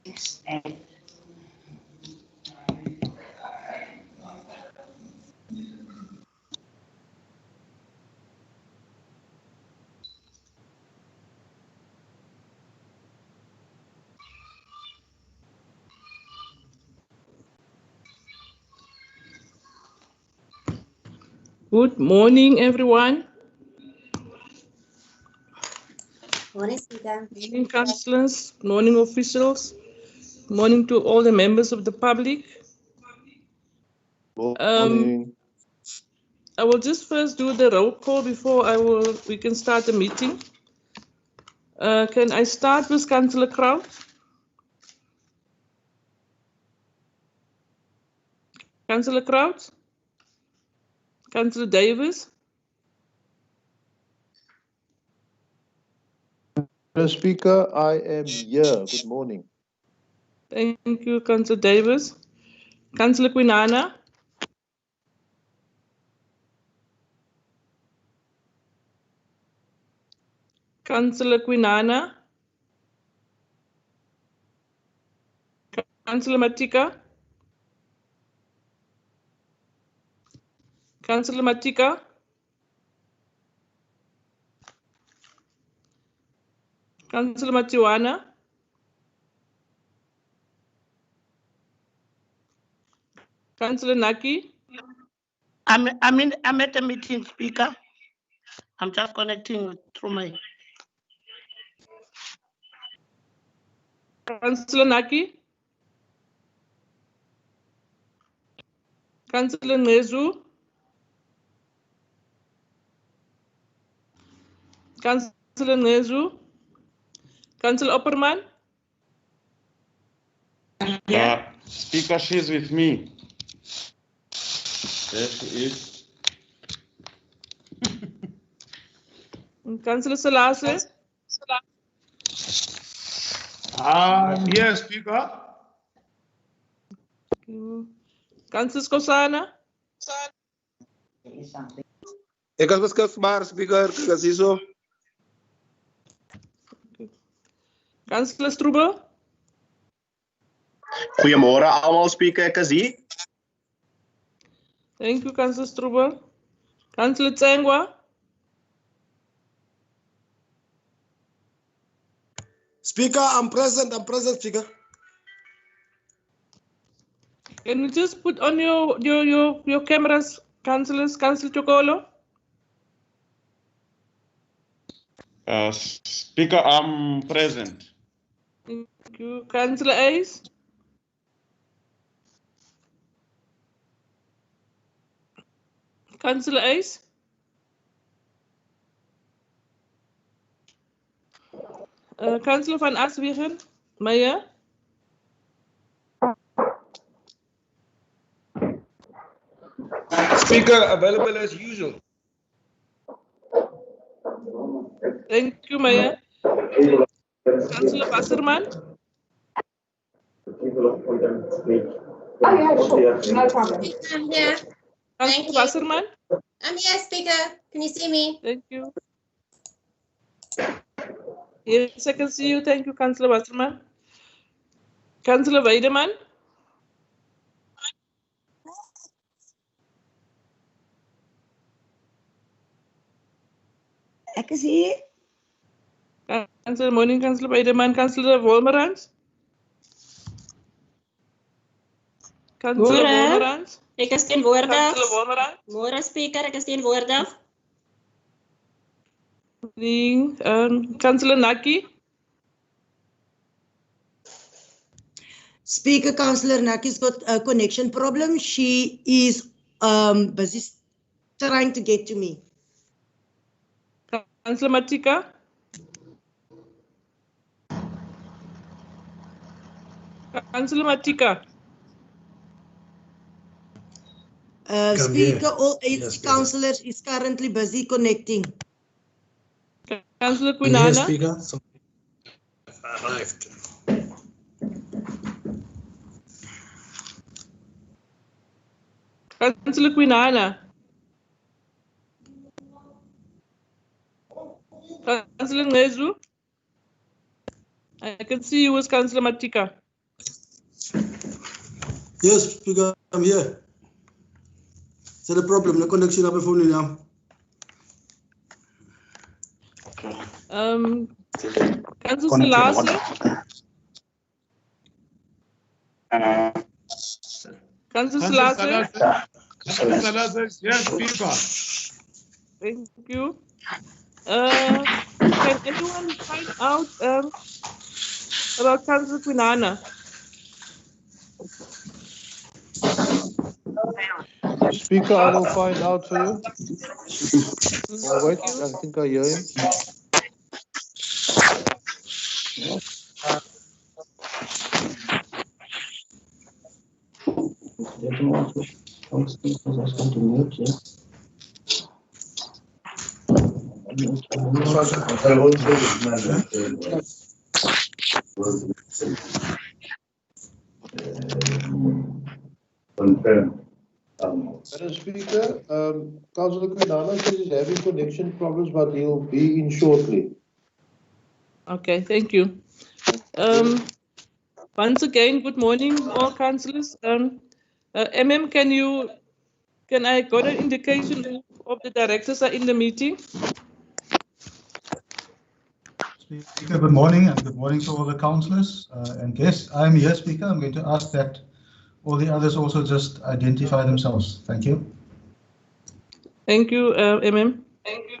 Good morning, everyone. Morning, Speaker. Morning, councillors, morning, officials, morning to all the members of the public. Morning. I will just first do the roll call before we can start the meeting. Can I start with Councillor Kraut? Councillor Kraut? Councillor Davis? Mr. Speaker, I am here. Good morning. Thank you, Councillor Davis. Councillor Quinana? Councillor Quinana? Councillor Matika? Councillor Matika? Councillor Matiwana? Councillor Naki? I'm at a meeting, Speaker. I'm just connecting through my. Councillor Naki? Councillor Nezu? Councillor Nezu? Councillor Opperman? Speaker, she's with me. There she is. Councillor Salase? Yes, Speaker. Councillor Skosana? Ik was beschikbaar, speaker. Kasiso. Councillor Strubel? Goeiemôre almal, Speaker, ek is hier. Thank you, Councillor Strubel. Councillor Tsengwa? Speaker, I'm present, speaker. Can you just put on your cameras, councillors? Councillor Chokolo? Speaker, I'm present. Thank you. Councillor Ace? Councillor Ace? Councillor van Aswegen? Meyer? Speaker, available as usual. Thank you, Meyer. Councillor Wasserman? Oh, yeah, sure. No problem. I'm here. Councillor Wasserman? I'm here, Speaker. Can you see me? Thank you. Yes, I can see you. Thank you, Councillor Wasserman. Councillor Weideman? Ek is hier. Councillor Morning, Councillor Weideman. Councillor Wolmerans? Councillor Wolmerans? Ek is teenwoordig. Councillor Wolmerans? Môre, Speaker, ek is teenwoordig. Councillor Naki? Speaker, Councillor Naki's got a connection problem. She is busy trying to get to me. Councillor Matika? Councillor Matika? Speaker, all 8 councillors is currently busy connecting. Councillor Quinana? Yes, Speaker. So, arrived. Councillor Quinana? Councillor Ngezu? I can see you as Councillor Matika. Yes, Speaker, I'm here. Is there a problem? The connection of the phone now. Councillor Selassie? Councillor Selassie? Yes, Speaker. Thank you. Can anyone find out about Councillor Quinana? Speaker, I will find out for you. Oh, wait, I think I hear him. Madam Speaker, Councillor Quinana says he's having connection problems, but he'll be in shortly. Okay, thank you. Once again, good morning, all councillors. Can I got an indication of the directors are in the meeting? Speaker, good morning, and good morning to all the councillors and guests. I'm here, Speaker. I'm going to ask that all the others also just identify themselves. Thank you. Thank you, MM. Thank you.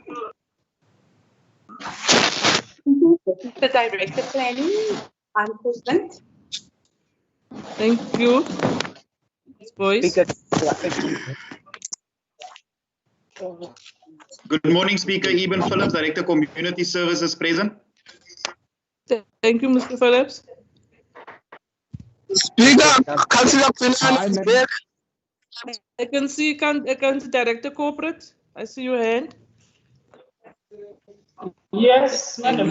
The Director Planning, I'm present. Thank you. Boys. Good morning, Speaker. Eben Phillips, Director Community Services, present. Thank you, Mr. Phillips. Speaker, Councillor Quinana. I can see Director Corporate. I see your hand. Yes, Madam.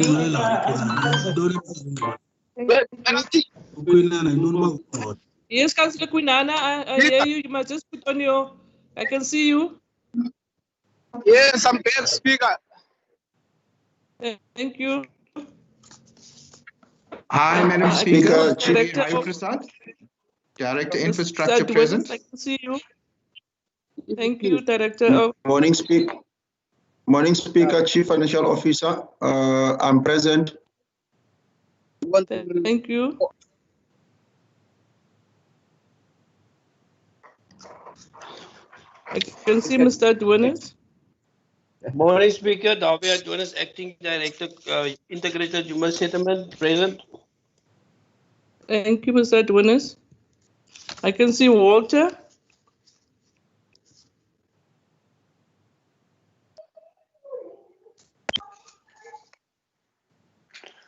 Yes, Councillor Quinana, I hear you. You must just put on your. I can see you. Yes, I'm back, Speaker. Thank you. Hi, Madam Speaker. Director Director Infrastructure present. I can see you. Thank you, Director. Morning, Speaker. Morning, Speaker, Chief Financial Officer. I'm present. Thank you. I can see Mr. Adonis. Morning, Speaker. Darby Adonis, Acting Director, Integrated Human Settlement, present. Thank you, Mr. Adonis. I can see Walter.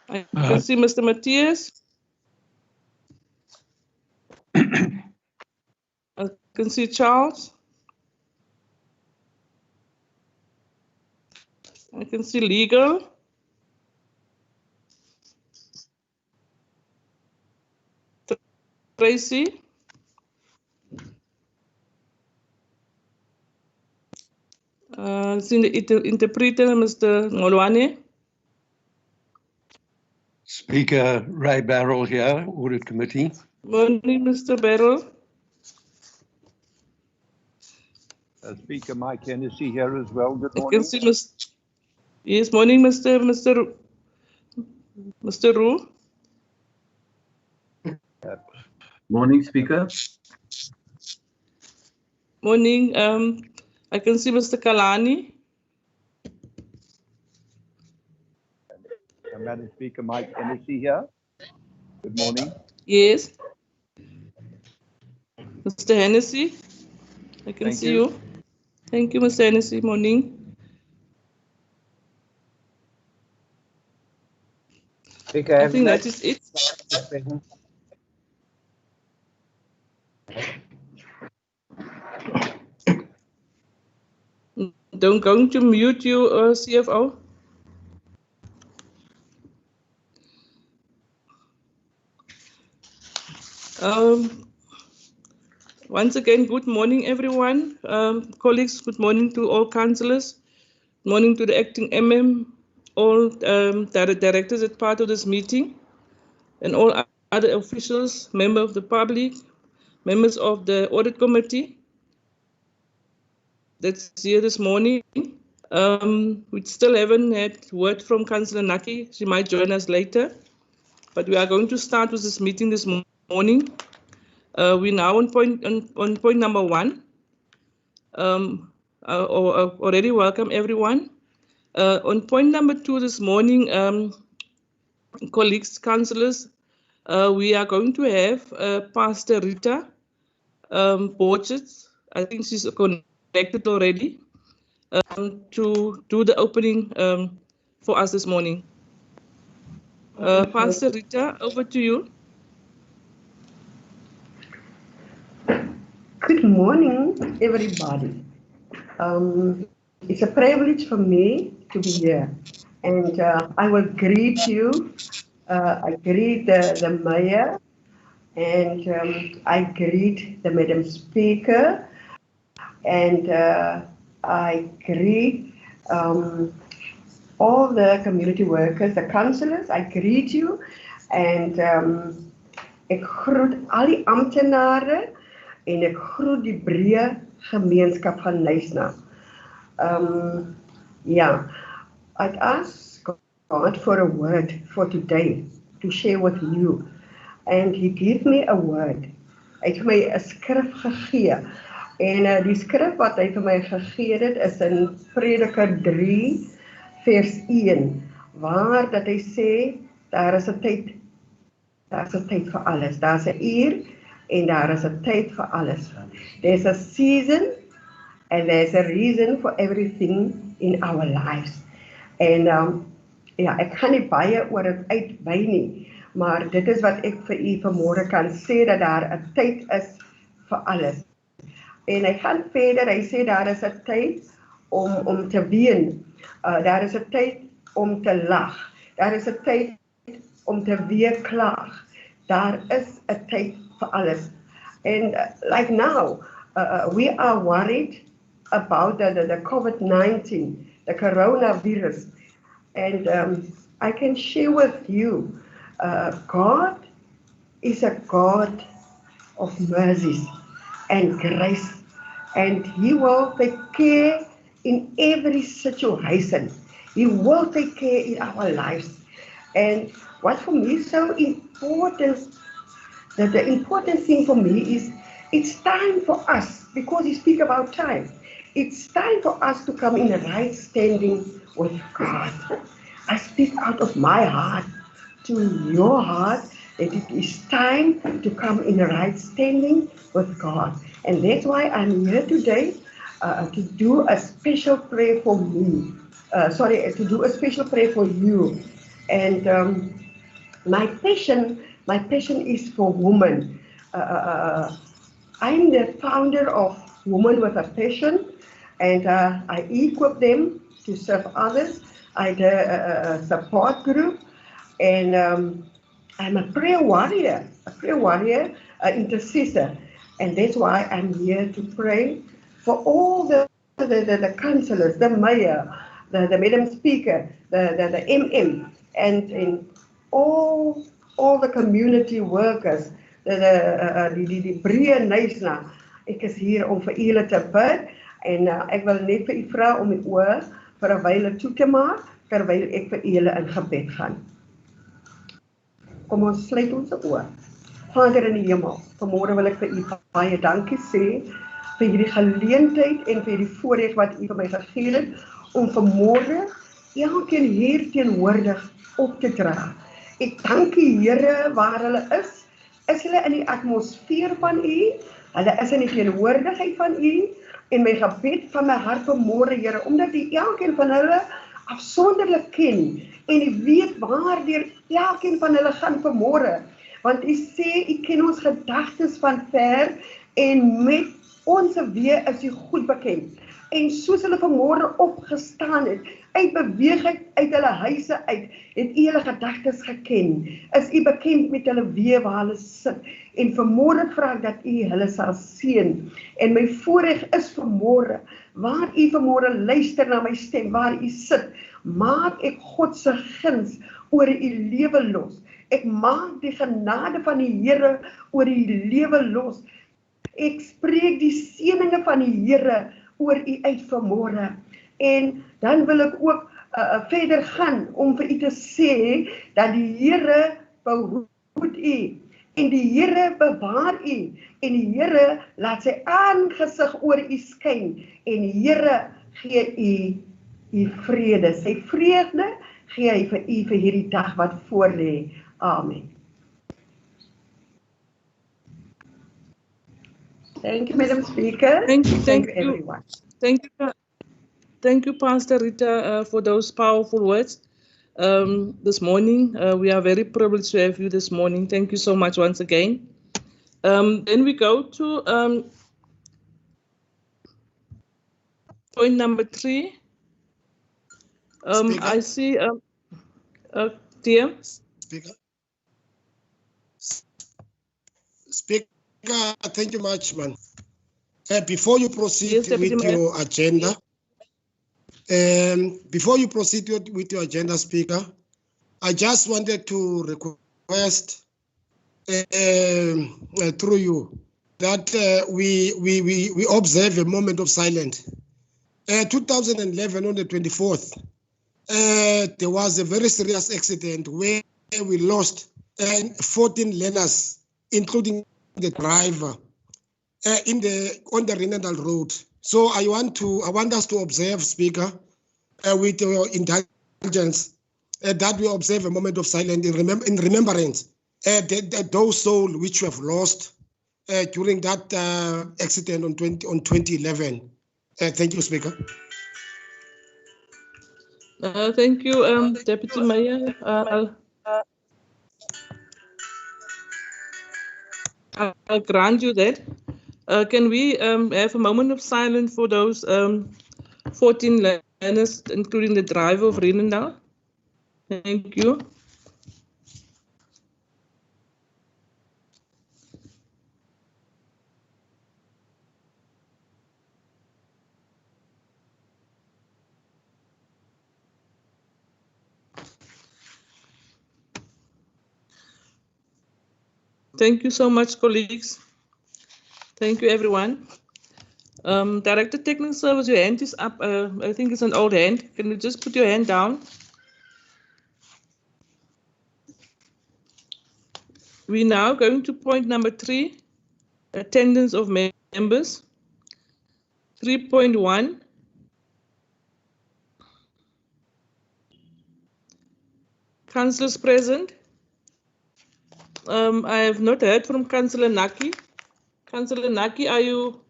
I can see Mr. Matthias. I can see Charles. I can see Legal. Tracy. See the interpreter, Mr. Ngolwane. Speaker Ray Barrell here, Audit Committee. Morning, Mr. Barrell. Speaker Mike Hennessy here as well. Good morning. I can see Yes, morning, Mr. Roo. Morning, Speaker. Morning. I can see Mr. Kalani. Madam Speaker Mike Hennessy here. Good morning. Yes. Mr. Hennessy. I can see you. Thank you, Mr. Hennessy. Morning. Speaker, I think that is it. Don't going to mute you, CFO. Once again, good morning, everyone. Colleagues, good morning to all councillors. Good morning to the acting MM, all directors that part of this meeting, and all other officials, members of the public, members of the Audit Committee that's here this morning. We still haven't had word from Councillor Naki. She might join us later. But we are going to start with this meeting this morning. We're now on point number 1. Already welcome everyone. On point number 2 this morning, colleagues, councillors, we are going to have Pastor Rita Borchets. I think she's connected already to do the opening for us this morning. Pastor Rita, over to you. Good morning, everybody. It's a privilege for me to be here, and I will greet you. I greet the mayor, and I greet the Madam Speaker, and I greet all the community workers, the councillors. I greet you, and ek groet al die amptenare en ek groet die breë gemeenskap van Knysna. I'd ask God for a word for today to share with you, and He gave me a word. Hy het vir my 'n skrif gegee, en die skrif wat hy vir my gegee het is in Prediker 3 vers 1, waar dat hy sê daar is 'n tyd vir alles. Daar's 'n uur en daar is 'n tyd vir alles. There's a season and there's a reason for everything in our lives. En ek gaan nie baie oor dit uitwy nie, maar dit is wat ek vir u vanmôre kan sê, dat daar 'n tyd is vir alles. En hy gaan verder, hy sê daar is 'n tyd om te ween, daar is 'n tyd om te lag, daar is 'n tyd om te weeklaag, daar is 'n tyd vir alles. And like now, we are worried about the COVID-19, the coronavirus, and I can share with you, God is a God of mercies and grace, and He will take care in every situation. He will take care in our lives. And what for me is so important, that the important thing for me is, it's time for us, because you speak about time, it's time for us to come in the right standing with God. I speak out of my heart to your heart, that it is time to come in the right standing with God. And that's why I'm here today, to do a special prayer for me. To do a special prayer for you. And my passion is for women. I'm the founder of Women with a Passion, and I equip them to serve others. I do a support group, and I'm a prayer warrior, an intercessor, and that's why I'm here to pray for all the councillors, the mayor, the Madam Speaker, the MM, and all the community workers, die breë Knysna. Ek is hier om vir julle te bid, en ek wil net vir u vra om die oë vir 'n wyle toe te maak, terwyl ek vir julle in gebed gaan. Kom ons sluit ons oë. Vader in die hemel, vanmôre wil ek vir u baie dankie sê vir hierdie geleentheid en vir die voorreg wat u vir my gegee het om vanmôre elkeen hier teenwoordig op te dra. Ek dank u, Here, waar hulle is hulle in die atmosfeer van u, hulle is in die teenwoordigheid van u, en my gebed van my hart vanmôre, Here, omdat u elkeen van hulle afsonderlik ken, en u weet waardeur elkeen van hulle gaan vanmôre, want u sê u ken ons gedagtes van ver, en met ons weë is u goed bekend. En soos hulle vanmôre opgestaan het, uit beweeg uit hulle huise uit, het u hulle gedagtes geken, is u bekend met hulle weë waar hulle sit, en vanmôre vra ek dat u hulle sal seën, en my voorreg is vanmôre, waar u vanmôre luister na my stem, waar u sit, maak ek God se guns oor u lewe los, ek maak die genade van die Here oor u lewe los, Ek spreek die seëninge van die Here oor u uit vanmôre. En dan wil ek ook verder gaan om vir u te sê dat die Here behoed u en die Here bewaar u en die Here laat sy aangesig oor u skyn en die Here gee u vrede. Sy vrede gee hy vir u vir hierdie dag wat voor lê. Amen. Thank you, Madam Speaker. Thank you, everyone. Thank you, Pastor Rita, for those powerful words this morning. We are very privileged to have you this morning. Thank you so much once again. Then we go to point number 3. I see, dear. Speaker, thank you much, man. Before you proceed with your agenda, Speaker, I just wanted to request through you that we observe a moment of silence. 2011 on the 24th, there was a very serious accident where we lost 14 learners, including the driver, on the Renendal Road. So I want us to observe, Speaker, with your intelligence, that we observe a moment of silence in remembrance those souls which we have lost during that accident on 2011. Thank you, Speaker. Thank you, Deputy Mayor. I'll grant you that. Can we have a moment of silence for those 14 learners, including the driver of Renendal? Thank you. Thank you so much, colleagues. Thank you, everyone. Director Technical Service, your hand is up. I think it's an old hand. Can you just put your hand down? We're now going to point number 3, attendance of members. 3.1. Councillors present. I have not heard from Councillor Naki. Councillor Naki, are you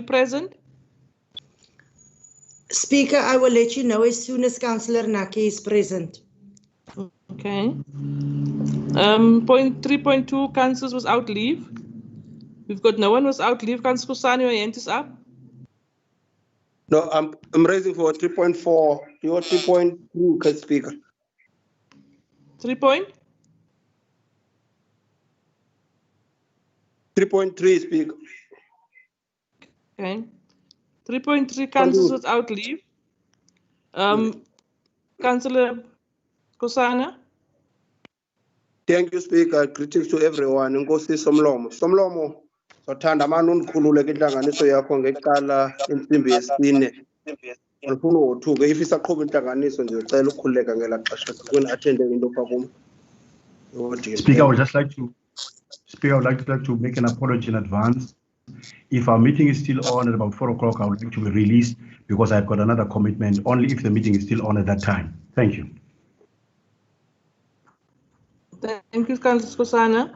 present? Speaker, I will let you know as soon as Councillor Naki is present. Okay. Point 3.2, councillors without leave. We've got no one without leave. Councillor Kusani, your hand is up. No, I'm raising for 3.4. Your 3.2, Speaker. 3.3, Speaker. Okay. 3.3, councillors without leave. Councillor Kusana. Thank you, Speaker. Greetings to everyone. Nkosi Somlomo. Somlomo, sothanda manje undikhululeke inhlanganiso yakho ngecala insimbi yesine. Ngifuna ukuthuka if isaqhuba inhlanganiso nje ucela ukukhululeka ngela xesha kwena attend into phakum. Speaker, I would like to make an apology in advance. If our meeting is still on at about 4 o'clock, I would like to be released because I've got another commitment only if the meeting is still on at that time. Thank you. Thank you, Councillor Kusana.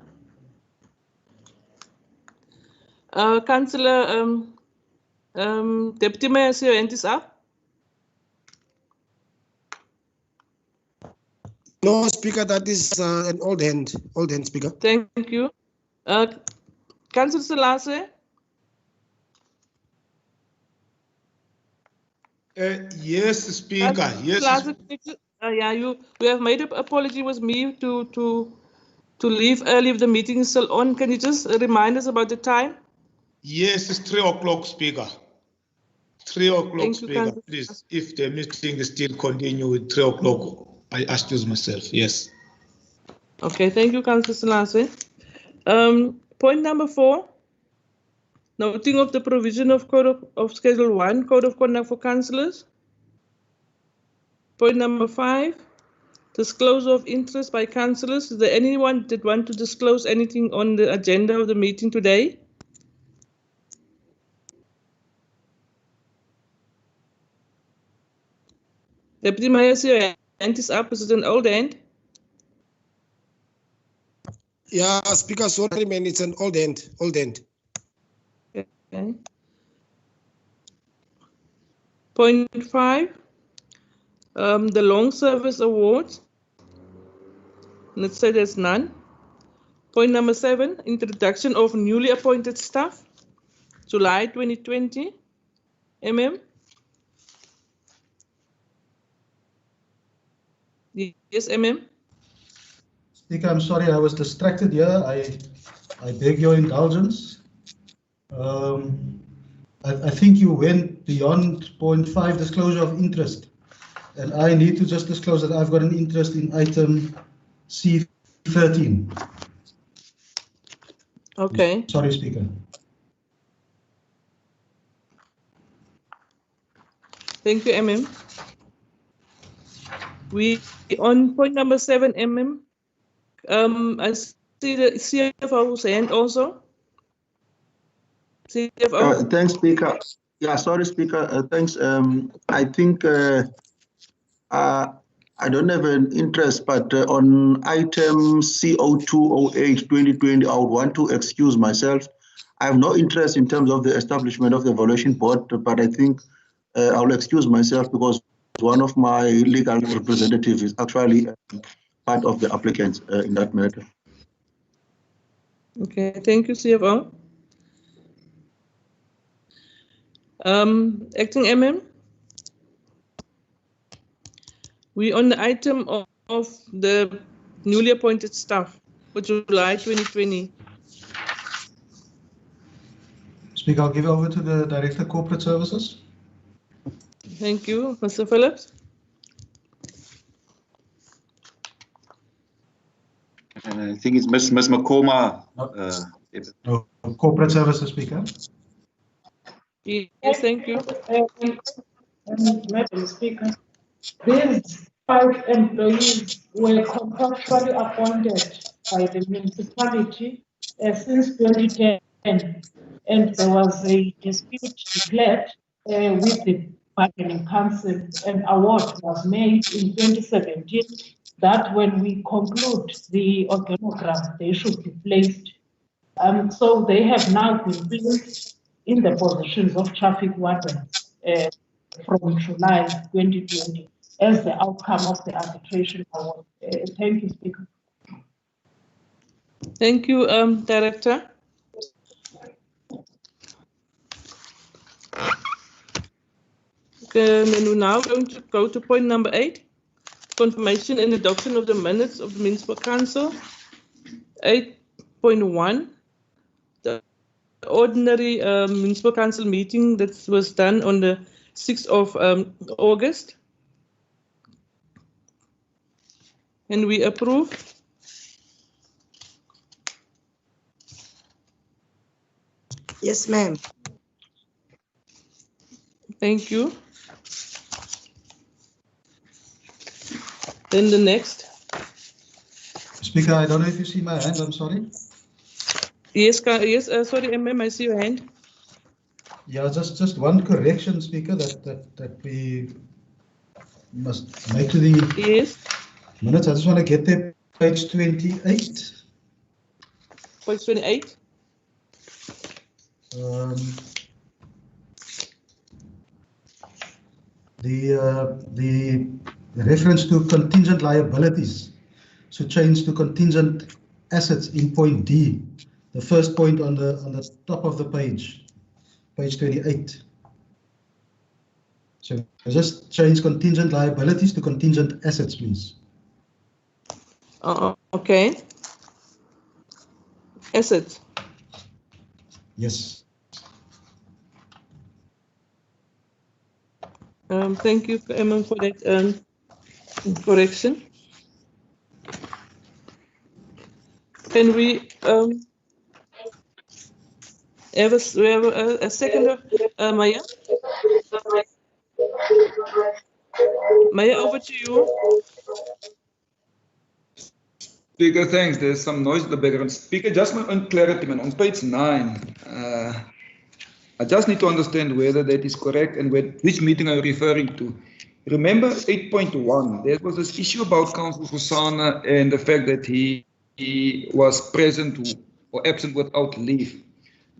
Councillor Deputy Mayor, your hand is up. No, Speaker, that is an old hand, Speaker. Thank you. Councillor Selase. Yes, Speaker. Yes. You have made an apology with me to leave early if the meeting is still on. Can you just remind us about the time? Yes, it's 3 o'clock, Speaker. 3 o'clock, Thank Speaker. you, Please, if the meeting is still continue with 3 o'clock, I excuse myself. Yes. Okay, thank you, Councillor Selase. Point number 4, noting of the provision of Schedule 1, Code of Conduct for Councillors. Point number 5, disclosure of interest by councillors. Is there anyone that want to disclose anything on the agenda of the meeting today? Deputy Mayor, your hand is up. Is it an old hand? Yeah, Speaker, sorry, man, it's an old end. Okay. Point 5, the long service awards. Let's say there's none. Point number 7, introduction of newly appointed staff, July 2020. Yes, Speaker, I'm sorry, I was distracted here. I beg your indulgence. I think you went beyond point 5, disclosure of interest. And I need to just disclose that I've got an interest in item C13. Okay. Sorry, Speaker. Thank you, We on point number 7, I see the CFO's hand also. CFO. Thanks, Speaker. Yeah, sorry, Speaker. Thanks. I think I don't have an interest, but on item CO208 2020, I would want to excuse myself. I have no interest in terms of the establishment of the evaluation board, but I think I will excuse myself because one of my legal representatives is actually part of the applicants in that matter. Okay, thank you, CFO. Acting we on the item of the newly appointed staff for July 2020. Speaker, I'll give over to the Director of Corporate Services. Thank you, Mr. Phillips. I think it's Ms. Makoma. No, Corporate Services, Speaker. Yes, thank you. Madam Speaker, these 5 employees were contractually appointed by the municipality since 2010, and there was a dispute declared with the bargaining council. An award was made in 2017 that when we conclude the organogram, they should be placed. So they have now been placed in the positions of traffic wardens from July 2020 as the outcome of the arbitration award. Thank you, Speaker. Thank you, Director. Okay, and then we're now going to go to point number 8, confirmation and adoption of the minutes of the Municipal Council. 8.1, the ordinary Municipal Council meeting that was done on the 6th of August. And we approve. Yes, ma'am. Thank you. Then the next. Speaker, I don't know if you see my hand, I'm sorry. Yes, sorry, I see your hand. Yeah, just one correction, Speaker, that we must make to the minutes. I just want to get there, page 28. Page 28. The reference to contingent liabilities should change to contingent assets in point D, the first point on the top of the page, page 28. So just change contingent liabilities to contingent assets, please. Okay. Assets. Yes. Thank you, Emma, for that correction. Can we We have a second, Maya. Maya, over to you. Speaker, thanks. There's some noise in the background. Speaker, just my own clarity, man. On page 9, I just need to understand whether that is correct and which meeting I'm referring to. Remember 8.1, there was this issue about Councillor Gosana and the fact that he was present or absent without leave.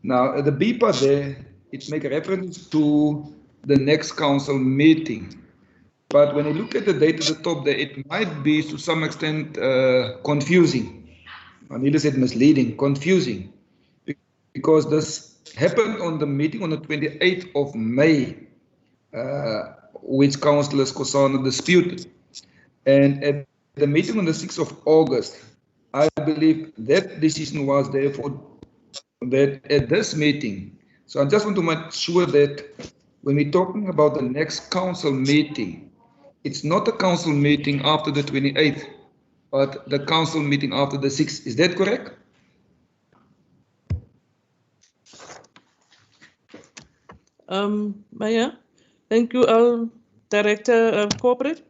Now, the B part there, it makes reference to the next council meeting. But when you look at the date at the top there, it might be to some extent confusing. I nearly said misleading, confusing. Because this happened on the meeting on the 28th of May, which Councillor Gosana disputed. And at the meeting on the 6th of August, I believe that decision was therefore that at this meeting. So I just want to make sure that when we're talking about the next council meeting, it's not a council meeting after the 28th, but the council meeting after the 6th. Is that correct? Maya, thank you, Director of Corporate.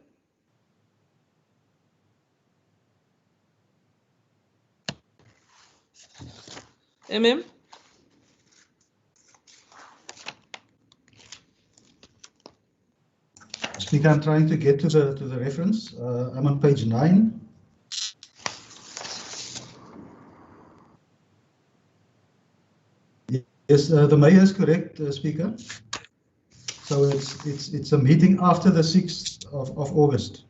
MM. Speaker, I'm trying to get to the reference. I'm on page 9. Yes, the mayor is correct, Speaker. So it's a meeting after the 6th of August.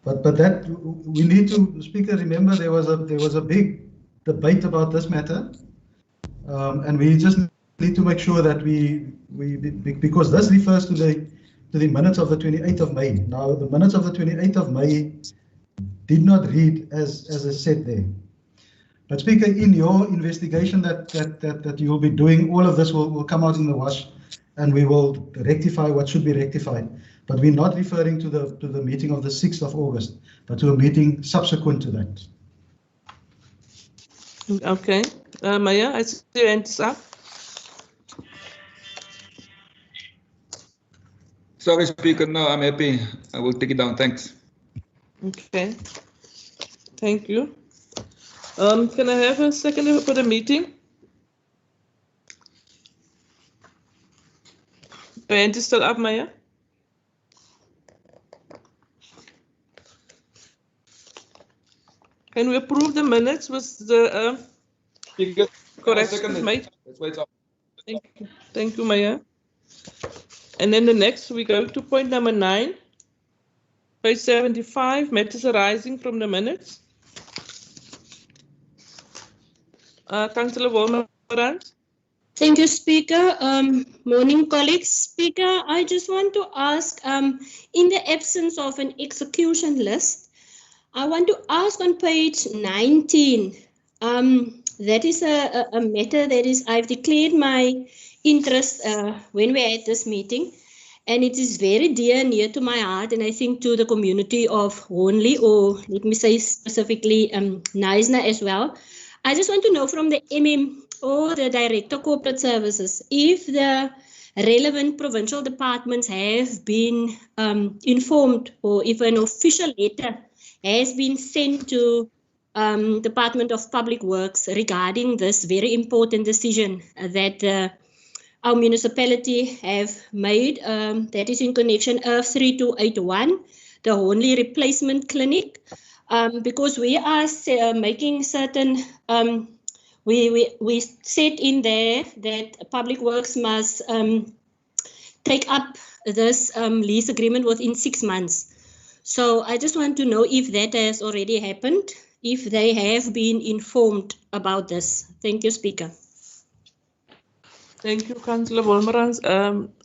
But that we need to, Speaker, remember there was a big debate about this matter, and we just need to make sure that we because this refers to the minutes of the 28th of May. Now the minutes of the 28th of May did not read as I said there. But Speaker, in your investigation that you will be doing, all of this will come out in the wash, and we will rectify what should be rectified. But we're not referring to the meeting of the 6th of August, but to a meeting subsequent to that. Okay, Maya, I see your hands up. Sorry, Speaker. No, I'm happy. I will take it down. Thanks. Okay. Thank you. Can I have a second for the meeting? Your hand is still up, Maya? Can we approve the minutes with the corrections made? That's why it's up. Thank you, Maya. And then the next, we go to point number 9, page 75, matters arising from the minutes. Councillor Wolmerand. Thank you, Speaker. Morning, colleagues. Speaker, I just want to ask, in the absence of an execution list, I want to ask on page 19, that is a matter that is, I've declared my interest when we had this meeting, and it is very dear and near to my heart, and I think to the community of Hornley, or let me say specifically Knysna as well. I just want to know from the MM or the Director Corporate Services if the relevant provincial departments have been informed, or if an official letter has been sent to Department of Public Works regarding this very important decision that our municipality have made, that is in connection of 3281, the Hornley Replacement Clinic, because we are making certain, we said in there that Public Works must take up this lease agreement within 6 months. So I just want to know if that has already happened, if they have been informed about this. Thank you, Speaker. Thank you, Councillor Wolmerans.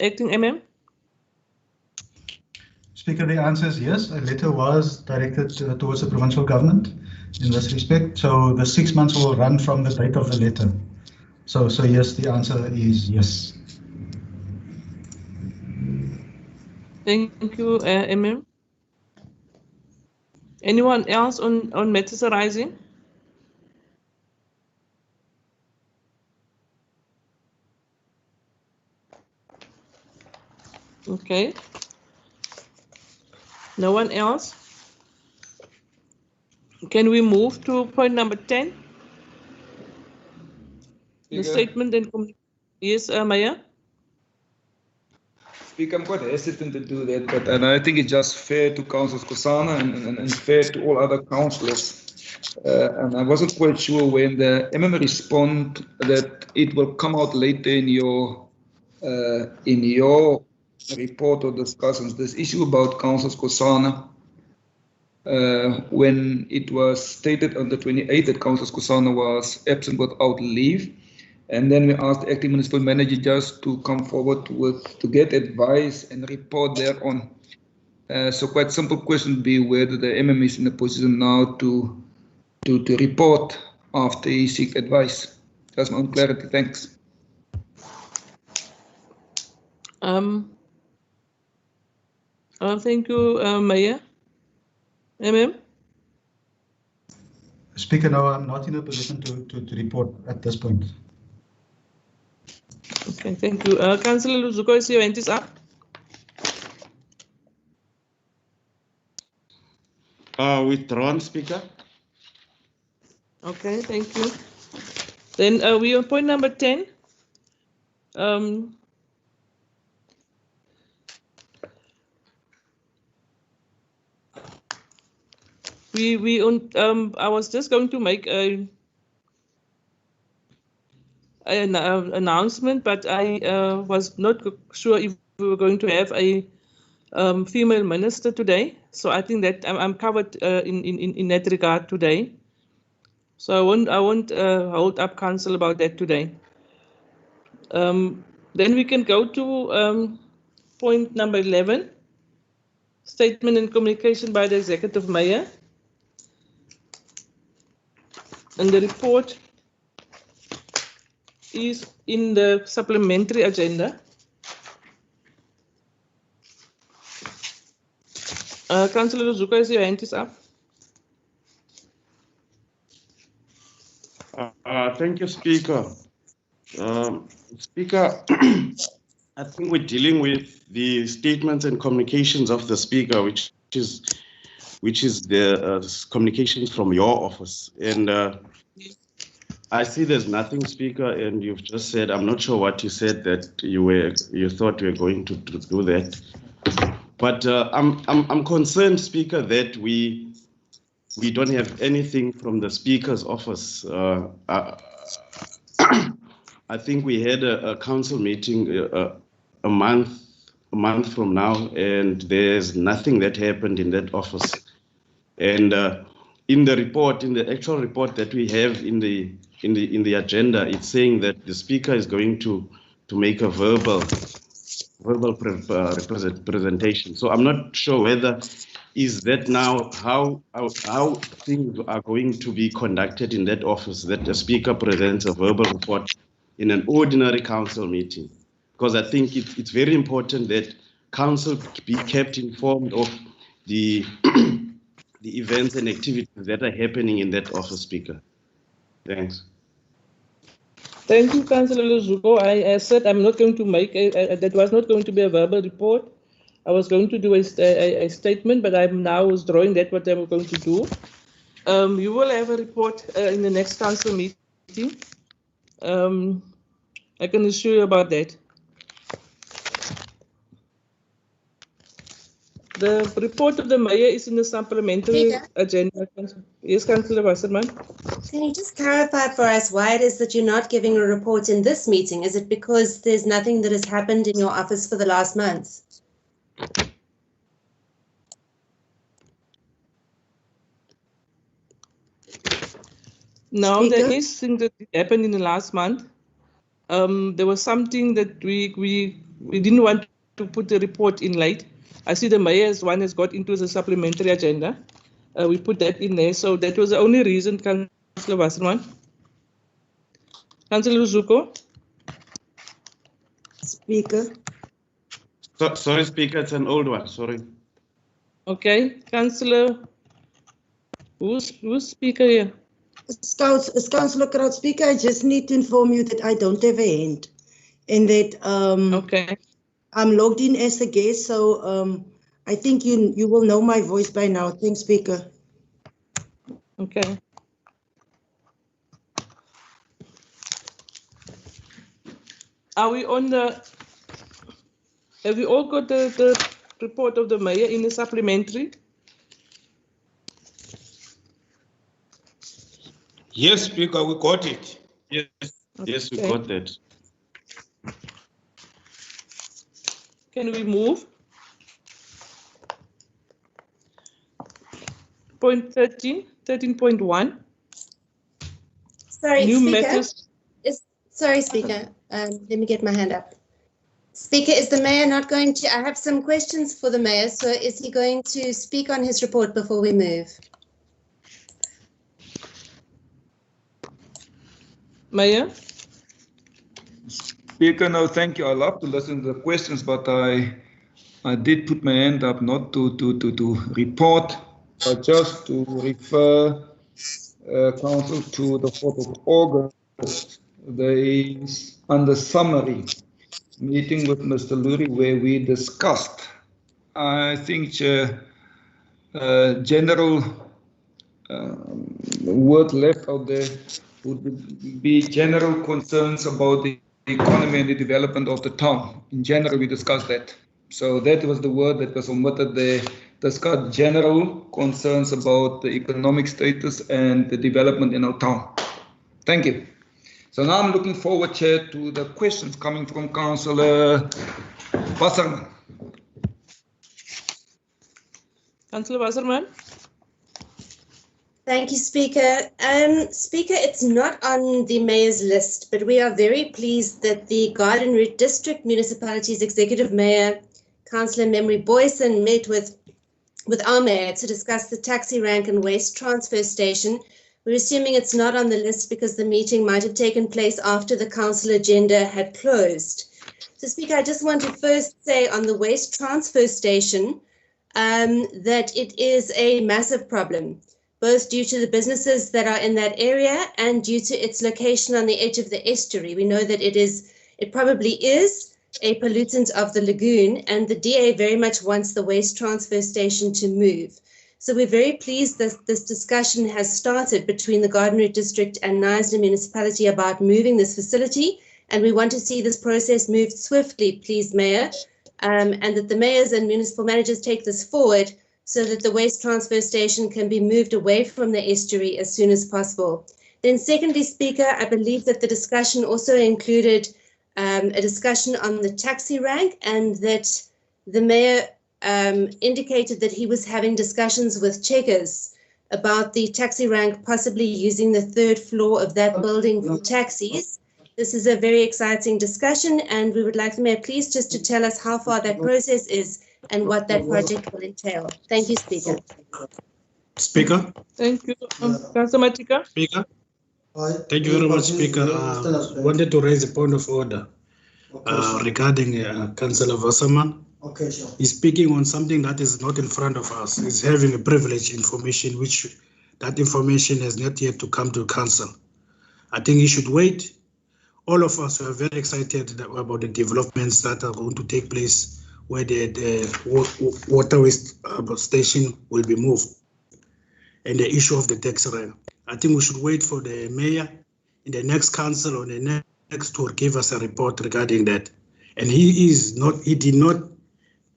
Acting MM. Speaker, the answer is yes. A letter was directed towards the provincial government in this respect. So the 6 months will run from the date of the letter. So yes, the answer is yes. Thank you, MM. Anyone else on matters arising? Okay. No one else? Can we move to point number 10? The statement and communication. Yes, Maya? Speaker, I'm quite hesitant to do that, but and I think it's just fair to Councillor Skosana and fair to all other councillors. And I wasn't quite sure when the respond that it will come out later in your report or discussions. This issue about Councillor Skosana, when it was stated on the 28th that Councillor Skosana was absent without leave. And then we asked the acting municipal manager just to come forward to get advice and report thereon. So quite simple question would be whether the MM is in a position now to report after he seek advice. That's my own clarity. Thanks. Thank you, Maya. MM? Speaker, no, I'm not in a position to report at this point. Okay, thank you. Councillor Luzuko, is your hand is up? Withdrawn, Speaker. Okay, thank you. Then we on point number 10. I was just going to make an announcement, but I was not sure if we were going to have a female minister today. So I think that I'm covered in that regard today. So I won't hold up council about that today. Then we can go to point number 11, statement and communication by the executive mayor. And the report is in the supplementary agenda. Councillor Zuka, is your hand is up? Thank you, Speaker. Speaker, I think we're dealing with the statements and communications of the Speaker, which is the communications from your office. And I see there's nothing, Speaker, and you've just said, I'm not sure what you said, that you thought you were going to do that. But I'm concerned, Speaker, that we don't have anything from the Speaker's office. I think we had a council meeting a month from now, and there's nothing that happened in that office. And in the report, in the actual report that we have in the agenda, it's saying that the Speaker is going to make a verbal presentation. So I'm not sure whether is that now how things are going to be conducted in that office, that the Speaker presents a verbal report in an ordinary council meeting, because I think it's very important that council be kept informed of the the events and activities that are happening in that office, Speaker. Thanks. Thank you, Councillor Luzuko. I said I'm not going to make that was not going to be a verbal report. I was going to do a statement, but I'm now withdrawing that what I'm going to do. You will have a report in the next council meeting. I can assure you about that. The report of the mayor is in the supplementary agenda. Yes, Councillor Wasserman. Can you just clarify for us why it is that you're not giving a report in this meeting? Is it because there's nothing that has happened in your office for the last month? No, there is things that happened in the last month. There was something that we didn't want to put the report in late. I see the mayor's one has got into the supplementary agenda. We put that in there, so that was the only reason, Councillor Wasserman. Councillor Zuko. Speaker. Sorry, Speaker, it's an old one. Sorry. Okay, Councillor. Who's Speaker here? Councillor Kraut. Speaker, I just need to inform you that I don't have a hand, and that okay. I'm logged in as a guest, so I think you will know my voice by now. Thanks, Speaker. Okay. Are we on the? Have we all got the report of the mayor in the supplementary? Yes, Speaker, we got it. Yes, yes, we Okay. got that. Can we move? Point 13.1. Sorry, New Speaker. matters. Sorry, Speaker. Let me get my hand up. Speaker, is the mayor not going to? I have some questions for the mayor. So is he going to speak on his report before we move? Mayor? Speaker, no, thank you. I love to listen to the questions, but I did put my hand up not to report, but just to refer Council to the 4th of August. There is under summary meeting with Mr. Luri where we discussed, I think, general word left out there would be general concerns about the economy and the development of the town. In general, we discussed that. So that was the word that was omitted there. Discuss general concerns about the economic status and the development in our town. Thank you. So now I'm looking forward, Chair, to the questions coming from Councillor Wasserman. Councillor Wasserman? Thank you, Speaker. Speaker, it's not on the mayor's list, but we are very pleased that the Garden Route District Municipality's Executive Mayor, Councillor Memory Boyson, met with our mayor to discuss the taxi rank and waste transfer station. We're assuming it's not on the list because the meeting might have taken place after the council agenda had closed. So, Speaker, I just want to first say on the waste transfer station that it is a massive problem, both due to the businesses that are in that area and due to its location on the edge of the estuary. We know that it probably is a pollutant of the lagoon, and the DA very much wants the waste transfer station to move. So we're very pleased that this discussion has started between the Garden Route District and Knysna Municipality about moving this facility, and we want to see this process moved swiftly, please, Mayor, and that the mayors and municipal managers take this forward so that the waste transfer station can be moved away from the estuary as soon as possible. Then secondly, Speaker, I believe that the discussion also included a discussion on the taxi rank, and that the mayor indicated that he was having discussions with Checkers about the taxi rank possibly using the 3rd floor of that building for taxis. This is a very exciting discussion, and we would like the mayor please just to tell us how far that process is and what that project will entail. Thank you, Speaker. Speaker. Thank you. Councillor Matika. Speaker. Thank you very much, Speaker. I wanted to raise a point of order regarding Councillor Wasserman. Okay, sure. He's speaking on something that is not in front of us. He's having a privileged information, which that information has not yet to come to council. I think he should wait. All of us are very excited about the developments that are going to take place where the water waste station will be moved and the issue of the tax rank. I think we should wait for the mayor in the next council or the next tour give us a report regarding that. And he did not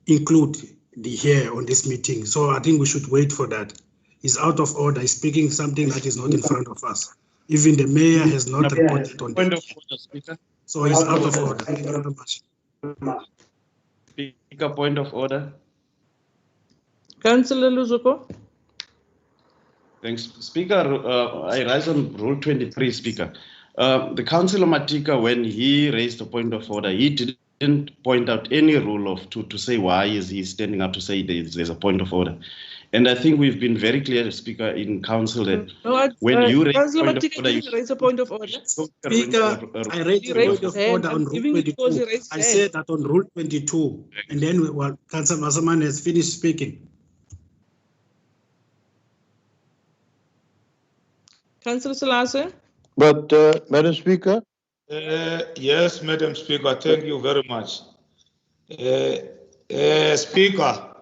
include the here on this meeting. So I think we should wait for that. He's out of order. He's speaking something that is not in front of us. Even the mayor has not reported on Point that. of order, Speaker. So he's out of order. Thank you very much. Speaker, point of order. Councillor Luzuko. Thanks, Speaker. I rise on Rule 23, Speaker. The Councillor Matika, when he raised the point of order, he didn't point out any rule to say why is he standing up to say there's a point of order. And I think we've been very clear, Speaker, in council that when you raise Councillor point of Matika order, you didn't raise a point of order. Speaker, I raised a point of order on Rule 22. I said that on Rule 22. And then Councillor Wasserman has finished speaking. Councillor Salase. But, Madam Speaker? Yes, Madam Speaker, thank you very much. Speaker,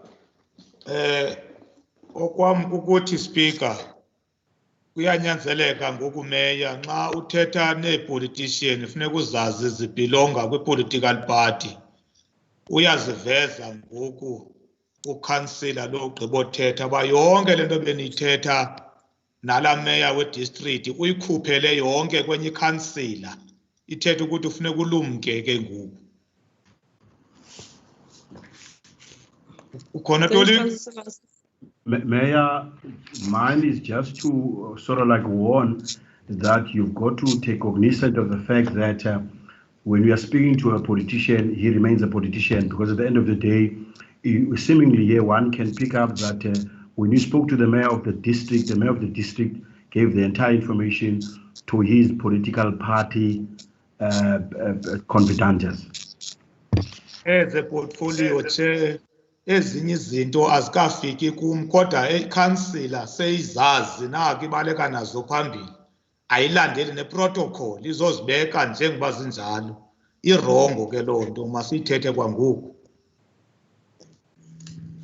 okwam ukuthi Speaker, kuyanyanzeleka ngoku meya nxa uthetha nee-politician funeka uzazi zibhilonga kwi-political party. Uyaziveza ngoku ukhansila lo ugqibothetha uba yonke le nto beniyithetha nala meya we-district uyikhuphele yonke kwenye ikhansila. Ithetha ukuthi ufuneka ulumke ke ngoku. Ukhona Toli? Mayor, mine is just to sort of like warn that you've got to take cognizance of the fact that when you are speaking to a politician, he remains a politician, because at the end of the day, seemingly here one can pick up that when you spoke to the mayor of the district gave the entire information to his political party consultants. As a portfolio chair, ezinye izinto azikafiki kum kodwa ikhansila seyizazi nako ibaleka nazo phambili, ayilandeli neprotocol izozibeka njengoba zinjalo. Irongo ke loo nto masiyithethe kwangoku.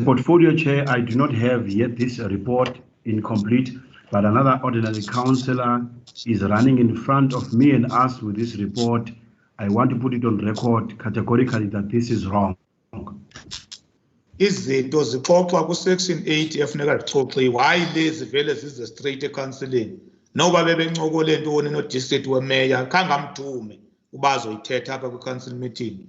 Portfolio chair, I do not have yet this report incomplete, but another ordinary councillor is running in front of me and us with this report. I want to put it on record categorically that this is wrong. Izinto zixoxwa ku-section 8 efuneka zixoxiwe, hayi lezi vele zize straight ecounselling. Noba bebencokole ntoni no-district wemeya khangamdume uba azoyithetha apha kwi-council meeting.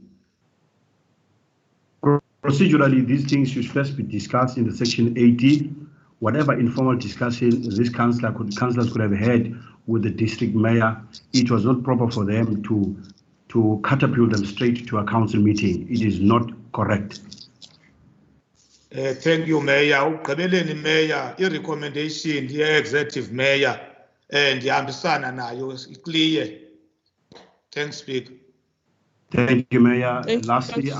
Procedurally, these things should first be discussed in the section 80. Whatever informal discussion this councillors could have had with the district mayor, it was not proper for them to catapult them straight to a council meeting. It is not correct. Thank you, Mayor. Ugqibeleni Mayor, i-recommendation ye-executive mayor ndihambisana nayo clear. Thanks, Speaker. Thank you, Mayor. Lastly,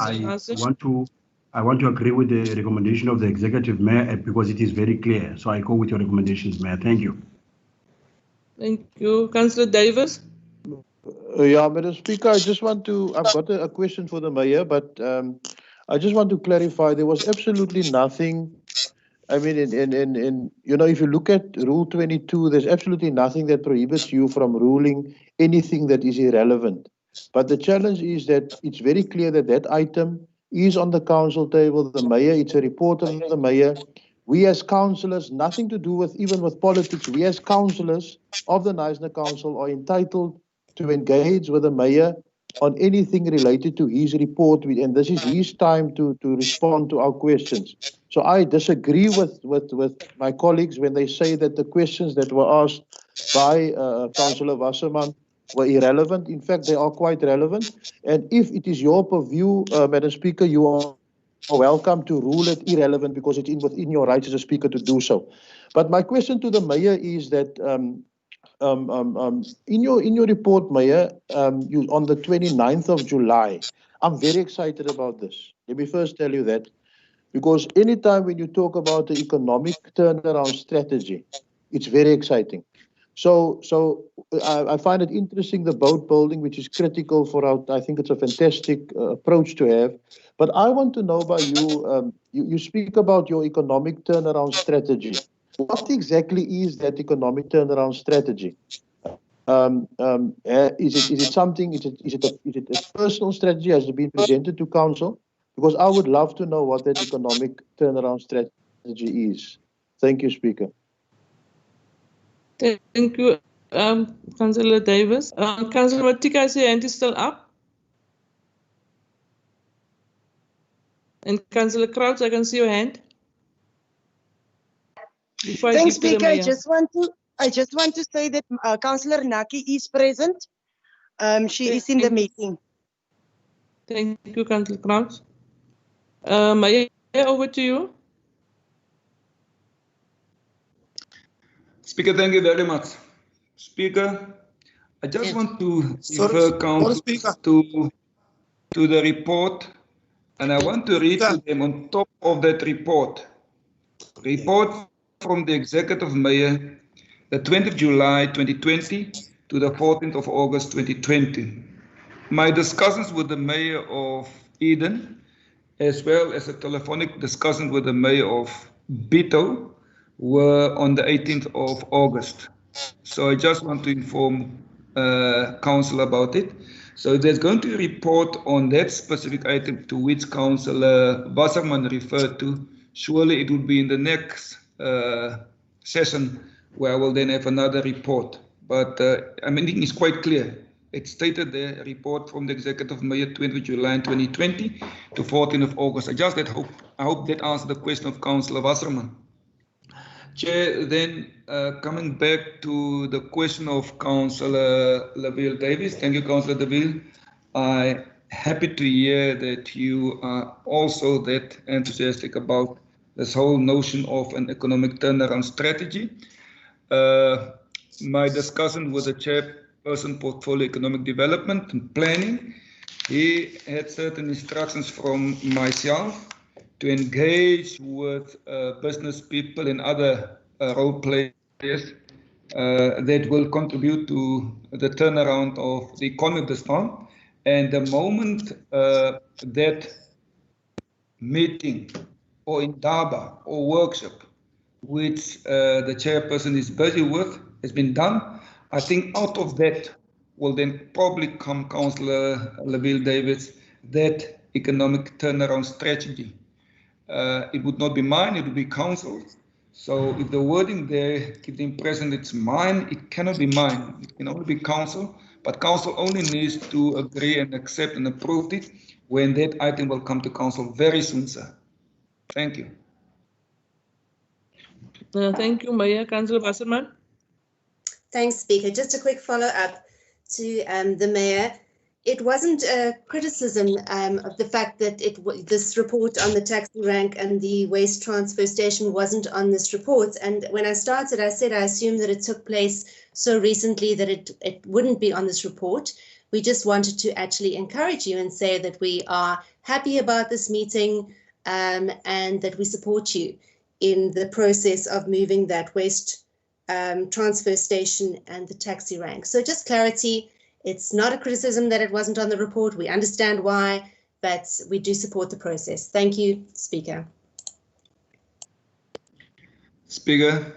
I want to agree with the recommendation of the executive mayor because it is very clear. So I go with your recommendations, Mayor. Thank you. Thank you. Councillor Davis. Yeah, Madam Speaker, I've got a question for the Mayor, but I just want to clarify, there was absolutely nothing, I mean, if you look at Rule 22, there's absolutely nothing that prohibits you from ruling anything that is irrelevant. But the challenge is that it's very clear that that item is on the council table, the Mayor, it's a report of the Mayor. We as councillors, nothing to do with even with politics, we as councillors of the Knysna Council are entitled to engage with the Mayor on anything related to his report, and this is his time to respond to our questions. So I disagree with my colleagues when they say that the questions that were asked by Councillor Wasserman were irrelevant. In fact, they are quite relevant. And if it is your purview, Madam Speaker, you are welcome to rule it irrelevant because it's within your rights as a speaker to do so. But my question to the Mayor is that in your report, Mayor, you on the 29th of July, I'm very excited about this. Let me first tell you that, because anytime when you talk about the economic turnaround strategy, it's very exciting. So I find it interesting, the boat building, which is critical for our, I think it's a fantastic approach to have. But I want to know by you, you speak about your economic turnaround strategy. What exactly is that economic turnaround strategy? Is it something, is it a personal strategy? Has it been presented to council? Because I would love to know what that economic turnaround strategy is. Thank you, Speaker. Thank you, Councillor Davis. Councillor Matika, is your hand is still up? And Councillor Crouch, I can see your hand. Thanks, Speaker. I just want to say that Councillor Naki is present. She is in the meeting. Thank you, Councillor Crouch. Mayor, over to you. Speaker, thank you very much. Speaker, I just want to refer council to the report, and I want to read to them on top of that report from the Executive Mayor, the 20th July 2020 to the 14th of August 2020. My discussions with the Mayor of Eden as well as a telephonic discussion with the mayor of Bito, were on the 18th of August. So I just want to inform Council about it. So there's going to be a report on that specific item to which Councillor Wasserman referred to. Surely it would be in the next session where I will then have another report. But I mean, it's quite clear. It stated the report from the Executive Mayor 20 July 2020 to 14th of August. I hope that answers the question of Councillor Wasserman. Chair, then coming back to the question of Councillor Laville Davis. Thank you, Councillor Laville. I'm happy to hear that you are also that enthusiastic about this whole notion of an economic turnaround strategy. My discussion with the chairperson, Portfolio Economic Development and Planning, he had certain instructions from myself to engage with business people and other role players that will contribute to the turnaround of the economy of this town. And the moment that meeting or indaba or workshop, which the chairperson is busy with, has been done, I think out of that will then probably come, Councillor Laville Davis, that economic turnaround strategy. It would not be mine, it would be council. So if the wording there gives the impression it's mine, it cannot be mine. It can only be council, but council only needs to agree and accept and approve it when that item will come to council very soon, sir. Thank you. Thank you, Mayor. Councillor Wasserman. Thanks, Speaker. Just a quick follow-up to the Mayor. It wasn't a criticism of the fact that this report on the taxi rank and the waste transfer station wasn't on this report. And when I started, I said I assumed that it took place so recently that it wouldn't be on this report. We just wanted to actually encourage you and say that we are happy about this meeting and that we support you in the process of moving that waste transfer station and the taxi rank. So just clarity. It's not a criticism that it wasn't on the report. We understand why, but we do support the process. Thank you, Speaker. Speaker.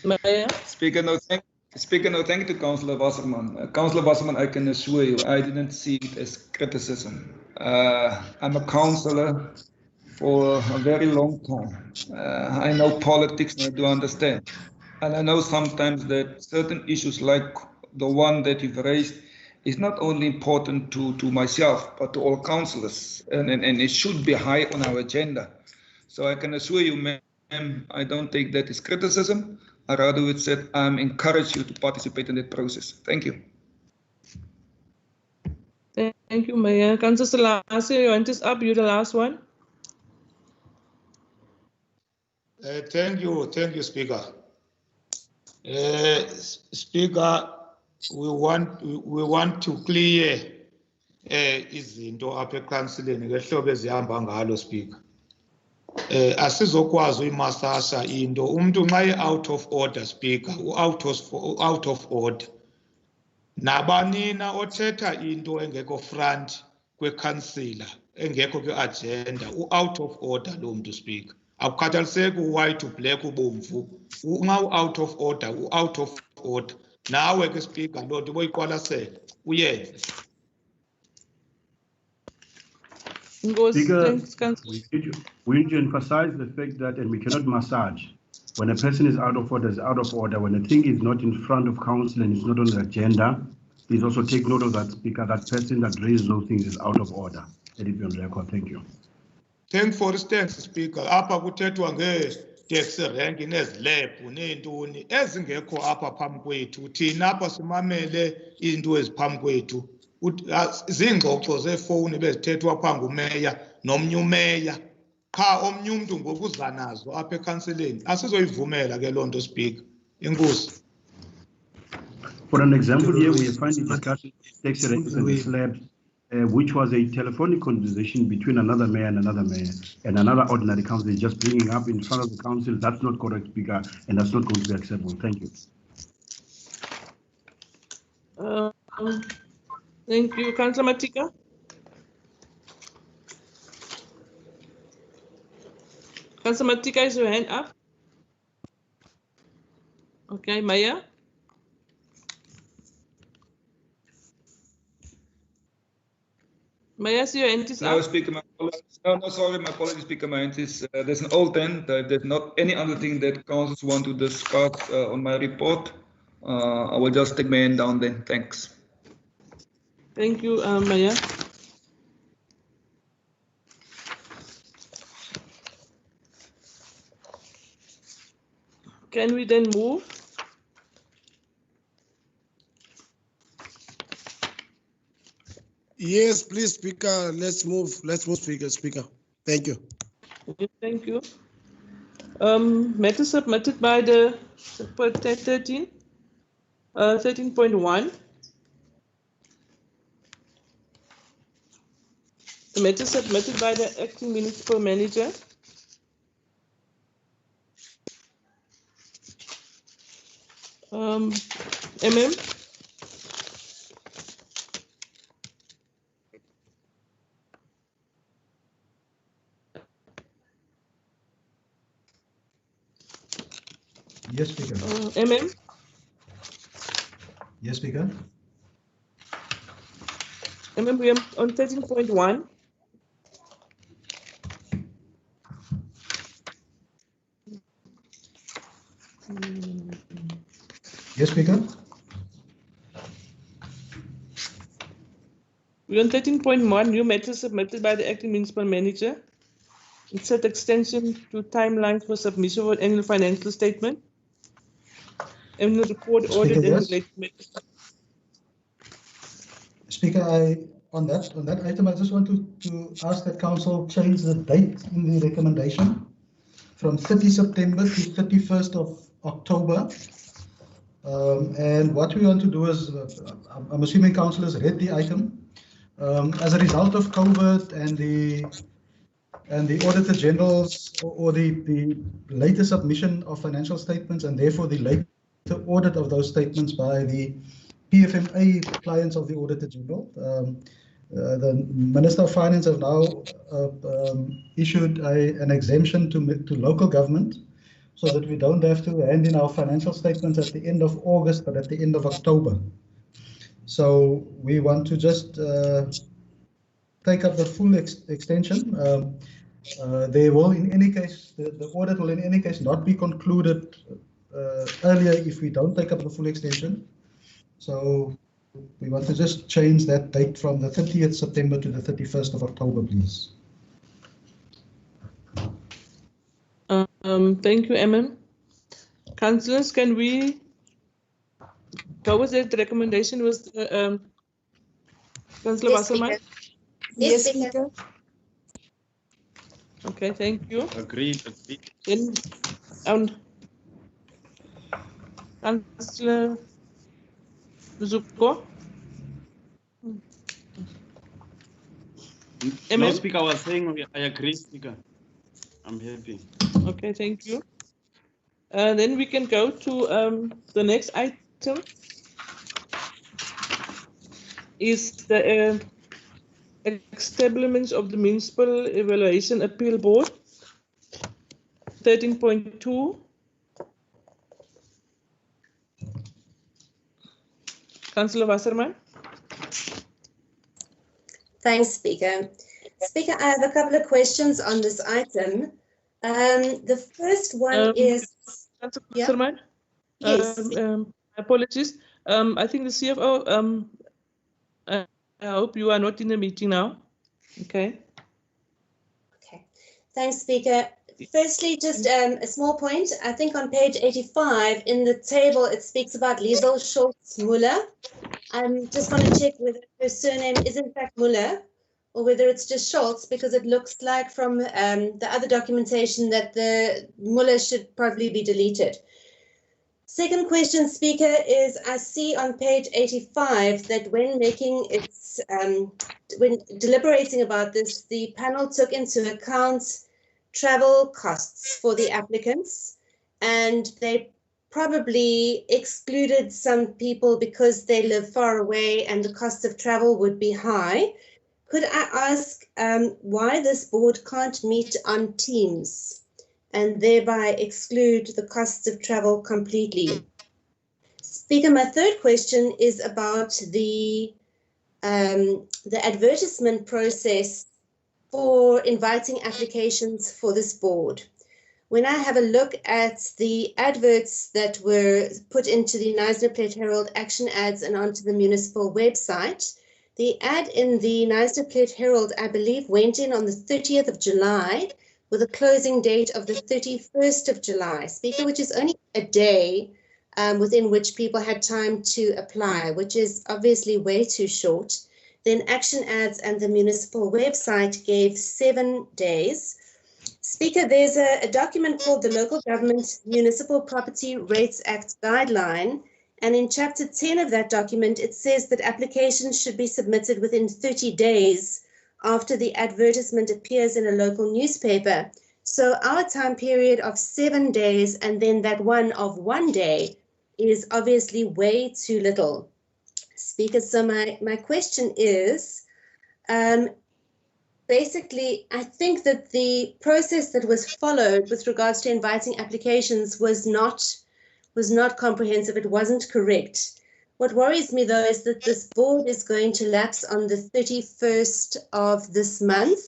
Mayor. Speaker, no, thank you to Councillor Wasserman. Councillor Wasserman, I can assure you, I didn't see it as criticism. I'm a councillor for a very long time. I know politics and I do understand. And I know sometimes that certain issues like the one that you've raised is not only important to myself, but to all councillors, and it should be high on our agenda. So I can assure you, ma'am, I don't take that as criticism. I rather would say I'm encourage you to participate in that process. Thank you. Thank you, Mayor. Councillor Selassie, your hand is up. You're the last one. Thank you, Speaker. Speaker, we want to clear izinto apha ekhansileni ngehlobo ezihamba ngalo, Speaker. Asizokwazi uyimasasha into umuntu nxa out of order, Speaker, out of order. Nabanina othetha into engekho front kwekhansila engekho kwi-agenda out of order lo muntu, Speaker. Akukhathaliseki white black ubomvu unga out of order out of order. Nawe ke Speaker lo nto boyiqwalasela uyenze. Speaker, we need to emphasize the fact that, and we cannot massage. When a person is out of order, is out of order. When a thing is not in front of council and is not on the agenda, please also take note of that, Speaker. That person that raises those things is out of order. Let it be on record. Thank you. Thank for instance, Speaker. Apha kuthethwa nge-taxi rank nezilebhu neentoni ezingekho apha phambi kwethu. Thina apha simamele izinto eziphambi kwethu. Ziingxoxo zeefowuni bezithethwa phaa ngumeya nomnye umeya. Qha omnye umntu ngokuza nazo apha ekhansileni. Asizoyivumela ke loo nto, Speaker. Enkosi. For an example here, we are finally discussing taxi ranks and the slabs, which was a telephonic conversation between another mayor and another ordinary council is just bringing up in front of the council. That's not correct, Speaker, and that's not going to be acceptable. Thank you. Thank you. Councillor Matika? Councillor Matika, is your hand up? Okay, Maya? Maya, see your hand is No, up? Speaker, my apologies. No, sorry, my apologies, Speaker. My hand is, there's an old hand. There's not any other thing that councils want to discuss on my report. I will just take my hand down then. Thanks. Thank you, Maya. Can we then move? Yes, please, Speaker. Let's move. Let's move, Speaker. Thank you. Thank you. Matter submitted by the 13.1. The matter submitted by the acting municipal manager. MM. Yes, Speaker. MM. Yes, Speaker. MM, we are on 13.1. Yes, Speaker. We're on 13.1, new matter submitted by the acting municipal manager. It set extension to timelines for submission of annual financial statement, annual report, audit, Speaker, and yes. related matters. Speaker, on that item, I just want to ask that council change the date in the recommendation from 30 September to 31st of October. And what we want to do is, I'm assuming council has read the item. As a result of COVID and the Auditor General's or the later submission of financial statements and therefore the later audit of those statements by the PFMA clients of the Auditor General. The Minister of Finance have now issued an exemption to local government so that we don't have to hand in our financial statements at the end of August, but at the end of October. So we want to just take up the full extension. There will, in any case, the audit will in any case not be concluded earlier if we don't take up the full extension. So we want to just change that date from the 30th September to the 31st of October, please. Thank you, MM. Councillors, can we go with that recommendation with Councillor Wasserman? Yes, Speaker. Okay, thank you. Agreed. Then, Councillor Zuko? No, Speaker, I was saying I agree, Speaker. I'm happy. Okay, thank you. Then we can go to the next item. Is the establishment of the Municipal Evaluation Appeal Board. 13.2. Councillor Wasserman. Thanks, Speaker. Speaker, I have a couple of questions on this item. The first one is... Councillor Wasserman? Yes. Apologies. I think the CFO, I hope you are not in the meeting now. Okay. Okay. Thanks, Speaker. Firstly, just a small point. I think on page 85 in the table, it speaks about Liesel Schultz-Muller. I just want to check whether her surname is in fact Muller or whether it's just Schultz, because it looks like from the other documentation that the Muller should probably be deleted. Second question, Speaker, is I see on page 85 that when making its, when deliberating about this, the panel took into account travel costs for the applicants, and they probably excluded some people because they live far away and the cost of travel would be high. Could I ask why this board can't meet on Teams and thereby exclude the costs of travel completely? Speaker, my third question is about the advertisement process for inviting applications for this board. When I have a look at the adverts that were put into the Knysna Plate Herald action ads and onto the municipal website, the ad in the Knysna Plate Herald, I believe, went in on the 30th of July with a closing date of the 31st of July, Speaker, which is only a day within which people had time to apply, which is obviously way too short. Then action ads and the municipal website gave 7 days. Speaker, there's a document called the Local Government Municipal Property Rates Act Guideline, and in Chapter 10 of that document, it says that applications should be submitted within 30 days after the advertisement appears in a local newspaper. So our time period of 7 days and then that one of 1 day is obviously way too little. Speaker, so my question is, basically, I think that the process that was followed with regards to inviting applications was not comprehensive. It wasn't correct. What worries me, though, is that this board is going to lapse on the 31st of this month.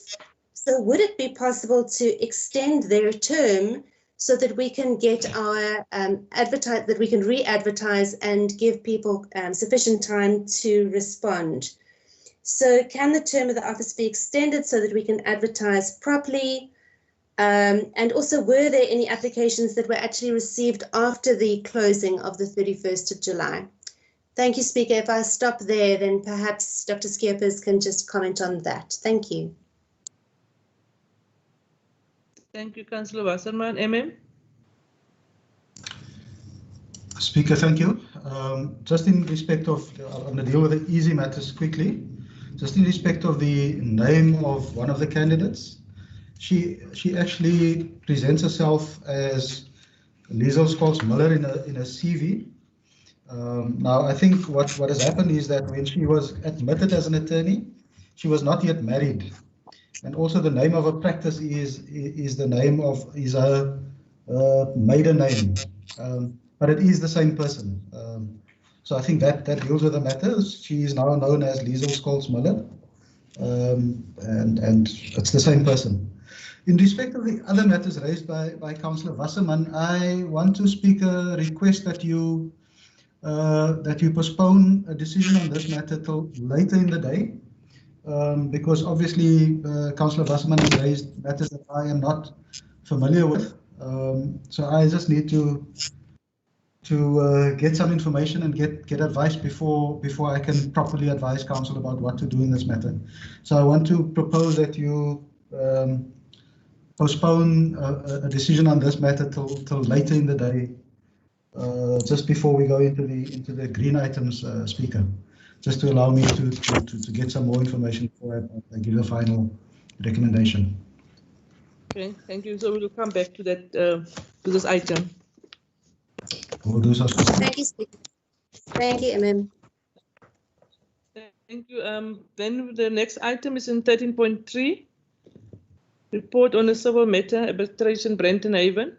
So would it be possible to extend their term so that we can get our that we can re-advertise and give people sufficient time to respond? So can the term of the office be extended so that we can advertise properly? And also, were there any applications that were actually received after the closing of the 31st of July? Thank you, Speaker. If I stop there, then perhaps Dr. Skeepers can just comment on that. Thank you. Thank you, Councillor Wasserman. MM? Speaker, thank you. Just in respect of, I'm going to deal with the easy matters quickly. Just in respect of the name of one of the candidates, she actually presents herself as Liesel Scholz-Miller in a CV. Now, I think what has happened is that when she was admitted as an attorney, she was not yet married. And also the name of her practice is the name of, is her maiden name. But it is the same person. So I think that deals with the matters. She is now known as Liesel Scholz-Miller. And it's the same person. In respect of the other matters raised by Councillor Wasserman, I want to speak a request that you postpone a decision on this matter till later in the day, because obviously Councillor Wasserman has raised matters that I am not familiar with. So I just need to get some information and get advice before I can properly advise council about what to do in this matter. So I want to propose that you postpone a decision on this matter till later in the day, just before we go into the green items, Speaker, just to allow me to get some more information before I give a final recommendation. Okay, thank you. So we'll come back to that to this item. We'll do so. Thank you, Speaker. Thank you, MM. Thank you. Then the next item is in 13.3. Report on a civil matter, arbitration Brenton Haven.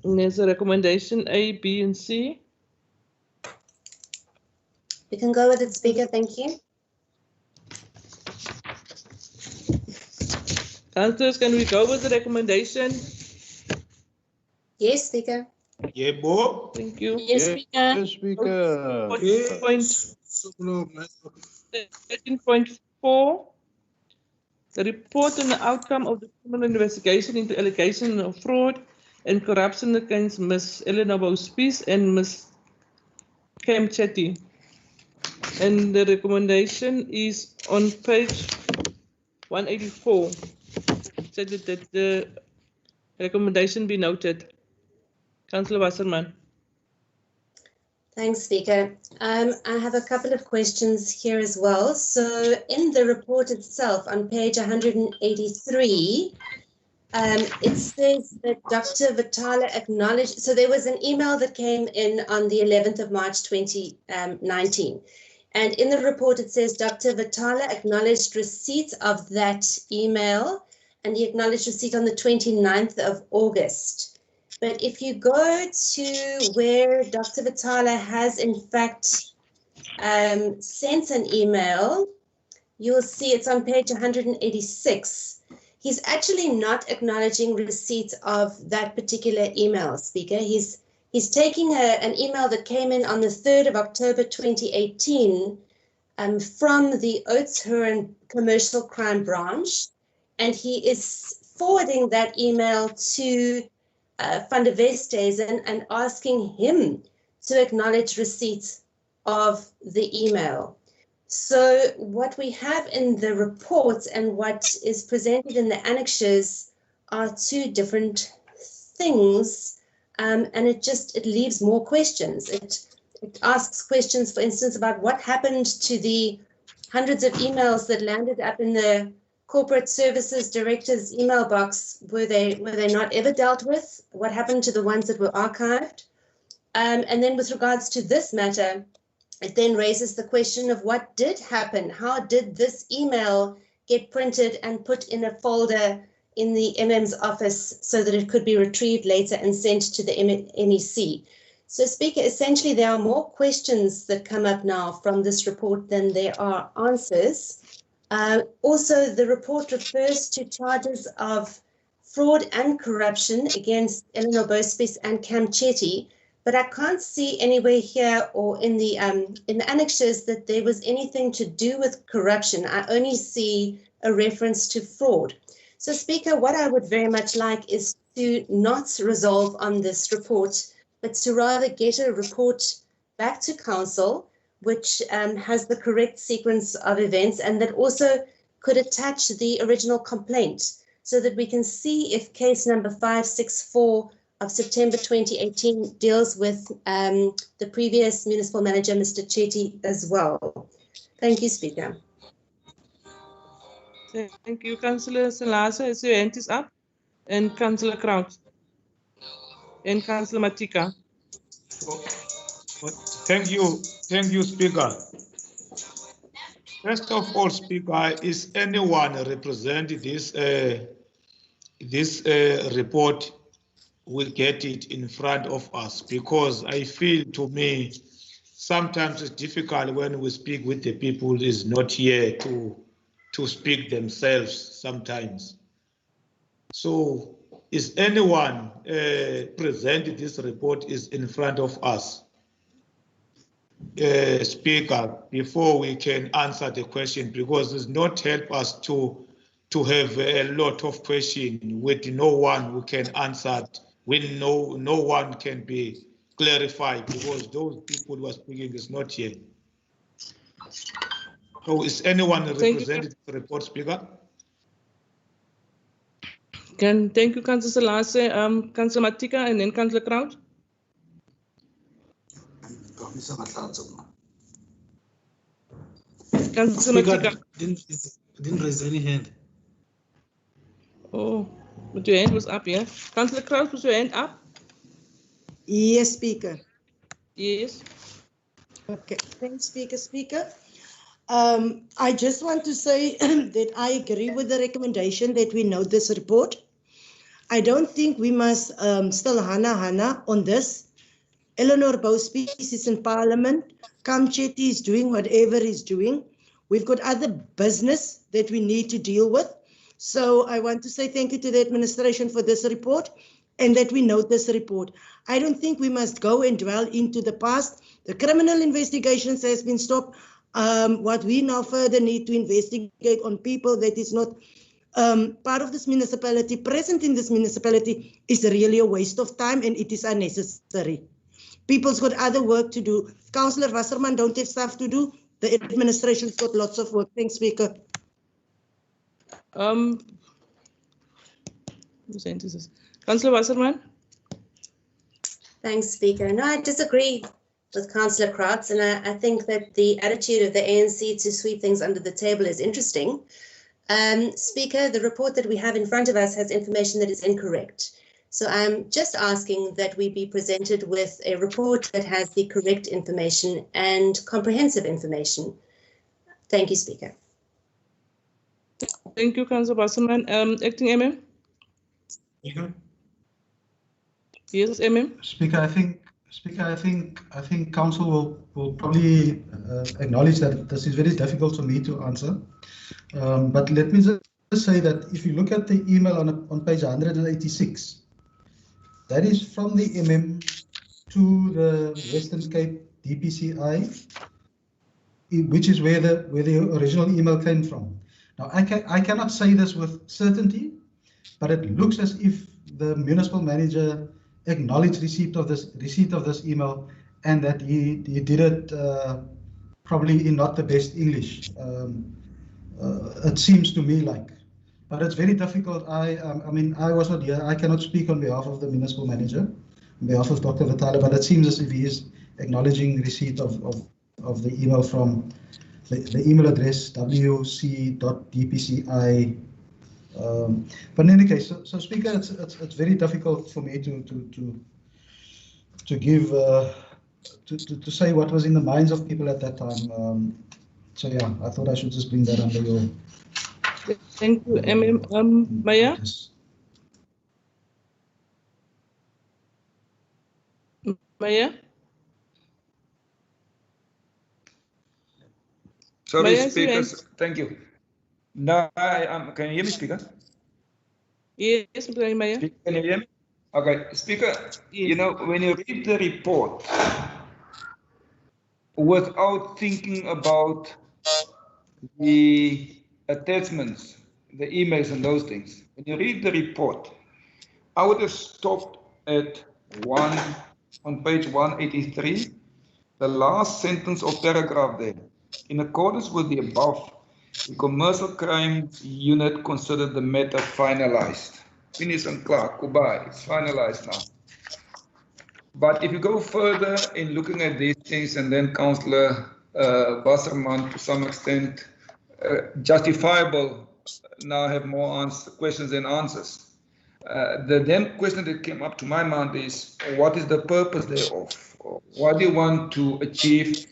And there's a recommendation A, B, and C. We can go with it, Speaker. Thank you. Councillors, can we go with the recommendation? Yes, Speaker. Yeah, Bo. Thank you. Yes, Speaker. Yes, Speaker. 13.4. The report on the outcome of the criminal investigation into allegations of fraud and corruption against Ms. Eleanor Bouspies and Ms. Cam Chetty. And the recommendation is on page 184. Said that the recommendation be noted. Councillor Wasserman. Thanks, Speaker. I have a couple of questions here as well. So in the report itself, on page 183, It says that Dr. Vitala acknowledged, so there was an email that came in on the 11th of March 2019. And in the report, it says Dr. Vitala acknowledged receipt of that email, and he acknowledged receipt on the 29th of August. But if you go to where Dr. Vitala has in fact sent an email, you'll see it's on page 186. He's actually not acknowledging receipt of that particular email, Speaker. He's taking an email that came in on the 3rd of October 2018 from the Oudtshoorn Commercial Crime Branch, and he is forwarding that email to Van der Westhuizen and asking him to acknowledge receipt of the email. So what we have in the report and what is presented in the annexures are two different things, and it leaves more questions. It asks questions, for instance, about what happened to the hundreds of emails that landed up in the corporate services director's email box. Were they not ever dealt with? What happened to the ones that were archived? And then with regards to this matter, it then raises the question of what did happen. How did this email get printed and put in a folder in the MM's office so that it could be retrieved later and sent to the NEC? So, Speaker, essentially there are more questions that come up now from this report than there are answers. Also, the report refers to charges of fraud and corruption against Eleanor Bosspies and Cam Chetty, but I can't see anywhere here or in the annexures that there was anything to do with corruption. I only see a reference to fraud. So, Speaker, what I would very much like is to not resolve on this report, but to rather get a report back to Council, which has the correct sequence of events and that also could attach the original complaint so that we can see if case number 564 of September 2018 deals with the previous municipal manager, Mr. Chetty, as well. Thank you, Speaker. Thank you, Councillor Salasa. Your hand is up. And Councillor Kraut. And Councillor Matika. Thank you, Speaker. First of all, Speaker, is anyone represent this report will get it in front of us, because I feel, to me, sometimes it's difficult when we speak with the people who is not here to speak themselves sometimes. So is anyone present this report is in front of us? Speaker, before we can answer the question, because it's not help us to have a lot of questions with no one who can answer, when no one can be clarified, because those people who are speaking is not here. So is anyone representing the report, Speaker? Thank you, Councillor Salase. Councillor Matika and then Councillor Kraut. Councillor Matika didn't raise any hand. Oh, but your hand was up, yeah? Councillor Kraut, was your hand up? Yes, Speaker. Yes. Okay, thanks, Speaker. I just want to say that I agree with the recommendation that we note this report. I don't think we must still hana on this. Eleanor Bosspies is in Parliament. Cam Chetty is doing whatever he's doing. We've got other business that we need to deal with. So I want to say thank you to the administration for this report and that we note this report. I don't think we must go and dwell into the past. The criminal investigations has been stopped. What we now further need to investigate on people that is not part of this municipality, present in this municipality, is really a waste of time and it is unnecessary. People's got other work to do. Councillor Wasserman don't have stuff to do. The administration's got lots of work. Thanks, Speaker. Councillor Wasserman. Thanks, Speaker. No, I disagree with Councillor Kraut, and I think that the attitude of the ANC to sweep things under the table is interesting. Speaker, the report that we have in front of us has information that is incorrect. So I'm just asking that we be presented with a report that has the correct information and comprehensive information. Thank you, Speaker. Thank you, Councillor Wasserman. Acting MM? Yes, MM. Speaker, I think Council will probably acknowledge that this is very difficult for me to answer. But let me just say that if you look at the email on page 186, that is from the MM to the Western Cape DPCI, which is where the original email came from. Now, I cannot say this with certainty, but it looks as if the municipal manager acknowledged receipt of this email, and that he did it probably in not the best English. It seems to me like, but it's very difficult. I mean, I was not here. I cannot speak on behalf of the municipal manager, on behalf of Dr. Vitale, but it seems as if he is acknowledging receipt of the email from the email address wc.dpci. But in any case, so Speaker, it's very difficult for me to give to say what was in the minds of people at that time. So yeah, I thought I should just bring that under your. Thank you, Maya. Maya. Sorry, Maya, speakers. Thank you. No, can you hear me, Speaker? Yes, Maya. Speaker, can you hear me? Okay, Speaker, you know, when you read the report without thinking about the attachments, the emails and those things, when you read the report, I would have stopped at on page 183, the last sentence of paragraph there. In accordance with the above, the Commercial Crimes Unit considered the matter finalized. Finish and Clark, goodbye, it's finalized now. But if you go further in looking at these things, and then Councillor Wasserman, to some extent, justifiable, now have more questions than answers. The then question that came up to my mind is, what is the purpose thereof? What do you want to achieve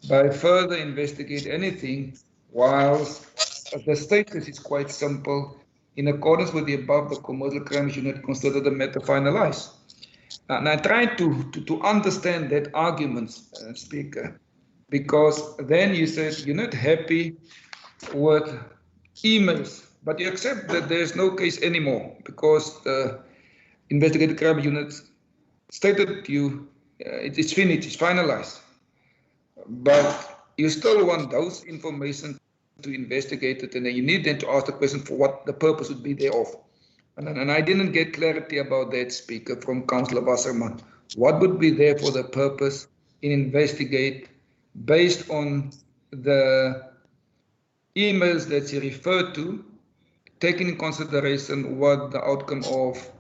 by further investigate anything, whilst the status is quite simple? In accordance with the above, the Commercial Crimes Unit considered the matter finalized. And I tried to understand that argument, Speaker, because then you said you're not happy with emails, but you accept that there's no case anymore because the investigative crime unit stated to you it's finished, it's finalized. But you still want those information to investigate it, and then you need then to ask the question for what the purpose would be thereof. And I didn't get clarity about that, Speaker, from Councillor Wasserman. What would be there for the purpose in investigate based on the emails that you referred to, taking in consideration what the outcome of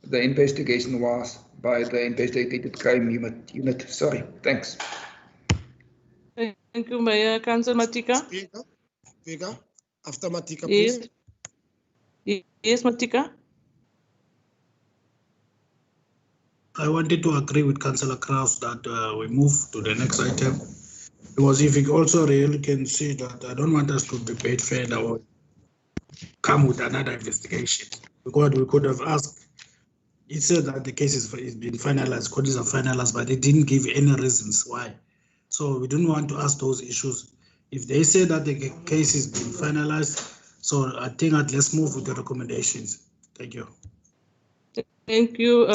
the investigation was by the investigated crime unit. Sorry, thanks. Thank you, Mayor. Councillor Matika. Speaker, after Matika, please. Yes, Matika. I wanted to agree with Councillor Kraus that we move to the next item, because if you also really can see that I don't want us to debate further or come with another investigation, because we could have asked. It said that the case has been finalized, courts are finalized, but they didn't give any reasons why. So we don't want to ask those issues. If they say that the case has been finalized, so I think let's move with the recommendations. Thank you. Thank you.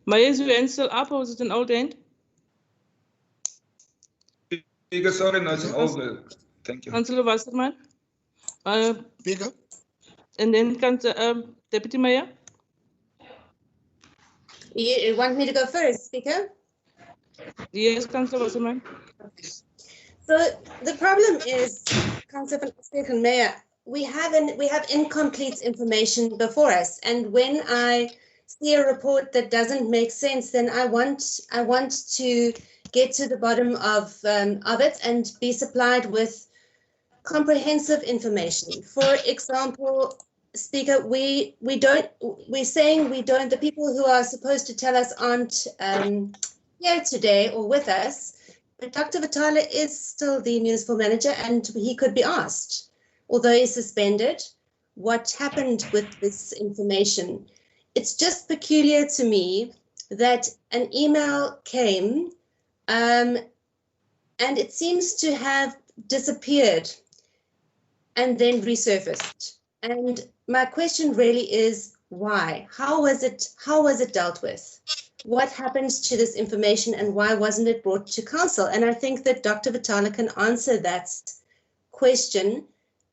Maya, is your hand still up or is it an old end? Speaker, sorry, no, it's an old end. Thank you. Councillor Wasserman. Speaker. And then Deputy Mayor. You want me to go first, Speaker? Yes, Councillor Wasserman. So the problem is, Councillor and Mayor, we have incomplete information before us, and when I see a report that doesn't make sense, then I want to get to the bottom of it and be supplied with comprehensive information. For example, Speaker, we're saying we don't, the people who are supposed to tell us aren't here today or with us, but Dr. Vitala is still the municipal manager and he could be asked, although he's suspended, what happened with this information. It's just peculiar to me that an email came and it seems to have disappeared and then resurfaced. And my question really is why? How was it dealt with? What happened to this information and why wasn't it brought to council? And I think that Dr. Vitala can answer that question.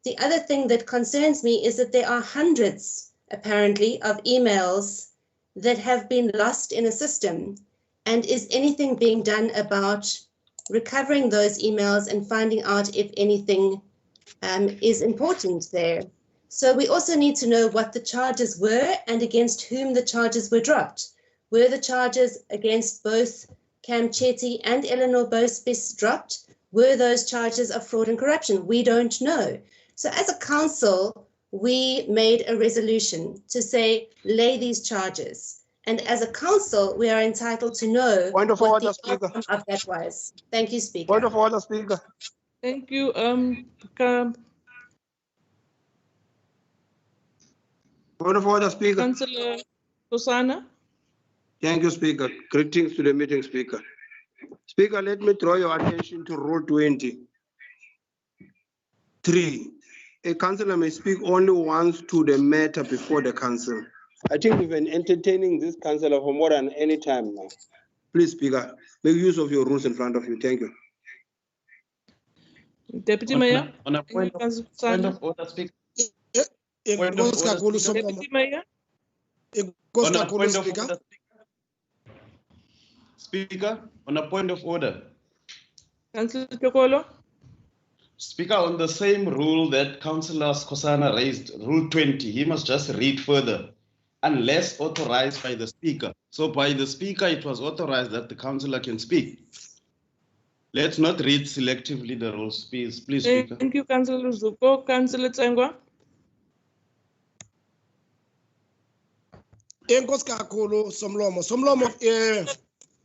The other thing that concerns me is that there are hundreds, apparently, of emails that have been lost in a system. And is anything being done about recovering those emails and finding out if anything is important there? So we also need to know what the charges were and against whom the charges were dropped. Were the charges against both Cam Chetty and Eleanor Bosbis dropped? Were those charges of fraud and corruption? We don't know. So as a council, we made a resolution to say, lay these charges. And as a council, we are entitled to know what the outcome of that was. Thank you, Speaker. Point of order, Speaker. Thank you. Point of order, Speaker. Councillor Kosana. Thank you, Speaker. Greetings to the meeting, Speaker. Speaker, let me draw your attention to Rule 20. 3. A councillor may speak only once to the matter before the council. I think we've been entertaining this councillor for more than any time now. Please, Speaker, make use of your rules in front of you. Thank you. Deputy Mayor. On a point of order, Speaker. Point of order, Speaker. Deputy Mayor. On a point of order, Speaker, on a point of order. Councillor Tokolo. Speaker, on the same rule that Councillor Kosana raised, Rule 20, he must just read further, unless authorized by the Speaker. So by the Speaker, it was authorized that the councillor can speak. Let's not read selectively the rules, please, Speaker. Thank you, Councillor Zuko. Councillor Tsengwa. Enkosi kakhulu Somlomo. Somlomo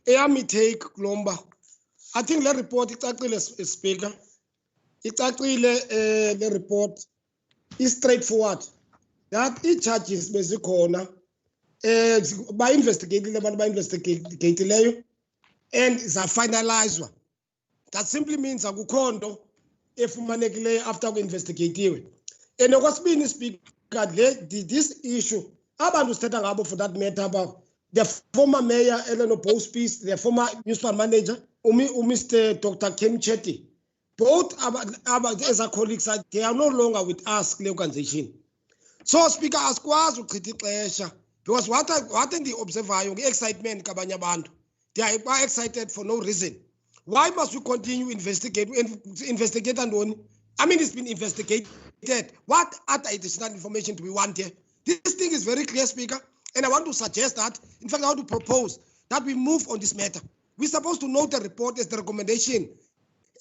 eyami take Lomba. I think the report icacile Speaker. Icacile the report is straightforward. That i-charges bezikhona ba-investigatile abantu ba-investigatileyo and zafinalizwa. That simply means akukho nto efumanekileyo after ku-investigatiwe. And okwesibini Speaker, this issue abantu sithetha ngabo for that matter about the former mayor Eleanor Bosbis, the former municipal manager Mr. Dr. Kim Chetty. Both as our colleagues, they are no longer with us, the organization. So, Speaker, asikwazi uchitha ixesha because what the excitement kabanye abantu, they are excited for no reason. Why must we continue investigate and I mean, it's been investigated. What other additional information do we want here? This thing is very clear, Speaker, and I want to suggest that, in fact, I want to propose that we move on this matter. We're supposed to note the report as the recommendation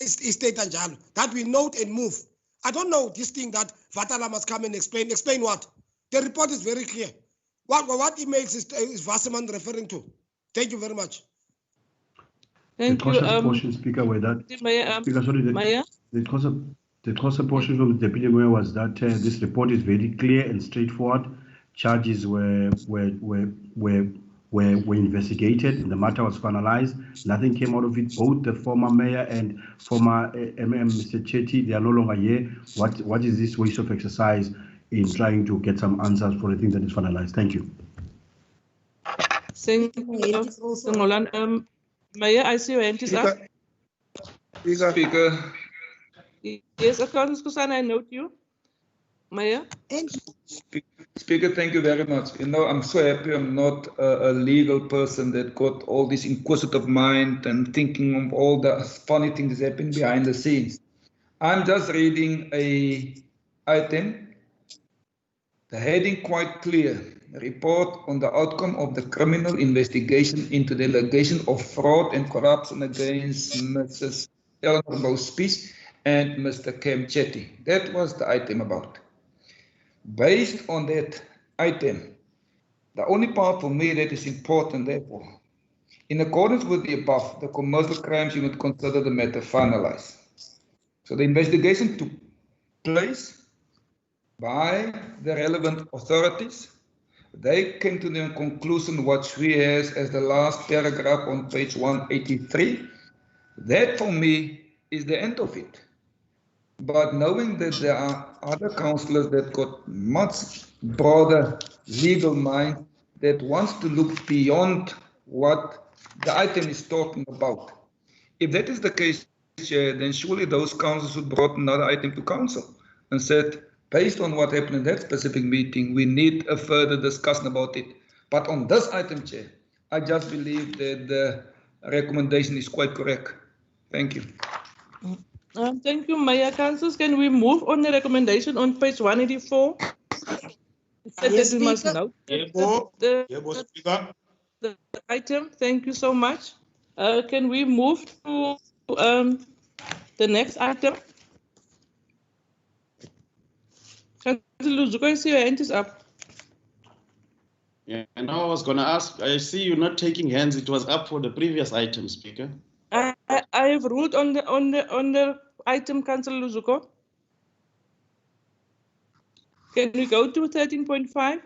is state and jalo, that we note and move. I don't know this thing that Vatala must come and explain. Explain what? The report is very clear. What emails is Wasserman referring to? Thank you very much. Thank you. Portion, Speaker, where that Speaker, sorry, the cause portion from the Deputy Mayor was that this report is very clear and straightforward. Charges were investigated and the matter was finalized. Nothing came out of it. Both the former mayor and former Mr. Chetty, they are no longer here. What is this waste of exercise in trying to get some answers for a thing that is finalized? Thank you. Thank you. Mayor, I see your hand is up. Speaker. Yes, Councillor Kosana, I note you. Mayor? Speaker, thank you very much. You know, I'm so happy I'm not a legal person that got all this inquisitive mind and thinking of all the funny things that happen behind the scenes. I'm just reading a item, the heading quite clear, report on the outcome of the criminal investigation into the allegation of fraud and corruption against Mrs. Eleanor Bosbis and Mr. Kem Chetty. That was the item about. Based on that item, the only part for me that is important, therefore, in accordance with the above, the Commercial Crimes Unit considered the matter finalized. So the investigation took place by the relevant authorities. They came to the conclusion what we has as the last paragraph on page 183. That for me is the end of it. But knowing that there are other councillors that got much broader legal mind that wants to look beyond what the item is talking about. If that is the case, Chair, then surely those councillors would brought another item to council and said, based on what happened in that specific meeting, we need a further discussion about it. But on this item, Chair, I just believe that the recommendation is quite correct. Thank you. Thank you, Mayor. Councillors, can we move on the recommendation on page 184? It said Yes, that we must Speaker. note Speaker. the item. Thank you so much. Can we move to the next item? Councillor Luzuko, I see your hand is up. Yeah, and I was going to ask, I see you not taking hands. It was up for the previous item, Speaker. I have ruled on the item, Councillor Luzuko. Can we go to 13.5?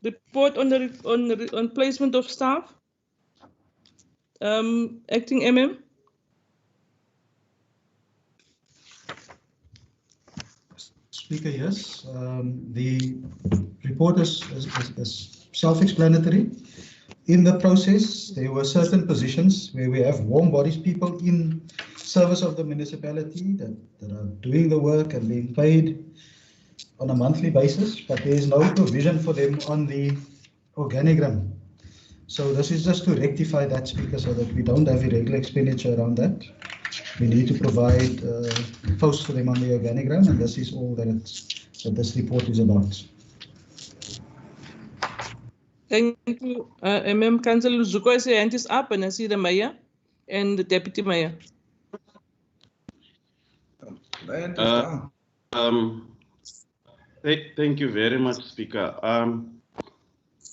Report on placement of staff. Acting MM. Speaker, yes. The report is self-explanatory. In the process, there were certain positions where we have warm bodies, people in service of the municipality that are doing the work and being paid on a monthly basis, but there is no provision for them on the organigram. So this is just to rectify that, Speaker, so that we don't have irregular expenditure around that. We need to provide posts for them on the organigram, and this is all that this report is about. Thank you, Councillor Luzuko. I see your hand is up, and I see the Mayor and the Deputy Mayor. Thank you very much, Speaker.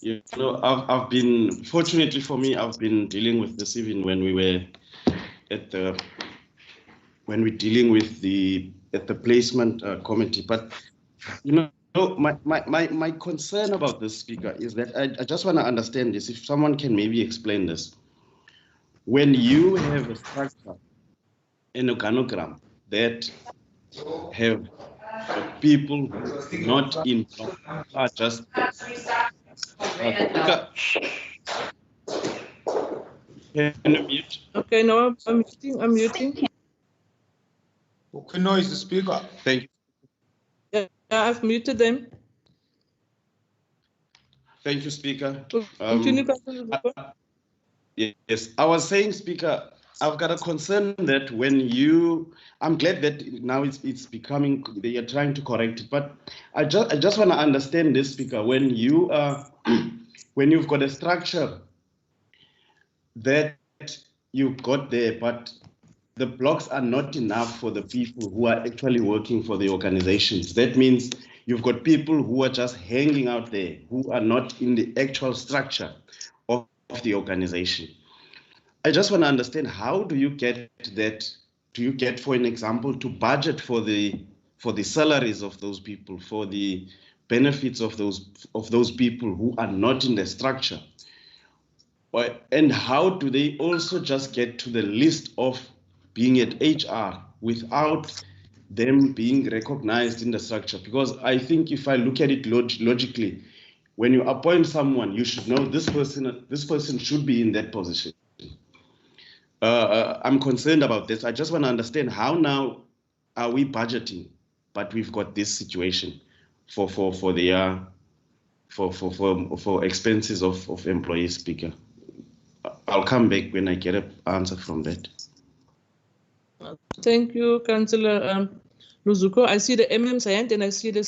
You know, I've been, fortunately for me, I've been dealing with this even when we were at the, when we're dealing with the placement committee. But you know, my concern about this, Speaker, is that I just want to understand this. If someone can maybe explain this. When you have a structure, an organogram that have people not in are just Speaker, can you mute? Okay, no, I'm muting. I'm muting. Okay, noise the speaker. Thank you. Yeah, I've muted them. Thank you, Speaker. Continue, yes, I was saying, Speaker, I've got a concern that when you, I'm glad that now it's becoming, they are trying to correct it, but I just want to understand this, Speaker, when you are, when you've got a structure that you've got there, but the blocks are not enough for the people who are actually working for the organizations. That means you've got people who are just hanging out there, who are not in the actual structure of the organization. I just want to understand, how do you get that? Do you get, for an example, to budget for the salaries of those people, for the benefits of those people who are not in the structure? And how do they also just get to the list of being at HR without them being recognized in the structure? Because I think if I look at it logically, when you appoint someone, you should know this person should be in that position. I'm concerned about this. I just want to understand, how now are we budgeting, but we've got this situation for expenses of employees, Speaker. I'll come back when I get an answer from that. Thank you, Councillor Luzuko. I see the MM's hand and I see the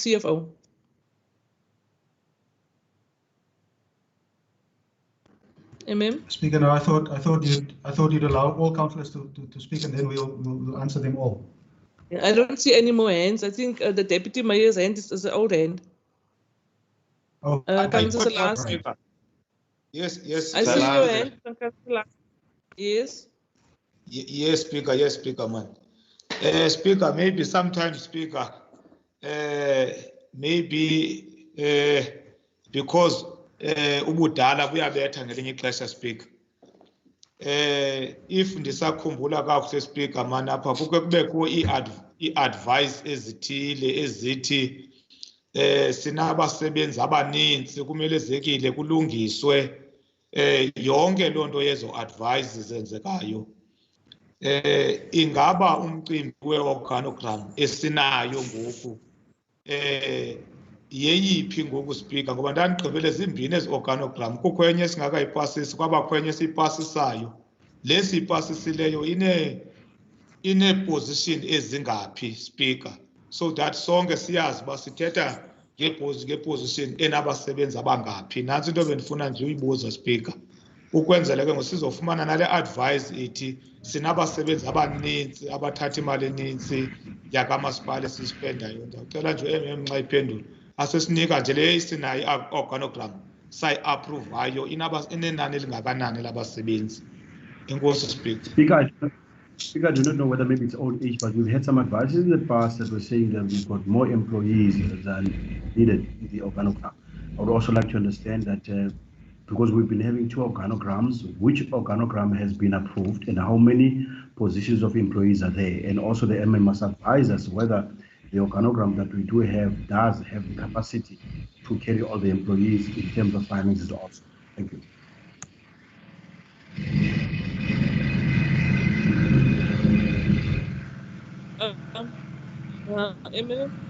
Amen. Speaker, no, I thought you'd allow all councillors to speak, and then we'll answer them all. I don't see any more hands. I think the deputy mayor's hand is the old hand. Oh, Councillor Last. Yes, yes. I see your hand, Councillor. Yes. Yes, Speaker. Yes, Speaker, man. Speaker, maybe sometimes, Speaker, maybe because ubudala buyabetha ngelinye ixesha, Speaker. If ndisakhumbula kakuhle, Speaker, man, apha kuke kubekho i-advice ezithile ezithi sinabasebenzi abaninzi kumele zekile kulungiswe yonke loo nto yezo advice zenzekayo. Ingaba umcimbi we-organogram esinayo ngoku yeyiphi ngoku, Speaker, ngoba ndandigqibele zimbini ezi organogram, kukho enye esingakayipasisi, kwabakho enye esiyipasisayo. Le siyipasisileyo ine-position ezingaphi, Speaker, so that sonke siyazi uba sithetha ngeposition enabasebenzi abangaphi. Nantsi into bendifuna nje uyibuza, Speaker, ukwenzela ke ngosizofumana nale advice ithi sinabasebenzi abaninzi abathatha imali eninzi yakamasipala esispendayo. Ndicela nje nxa iphendula asesinika nje le sinayo i-organogram sayi-aprovayo inenani elingakanani labasebenzi. Enkosi, Speaker. Speaker, I do not know whether maybe it's old age, but we've had some advices in the past that were saying that we've got more employees than needed in the organogram. I would also like to understand that because we've been having 2 organograms, which organogram has been approved and how many positions of employees are there? And also the MM must advise us whether the organogram that we do have does have the capacity to carry all the employees in terms of finances also. Thank you.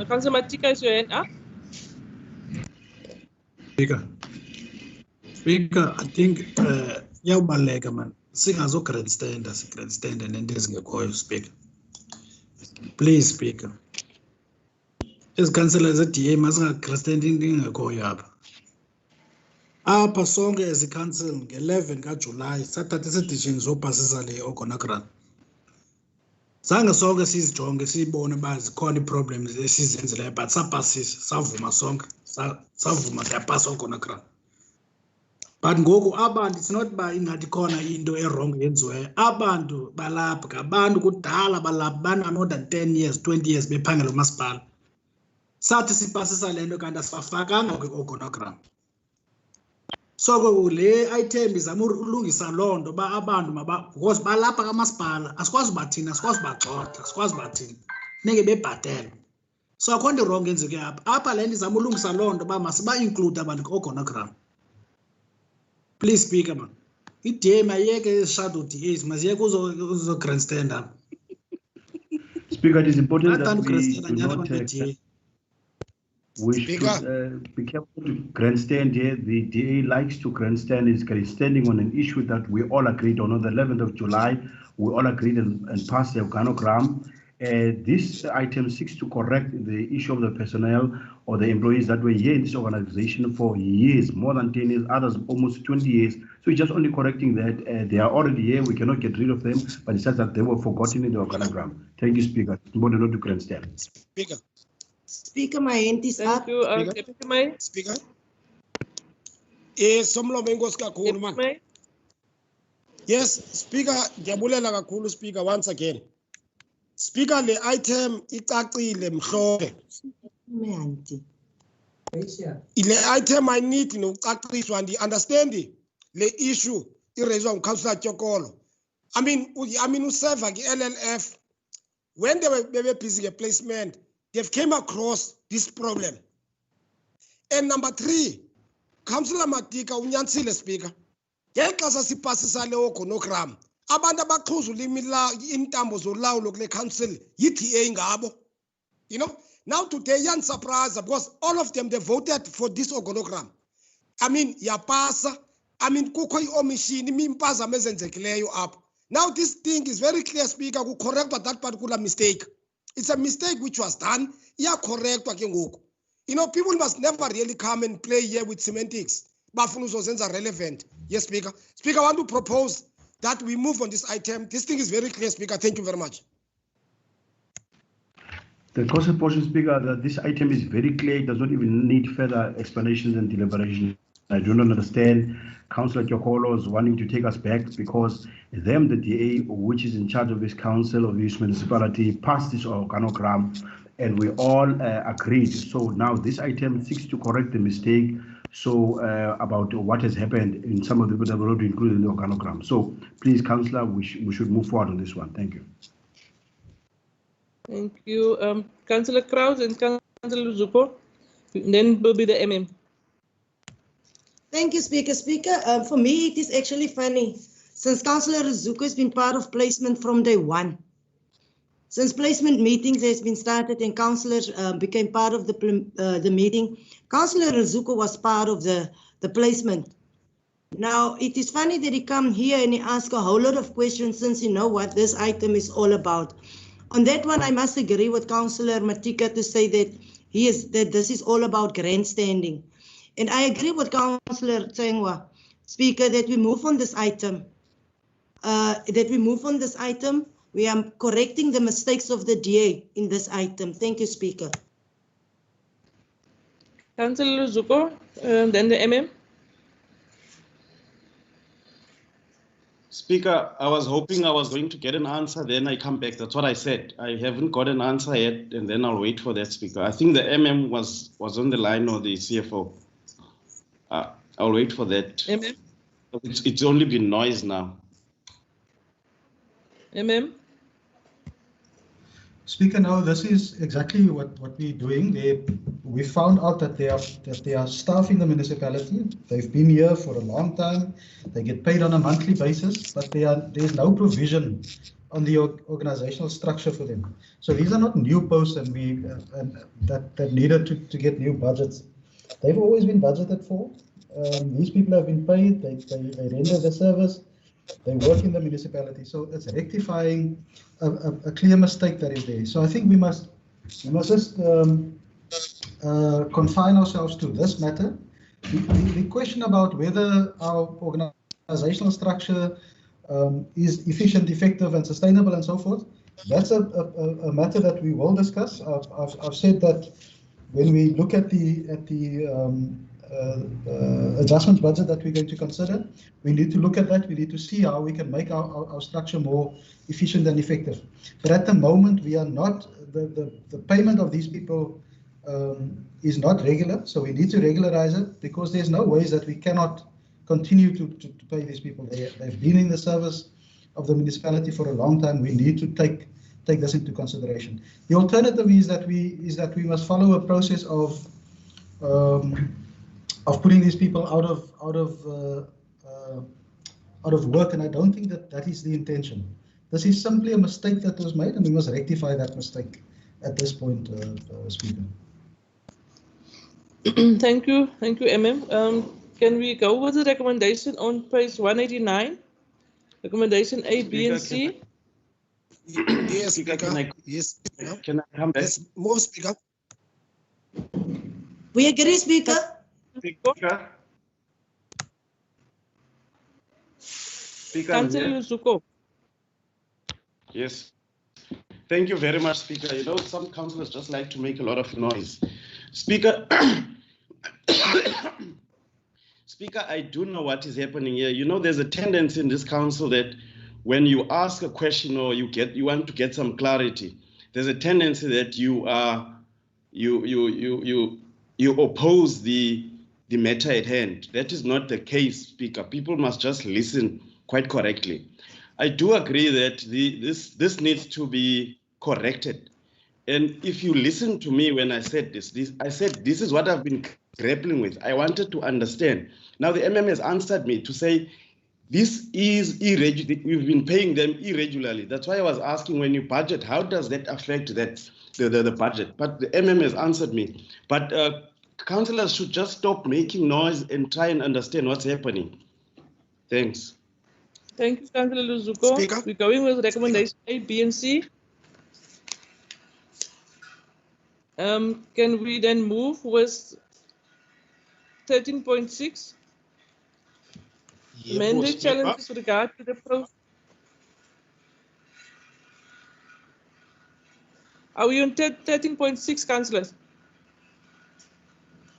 Councillor Matika, is your hand up? Speaker, I think yawubaleka man singazo grandstand nento ezingekhoyo, Speaker. Please, Speaker. As councillors at DA masinga grandstand into engekhoyo apha. Apha sonke as council nge-11 kaJuly sathatha isidishini zopasisa le organogram. Zange sonke sizijonge sibone uba zikhona ii-problems esizenzileyo, but sapasisa savuma sonke savuma ndiyapasa organogram. But ngoku abantu it's not ba ingathi khona into erong yenziweyo. Abantu balapha ngabantu kudala balapha bana more than 10 years 20 years bephangela umasipala. Sathi sipasisa le nto kanti asifakanga kwi-organogram. So le item izama ulungisa loo nto ba abantu because balapha kamasipala asikwazi ubathina asikwazi ubagxotha asikwazi ubathina neke bebhatele. So akho nto wrong enzeke apha le nto izama ulungisa loo nto ba masiba-include abantu kwi-organogram. Please, Speaker, man. I-DA mayeke shadow DAs maziyeke uzo grandstand up. Speaker, it is important that we do not we should be careful to grandstand here. The DA likes to grandstand, is grandstanding on an issue that we all agreed on the 11th of July. We all agreed and passed the organogram. This item seeks to correct the issue of the personnel or the employees that were here in this organization for years, more than 10 years, others almost 20 years. So it's just only correcting that they are already here. We cannot get rid of them, but it says that they were forgotten in the organogram. Thank you, Speaker. It's important not to grandstand. Speaker, my hand is up. Speaker. Somlomo inkosi kakhulu man. Yes, Speaker, ndiyabulela kakhulu Speaker once again. Speaker, le item icacile mhlophe. Ile item I need nokucaciswa and understand le issue iraiswa nguCouncillor Tyokolo. I mean userva ki-LLF when they were busy placement, they've came across this problem. And number 3, Councillor Matika unyanisile Speaker. Ngexa sipasisa le organogram, abantu abaxhuzula intambo zolawulo kule council yi-DA ngabo. You know, now today you're surprised because all of them, they voted for this organogram. I mean, yapasa. I mean, kukho i-omission impazamo ezenzekileyo up. Now this thing is very clear, Speaker, to correct that particular mistake. It's a mistake which was done. Yeah, correct. You know, people must never really come and play here with semantics. bafuna uzozenza relevant. Yes, Speaker. Speaker, I want to propose that we move on this item. This thing is very clear, Speaker. Thank you very much. The council portion, Speaker, that this item is very clear. It does not even need further explanations and deliberation. I do not understand Councillor Kyokolo's wanting to take us back because them, the DA, which is in charge of this council of this municipality, passed this organogram and we all agreed. So now this item seeks to correct the mistake about what has happened in some of the people that were not included in the organogram. So please, Councillor, we should move forward on this one. Thank you. Thank you. Councillor Kraus and Councillor Zuko. Then will be the MM. Thank you, Speaker. Speaker, for me, it is actually funny. Since Councillor Zuko has been part of placement from day one. Since placement meetings has been started and councillors became part of the meeting, Councillor Zuko was part of the placement. Now, it is funny that he come here and he ask a whole lot of questions since you know what this item is all about. On that one, I must agree with Councillor Matika to say that this is all about grandstanding. And I agree with Councillor Tsengwa, Speaker, that we move on this item. We are correcting the mistakes of the DA in this item. Thank you, Speaker. Councillor Zuko, then the MM. Speaker, I was hoping I was going to get an answer, then I come back. That's what I said. I haven't got an answer yet, and then I'll wait for that, Speaker. I think the MM was on the line, or the CFO. I'll wait for that. MM. It's only been noise now. MM. Speaker, no, this is exactly what we're doing. We found out that there are staff in the municipality. They've been here for a long time. They get paid on a monthly basis, but there's no provision on the organizational structure for them. So these are not new posts, and that needed to get new budgets. They've always been budgeted for. These people have been paid. They render the service. They work in the municipality, so it's rectifying a clear mistake that is there. So I think we must just confine ourselves to this matter. The question about whether our organizational structure is efficient, effective, and sustainable, and so forth, that's a matter that we will discuss. I've said that when we look at the adjustment budget that we're going to consider, we need to look at that. We need to see how we can make our structure more efficient and effective. But at the moment, we are not, the payment of these people is not regular, so we need to regularize it, because there's no ways that we cannot continue to pay these people. They've been in the service of the municipality for a long time. We need to take this into consideration. The alternative is that we must follow a process of putting these people out of work, and I don't think that is the intention. This is simply a mistake that was made, and we must rectify that mistake at this point, Speaker. Thank you, MM. Can we go with the recommendation on page 189? Recommendation A, B, and C. Yes, Speaker. Yes. Can I come back? Yes, more, Speaker. We agree, Speaker. Speaker. Councillor Zuko. Yes. Thank you very much, Speaker. You know, some councillors just like to make a lot of noise. Speaker, Speaker, I do know what is happening here. You know, there's a tendency in this council that when you ask a question or you want to get some clarity, there's a tendency that you oppose the matter at hand. That is not the case, Speaker. People must just listen quite correctly. I do agree that this needs to be corrected. And if you listen to me when I said this, I said this is what I've been grappling with. I wanted to understand. Now the MM has answered me to say this is irregular. We've been paying them irregularly. That's why I was asking, when you budget, how does that affect the budget? But the MM has answered me. But councillors should just stop making noise and try and understand what's happening. Thanks. Thank you, Councillor Luzuko. Speaker. We're going with recommendation A, B, and C. Can we then move with 13.6? Mandate challenge with regard to the Are we on 13.6, councillors?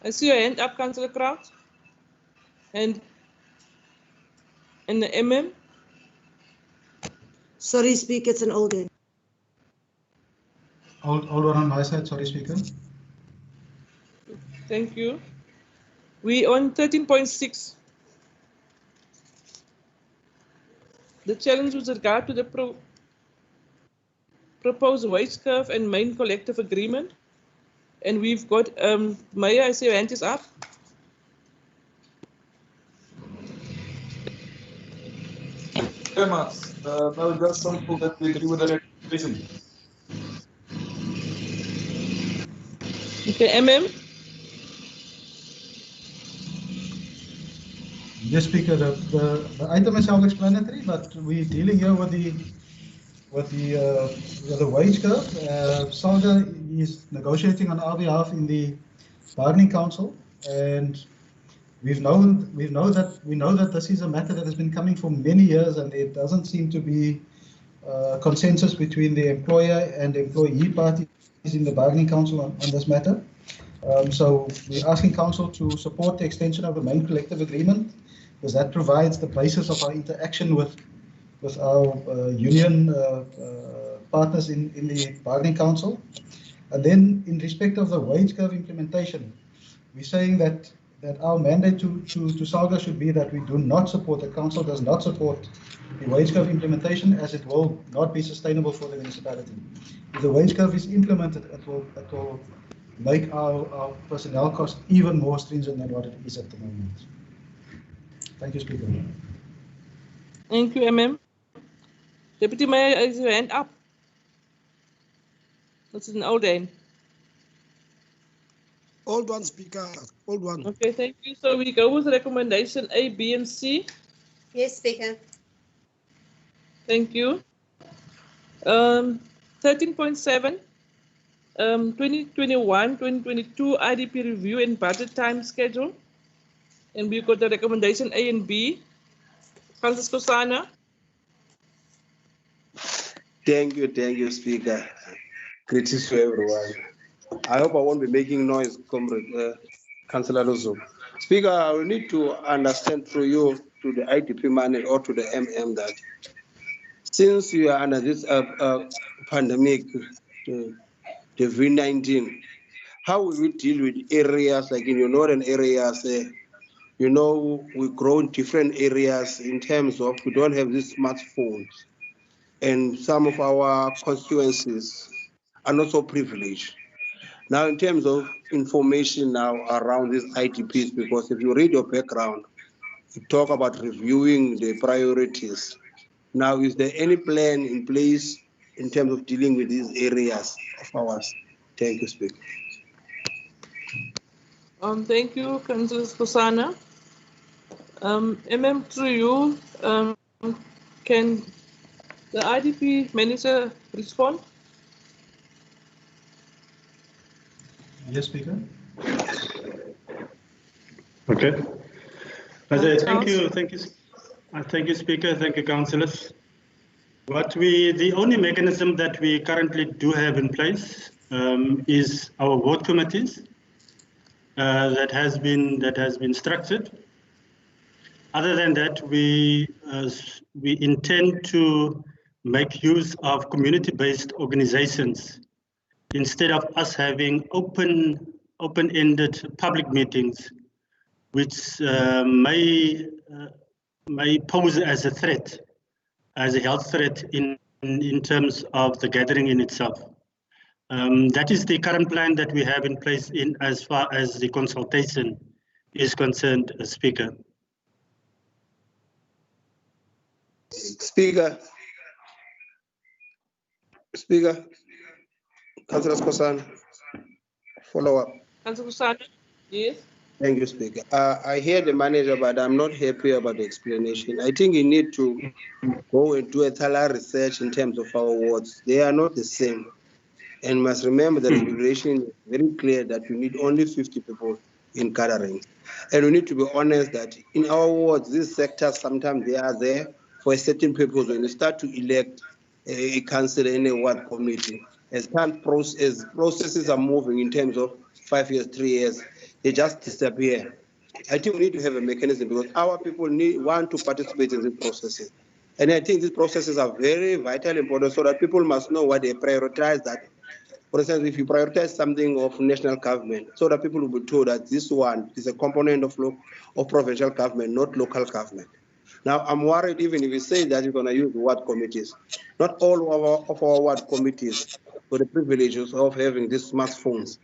I see your hand up, Councillor Crouch. And the MM? Sorry, Speaker, it's an old one. Old one on my side, sorry, Speaker. Thank you. We on 13.6. The challenge with regard to the proposed wage curve and main collective agreement. And we've got, Maya, I see your hand is up. Very much. No, just simple that we agree with the recommendation. Okay, MM? Yes, Speaker, the item is self-explanatory, but we're dealing here with the wage curve. Salga is negotiating on our behalf in the bargaining council, and we know that this is a matter that has been coming for many years, and there doesn't seem to be consensus between the employer and employee parties in the bargaining council on this matter. So we're asking council to support the extension of the main collective agreement, because that provides the basis of our interaction with our union partners in the bargaining council. And then in respect of the wage curve implementation, we're saying that our mandate to SALGA should be that we do not support, the council does not support the wage curve implementation, as it will not be sustainable for the municipality. If the wage curve is implemented, it will make our personnel costs even more stringent than what it is at the moment. Thank you, Speaker. Thank you, MM. Deputy Mayor, is your hand up? This is an old hand. Old one, Speaker. Old one. Okay, thank you. So we go with recommendation A, B, and C. Yes, Speaker. Thank you. 13.7, 2021-2022 IDP review and budget time schedule. And we've got the recommendation A and B. Councillor Skosana. Thank you, Speaker. Greetings to everyone. I hope I won't be making noise, Comrade Councillor Luzo. Speaker, I will need to understand through you to the IDP manager or to the MM that since you are under this pandemic, the COVID-19, how will we deal with areas like in your northern areas? We grow in different areas in terms of we don't have these smartphones, and some of our constituencies are not so privileged. Now, in terms of information now around these IDPs, because if you read your background, you talk about reviewing the priorities. Now, is there any plan in place in terms of dealing with these areas of ours? Thank you, Speaker. Thank you, Councillor Skosana. MM, through you, can the IDP manager respond? Yes, Speaker. Okay. Thank you, Speaker. Thank you, councillors. The only mechanism that we currently do have in place is our ward committees that has been structured. Other than that, we intend to make use of community-based organizations instead of us having open-ended public meetings, which may pose as a threat, as a health threat in terms of the gathering in itself. That is the current plan that we have in place as far as the consultation is concerned, Speaker. Speaker, Councillor Skosana, follow up. Councillor Skosana, yes. Thank you, Speaker. I hear the manager, but I'm not happy about the explanation. I think you need to go and do a thorough research in terms of our wards. They are not the same. And must remember the regulation is very clear that you need only 50 people in gatherings. And we need to be honest that in our wards, these sectors, sometimes they are there for a certain purpose. When you start to elect a councillor in a ward committee, as processes are moving in terms of 5 years, 3 years, they just disappear. I think we need to have a mechanism because our people want to participate in these processes. And I think these processes are very vital important so that people must know what they prioritize that. For instance, if you prioritize something of national government, so that people will be told that this one is a component of provincial government, not local government. Now, I'm worried even if you say that you're going to use ward committees, not all of our ward committees for the privileges of having these smartphones.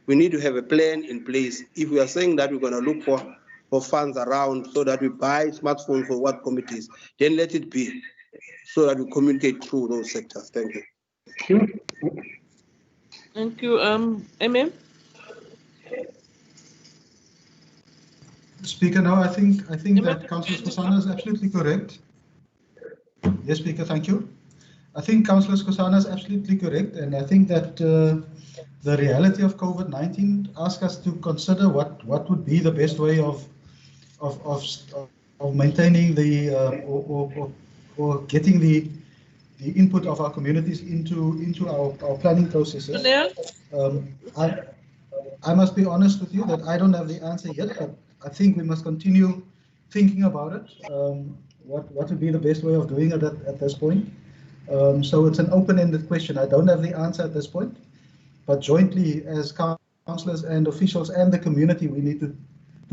We need to have a plan in place. If we are saying that we're going to look for funds around so that we buy smartphones for ward committees, then let it be so that we communicate through those sectors. Thank you. Thank you. MM? Speaker, no, I think that Councillor Skosana is absolutely correct. Yes, Speaker, thank you. I think Councillor Skosana is absolutely correct, and I think that the reality of COVID-19 asks us to consider what would be the best way of maintaining the or getting the input of our communities into our planning processes. I must be honest with you that I don't have the answer yet, but I think we must continue thinking about it. What would be the best way of doing it at this point? So it's an open-ended question. I don't have the answer at this point, but jointly as councillors and officials and the community, we need to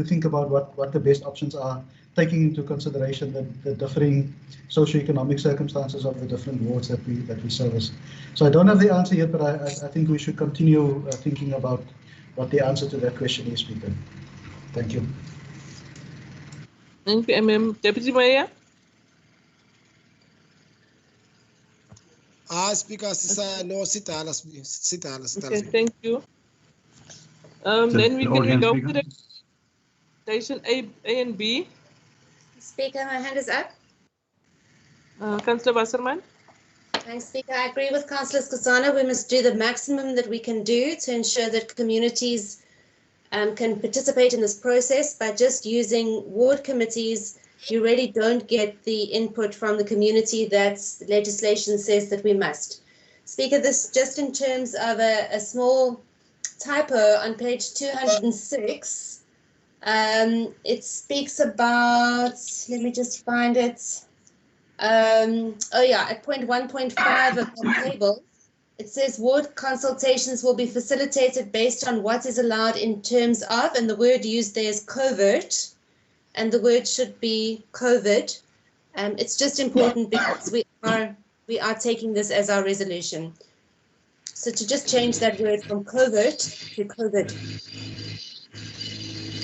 think about what the best options are, taking into consideration the differing socioeconomic circumstances of the different wards that we service. So I don't have the answer yet, but I think we should continue thinking about what the answer to that question is, Speaker. Thank you. Thank you, MM. Deputy Mayor? Speaker, no, sitala. Okay, thank you. Then we can go to the station A and B. Speaker, my hand is up. Councillor Wasserman? Thanks, Speaker. I agree with Councillor Skosana. We must do the maximum that we can do to ensure that communities can participate in this process. By just using ward committees, you really don't get the input from the community that legislation says that we must. Speaker, this just in terms of a small typo on page 206. It speaks about, let me just find it. At point 1.5 of the table, it says ward consultations will be facilitated based on what is allowed in terms of, and the word used there is covert, and the word should be COVID. It's just important because we are taking this as our resolution. So to just change that word from covert to COVID.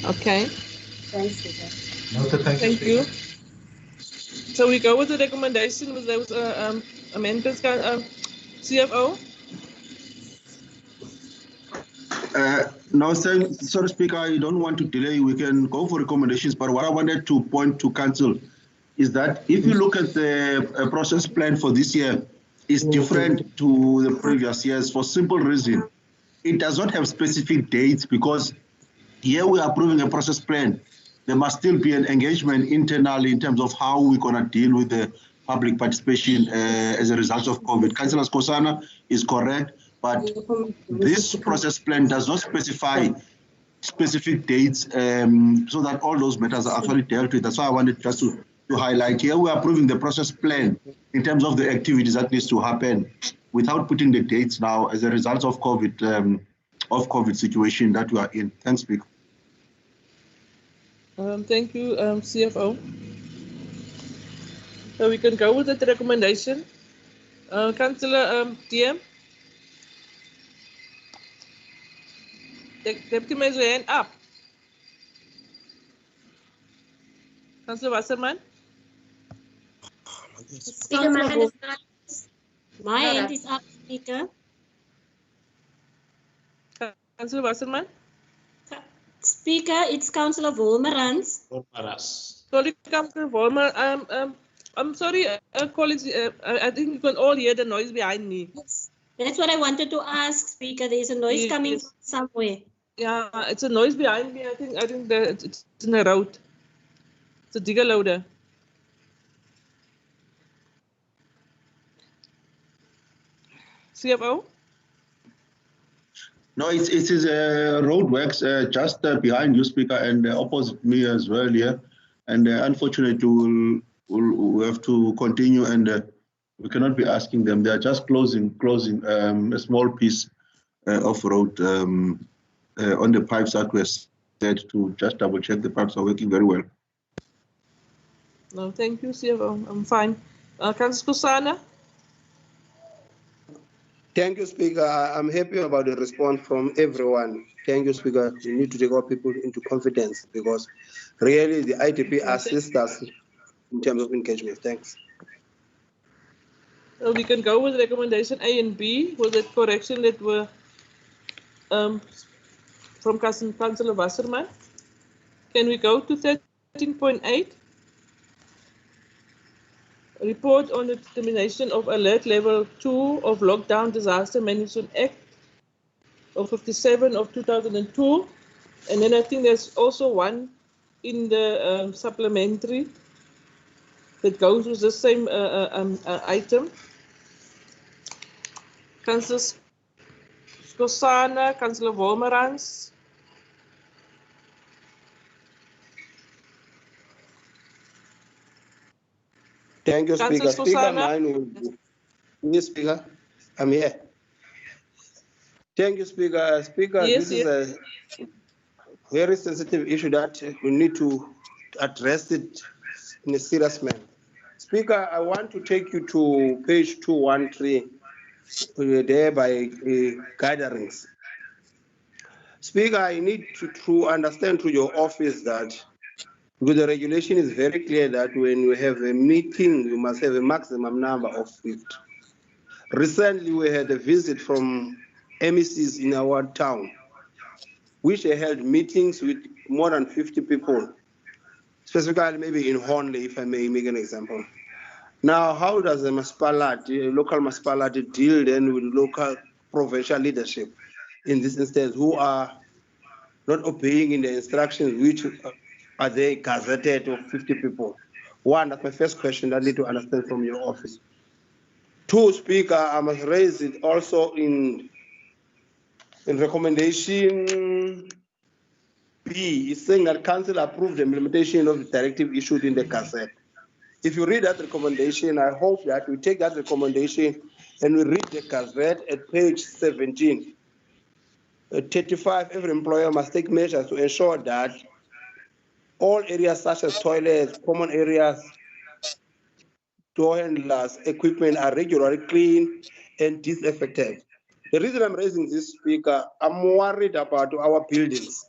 Okay. Thanks, Speaker. Thank you. So we go with the recommendation with those amendments, CFO? No, sorry, Speaker, I don't want to delay. We can go for recommendations, but what I wanted to point to Council is that if you look at the process plan for this year, it's different to the previous years for simple reason. It does not have specific dates because here we are approving a process plan. There must still be an engagement internally in terms of how we're going to deal with the public participation as a result of COVID. Councillor Skosana is correct, but this process plan does not specify specific dates so that all those matters are actually dealt with. That's why I wanted just to highlight here. We are approving the process plan in terms of the activities that needs to happen without putting the dates now as a result of COVID situation that we are in. Thanks, Speaker. Thank you, CFO. So we can go with the recommendation. Councillor DM. Deputy Mayor's hand up. Councillor Wasserman. Speaker, my hand is not. My hand is up, Speaker. Councillor Wasserman. Speaker, it's Councillor Wolmerans. Sorry, Councillor Wolmer. I'm sorry, colleagues. I think you can all hear the noise behind me. Yes. That's what I wanted to ask, Speaker. There's a noise coming from somewhere. Yeah, it's a noise behind me. I think that it's in the road. It's a digger loader. CFO? No, it is roadworks just behind you, Speaker, and opposite me as well here. And unfortunately, we'll have to continue, and we cannot be asking them. They are just closing a small piece of road on the pipes that were set to just double check the pipes are working very well. No, thank you, CFO. I'm fine. Councillor Kusana? Thank you, Speaker. I'm happy about the response from everyone. Thank you, Speaker. We need to take our people into confidence because really the ITP assists us in terms of engagement. Thanks. We can go with recommendation A and B with that correction that were from Councillor Wasserman. Can we go to 13.8? Report on the determination of alert level 2 of Lockdown Disaster Management Act of 57 of 2002. And then I think there's also one in the supplementary that goes with the same item. Councillor Skosana, Councillor Wolmerans. Thank you, Speaker. Councillor Speaker, Skosana. mine will be. Yes, Speaker. I'm here. Thank you, Speaker. Speaker, Yes, this is a very sensitive issue that we need to address it in a serious manner. Speaker, I want to take you to page 213, there by gatherings. Speaker, I need to understand through your office that, because the regulation is very clear that when you have a meeting, you must have a maximum number of 50. Recently, we had a visit from MECs in our town, which held meetings with more than 50 people, specifically maybe in Hornley, if I may make an example. Now, how does a local municipality deal then with local provincial leadership in this instance who are not obeying in the instructions which are they gazetted of 50 people? One, that's my first question that I need to understand from your office. Two, Speaker, I must raise it also in recommendation B. It's saying that Council approved the implementation of the directive issued in the Gazette. If you read that recommendation, I hope that we take that recommendation and we read the Gazette at page 17. 35, every employer must take measures to ensure that all areas such as toilets, common areas, door handlers, equipment are regularly cleaned and disinfected. The reason I'm raising this, Speaker, I'm worried about our buildings.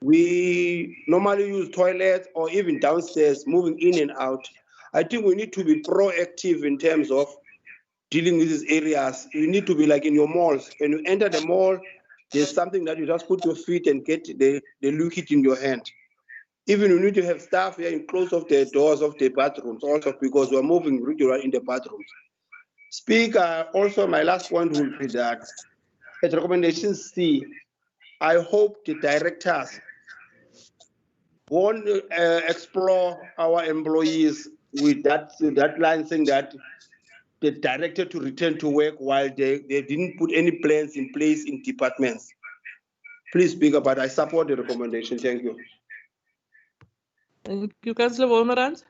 We normally use toilets or even downstairs, moving in and out. I think we need to be proactive in terms of dealing with these areas. You need to be like in your malls. When you enter the mall, there's something that you just put your feet and get the liquid in your hand. Even you need to have staff here in close of the doors of the bathrooms also because we're moving regularly in the bathrooms. Speaker, also my last point will be that at recommendation C, I hope the directors won't explore our employees with that line saying that the director to return to work while they didn't put any plans in place in departments. Please, Speaker, but I support the recommendation. Thank you. Thank you, Councillor Wolmerans.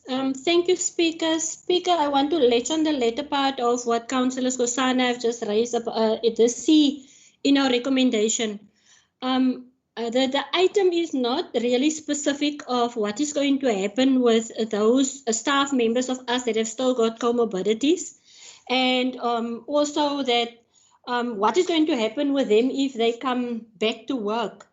Thank you, Speaker. Speaker, I want to latch on the later part of what Councillor Skosana have just raised up the C in our recommendation. The item is not really specific of what is going to happen with those staff members of us that have still got comorbidities, and also that what is going to happen with them if they come back to work.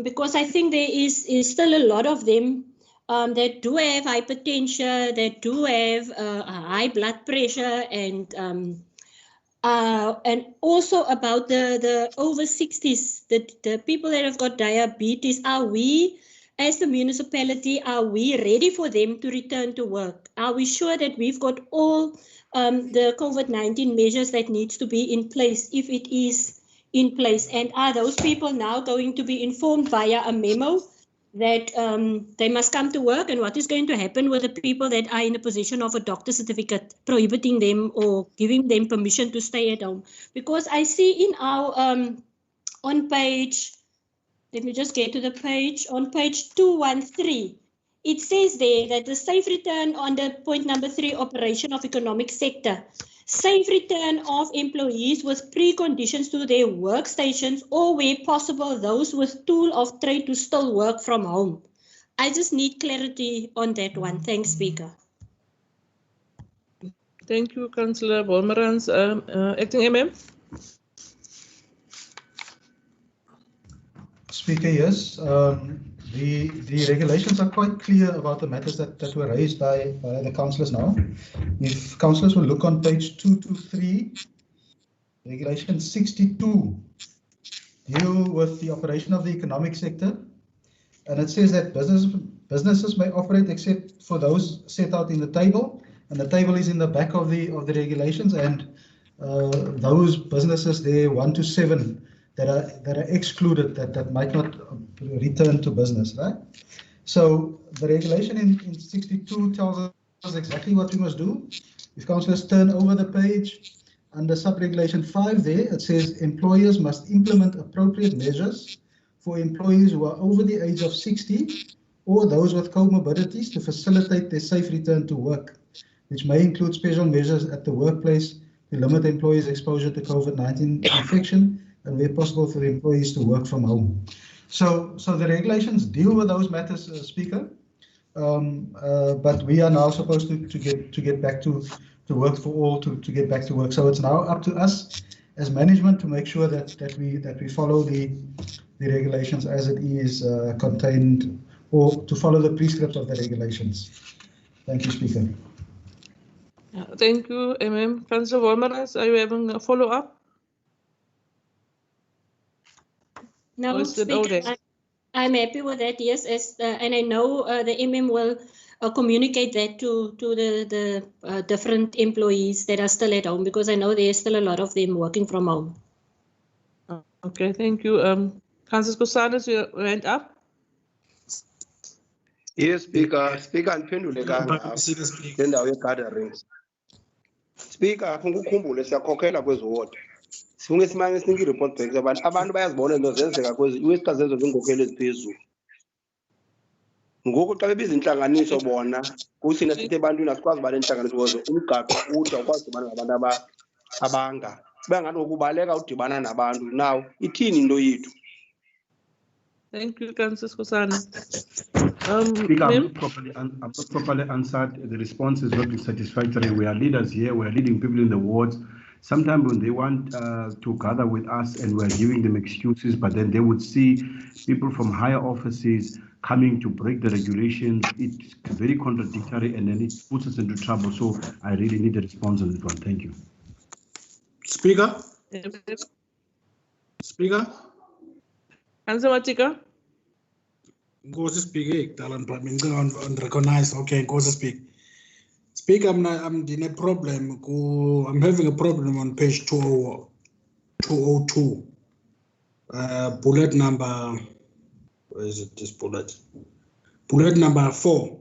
Because I think there is still a lot of them that do have hypertension, that do have high blood pressure, and also about the over 60s, the people that have got diabetes. Are we, as the municipality, are we ready for them to return to work? Are we sure that we've got all the COVID-19 measures that needs to be in place if it is in place? And are those people now going to be informed via a memo that they must come to work? And what is going to happen with the people that are in the position of a doctor's certificate, prohibiting them or giving them permission to stay at home? Because I see in our, on page, let me just get to the page, on page 213, it says there that the safe return on the point number 3, operation of economic sector, safe return of employees with preconditions to their workstations or where possible those with tool of trade to still work from home. I just need clarity on that one. Thanks, Speaker. Thank you, Councillor Wolmerans. Acting MM. Speaker, yes. The regulations are quite clear about the matters that were raised by the councillors now. If councillors will look on page 223, regulation 62 deal with the operation of the economic sector. And it says that businesses may operate except for those set out in the table. And the table is in the back of the regulations, and those businesses there 1 to 7 that are excluded, that might not return to business, right? So the regulation in 62 tells us exactly what we must do. If councillors turn over the page, under sub-regulation 5 there, it says employers must implement appropriate measures for employees who are over the age of 60 or those with comorbidities to facilitate their safe return to work, which may include special measures at the workplace to limit employees' exposure to COVID-19 infection and where possible for the employees to work from home. So the regulations deal with those matters, Speaker, but we are now supposed to get back to work for all, to get back to work. So it's now up to us as management to make sure that we follow the regulations as it is contained, or to follow the prescripts of the regulations. Thank you, Speaker. Thank you, MM. Councillor Wolmerans, are you having a follow-up? No, Speaker, I'm happy with that, yes, and I know the MM will communicate that to the different employees that are still at home, because I know there's still a lot of them working from home. Okay, thank you. Councillor Kosanis, you went up. Yes, Speaker. Speaker, andiphendule le ndawo ye-gatherings. Speaker, ngikukhumbule siyakhokhela kwezi ward. Sifunge simanye sinike i-report back abantu bayazibona into zenzeka kwezi iwesi xa zenziwa ziinkokheli eziphezulu. Ngoku xa bebiza intlanganiso bona kuthina sithi ebantwini asikwazi uba nentlanganiso because umgaqo uthi awukwazi udibana nabantu abanga. Kube ngathi ngokubaleka udibana nabantu. Now ithini into yethu? Thank you, Councillor Kosana. Speaker, I'm not properly answered. The response is not satisfactory. We are leaders here. We are leading people in the wards. Sometimes when they want to gather with us and we're giving them excuses, but then they would see people from higher offices coming to break the regulations. It's very contradictory and then it puts us into trouble. So I really need a response on this one. Thank you. Speaker? Speaker? Councillor Matika? Ngozi Speaker, on recognize. Okay, Ngozi Speak. Speaker, I'm in a problem. I'm having a problem on page 202. Bullet number, where is it? This bullet? Bullet number 4,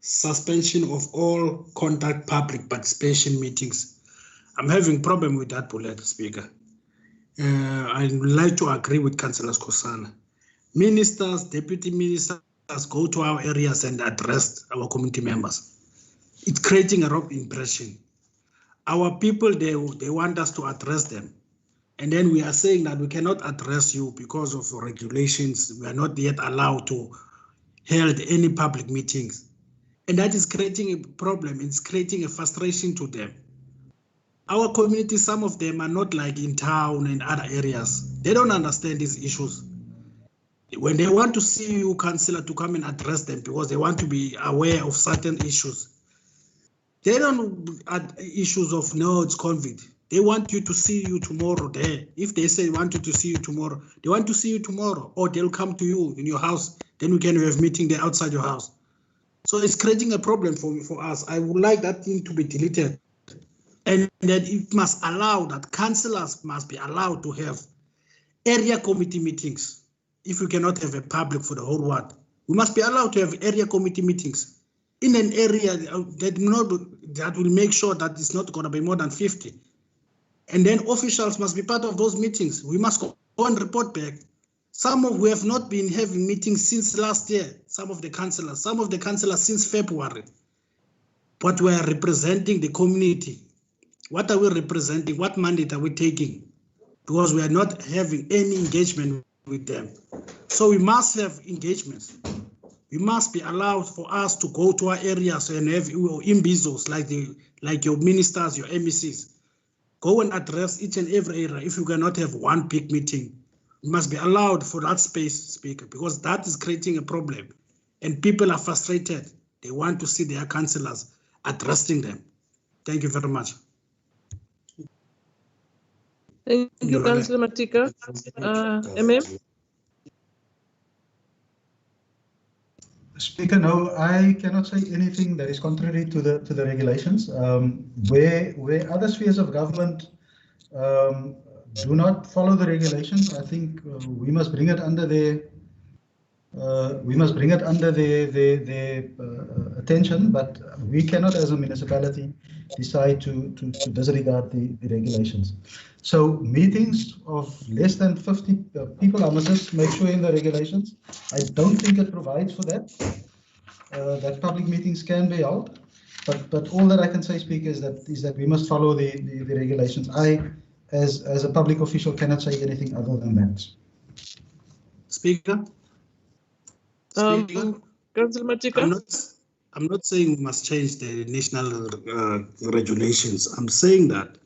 suspension of all conduct public participation meetings. I'm having problem with that bullet, Speaker. I'd like to agree with Councillor Kosana. Ministers, deputy ministers go to our areas and address our community members. It's creating a wrong impression. Our people, they want us to address them. And then we are saying that we cannot address you because of regulations. We are not yet allowed to hold any public meetings. And that is creating a problem. It's creating a frustration to them. Our community, some of them are not like in town and other areas. They don't understand these issues. When they want to see you, councillor, to come and address them because they want to be aware of certain issues. They don't add issues of no, it's COVID. They want you to see you tomorrow there. If they say want you to see you tomorrow, they want to see you tomorrow, or they'll come to you in your house. Then we can have meeting there outside your house. So it's creating a problem for us. I would like that thing to be deleted. And that it must allow that councillors must be allowed to have area committee meetings. If we cannot have a public for the whole ward, we must be allowed to have area committee meetings in an area that will make sure that it's not going to be more than 50. And then officials must be part of those meetings. We must go and report back. Some of who have not been having meetings since last year, some of the councillors since February. But we are representing the community. What are we representing? What mandate are we taking? Because we are not having any engagement with them. So we must have engagements. We must be allowed for us to go to our areas and have imbizos like your ministers, your MECs. Go and address each and every area. If you cannot have one big meeting, you must be allowed for that space, Speaker, because that is creating a problem. And people are frustrated. They want to see their councillors addressing them. Thank you very much. Thank you, Councillor Matika. MM? Speaker, no, I cannot say anything that is contrary to the regulations. Where other spheres of government do not follow the regulations, I think we must bring it under their attention. But we cannot, as a municipality, decide to disregard the regulations. So meetings of less than 50 people, I must just make sure in the regulations. I don't think it provides for that. That public meetings can be held, but all that I can say, Speaker, is that we must follow the regulations. I, as a public official, cannot say anything other than that. Speaker. Councillor Matika. I'm not saying we must change the national regulations. I'm saying that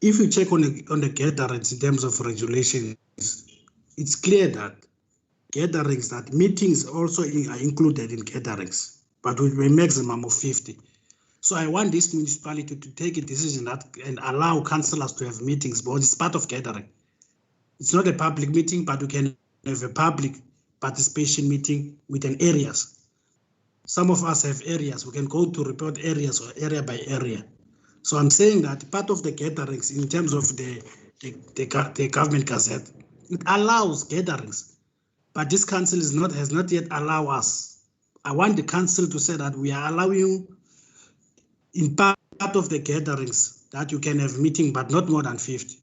if you check on the gatherings in terms of regulations, it's clear that gatherings, that meetings also are included in gatherings, but with a maximum of 50. So I want this municipality to take a decision and allow councillors to have meetings, but it's part of gathering. It's not a public meeting, but we can have a public participation meeting within areas. Some of us have areas. We can go to report areas or area by area. So I'm saying that part of the gatherings in terms of the government gazette, it allows gatherings, but this council has not yet allowed us. I want the council to say that we are allowing you in part of the gatherings that you can have meeting, but not more than 50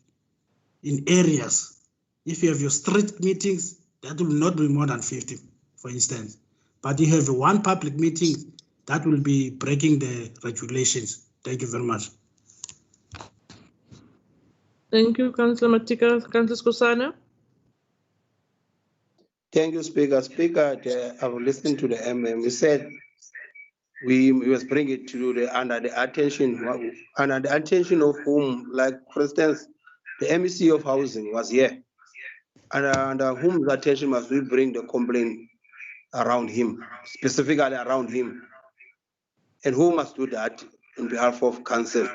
in areas. If you have your street meetings, that will not be more than 50, for instance. But you have one public meeting, that will be breaking the regulations. Thank you very much. Thank you, Councillor Matika. Councillor Skosana. Thank you, Speaker. Speaker, I've listened to the MM. We said we must bring it to under the attention of whom, like for instance, the MEC of Housing was here. And under whom's attention must we bring the complaint around him, specifically around him? And who must do that on behalf of council?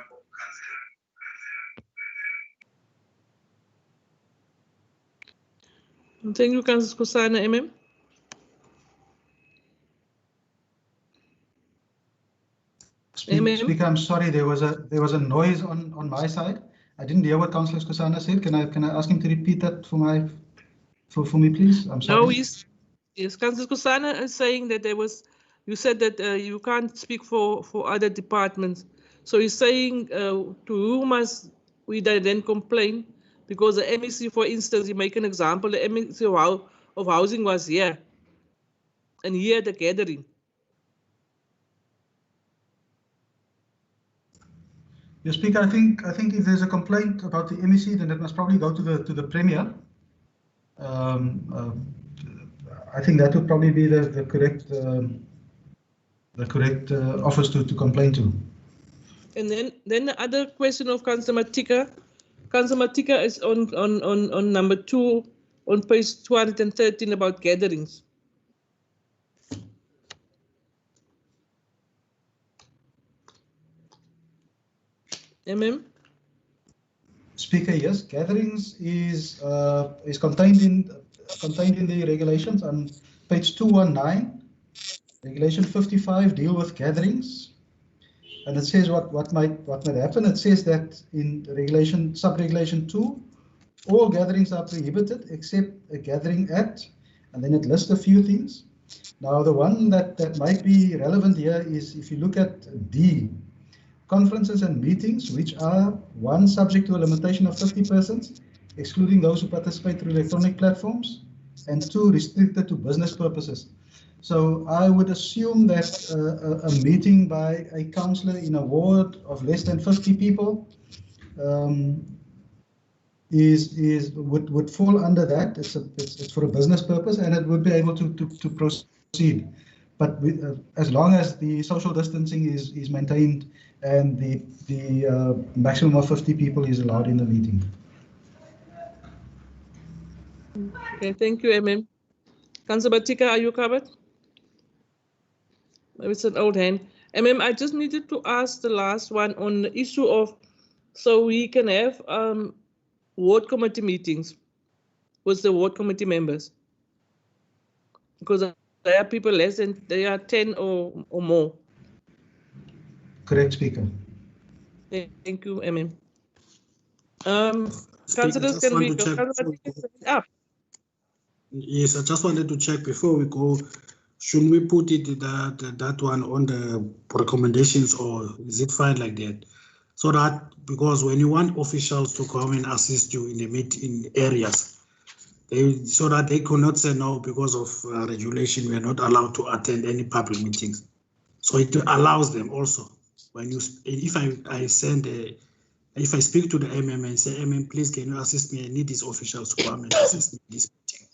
Thank you, Councillor Skosana. MM. Speaker, I'm sorry, there was a noise on my side. I didn't hear what Councillor Skosana said. Can I ask him to repeat that for me, please? I'm sorry. No, yes, Councillor Skosana is saying that you said that you can't speak for other departments. So he's saying to who must we then complain? Because the MEC, for instance, you make an example, the MEC of Housing was here, and here the gathering. Yes, Speaker, I think if there's a complaint about the MEC, then it must probably go to the Premier. I think that would probably be the correct office to complain to. And then the other question of Councillor Matika. Councillor Matika is on number 2 on page 213 about gatherings. MM. Speaker, yes, gatherings is contained in the regulations on page 219. Regulation 55 deal with gatherings, and it says what might happen. It says that in regulation sub-regulation 2, all gatherings are prohibited except a gathering at, and then it lists a few things. Now, the one that might be relevant here is if you look at D, conferences and meetings, which are one, subject to a limitation of 50 persons, excluding those who participate through electronic platforms, and two, restricted to business purposes. So I would assume that a meeting by a councillor in a ward of less than 50 people would fall under that. It's for a business purpose, and it would be able to proceed. But as long as the social distancing is maintained and the maximum of 50 people is allowed in the meeting. Okay, thank you, Councillor Batika, are you covered? Maybe it's an old hand. I just needed to ask the last one on the issue of, so we can have ward committee meetings with the ward committee members, because there are people less than, there are 10 or more. Correct, Speaker. Thank you, Councillors, can we go? Yes, I just wanted to check before we go. Should we put it that one on the recommendations, or is it fine like that? So that, because when you want officials to come and assist you in the in areas, so that they cannot say no because of regulation, we are not allowed to attend any public meetings. So it allows them also. When you, if I speak to the and say, please, can you assist me? I need these officials to come and assist me in this meeting.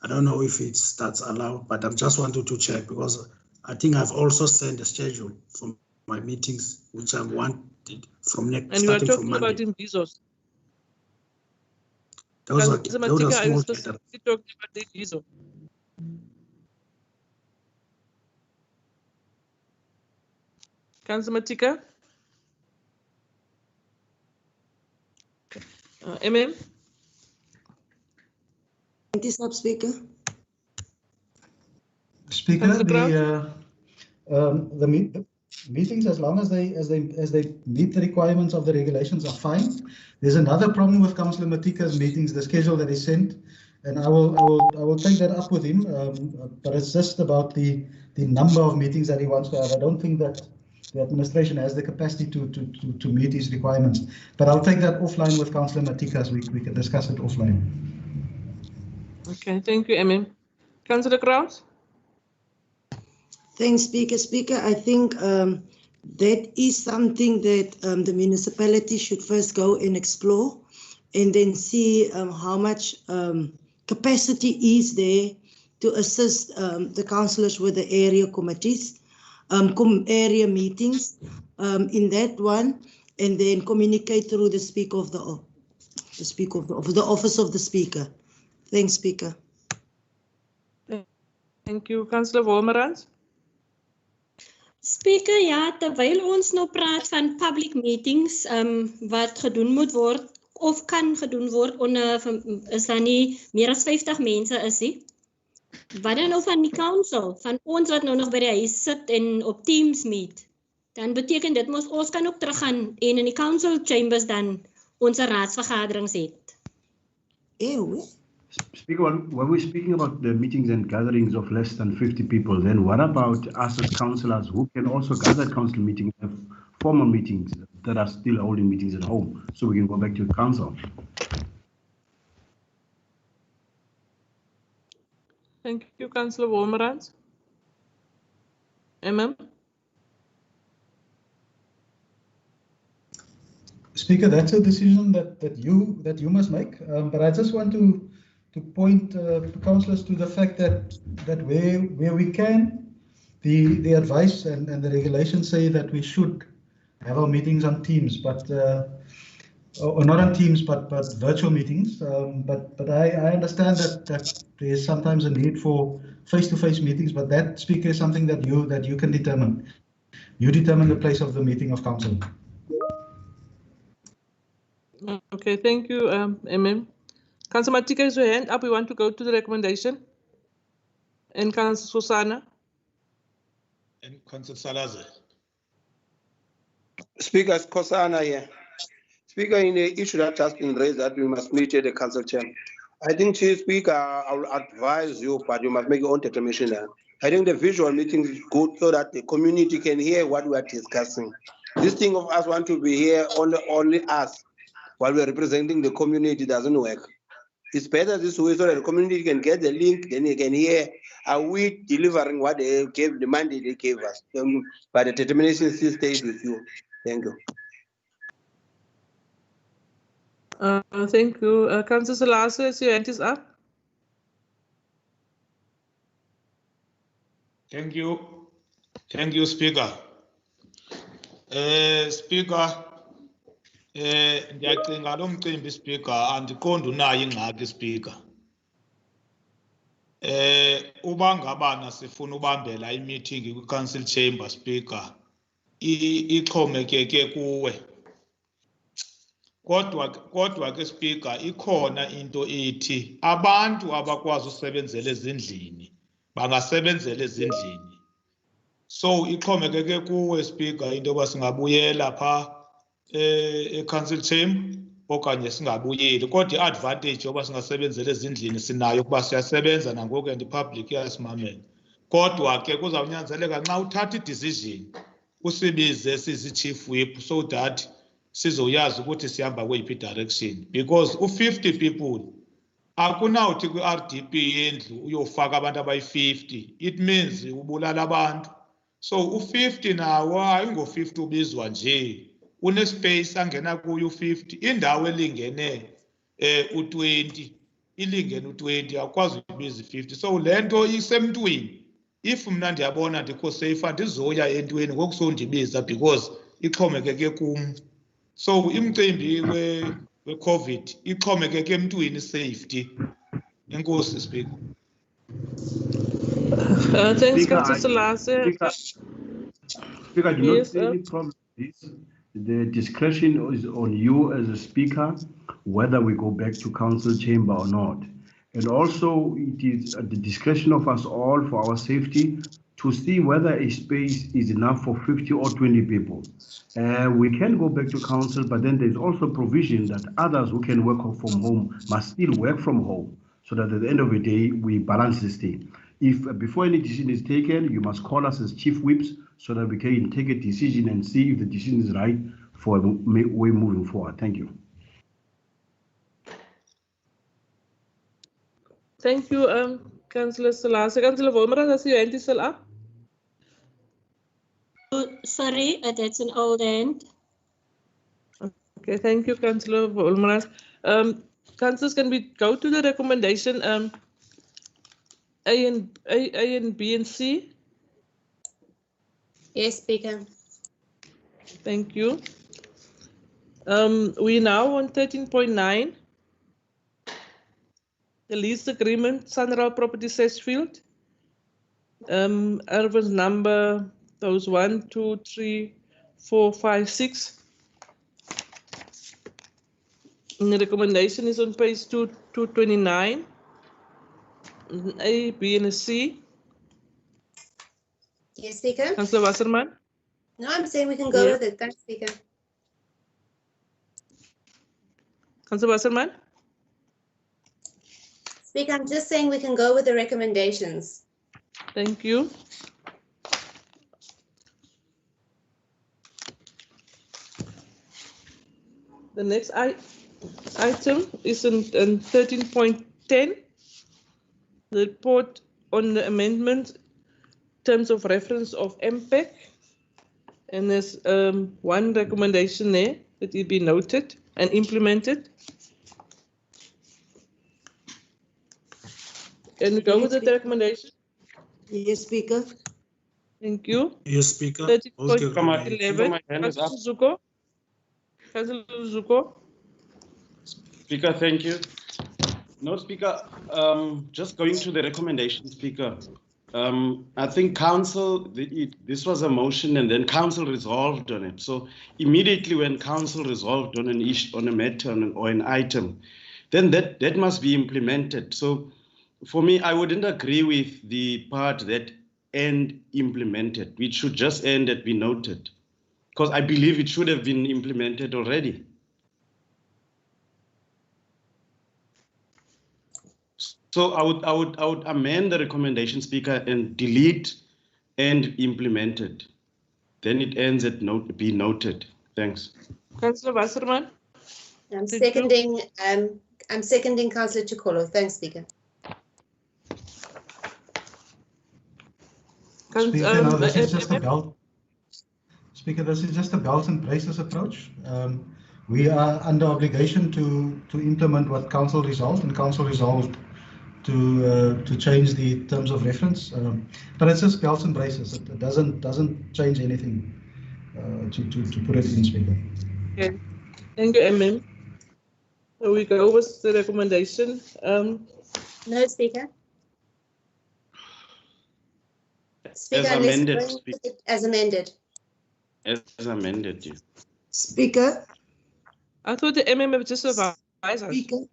I don't know if that's allowed, but I just wanted to check, because I think I've also sent a schedule for my meetings, which I wanted from next. And you are talking about in Bezos. Those are small talking about the Bezos. Councillor Matika? Thank you, Speaker. Speaker, the meetings, as long as they meet the requirements of the regulations, are fine. There's another problem with Councillor Matika's meetings, the schedule that is sent, and I will take that up with him. But it's just about the number of meetings that he wants to have. I don't think that the administration has the capacity to meet these requirements. But I'll take that offline with Councillor Matika, so we can discuss it offline. Okay, thank you, Councillor Kraus? Thanks, Speaker. I think that is something that the municipality should first go and explore, and then see how much capacity is there to assist the councillors with the area committees, area meetings in that one, and then communicate through the Speaker of the Office of the Speaker. Thanks, Speaker. Thank you, Councillor Wolmerans. Speaker, ja, terwyl ons nou praat van public meetings wat gedoen moet word of kan gedoen word onder, is daar nie meer as 50 mense is nie. Wat dan nou van die council, van ons wat nou nog by die huis sit en op Teams meet, dan beteken dit ons kan ook teruggaan en in die council chambers dan onze raadsvergaderings het. Speaker, when we're speaking about the meetings and gatherings of less than 50 people, then what about us as councillors who can also gather council meetings, have formal meetings that are still holding meetings at home, so we can go back to the council? Thank you, Councillor Wolmerans. Speaker, that's a decision that you must make. But I just want to point councillors to the fact that where we can, the advice and the regulations say that we should have our meetings on Teams, but or not on Teams, but virtual meetings. But I understand that there is sometimes a need for face-to-face meetings, but that, Speaker, is something that you can determine. You determine the place of the meeting of council. Okay, thank you, Councillor Matika, is your hand up? We want to go to the recommendation. And Councillor Sosana. And Councillor Salazar. Speaker Kosana here. Speaker, in the issue that has been raised that we must meet at the council chamber. I think, Chief Speaker, I will advise you, but you must make your own determination there. I think the visual meeting is good so that the community can hear what we are discussing. This thing of us want to be here, only us, while we are representing the community doesn't work. It's better this way so that the community can get the link, then they can hear, are we delivering what they gave, the mandate they gave us? But the determination still stays with you. Thank you. Thank you. Councillor Salase, your hand is up. Thank you. Thank you, Speaker. Speaker, ndiyacinga lo mcimbi Speaker andiqondi unayo ingxaki Speaker. Uba ngabana sifuna ubambela imeeting kwi-council chamber Speaker ixhomekeke kuwe. Kodwa ke Speaker ikhona into ethi abantu abakwazi usebenzela ezindlini bangasebenzela ezindlini. So ixhomekeke kuwe Speaker into yoba singabuyela pha e-council chamber okanye singabuyeli. Kodwa i-advantage yoba singasebenzela ezindlini sinayo kuba siyasebenza nangoku and i-public iyasimamela. Kodwa ke kuzawunyanzeleka nxa uthatha i-decision usibize sizi-chief whip so that sizoyazi ukuthi sihamba kweyiphi direction, because u-50 people akunawuthi kwi-RDP yendlu uyofaka abantu abayi-50. It means ubulala abantu. So u-50 nawo ayingo-50 ubizwa nje, une-space angena kuyo u-50. Indawo elingene u-20 ilingene u-20 akwazi ukubiza i-50. So le nto isemntwini. If mna ndiyabona ndikho safe andizoya entweni ngoku sondibiza because ixhomekeke kum. So imicimbi we-COVID ixhomekeke emntwini safety. Enkosi Speaker. Thanks, Councillor Salase. Speaker, I do not see any problem with this. The discretion is on you as a speaker, whether we go back to council chamber or not. And also it is at the discretion of us all for our safety to see whether a space is enough for 50 or 20 people. We can go back to council, but then there's also provision that others who can work from home must still work from home, so that at the end of the day, we balance this thing. If before any decision is taken, you must call us as chief whips so that we can take a decision and see if the decision is right for a way moving forward. Thank you. Thank you, Councillor Salase. Councillor Wolmers, I see your hand is still up. Oh, sorry, that's an old hand. Okay, thank you, Councillor Wolmers. Councillors, can we go to the recommendation A and B and C? Yes, Speaker. Thank you. We now on 13.9. The lease agreement, Sunrail Property Sedgefield. Urban's number, those 1, 2, 3, 4, 5, 6. And the recommendation is on page 229. A, B, and a C. Yes, Speaker. Councillor Wasserman. No, I'm saying we can go with it. Thanks, Speaker. Councillor Wasserman. Speaker, I'm just saying we can go with the recommendations. Thank you. The next item is in 13.10. The report on the amendment terms of reference of MPEC. And there's one recommendation there that it be noted and implemented. Can we go with the recommendation? Yes, Speaker. Thank you. Yes, Speaker. 13.11. Councillor Zuko. Councillor Zuko. Speaker, thank you. No, Speaker, just going to the recommendation, Speaker. I think council, this was a motion and then council resolved on it. So immediately when council resolved on an issue, on a matter or an item, then that must be implemented. So for me, I wouldn't agree with the part that end implemented, which should just end at be noted, because I believe it should have been implemented already. So I would amend the recommendation, Speaker, and delete and implemented. Then it ends at note be noted. Thanks. Councillor Wasserman. I'm seconding. I'm seconding Councillor Chikolo. Thanks, Speaker. Speaker, no, this is just a belt. Speaker, this is just a belt and braces approach. We are under obligation to implement what Council resolved, and Council resolved to change the terms of reference. But it's just belts and braces. It doesn't change anything to put it in, Speaker. Okay. Thank you, MM. We go with the recommendation. No, Speaker. Speaker, as amended. As amended. As amended, yeah. Speaker. I thought the MM just advised us. Speaker.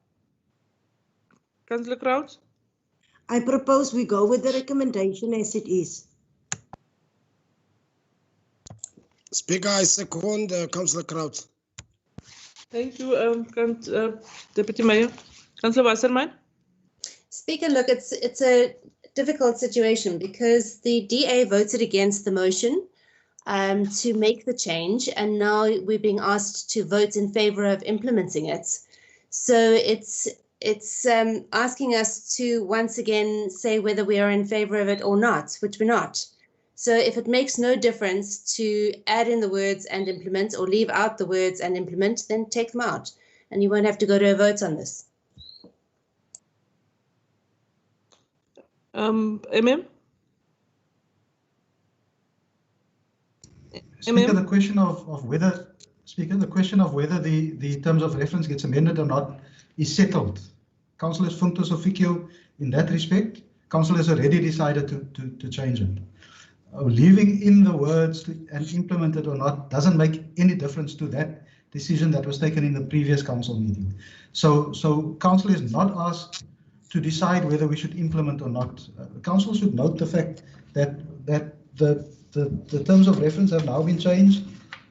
Councillor Crouch. I propose we go with the recommendation as it is. Speaker, I second Councillor Crouch. Thank you, Deputy Mayor. Councillor Wasserman. Speaker, look, it's a difficult situation because the DA voted against the motion to make the change, and now we're being asked to vote in favor of implementing it. So it's asking us to once again say whether we are in favor of it or not, which we're not. So if it makes no difference to add in the words and implement or leave out the words and implement, then take them out and you won't have to go to a vote on this. MM? Speaker, the question of whether the terms of reference gets amended or not is settled. Councillor Funtus Officio, in that respect, Council has already decided to change it. Leaving in the words and implement it or not doesn't make any difference to that decision that was taken in the previous council meeting. So council is not asked to decide whether we should implement or not. Council should note the fact that the terms of reference have now been changed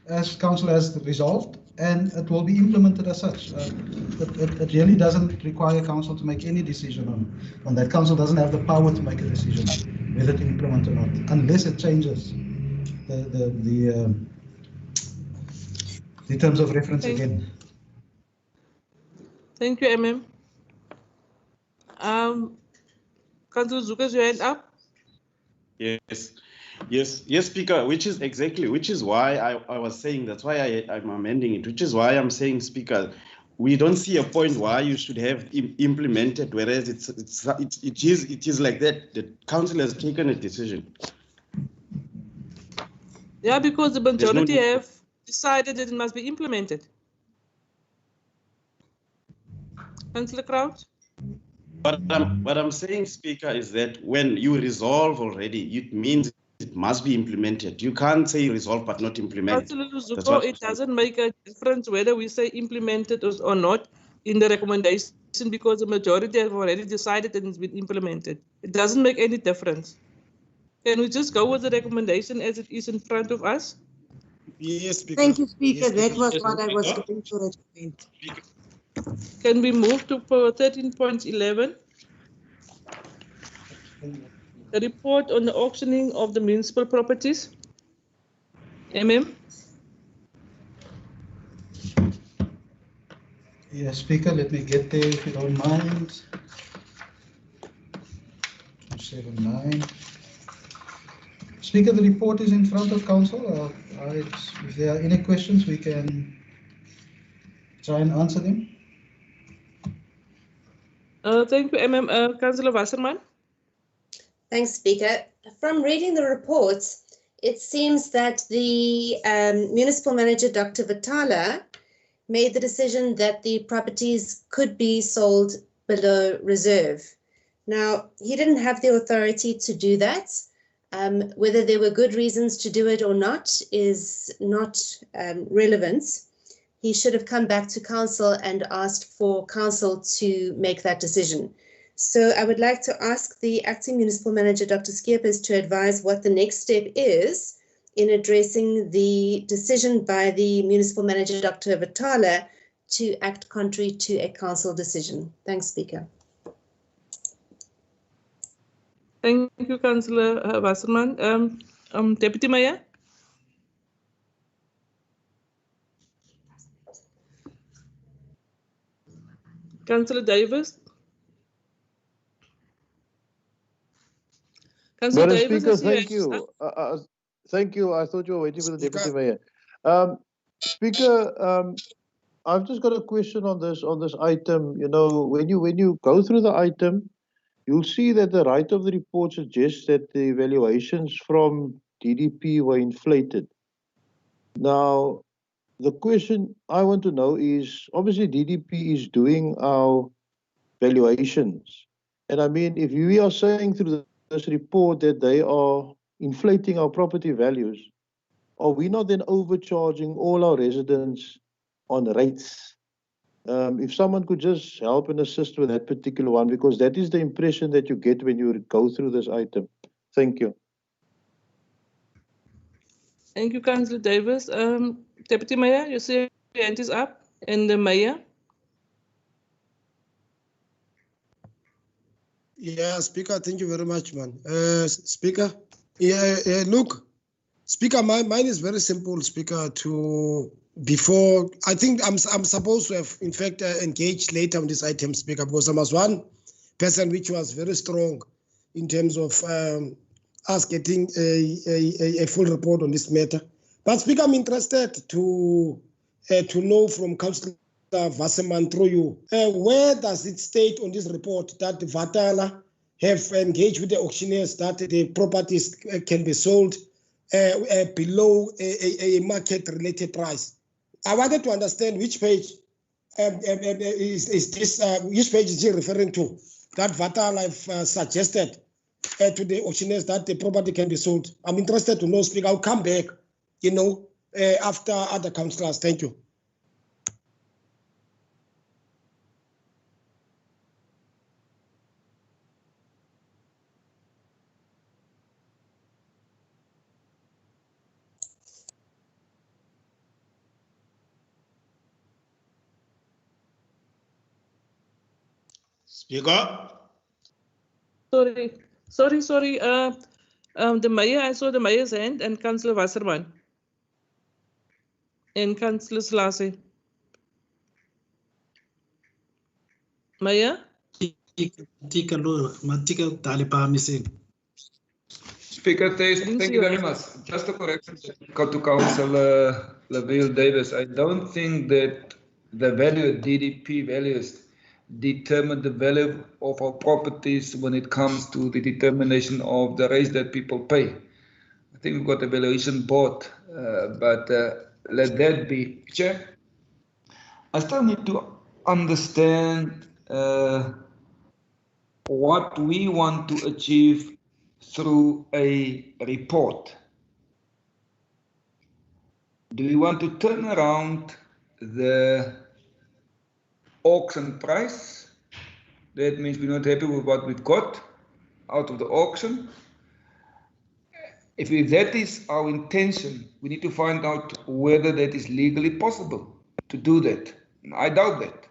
as council has resolved, and it will be implemented as such. It really doesn't require council to make any decision on that. Council doesn't have the power to make a decision whether to implement or not, unless it changes the terms of reference again. Thank you, MM. Councillor Zuka's your hand up. Yes, Speaker, which is why I was saying, that's why I'm amending it, which is why I'm saying, Speaker, we don't see a point why you should have implemented, whereas it is like that. The council has taken a decision. Yeah, because the majority have decided that it must be implemented. Councillor Crouch? What I'm saying, Speaker, is that when you resolve already, it means it must be implemented. You can't say resolve but not implement. Zuko, it doesn't make a difference whether we say implemented or not in the recommendation, because the majority have already decided that it's been implemented. It doesn't make any difference. Can we just go with the recommendation as it is in front of us? Yes, Speaker. Thank you, Speaker. Yes, that was yes, what I was Speaker. going to recommend. Can we move to 13.11? The report on the auctioning of the municipal properties. MM? Yes, Speaker, let me get there if you don't mind. 279. Speaker, the report is in front of council. If there are any questions, we can try and answer them. Thank you, MM. Councillor Wasserman. Thanks, Speaker. From reading the report, it seems that the municipal manager, Dr. Vitala, made the decision that the properties could be sold below reserve. Now, he didn't have the authority to do that. Whether there were good reasons to do it or not is not relevant. He should have come back to council and asked for council to make that decision. So I would like to ask the acting municipal manager, Dr. Skeepers, to advise what the next step is in addressing the decision by the municipal manager, Dr. Vitala, to act contrary to a council decision. Thanks, Speaker. Thank you, Councillor Wasserman. Deputy Mayor? Councillor Davis? Councillor Madam Davis Speaker, is here. thank you. Thank you. I thought you were waiting for the Deputy Mayor. Speaker, I've just got a question on this item. You know, when you go through the item, you'll see that the right of the report suggests that the valuations from DDP were inflated. Now, the question I want to know is, obviously DDP is doing our valuations. And I mean, if we are saying through this report that they are inflating our property values, are we not then overcharging all our residents on rates? If someone could just help and assist with that particular one, because that is the impression that you get when you go through this item. Thank you. Thank you, Councillor Davis. Deputy Mayor, you see your hand is up. And the Mayor? Yeah, Speaker, thank you very much, man. Speaker, look, Speaker, mine is very simple, Speaker, I think I'm supposed to have, in fact, engaged later on this item, Speaker, because I was one person which was very strong in terms of us getting a full report on this matter. But Speaker, I'm interested to know from Councillor Wasserman through you, where does it state on this report that Vatala have engaged with the auctioneers that the properties can be sold below a market-related price? I wanted to understand which page is this, which page is he referring to, that Vatala have suggested to the auctioneers that the property can be sold. I'm interested to know, Speaker. I'll come back, you know, after other councillors. Thank you. Speaker? Sorry. The Mayor, I saw the Mayor's hand and Councillor Wasserman. And Councillor Selassie. Mayor? Speaker, thank you very much. Just a correction to Councillor Laville Davis. I don't think that the value DDP values determine the value of our properties when it comes to the determination of the rates that people pay. I think we've got a valuation board, but let that be. Chair, I still need to understand what we want to achieve through a report. Do we want to turn around the auction price? That means we're not happy with what we've got out of the auction. If that is our intention, we need to find out whether that is legally possible to do that. I doubt that.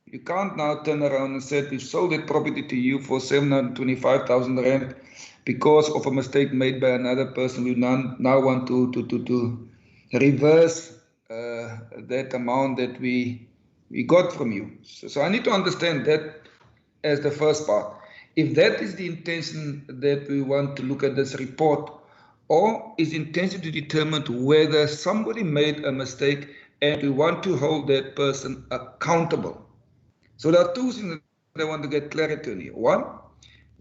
You can't now turn around and say, we've sold that property to you for 725,000 rand because of a mistake made by another person. We now want to reverse that amount that we got from you. So I need to understand that as the first part. If that is the intention that we want to look at this report, or is the intention to determine whether somebody made a mistake and we want to hold that person accountable. So there are two things that I want to get clarity on here. One,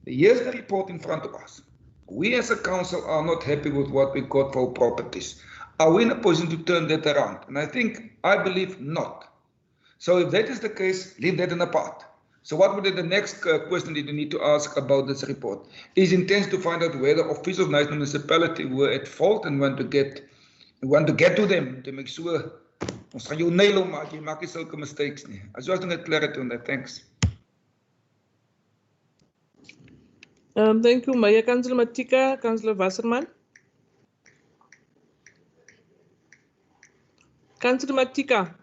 here's the report in front of us. We as a council are not happy with what we got for properties. Are we in a position to turn that around? And I believe not. So if that is the case, leave that in the part. So what would be the next question that you need to ask about this report? Is intention to find out whether officials of national municipality were at fault and want to get to them to make sure ons gaan jou nail maak, jy maak nie sulke mistakes nie. I just want to get clarity on that. Thanks. Thank you, Mayor. Councillor Matika, Councillor Wasserman. Councillor Matika.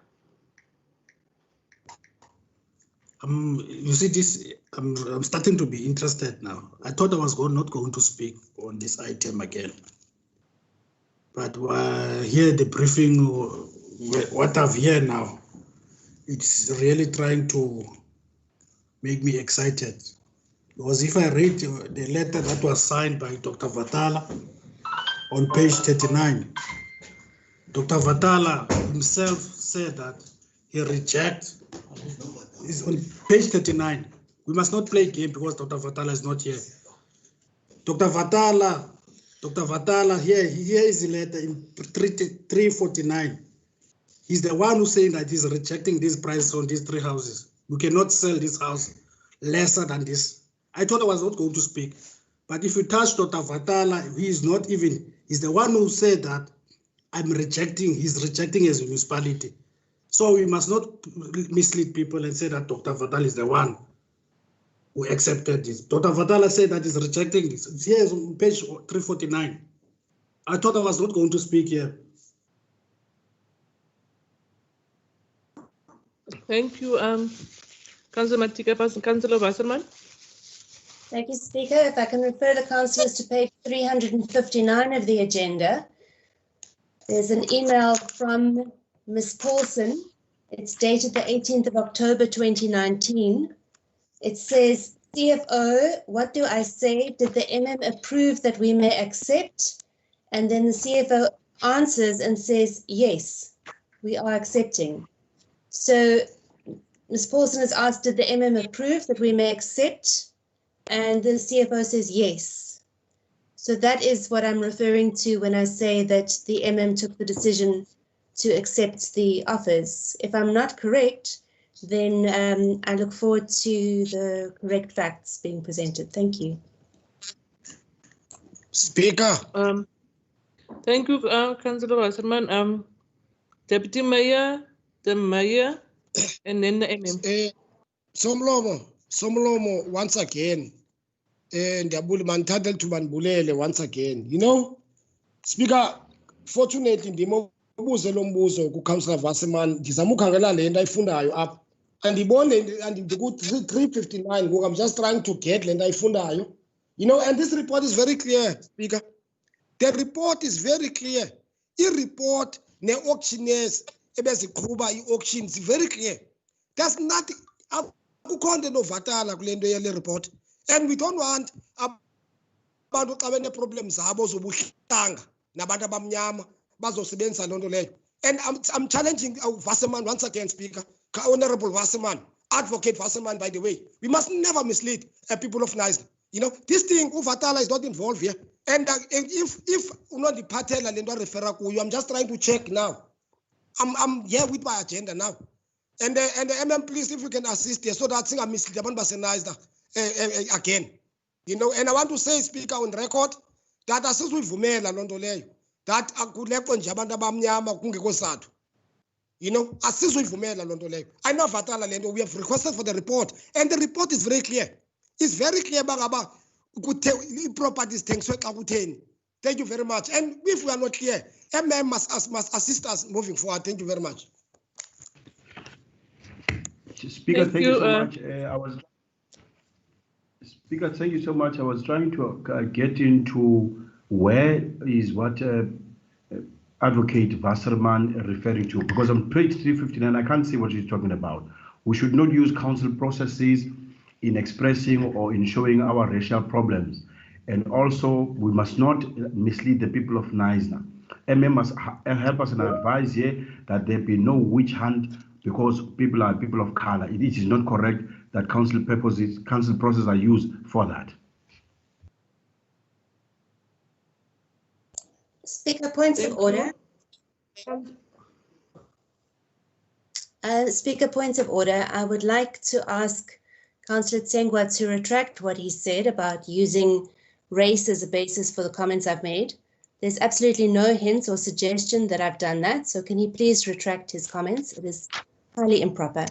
You see this, I'm starting to be interested now. I thought I was not going to speak on this item again. But here the briefing, what I've heard now, it's really trying to make me excited. Because if I read the letter that was signed by Dr. Vatala on page 39, Dr. Vatala himself said that he rejects. It's on page 39. We must not play game because Dr. Vatala is not here. Dr. Vatala, here is the letter in 349. He's the one who's saying that he's rejecting this price on these 3 houses. We cannot sell this house lesser than this. I thought I was not going to speak. But if you touch Dr. Vatala, he's the one who said that he's rejecting as a municipality. So we must not mislead people and say that Dr. Vatala is the one who accepted this. Dr. Vatala said that he's rejecting this. It's here on page 349. I thought I was not going to speak here. Thank you, Councillor Matika. Councillor Wasserman. Thank you, Speaker. If I can refer the councillors to page 359 of the agenda. There's an email from Ms. Paulson. It's dated the 18th of October 2019. It says, CFO, what do I say? Did the MM approve that we may accept? And then the CFO answers and says, yes, we are accepting. So Ms. Paulson has asked, did the MM approve that we may accept? And the CFO says yes. So that is what I'm referring to when I say that the MM took the decision to accept the offers. If I'm not correct, then I look forward to the correct facts being presented. Thank you. Speaker. Thank you, Councillor Wasserman. Deputy Mayor, the Mayor, and then the MM. Somlomo, once again, and Untitled to Manbulele once again. You know, Speaker, fortunately, ndimubuze lo mbuzo kuCouncillor Wasserman, ndizamukhangela le nto ayifundayo apha. Andibone ku-359 ngoku, I'm just trying to get le nto ayifundayo. You know, and this report is very clear, Speaker. The report is very clear. I-report ne-auctioneers ebeziqhuba i-auction is very clear. There's nothing, akukho nto novatala kule nto yale report. And we don't want abantu xa benee-problem zabo zobuhlanga nabantu abamnyama bazosebenzisa loo nto leyo. And I'm challenging Wasserman once again, Speaker, Honorable Wasserman, Advocate Wasserman, by the way. We must never mislead people of Nice. You know, this thing, Uvatala is not involved here. And if not the Patela and refer you, I'm just trying to check now. I'm here with my agenda now. And the MM, please, if you can assist here, so that thing I mislead again. You know, and I want to say, Speaker, on record, that as we vumela lonto leyo, that akulekho nje abantu abamnyama kungekho sathu. You know, asizuyivumela lonto leyo. I know Vatala lento, we have requested for the report, and the report is very clear. It's very clear about properties. Thank you very much. And if we are not clear, MM must assist us moving forward. Thank you very much. Speaker, thank you so much. Speaker, thank you so much. I was trying to get into where is what Advocate Wasserman referring to, because on page 359, I can't see what she's talking about. We should not use council processes in expressing or in showing our racial problems. And also, we must not mislead the people of Naisna. MM must help us and advise here that there be no witch hunt because people are people of color. It is not correct that council processes are used for that. Speaker, points of order. Speaker, points of order. I would like to ask Councillor Tsengwa to retract what he said about using race as a basis for the comments I've made. There's absolutely no hint or suggestion that I've done that, so can he please retract his comments? It is highly improper.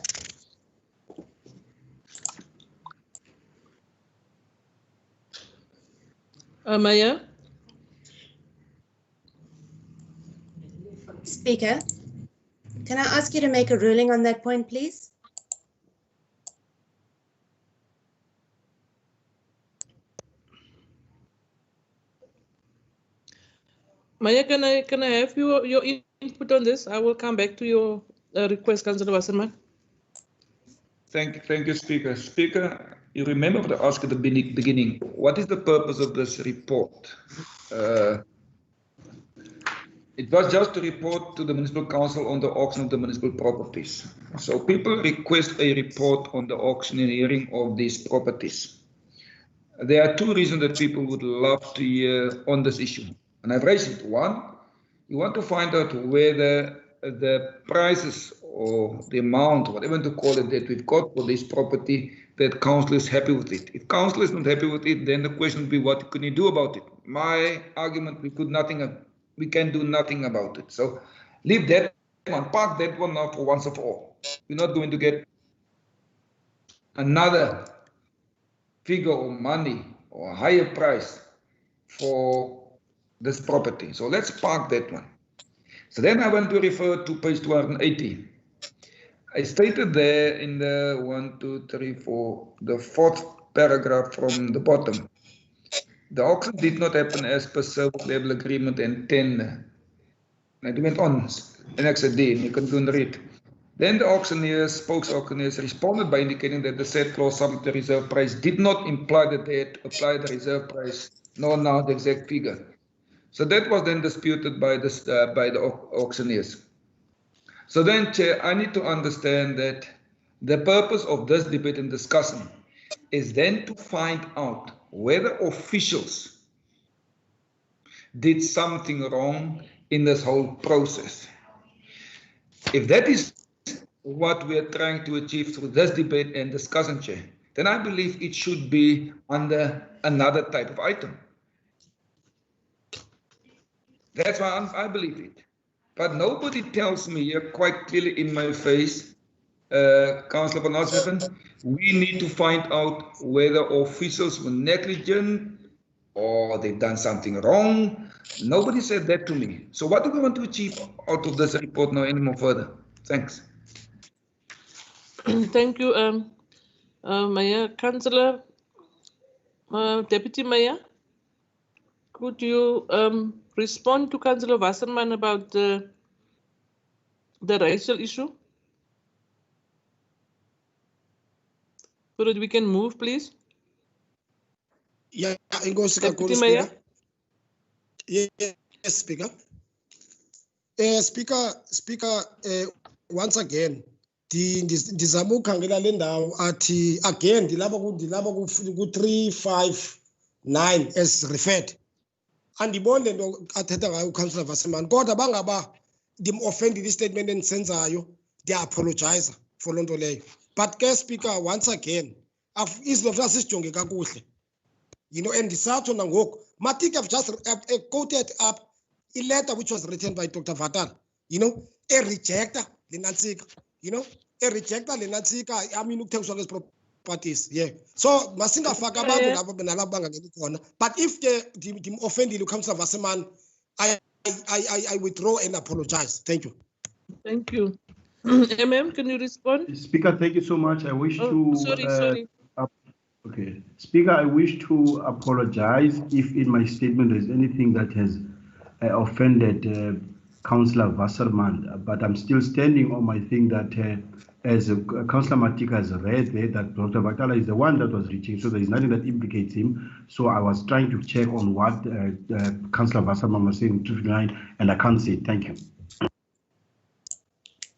Mayor? Speaker, can I ask you to make a ruling on that point, please? Maya, can I have your input on this? I will come back to your request, Councillor Wasserman. Thank you, Speaker. Speaker, you remember what I asked at the beginning. What is the purpose of this report? It was just to report to the Municipal Council on the auction of the municipal properties. So people request a report on the auctioneering of these properties. There are two reasons that people would love to hear on this issue. And I've raised it. One, you want to find out whether the prices or the amount, whatever to call it, that we've got for this property, that council is happy with it. If council is not happy with it, then the question would be, what can you do about it? My argument, we can do nothing about it. So leave that one, park that one now for once of all. We're not going to get another figure of money or a higher price for this property. So let's park that one. So then I want to refer to page 280. I stated there in the 1, 2, 3, 4, the fourth paragraph from the bottom. The auction did not happen as per service level agreement and tender. And it went on, Annex D, and you can go and read. Then the spokes-auctioneers responded by indicating that the said clause subject to reserve price did not imply that they had applied the reserve price, nor now the exact figure. So that was then disputed by the auctioneers. So then, Chair, I need to understand that the purpose of this debate and discussion is then to find out whether officials did something wrong in this whole process. If that is what we are trying to achieve through this debate and discussion, Chair, then I believe it should be under another type of item. That's why I believe it. But nobody tells me here quite clearly in my face, Councillor Van Asseven, we need to find out whether officials were negligent or they've done something wrong. Nobody said that to me. So what do we want to achieve out of this report now any more further? Thanks. Thank you, Mayor. Councillor, Deputy Mayor, could you respond to Councillor Wasserman about the racial issue? So that we can move, please. Yeah, Deputy Mayor. Yes, Speaker. Speaker, once again, ndizama ukhangela le ndawo athi again ndilapha ku-359 as referred. Andiboni le nto athetha ngayo uCouncillor Wasserman, kodwa bangaba ndim-offendile istatement endisenzayo, ndiya-apologize for loo nto leyo. But ke Speaker, once again, izinto funeka sizijonge kakuhle. You know, and ndisatsho nangoku, Matik have just quoted up a letter which was written by Dr. Vatal, you know, a rejecter le nantsika, you know, a rejecter le nantsika, I mean, ukuthengiswa kwezi properties, yeah. So masingafaka abantu labo nalabo bangangeni khona. But if the offended Councillor Wasserman, I withdraw and apologize. Thank you. Thank you. MM, can you respond? Speaker, thank you so much. I wish to. Sorry. Okay. Speaker, I wish to apologize if in my statement there is anything that has offended Councillor Wasserman, but I'm still standing on my thing that as Councillor Matik has read there, that Dr. Vatala is the one that was reaching, so there is nothing that implicates him. So I was trying to check on what Councillor Wasserman was saying, 259, and I can't say it. Thank you.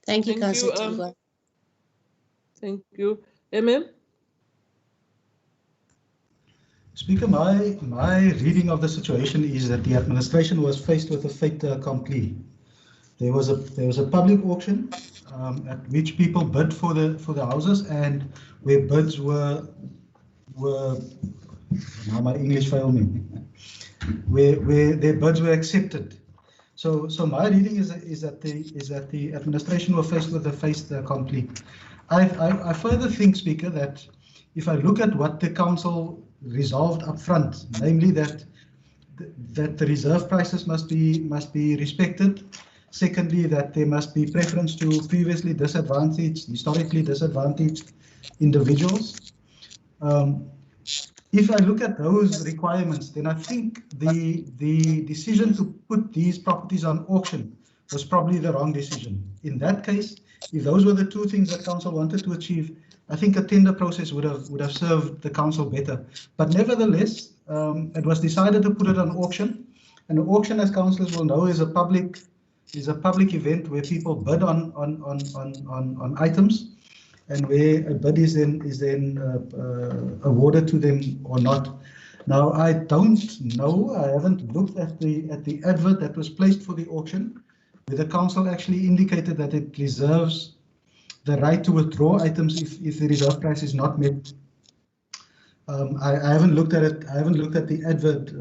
Thank you, Councillor. Thank you. MM? Speaker, my reading of the situation is that the administration was faced with a fait accompli. There was a public auction at which people bid for the houses, and where bids were now my English failed me, where their bids were accepted. So my reading is that the administration were faced with a fait accompli. I further think, Speaker, that if I look at what the council resolved up front, namely that the reserve prices must be respected. Secondly, that there must be preference to previously disadvantaged, historically disadvantaged individuals. if I look at those requirements, then I think the decision to put these properties on auction was probably the wrong decision. In that case, if those were the two things that council wanted to achieve, I think a tender process would have served the council better. But nevertheless, it was decided to put it on auction, and the auction, as councillors will know, is a public event where people bid on items, and where a bid is then awarded to them or not. Now, I don't know, I haven't looked at the advert that was placed for the auction, where the council actually indicated that it reserves the right to withdraw items if the reserve price is not met. I haven't looked at it. I haven't looked at the advert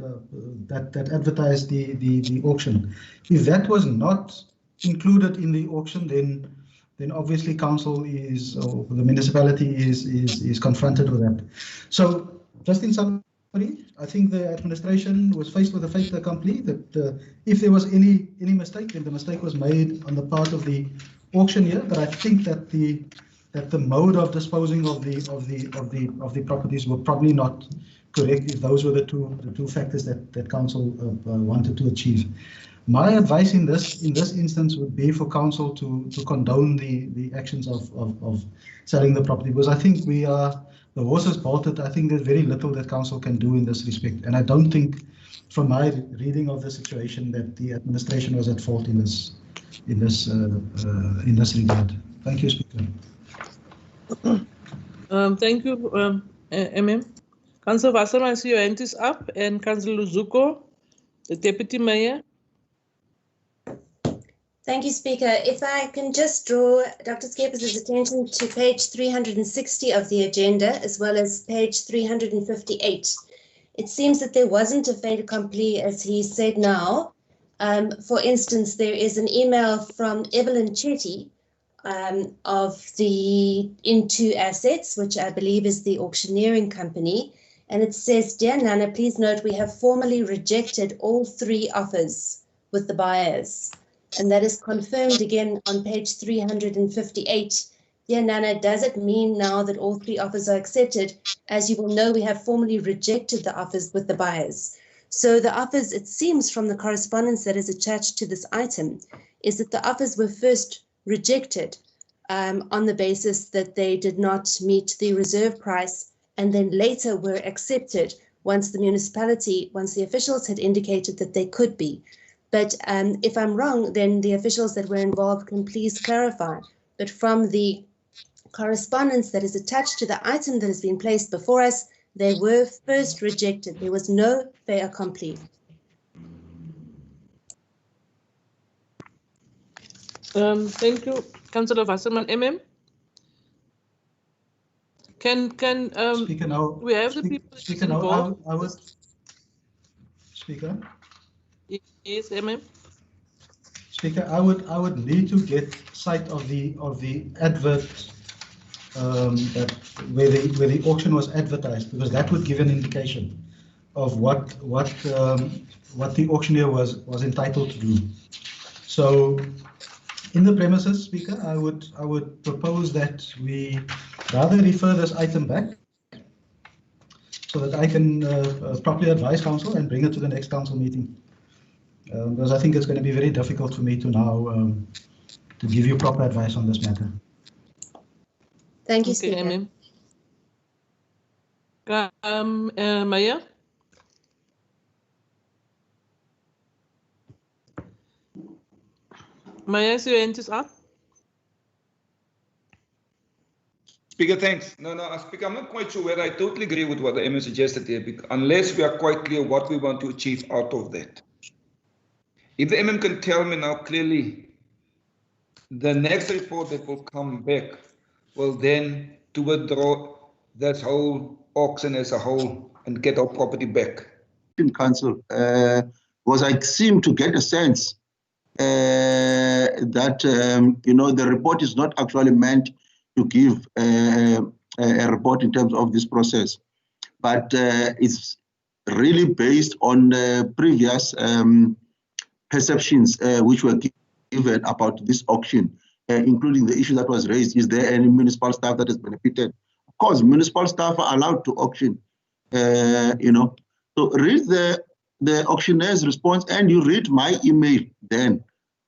that advertised the auction. If that was not included in the auction, then obviously council is, or the municipality is confronted with that. So just in summary, I think the administration was faced with a fait accompli, that if there was any mistake, then the mistake was made on the part of the auctioneer. But I think that the mode of disposing of the properties were probably not correct, if those were the two factors that council wanted to achieve. My advice in this instance would be for council to condone the actions of selling the property, because I think the horse is bolted. I think there's very little that council can do in this respect, and I don't think, from my reading of the situation, that the administration was at fault in this regard. Thank you, Speaker. Thank you, MM. Councillor Wasserman, I see your hand is up, and Councillor Luzuko, the Deputy Mayor. Thank you, Speaker. If I can just draw Dr. Skepe's attention to page 360 of the agenda, as well as page 358. It seems that there wasn't a fait accompli, as he said now. For instance, there is an email from Evelyn Chetty of the Into Assets, which I believe is the auctioneering company. And it says, "Dear Nana, please note we have formally rejected all 3 offers with the buyers." And that is confirmed again on page 358. Dear Nana, does it mean now that all 3 offers are accepted? As you will know, we have formally rejected the offers with the buyers. So the offers, it seems from the correspondence that is attached to this item, is that the offers were first rejected on the basis that they did not meet the reserve price, and then later were accepted once the officials had indicated that they could be. But if I'm wrong, then the officials that were involved can please clarify. But from the correspondence that is attached to the item that has been placed before us, they were first rejected. There was no fait accompli. Thank you, Councillor Wasserman. MM? Can Speaker, now, we have the people Speaker, now, I would, Speaker? Yes, MM. Speaker, I would need to get sight of the advert where the auction was advertised, because that would give an indication of what the auctioneer was entitled to do. So, in the premises, Speaker, I would propose that we rather refer this item back, so that I can properly advise council and bring it to the next council meeting. Because I think it's going to be very difficult for me to now to give you proper advice on this matter. Thank you, Speaker. Maya? Maya, your hand is up. Speaker, thanks. No, Speaker, I'm not quite sure whether I totally agree with what the MA suggested here, unless we are quite clear what we want to achieve out of that. If the MM can tell me now clearly, the next report that will come back will then to withdraw that whole auction as a whole and get our property back. In council, because I seem to get a sense that the report is not actually meant to give a report in terms of this process, but it's really based on the previous perceptions which were given about this auction, including the issue that was raised: is there any municipal staff that has benefited? Of course, municipal staff are allowed to auction, you know. So read the auctioneer's response, and you read my email then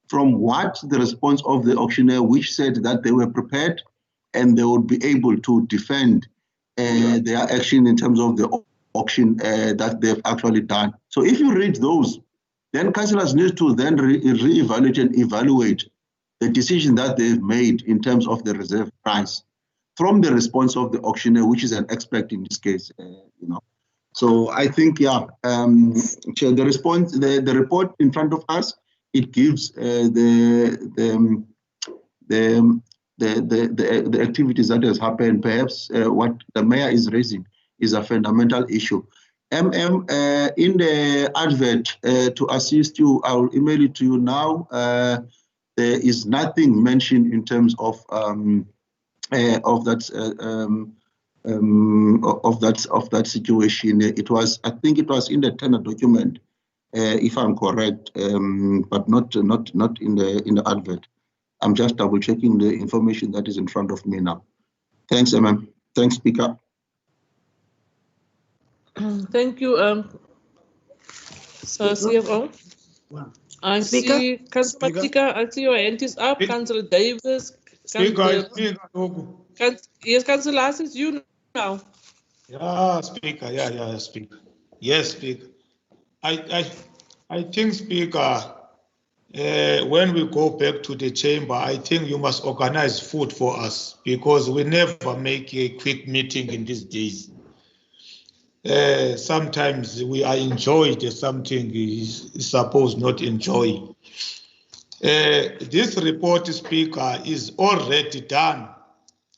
from what the response of the auctioneer, which said that they were prepared and they would be able to defend their action in terms of the auction that they've actually done. So if you read those, then councillors need to then re-evaluate and evaluate the decision that they've made in terms of the reserve price from the response of the auctioneer, which is an expert in this case, you know. So I think, yeah, the response, the report in front of us, it gives the activities that has happened. Perhaps what the mayor is raising is a fundamental issue. In the advert to assist you, I will email it to you now. There is nothing mentioned in terms of that situation. It was, I think, it was in the tender document, if I'm correct, but not in the advert. I'm just double checking the information that is in front of me now. Thanks, ma'am. Thanks, Speaker. Thank you, CFO. I see Councillor Matika, I see your hand is up. Councillor Davis. Speaker. Yes, Councillor Lass, it's you now. Yeah, Speaker. Yeah, Speaker. Yes, Speaker. I think, Speaker, when we go back to the chamber, I think you must organize food for us, because we never make a quick meeting in these days. Sometimes we are enjoyed something is supposed not enjoy. This report, Speaker, is already done.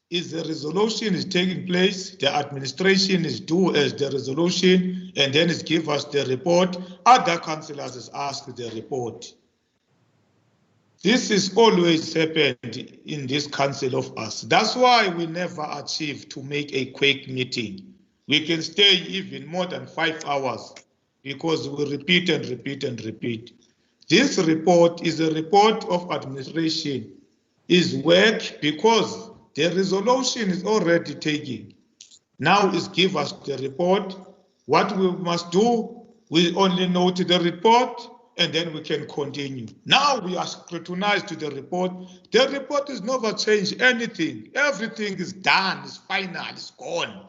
Is the resolution is taking place, the administration is due as the resolution, and then it give us the report. Other councillors is asked the report. This is always happened in this council of us. That's why we never achieve to make a quick meeting. We can stay even more than 5 hours because we repeat and repeat and repeat. This report is a report of administration, is work, because the resolution is already taken. Now is give us the report. What we must do, we only note the report and then we can continue. Now we are scrutinized to the report. The report is never changed anything. Everything is done, it's final, it's gone.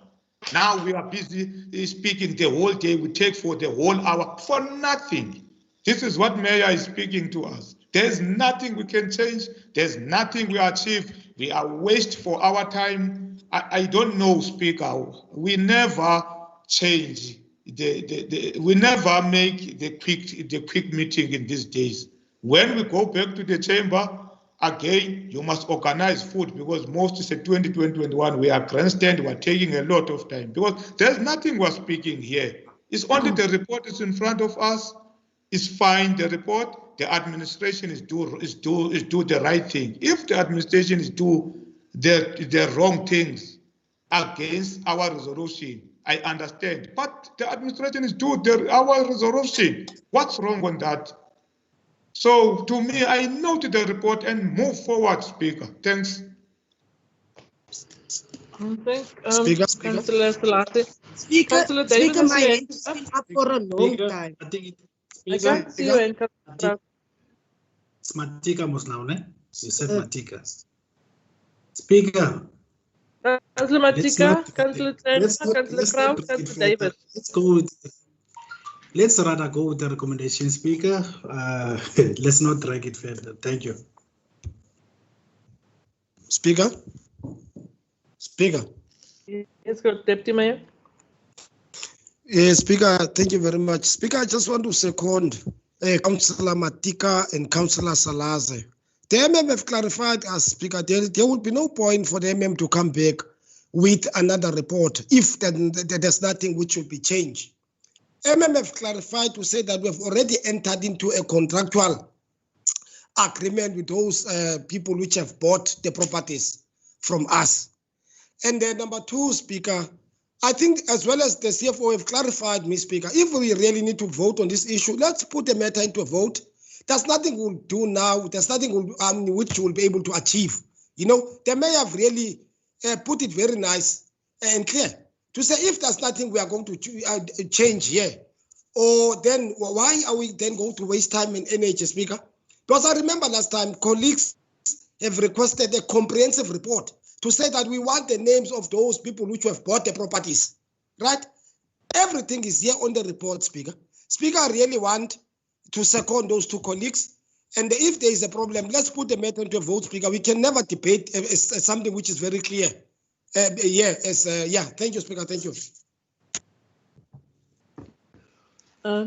Now we are busy speaking the whole day. We take for the whole hour for nothing. This is what Mayor is speaking to us. There's nothing we can change. There's nothing we achieve. We are waste for our time. I don't know, Speaker. We never change. We never make the quick meeting in these days. When we go back to the chamber, again, you must organize food, because most is a 2021. We are grandstand. We are taking a lot of time because there's nothing we're speaking here. It's only the report is in front of us. It's fine. The report. The administration is do the right thing. If the administration is do the wrong things against our resolution, I understand. But the administration is do our resolution. What's wrong on that? So to me, I note the report and move forward, Speaker. Thanks. Speaker, Councillor Salate. Speaker, Councillor Davis, Speaker, my hand has been up for a long time. I can't see you. It's Matika Muslim, ne? You said Matika. Speaker. Councillor Matika, Councillor Councillor Kraus, Councillor Davis. Let's rather go with the recommendation, Speaker. Let's not drag it further. Thank you. Speaker. Speaker. Yes, Deputy Mayor. Yes, Speaker, thank you very much. Speaker, I just want to second Councillor Matika and Councillor Salaze. The MM have clarified as Speaker, there would be no point for the MM to come back with another report if there's nothing which will be changed. MM have clarified to say that we have already entered into a contractual agreement with those people which have bought the properties from us. And then number two, Speaker, I think as well as the CFO have clarified, Ms. Speaker, if we really need to vote on this issue, let's put the matter into a vote. There's nothing we'll do now. There's nothing which we'll be able to achieve. You know, they may have really put it very nice and clear to say if there's nothing we are going to change here, or then why are we then going to waste time and energy, Speaker? Because I remember last time colleagues have requested a comprehensive report to say that we want the names of those people which have bought the properties, right? Everything is here on the report, Speaker. Speaker, I really want to second those two colleagues. And if there is a problem, let's put the matter into a vote, Speaker. We can never debate something which is very clear. Thank you, Speaker. Thank you.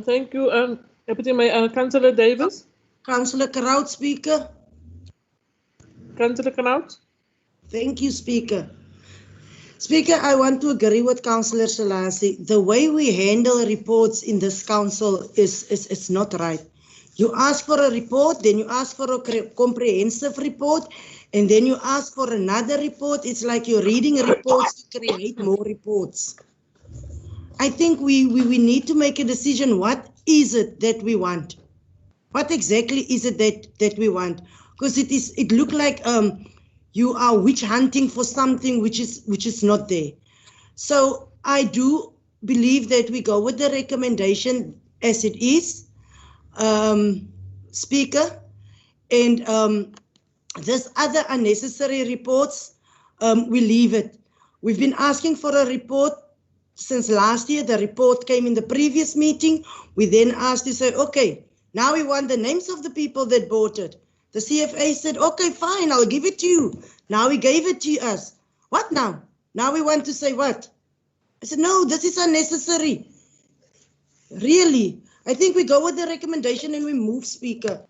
Thank you, Deputy Mayor. Councillor Davis. Councillor Kraut, Speaker. Councillor Kraut. Thank you, Speaker. Speaker, I want to agree with Councillor Selassie. The way we handle reports in this council is not right. You ask for a report, then you ask for a comprehensive report, and then you ask for another report. It's like you're reading reports to create more reports. I think we need to make a decision. What is it that we want? What exactly is it that we want? Because it looked like you are witch hunting for something which is not there. So I do believe that we go with the recommendation as it is, Speaker, and this other unnecessary reports, we leave it. We've been asking for a report since last year. The report came in the previous meeting. We then asked to say, okay, now we want the names of the people that bought it. The CFA said, okay, fine, I'll give it to you. Now he gave it to us. What now? Now we want to say what? I said, no, this is unnecessary. Really? I think we go with the recommendation and we move, Speaker.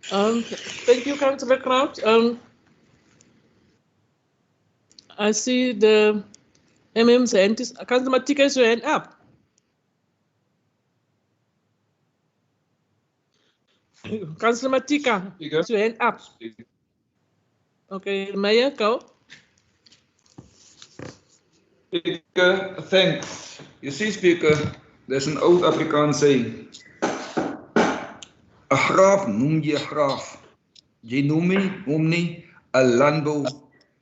Thank you, Councillor Kraut. I see the MM's hand. Councillor Matika is your hand up. Councillor Matika, is your hand up? Okay, Mayor, go. Speaker, thanks. You see, Speaker, there's an old Afrikaans saying, 'n graaf noem jy 'n graaf. Jy noem hom nie 'n landbou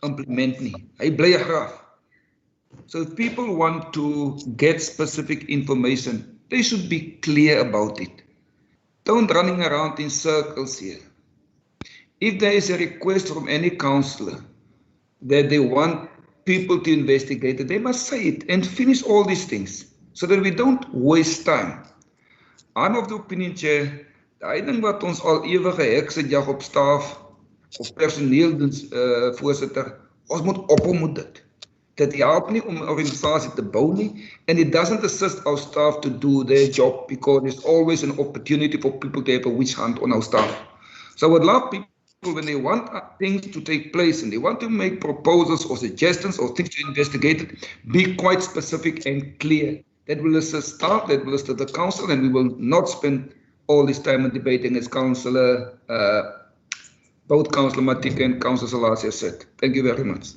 implement nie. Hy bly 'n graaf. So if people want to get specific information, they should be clear about it. Don't running around in circles here. If there is a request from any councillor that they want people to investigate it, they must say it and finish all these things so that we don't waste time. I'm of the opinion, Chair, I ding wat ons al ewige heksejag op staf of personeeldiens voorsitter, ons moet ophou met dit. Dit help nie om 'n organisasie te bou nie, and it doesn't assist our staff to do their job because there's always an opportunity for people to have a witch hunt on our staff. So I would love people, when they want things to take place and they want to make proposals or suggestions or things to investigate, be quite specific and clear. That will assist staff, that will assist the council, and we will not spend all this time in debating as both Councillor Matika and Councillor Selassie said. Thank you very much.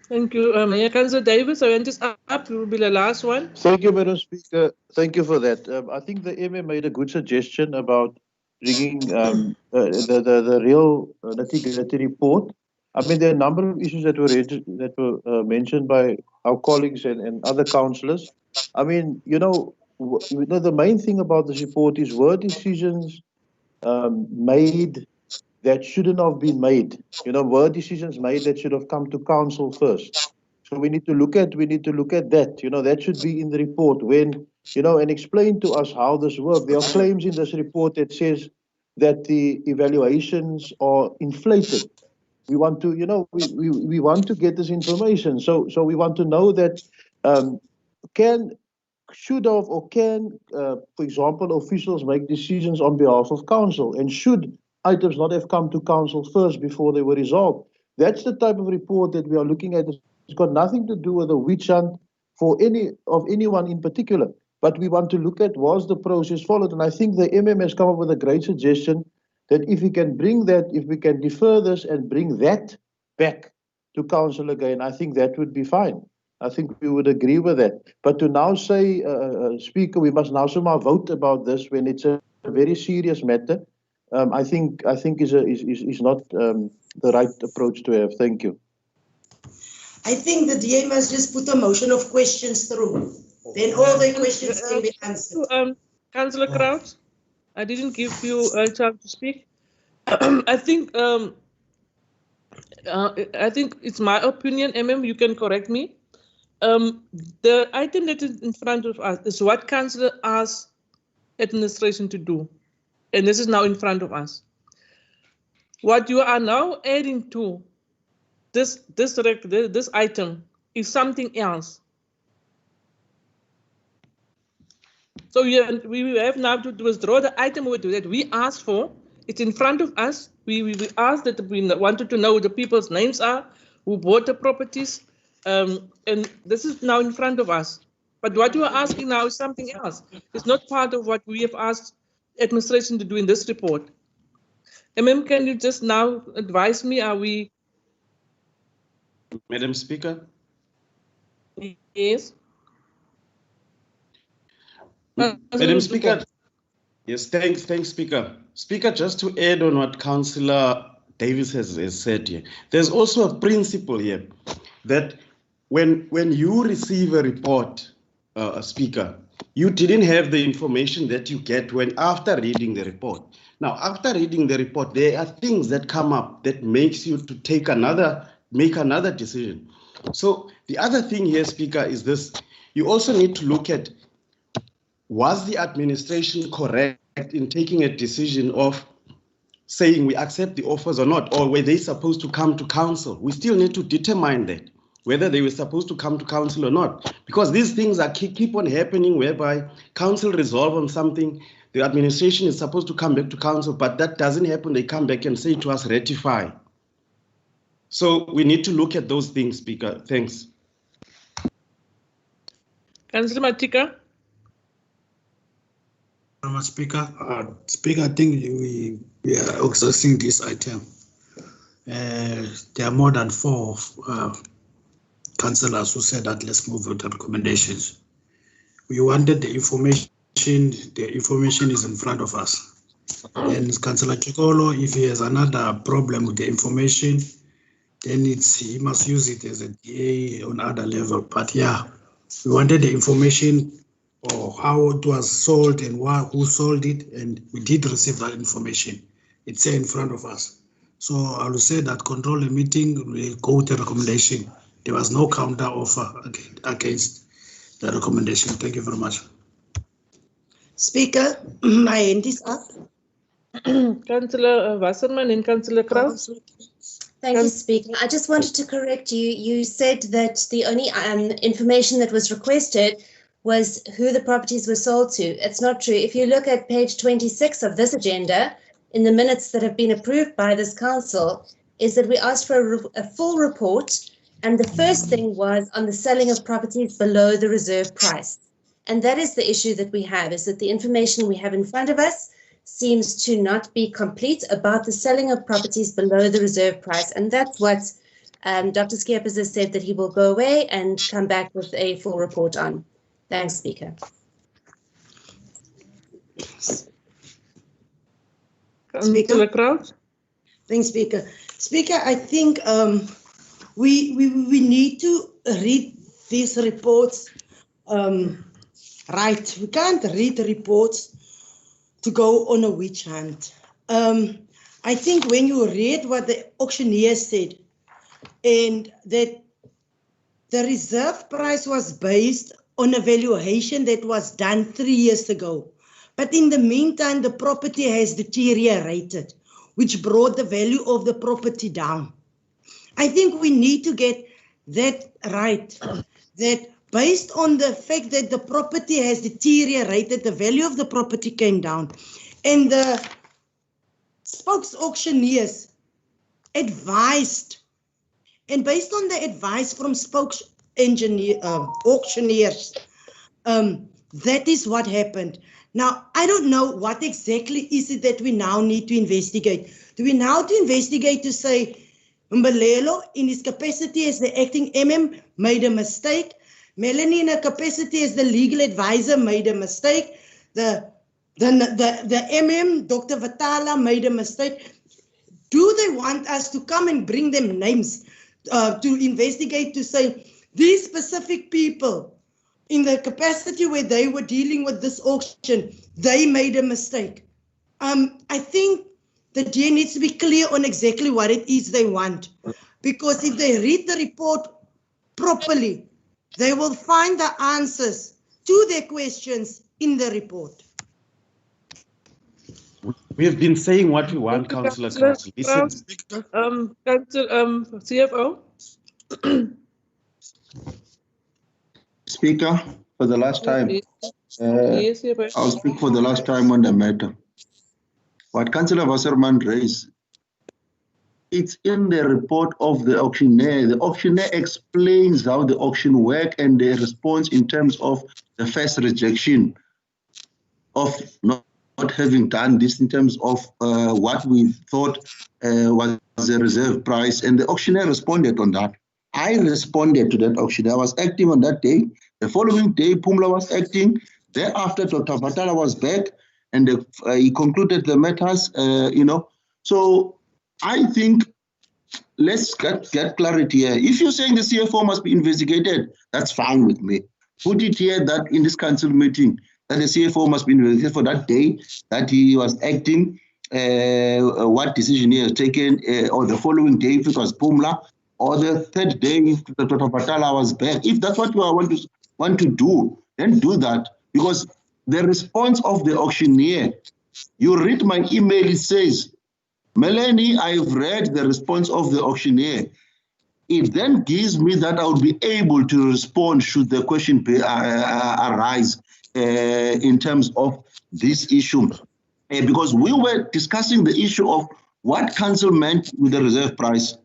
Thank you, Mayor. Councillor Davis, I just up, you will be the last one. Thank you, Madam Speaker. Thank you for that. I think the MM made a good suggestion about bringing the real nitty-gritty report. I mean, there are a number of issues that were mentioned by our colleagues and other councillors. I mean, the main thing about this report is were decisions made that shouldn't have been made. Were decisions made that should have come to council first. So we need to look at that. That should be in the report when, and explain to us how this works. There are claims in this report that says that the evaluations are inflated. We want to, we want to get this information. So we want to know that should have or can, for example, officials make decisions on behalf of council, and should items not have come to council first before they were resolved. That's the type of report that we are looking at. It's got nothing to do with a witch hunt for anyone in particular. But we want to look at, was the process followed? And I think the MM has come up with a great suggestion that if we can bring that, if we can defer this and bring that back to council again, I think that would be fine. I think we would agree with that. But to now say, Speaker, we must now somehow vote about this when it's a very serious matter. I think is not the right approach to have. Thank you. I think the DA must just put a motion of questions through. Then all the questions can be answered. Councillor Kraus, I didn't give you a chance to speak. I think it's my opinion, you can correct me. The item that is in front of us is what Councillor asked administration to do. And this is now in front of us. What you are now adding to this item is something else. So we have now to withdraw the item that we asked for. It's in front of us. We asked that we wanted to know who the people's names are, who bought the properties, and this is now in front of us. But what you are asking now is something else. It's not part of what we have asked administration to do in this report. Can you just now advise me, are we? Madam Speaker? Yes. Madam Speaker, yes, thanks, Speaker. Speaker, just to add on what Councillor Davis has said here, there's also a principle here that when you receive a report, Speaker, you didn't have the information that you get after reading the report. Now, after reading the report, there are things that come up that makes you to make another decision. So the other thing here, Speaker, is this: you also need to look at, was the administration correct in taking a decision of saying we accept the offers or not, or were they supposed to come to council? We still need to determine that, whether they were supposed to come to council or not, because these things are keep on happening whereby council resolve on something, the administration is supposed to come back to council, but that doesn't happen. They come back and say to us, ratify. So we need to look at those things, Speaker. Thanks. Councillor Matika. Speaker, I think we are exhausting this item. There are more than 4 councillors who said that let's move with the recommendations. We wanted the information is in front of us. And Councillor Chikolo, if he has another problem with the information, then he must use it as a DA on other level. But yeah, we wanted the information or how it was sold and who sold it, and we did receive that information. It's here in front of us. So I will say that control the meeting will go with the recommendation. There was no counter offer against the recommendation. Thank you very much. Speaker, my hand is up. Councillor Wasserman and Councillor Kraus. Thank you, Speaker. I just wanted to correct you. You said that the only information that was requested was who the properties were sold to. It's not true. If you look at page 26 of this agenda, in the minutes that have been approved by this council, is that we asked for a full report, and the first thing was on the selling of properties below the reserve price. And that is the issue that we have, is that the information we have in front of us seems to not be complete about the selling of properties below the reserve price. And that's what Dr. Skeepers has said, that he will go away and come back with a full report on. Thanks, Speaker. Speaker. Thanks, Speaker. Speaker, I think we need to read these reports right. We can't read the reports to go on a witch hunt. I think when you read what the auctioneer said, and that the reserve price was based on a valuation that was done 3 years ago. But in the meantime, the property has deteriorated, which brought the value of the property down. I think we need to get that right, that based on the fact that the property has deteriorated, the value of the property came down. And the spokes auctioneers advised, and based on the advice from spokes auctioneers, that is what happened. Now, I don't know what exactly is it that we now need to investigate. Do we now to investigate to say Mbalelo, in his capacity as the acting MM, made a mistake? Melanie, in her capacity as the legal advisor, made a mistake. The Then the MM, Dr. Vatala, made a mistake. Do they want us to come and bring them names to investigate, to say these specific people in the capacity where they were dealing with this auction, they made a mistake? I think the DA needs to be clear on exactly what it is they want, because if they read the report properly, they will find the answers to their questions in the report. We have been saying what we want, Thank you, Councillor Councillor Krause. Listen. CFO. Speaker, for the last time, Yes, CFO. I'll speak for the last time on the matter. What Councillor Wasserman raised, it's in the report of the auctioneer. The auctioneer explains how the auction works and the response in terms of the first rejection of not having done this in terms of what we thought was the reserve price, and the auctioneer responded on that. I responded to that auctioneer. I was acting on that day. The following day, Pumla was acting. Thereafter, Dr. Vatala was back, and he concluded the matters, So I think let's get clarity here. If you're saying the CFO must be investigated, that's fine with me. Put it here that in this council meeting, that the CFO must be investigated for that day that he was acting, what decision he has taken, or the following day if it was Pumla, or the third day if Dr. Patala was back. If that's what you want to do, then do that. Because the response of the auctioneer, you read my email, it says, Melanie, I've read the response of the auctioneer. It then gives me that I would be able to respond should the question arise in terms of this issue. Because we were discussing the issue of what council meant with the reserve price.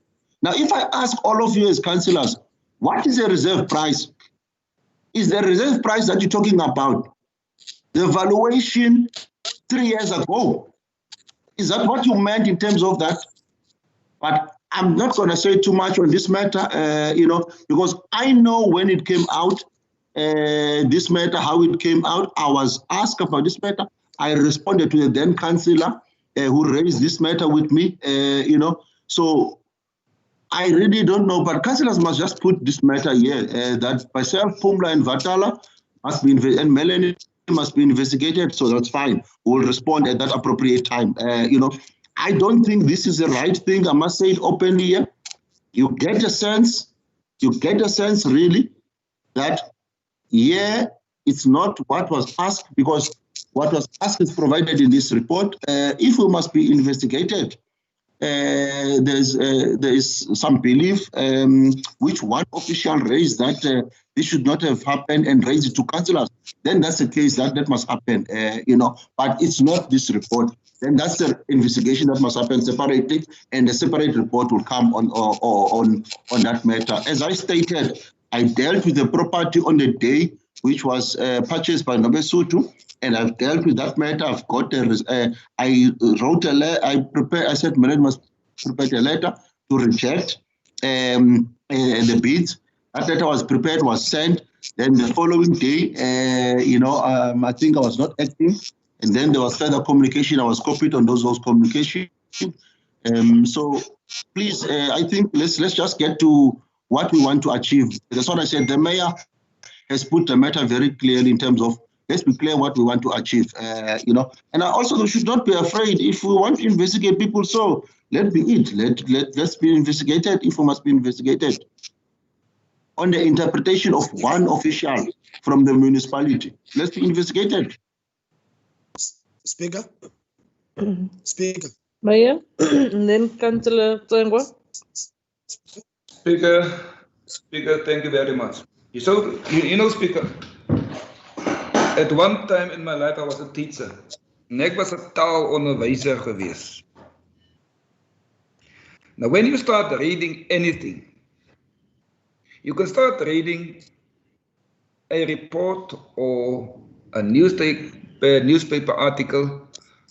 Now, if I ask all of you as councillors, what is a reserve price? Is the reserve price that you're talking about the valuation 3 years ago? Is that what you meant in terms of that? But I'm not going to say too much on this matter, because I know when it came out, this matter, how it came out. I was asked about this matter. I responded to the then councillor who raised this matter with me, So I really don't know, but councillors must just put this matter here, that myself, Pumla and Vatala must be, and Melanie must be investigated, so that's fine. We'll respond at that appropriate time. I don't think this is the right thing. I must say it openly here. You get a sense really that, it's not what was asked, because what was asked is provided in this report. If we must be investigated, there is some belief, which one official raised that this should not have happened and raised it to councillors. Then that's the case that must happen, but it's not this report. Then that's the investigation that must happen separately, and a separate report will come on that matter. As I stated, I dealt with the property on the day which was purchased by Nobesutu, and I've dealt with that matter. I've got I wrote a letter. I said Melanie must prepare a letter to reject the bids. That letter was prepared, was sent. Then the following day, I think I was not acting, and then there was further communication. I was copied on those communications. So please, I think let's just get to what we want to achieve. That's what I said. The mayor has put the matter very clearly in terms of, let's be clear what we want to achieve, And I also should not be afraid if we want to investigate people. So let be it. Let's be investigated if we must be investigated on the interpretation of one official from the municipality. Let's be investigated. Speaker. Mayor, and then Councillor Tsengwa. Speaker, thank you very much. So, Speaker, at one time in my life I was a teacher. En ek was 'n taalonderwyser geweest. Now, when you start reading anything, you can start reading a report or a newspaper article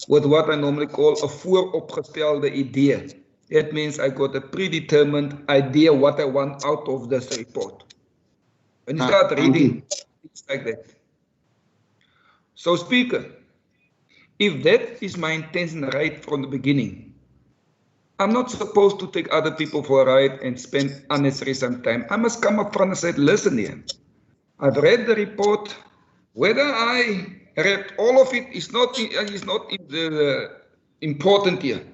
with what I normally call a vooropgestelde idee. That means I got a predetermined idea what I want out of this report. When you start reading, it's like that. So, Speaker, If that is my intention right from the beginning, I'm not supposed to take other people for a ride and spend unnecessary some time. I must come up front and say, listen here, I've read the report. Whether I read all of it is not important here.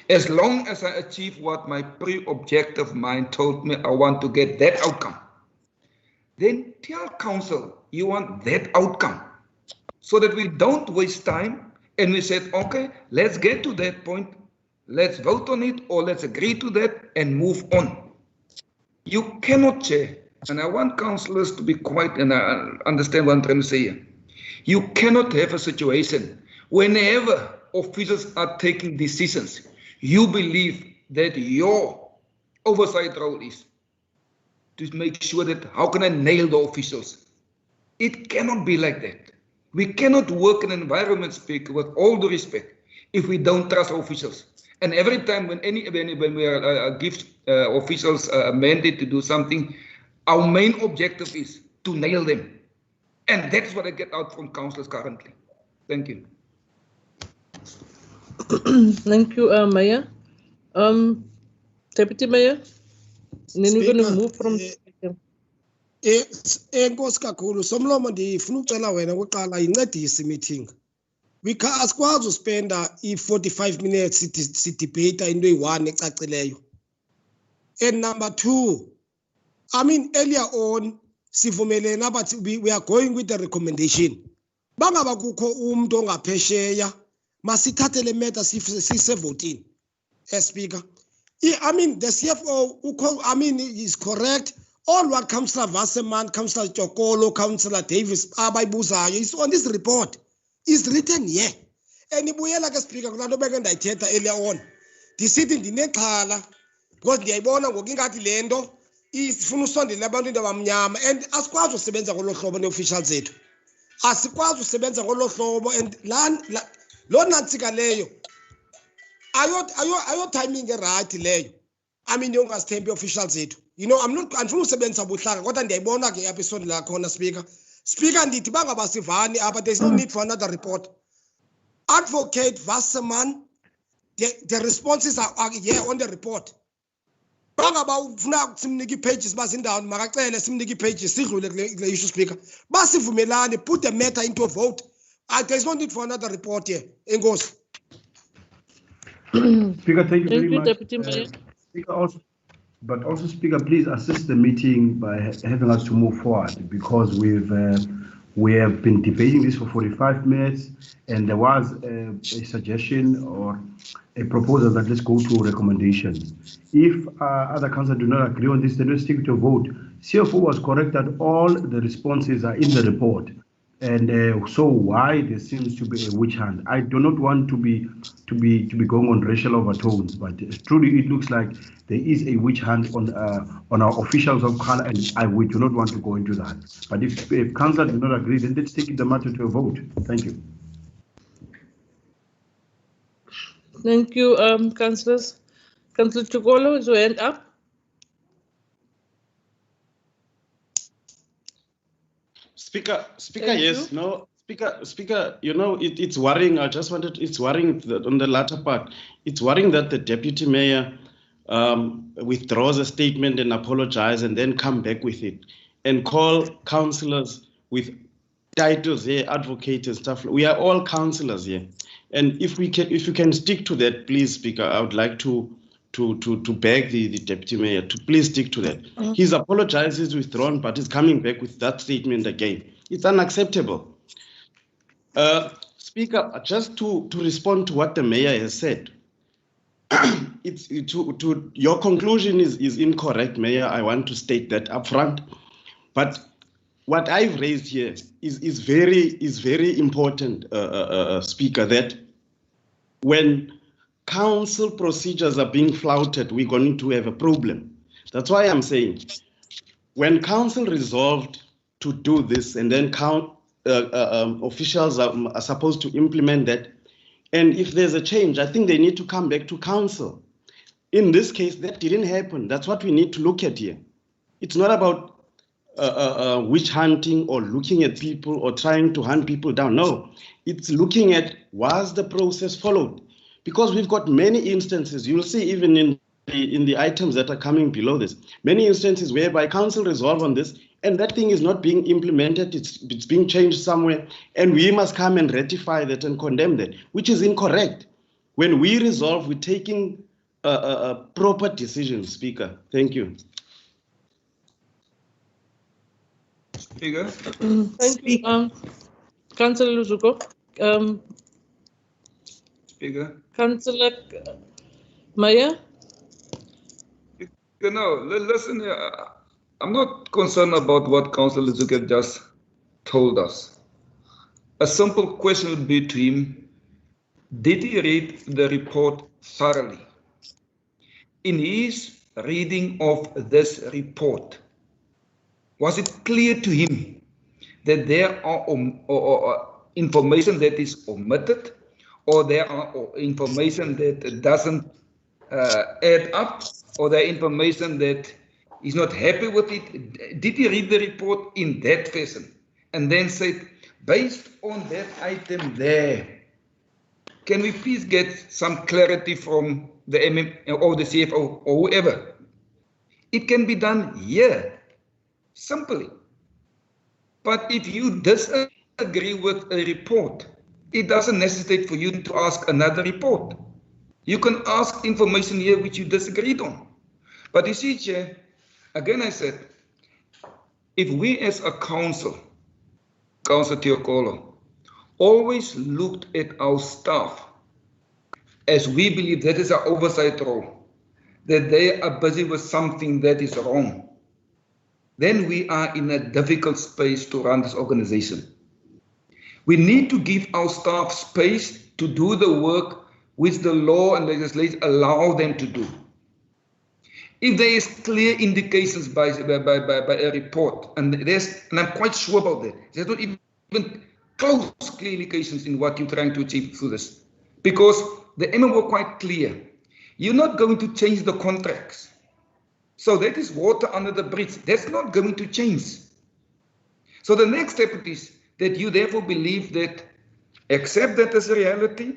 As long as I achieve what my pre-objective mind told me I want to get that outcome, then tell council you want that outcome so that we don't waste time and we said, okay, let's get to that point, let's vote on it or let's agree to that and move on. You cannot, Chair, and I want councillors to be quiet and understand what I'm trying to say here. You cannot have a situation whenever officials are taking decisions, you believe that your oversight role is to make sure that how can I nail the officials? It cannot be like that. We cannot work in an environment, Speaker, with all due respect, if we don't trust officials. And every time when we give officials a mandate to do something, our main objective is to nail them. And that's what I get out from councillors currently. Thank you. Thank you, Mayor. Deputy Mayor, and then we're going to move from. Enkosi kakhulu somlomo ndifuna ucela wena oqala incedise meeting. We can asikwazi uspenda i-45 minutes sidebate into eyi-1 ecacileyo. And number 2, I mean earlier on sivumelene abathi we are going with the recommendation. Bangaba kukho umuntu ongaphesheya masithathe le matter sisevotini as speaker. I mean the CFO is correct. All what Councillor Wasserman, Councillor Chokolo, Councillor Davis abayibuzayo is on this report. It's written here. And ibuyela ke speaker kunanto beke ndayithetha earlier on. Ndisithi ndinexhala because ndiyayibona ngoku ingathi le nto ifuna usondela abantu into abamnyama and asikwazi usebenza ngolo hlobo ne-officials zethu. Asikwazi usebenza ngolo hlobo and lo nantsika leyo ayo timing right leyo. I mean yongasithembi officials zethu. You know, andifuna usebenza buhlanga kodwa ndiyayibona ke apha isondela khona speaker. Speaker ndithi bangabasivani apha, there's no need for another report. Advocate Wasserman, the responses are here on the report. Bangaba ufuna simniki pages bazindawo makacele simniki pages sidlule kule issue speaker. Basivumelane, put the matter into a vote. There's no need for another report here. Enkosi. Speaker, thank you very much. Deputy Mayor. Speaker, also, Speaker, please assist the meeting by having us to move forward because we have been debating this for 45 minutes and there was a suggestion or a proposal that let's go to recommendations. If other councillors do not agree on this, then let's stick to a vote. CFO was correct that all the responses are in the report. And so why there seems to be a witch hunt? I do not want to be going on racial overtones, but truly it looks like there is a witch hunt on our officials of color, and we do not want to go into that. But if council do not agree, then let's take the matter to a vote. Thank you. Thank you, councillors. Councillor Chokolo, is your hand up? Speaker, yes, no, Speaker, you know, it's worrying. It's worrying on the latter part. It's worrying that the deputy mayor withdraws a statement and apologize and then come back with it and call councillors with titles here, advocate and stuff. We are all councillors here. And if you can stick to that, please, Speaker, I would like to beg the deputy mayor to please stick to that. His apologize is withdrawn, but he's coming back with that statement again. It's unacceptable. Speaker, just to respond to what the mayor has said, your conclusion is incorrect, Mayor. I want to state that up front. But what I've raised here is very important, Speaker, that when council procedures are being flouted, we're going to have a problem. That's why I'm saying when council resolved to do this and then officials are supposed to implement that, and if there's a change, I think they need to come back to council. In this case, that didn't happen. That's what we need to look at here. It's not about witch hunting or looking at people or trying to hunt people down. No, it's looking at Was the process followed? Because we've got many instances, you'll see even in the items that are coming below this, many instances whereby council resolve on this and that thing is not being implemented, it's being changed somewhere, and we must come and ratify that and condemn that, which is incorrect. When we resolve, we're taking a proper decision, Speaker. Thank you. Speaker. Thank you, Councillor Luzuko. Speaker. Councillor Meyer. You know, listen, I'm not concerned about what Councillor Luzuko just told us. A simple question would be to him, did he read the report thoroughly? In his reading of this report, was it clear to him that there are information that is omitted, or there are information that doesn't add up, or there are information that he's not happy with it? Did he read the report in that fashion and then said, based on that item there, can we please get some clarity from the MM or the CFO or whoever? It can be done here, simply. But if you disagree with a report, it doesn't necessitate for you to ask another report. You can ask information here which you disagreed on. But you see, Chair, again I said, if we as a council, Councillor Teokolo, always looked at our staff as we believe that is our oversight role, that they are busy with something that is wrong, then we are in a difficult space to run this organization. We need to give our staff space to do the work which the law and legislation allow them to do. If there is clear indications by a report, and I'm quite sure about that, there's not even close clear indications in what you're trying to achieve through this, because the MM were quite clear. You're not going to change the contracts. So that is water under the bridge. That's not going to change. So the next step is that you therefore believe that, accept that as a reality.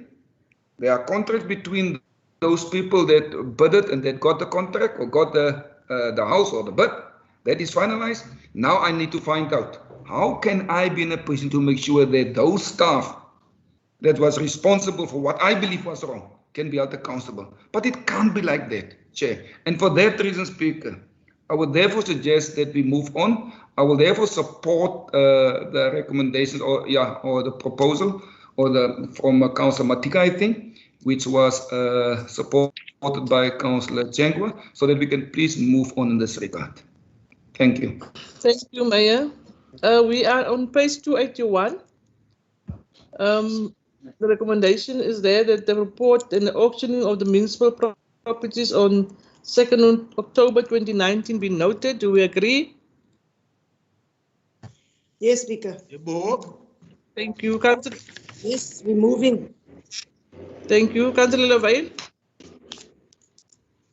There are contracts between those people that bid it and that got the contract or got the house or the bid. That is finalized. Now I need to find out, how can I be in a position to make sure that those staff that was responsible for what I believe was wrong can be held accountable. But it can't be like that, Chair. And for that reason, Speaker, I would therefore suggest that we move on. I will therefore support the recommendations or the proposal from Councillor Matika, I think, which was supported by Councillor Chengwa, so that we can please move on in this regard. Thank you. Thank you, Mayor. We are on page 281. The recommendation is there that the report and the auctioning of the municipal properties on 2nd October 2019 be noted. Do we agree? Yes, Speaker. Thank you, Councillor. Yes, we're moving. Thank you, Councillor Levail.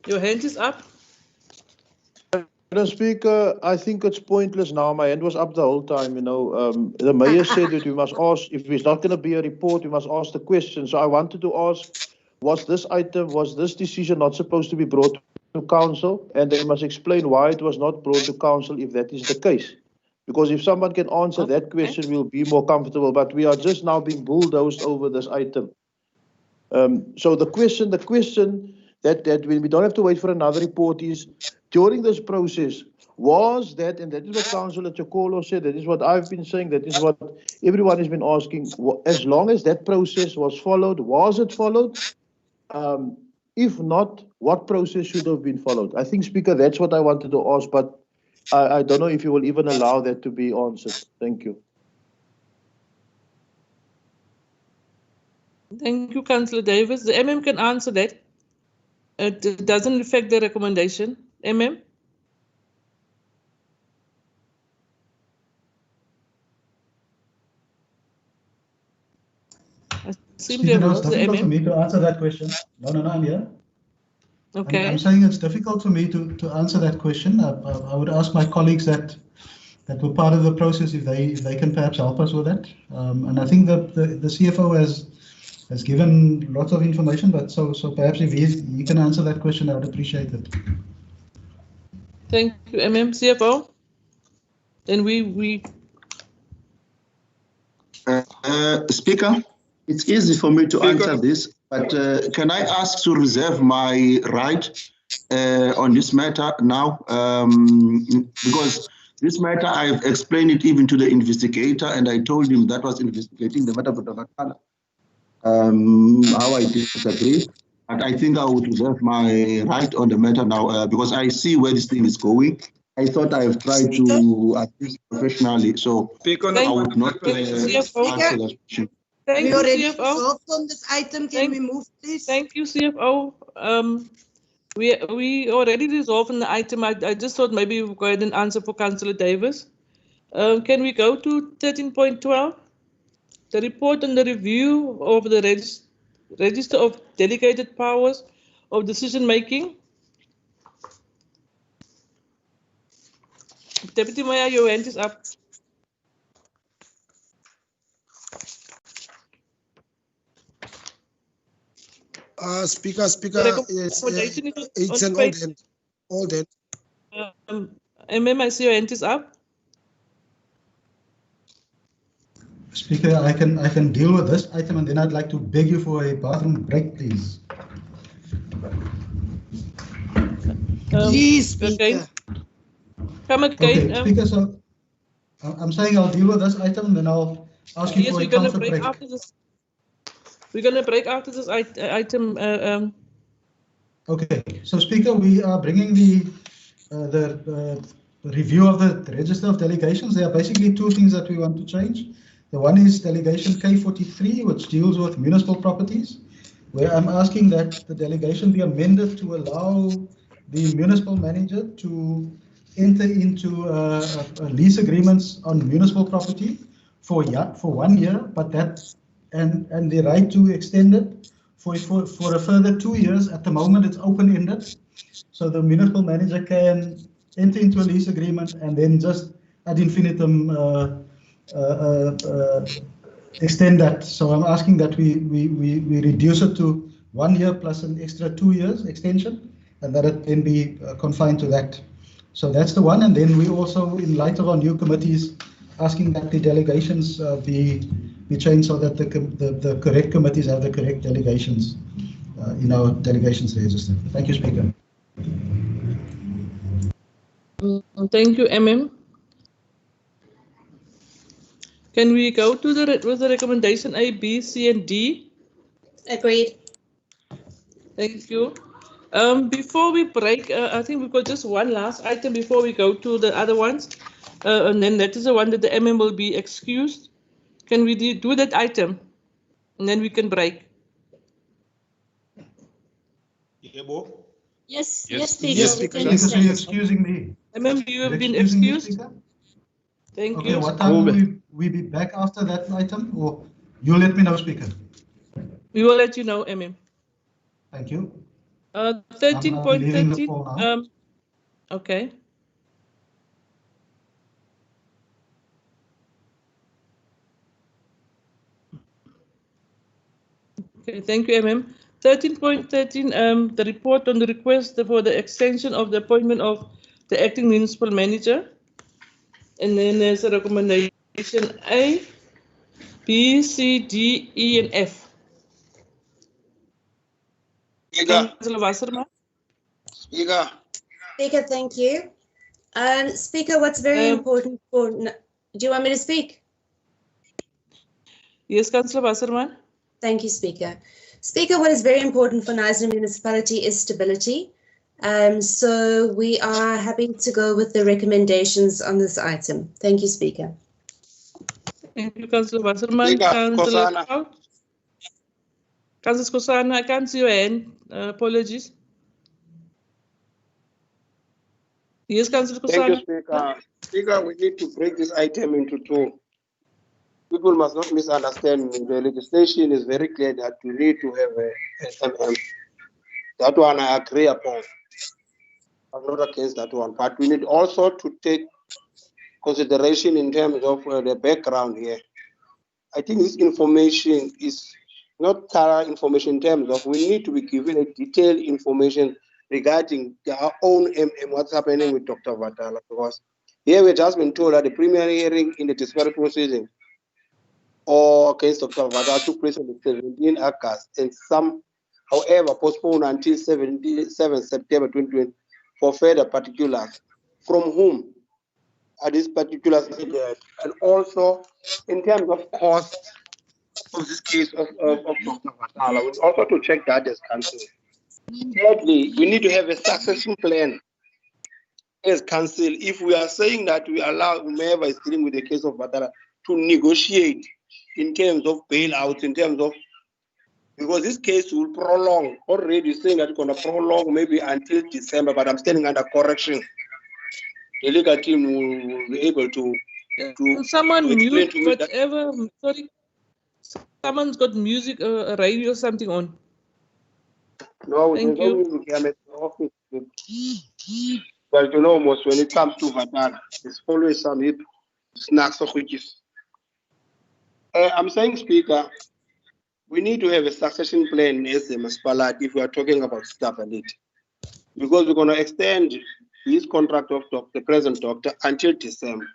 Your hand is up. Madam Speaker, I think it's pointless now. My hand was up the whole time, you know. The mayor said that we must ask, if it's not going to be a report, we must ask the question. So I wanted to ask, was this decision not supposed to be brought to council? And they must explain why it was not brought to council if that is the case. Because if someone can answer that question, we'll be more comfortable. But we are just now being bulldozed over this item. So the question that we don't have to wait for another report is, during this process, was that, and that is what Councillor Chokolo said, that is what I've been saying, that is what everyone has been asking, as long as that process was followed, was it followed? If not, what process should have been followed? I think, Speaker, that's what I wanted to ask, but I don't know if you will even allow that to be answered. Thank you. Thank you, Councillor Davis. The MM can answer that. It doesn't affect the recommendation. MM? Speaker, no, it's difficult for me to answer that question. No, I'm here. Okay. I'm saying it's difficult for me to answer that question. I would ask my colleagues that were part of the process if they can perhaps help us with that. And I think that the CFO has given lots of information, but so perhaps if he can answer that question, I would appreciate it. Thank you, CFO. Then we Speaker, it's easy for me to answer this, but can I ask to reserve my right on this matter now? Because this matter, I've explained it even to the investigator, and I told him that was investigating the matter, how I disagree. But I think I would reserve my right on the matter now because I see where this thing is going. I thought I have tried to assist professionally, so I would not answer that question. Thank We you, already CFO. resolved on this item. Can we move, please? Thank you, CFO. We already resolved on the item. I just thought maybe we'll go ahead and answer for Councillor Davis. Can we go to 13.12? The report on the review of the register of delegated powers of decision making. Deputy Mayor, your hand is up. Speaker, yes, it's an old end. I see your hand is up. Speaker, I can deal with this item, and then I'd like to beg you for a bathroom break, please. Please, Speaker. Okay. Come again. Okay, Speaker, so I'm saying I'll deal with this item, then I'll ask you for a comfort break. We're going to break after this item. Okay, so Speaker, we are bringing the review of the register of delegations. There are basically two things that we want to change. The one is delegation K43, which deals with municipal properties, where I'm asking that the delegation be amended to allow the municipal manager to enter into lease agreements on municipal property for 1 year, but that and the right to extend it for a further 2 years. At the moment, it's open-ended, so the municipal manager can enter into a lease agreement and then just ad infinitum extend that. So I'm asking that we reduce it to 1 year plus an extra 2 years extension, and that it then be confined to that. So that's the one. And then we also, in light of our new committees, asking that the delegations be changed so that the correct committees have the correct delegations in our delegations register. Thank you, Speaker. Thank you, Can we go to the recommendation A, B, C, and D? Agreed. Thank you. Before we break, I think we've got just one last item before we go to the other ones. And then that is the one that the will be excused. Can we do that item? And then we can break. Yes, Speaker. Speaker, so you're excusing me. You have been excused. Thank you. What time will we be back after that item, or you'll let me know, Speaker? We will let you know, Thank you. 13.13. Okay. Okay, thank you, 13.13, the report on the request for the extension of the appointment of the acting municipal manager. And then there's a recommendation A, B, C, D, E, and F. Councillor Wasserman. Speaker, thank you. Speaker, what's very important for... Do you want me to speak? Yes, Councillor Wasserman. Thank you, Speaker. Speaker, what is very important for Knysna municipality is stability. So we are happy to go with the recommendations on this item. Thank you, Speaker. Thank you, Councillor Wasserman. Councillor Kosana, I can't see your hand. Apologies. Yes, Councillor Kosana. Thank you, Speaker. Speaker, we need to break this item into two. People must not misunderstand me. The legislation is very clear that we need to have a SMM. That one I agree upon. I'm not against that one, but we need also to take consideration in terms of the background here. I think this information is not thorough information in terms of we need to be given a detailed information regarding our own what's happening with Dr. Vatala, because here we've just been told that the preliminary hearing in the discovery proceeding or against Dr. Vatala took place on the 17th August and some, however, postponed until 7 September 2020 for further particulars. From whom are these particulars needed? And also, in terms of cost of this case of Dr. Vatala, we also to check that as council. Thirdly, we need to have a succession plan as council. If we are saying that we allow whomever is dealing with the case of Vatala to negotiate in terms of bailouts, in terms of, because this case will prolong, already saying that it's going to prolong maybe until December, but I'm standing under correction. The legal team will be able to someone mute to whatever. Sorry, someone's got music, a radio, something on. No, Thank there's no you. music here at the office. But you know, almost when it comes to Vatala, there's always some hip snacks or whiches. I'm saying, Speaker, we need to have a succession plan as a municipality if we are talking about staff and it. Because we're going to extend his contract of the present doctor until December.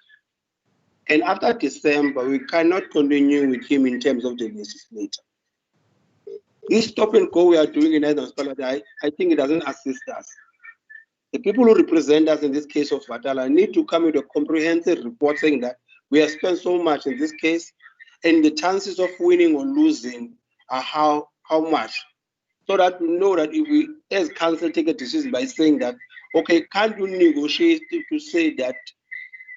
And after December, we cannot continue with him in terms of the legislature. This stop and go we are doing in the municipality, I think it doesn't assist us. The people who represent us in this case of Vatala need to come with a comprehensive report saying that we have spent so much in this case, and the chances of winning or losing are how much, so that we know that if we as council take a decision by saying that, okay, can't you negotiate to say that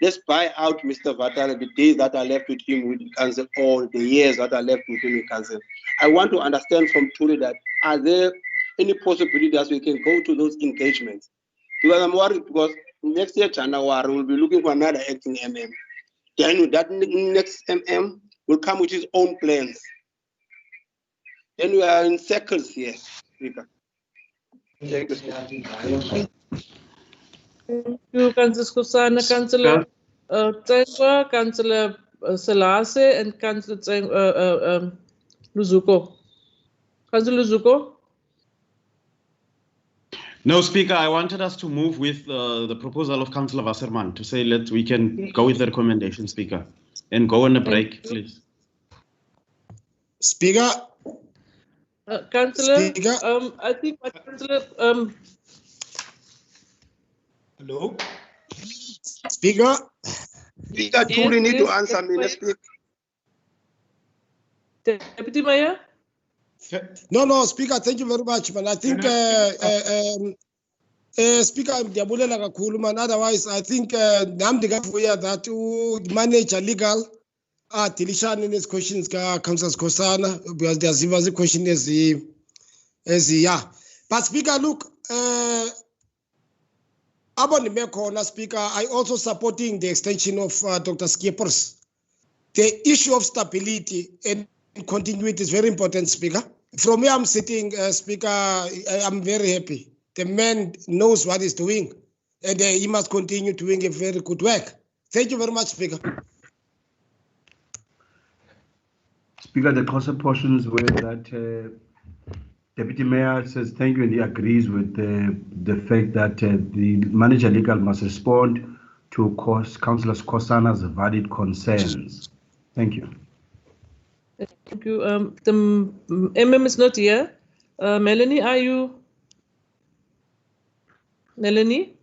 let's buy out Mr. Vatala the days that are left with him with the council or the years that are left with him with council. I want to understand from Tuli that are there any possibility that we can go to those engagements? Because I'm worried because next year January we'll be looking for another acting MM. Then that next MM will come with his own plans. Then we are in circles here. Thank you, Councillor Skosana, Councillor Tsengwa, Councillor Selase, and Councillor Luzuko. Councillor Luzuko? No, Speaker, I wanted us to move with the proposal of Councillor Wasserman to say we can go with the recommendation, Speaker, and go on a break, please. Speaker? Councillor, Speaker? I think my Councillor... Hello? Speaker? Speaker, truly need to answer me. Let's speak. Deputy Mayor? No, Speaker, thank you very much, man. I think, Speaker, ndiyabulela kakhulu, man. Otherwise, I think namdi kavuya that manager legal dilishane nezi questions ka Councillor Skosana because ndiyaziva zi question ezi yeah. But Speaker, look, abonime khona, Speaker, I also supporting the extension of Dr. Skippers. The issue of stability and continuity is very important, Speaker. From where I'm sitting, Speaker, I'm very happy. The man knows what he's doing, and he must continue doing a very good work. Thank you very much, Speaker. Speaker, the closer portions were that Deputy Mayor says thank you, and he agrees with the fact that the manager legal must respond to Councillor Skosana's valid concerns. Thank you. Thank you. The MM is not here. Melanie, are you? Melanie?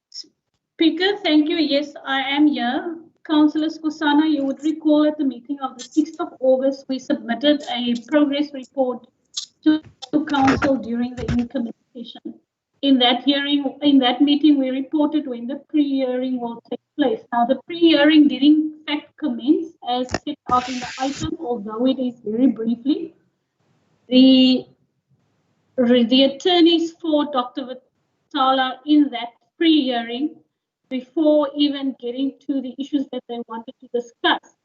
Speaker, thank you. Yes, I am here. Councillor Skosana, you would recall at the meeting of the 6th of August, we submitted a progress report to Council during the in-committee session. In that meeting, we reported when the pre-hearing will take place. Now, the pre-hearing did in fact commence as set out in the item, although it is very briefly. The attorneys for Dr. Vatala in that pre-hearing, before even getting to the issues that they wanted to discuss,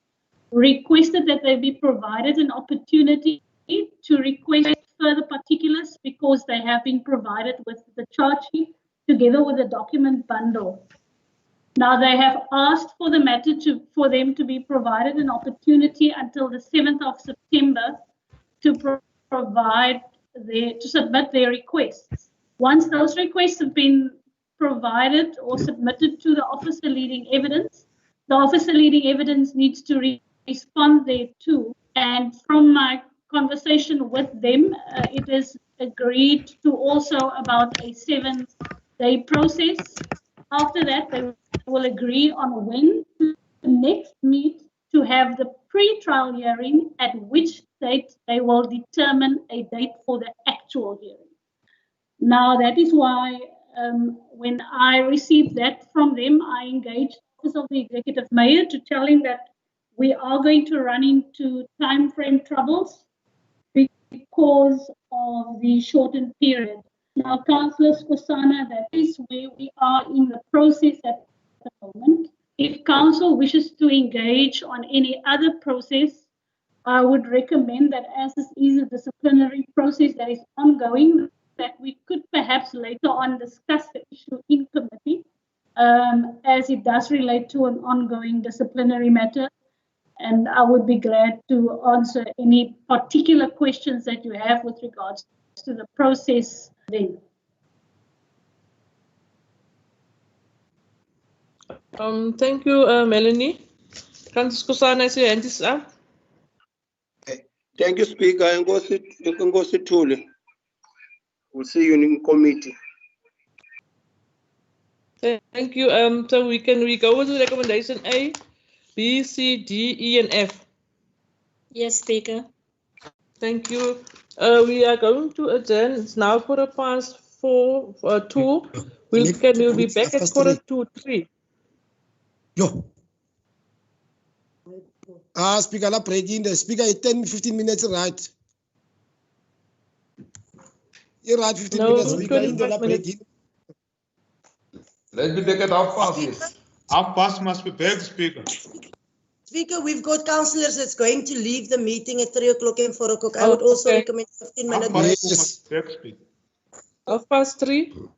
requested that they be provided an opportunity to request further particulars because they have been provided with the charge sheet together with a document bundle. Now they have asked for the matter for them to be provided an opportunity until the 7th of September to submit their requests. Once those requests have been provided or submitted to the officer leading evidence, the officer leading evidence needs to respond thereto. And from my conversation with them, it is agreed to also about a 7-day process. After that, they will agree on when to next meet to have the pre-trial hearing, at which date they will determine a date for the actual hearing. Now, that is why when I received that from them, I engaged the Office of the Executive Mayor to tell him that we are going to run into time frame troubles because of the shortened period. Now, Councillor Skosana, that is where we are in the process at the moment. If Council wishes to engage on any other process, I would recommend that as this is a disciplinary process that is ongoing, that we could perhaps later on discuss the issue in committee, as it does relate to an ongoing disciplinary matter. And I would be glad to answer any particular questions that you have with regards to the process then. Thank you, Melanie. Councillor Skosana, your hand is up. Thank you, Speaker. Nkosi Thuli. We'll see you in committee. Thank you. So we go with recommendation A, B, C, D, E, and F. Yes, Speaker. Thank you. We are going to adjourn. It's now 2:04. We'll be back at 2:45. Yo. Speaker, la breaking the speaker is 10-15 minutes right. You're right, 15 minutes. Speaker, in the breaking. Let's be back at 1:30. Yes. 1:30 must be back, Speaker. Speaker, we've got councillors that's going to leave the meeting at 3 o'clock and 4 o'clock. I would also recommend 15-minute break. Yes. 3:30?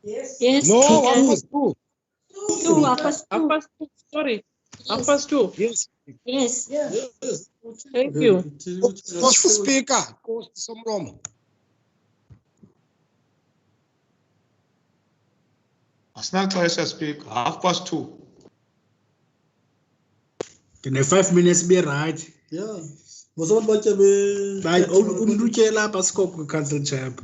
Yes. Yes. No, Speaker. 2. 2. Sorry. 2. Yes. Yes. Yes. Thank you. Speaker, some wrong. Asinaxesha, Speaker. 2:30. Can the 5 minutes be right? Yeah. Was what about you? By Undukela Pasco Council Champ.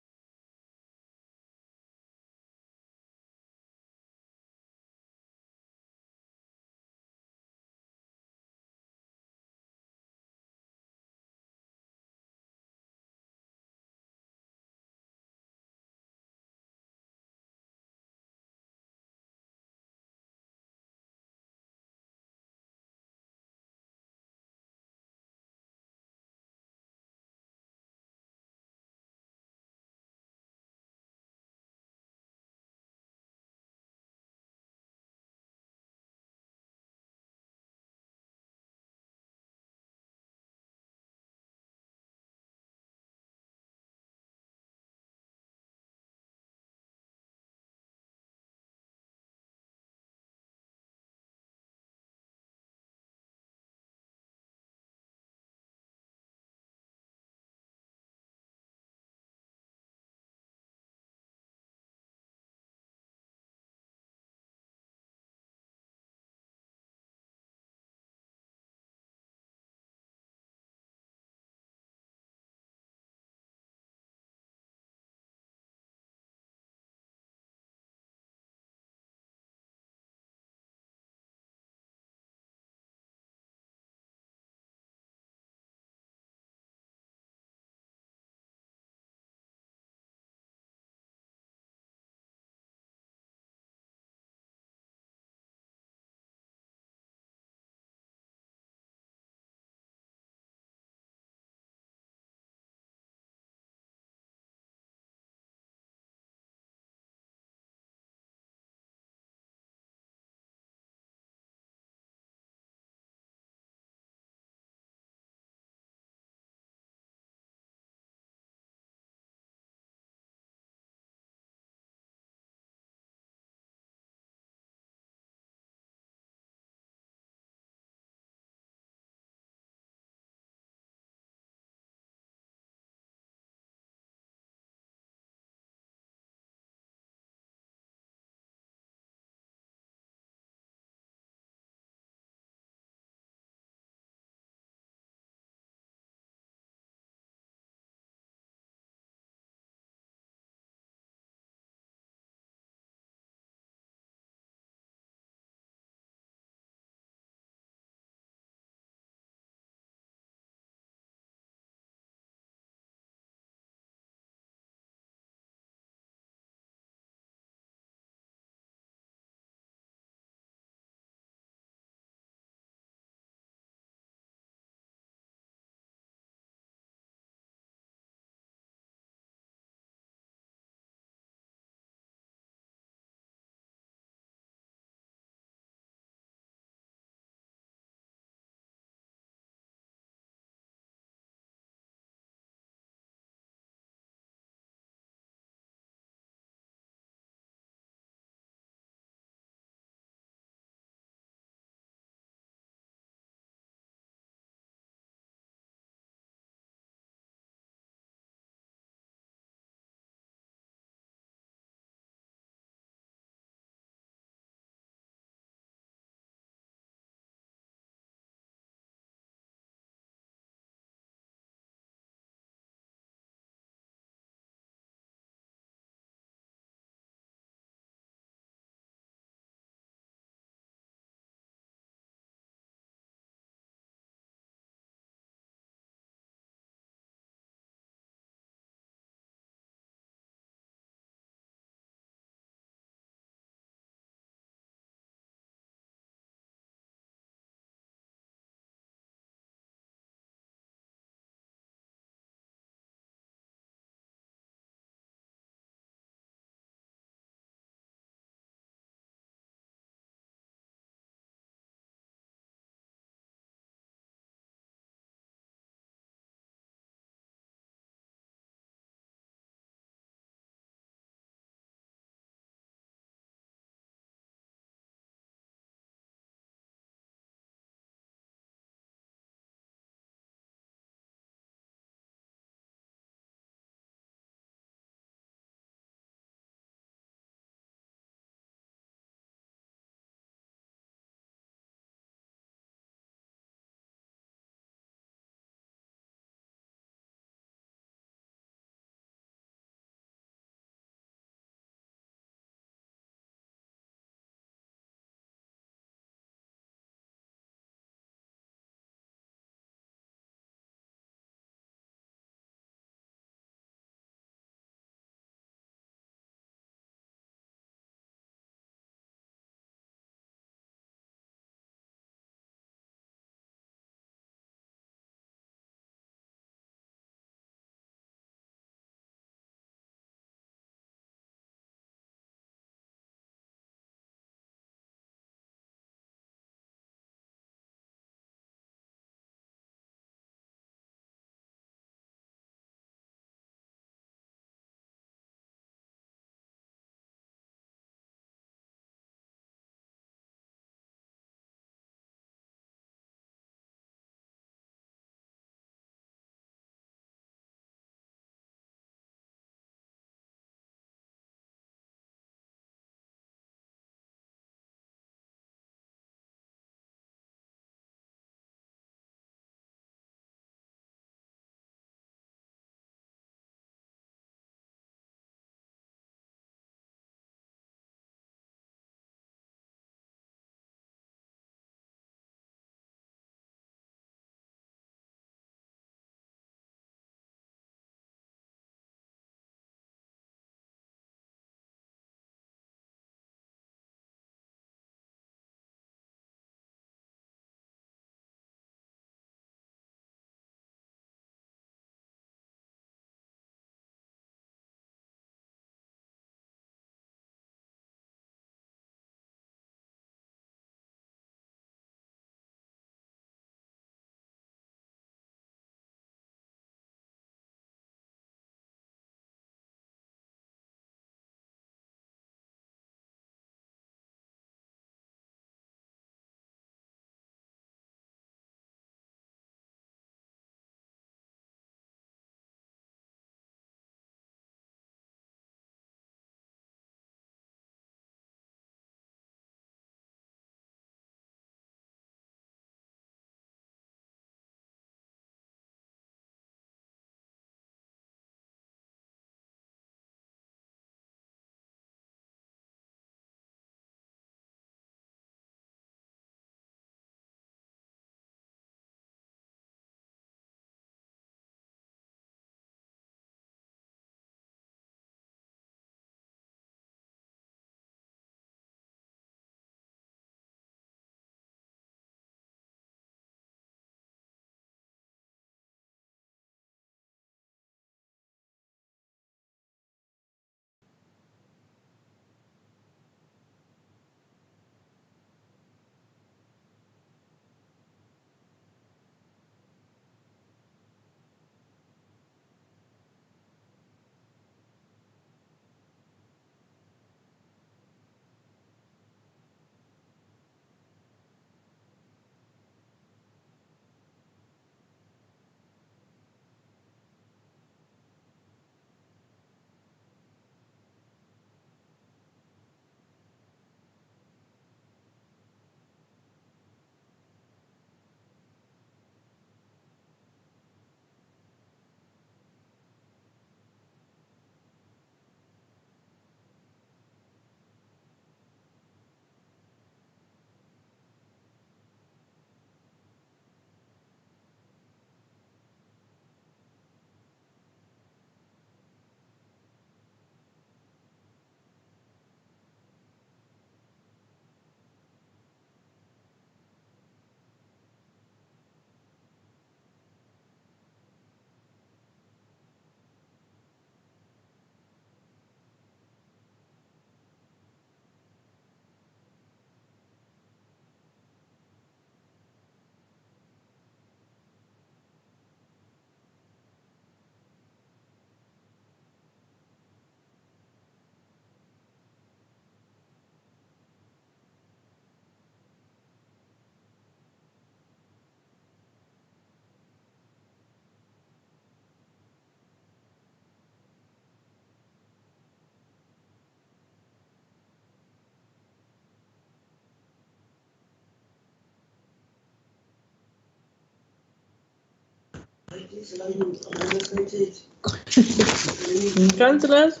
Councillors?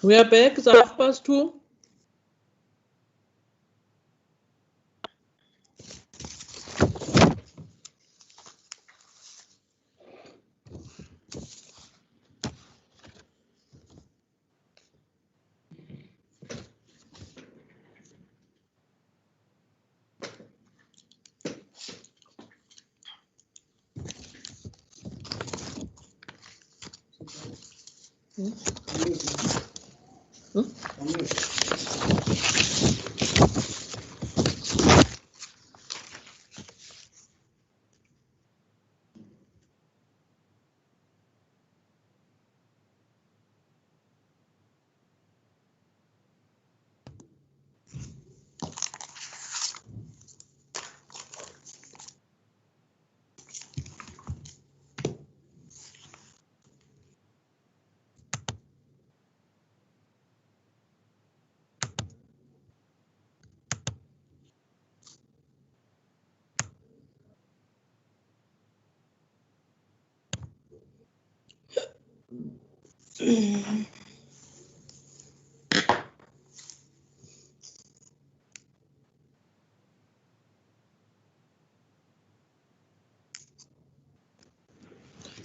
We are back. It's 2:30.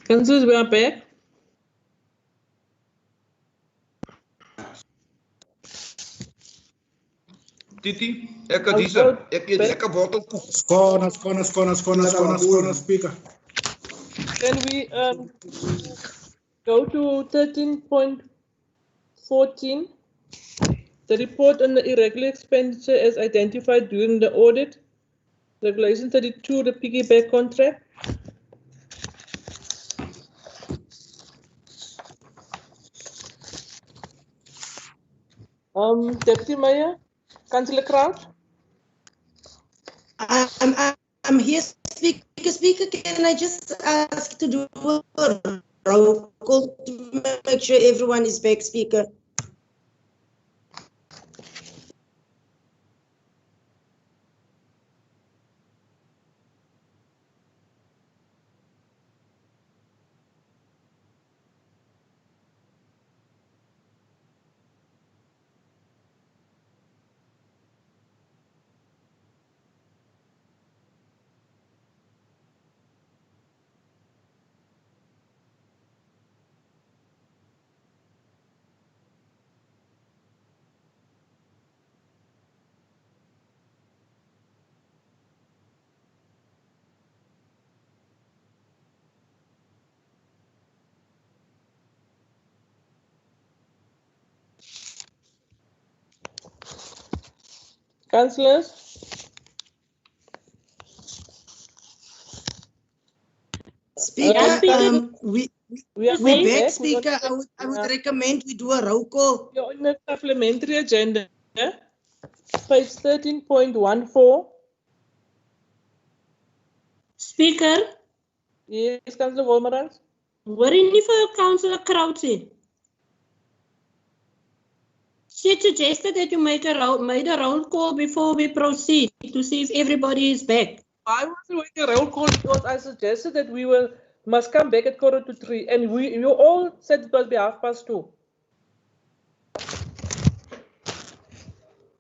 Councillors, we are back. Titi, ek het hier. Ek eet lekker wortelkoek. Skona, speaker. Can we go to 13.14? The report on the irregular expenditure as identified during the audit. Regulation 32, the piggyback contract. Deputy Mayor, Councillor Crouch. I'm here, Speaker. Can I just ask to do a roll call to make sure everyone is back, Speaker? Councillors? Speaker, we back, back. Speaker. I would recommend we do a roll call. You're on the supplementary agenda, page 13.14. Speaker? Yes, Councillor Wolmerans? What in for Councillor Crouchy? She suggested that you made a roll call before we proceed to see if everybody is back. I was doing a roll call because I suggested that we must come back at 2:45, and you all said it must be 2:30.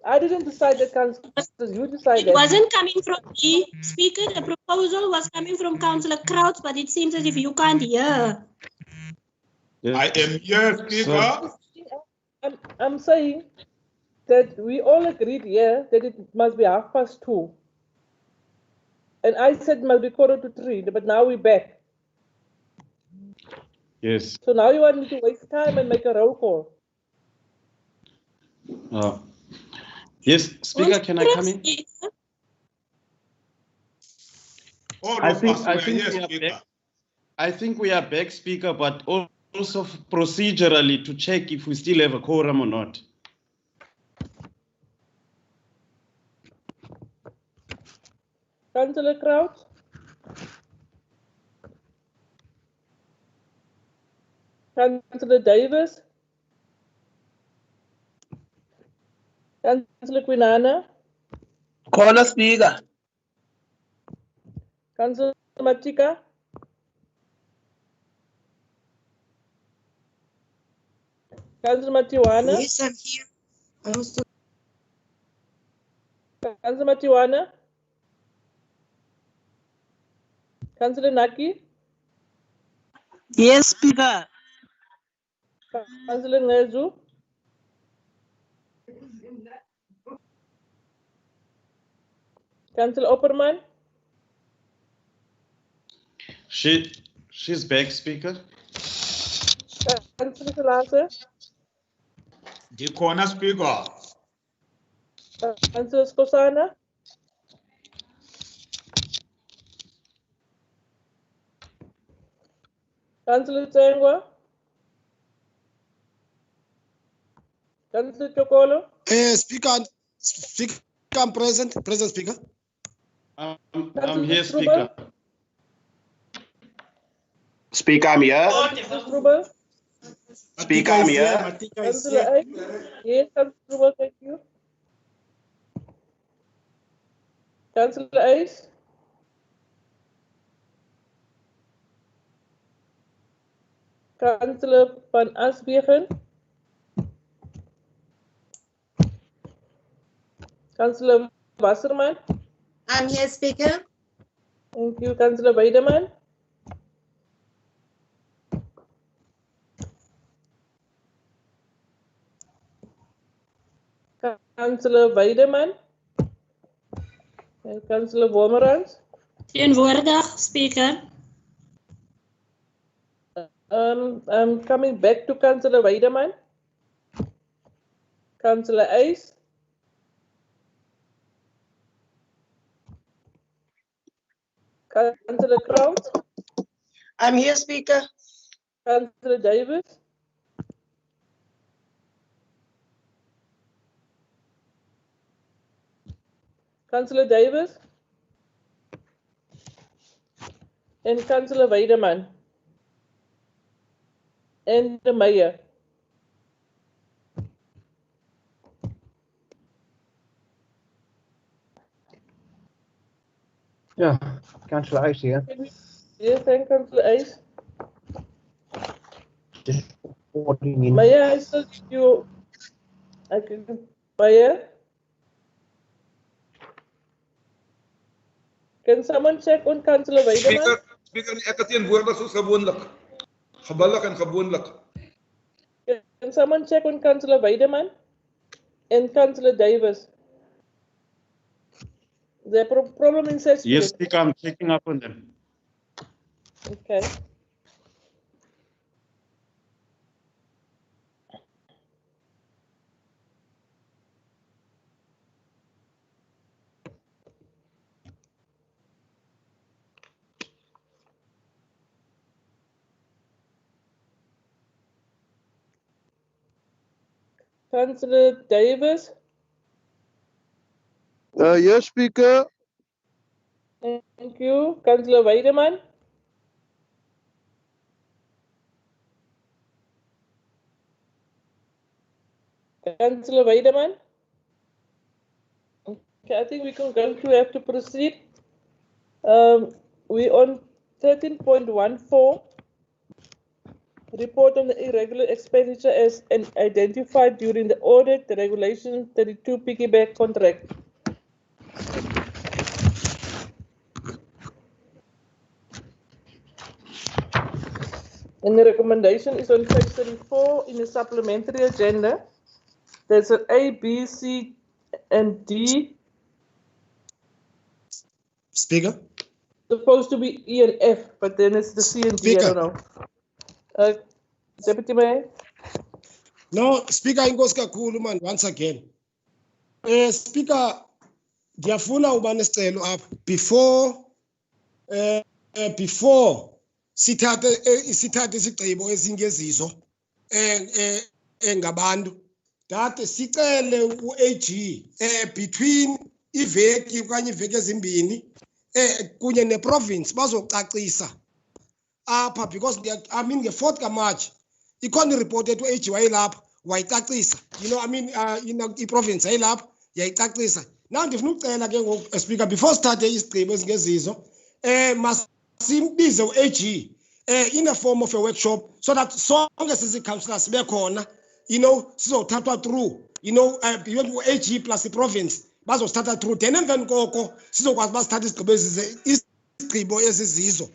I didn't decide that, Councillors. You decided. It wasn't coming from me, Speaker. The proposal was coming from Councillor Crouch, but it seems as if you can't hear. I am here, Speaker. I'm saying that we all agreed here that it must be 2:30. And I said it must be 2:45, but now we're back. Yes. So now you want me to waste time and make a roll call? Yes, Speaker, can I come in? I think we are back, Speaker, but also procedurally to check if we still have a quorum or not. Councillor Crouch? Councillor Davis? Councillor Quinana? Corner Speaker. Councillor Matika. Councillor Matiwana. Yes, I'm here. I was Councillor Matiwana. Councillor Naki. Yes, Speaker. Councillor Ngezu. Councillor Opperman. She's back, Speaker. Councillor Salase. Ndikhona Speaker. Councillor Skosana. Councillor Tsengwa. Councillor Chokolo. Speaker, I'm present. Present, Speaker. I'm here, Speaker. Speaker, I'm here. Speaker, I'm here. Councillor A. Yes, Councillor, thank you. Councillor Ace. Councillor Van Asbegen. Councillor Wasserman. I'm here, Speaker. Thank you. Councillor Weideman. Councillor Weideman. And Councillor Wormerans. Teenwoordig, Speaker. I'm coming back to Councillor Weideman. Councillor Ace. Councillor Kraut. I'm here, Speaker. Councillor Davis. Councillor Davis. And Councillor Weideman. And the Mayor. Yeah, Councillor Ace here. Yes, thank Councillor Ace. Just reporting in. Mayor, I still give you. Mayor. Can someone check on Councillor Weideman? Speaker, ek het teenwoordig soos gewoonlik. Gebillig en gewoonlik. Can someone check on Councillor Weideman and Councillor Davis? Is there a problem in session? Yes, Speaker, I'm checking up on them. Okay. Councillor Davis. Yes, Speaker. Thank you. Councillor Weideman. Councillor Weideman. Okay, I think we're going to have to proceed. We're on 13.14. Report on the irregular expenditure as identified during the audit, the Regulation 32 piggyback contract. And the recommendation is on page 34 in the supplementary agenda. There's an A, B, C, and D. Speaker? Supposed to be E and F, but then it's the C and D, I don't know. Deputy Mayor? No, Speaker, inkosi kakhulu man, once again. Speaker, ndiyafuna uba nesicelo apha before sithathe isigqibo esingezizo ngabantu dade sicele u-AG between iveki okanye iveki ezimbini kunye neprovince bazocacisa apha because I mean nge-4th kaMarch ikhona ireport ethu AG wayilapha wayicacisa, you know, I mean iprovince yayilapha yayicacisa. Now ndifuna ucela ke ngoku Speaker before sithathe isigqibo esingezizo masimbize u-AG in a form of a workshop so that sonke sizi-councillors sibe khona, sizothathwa through, u-AG plus i-province bazosithatha through, then emveni koko sizokwazi uba sithathe isigqibo ezizizo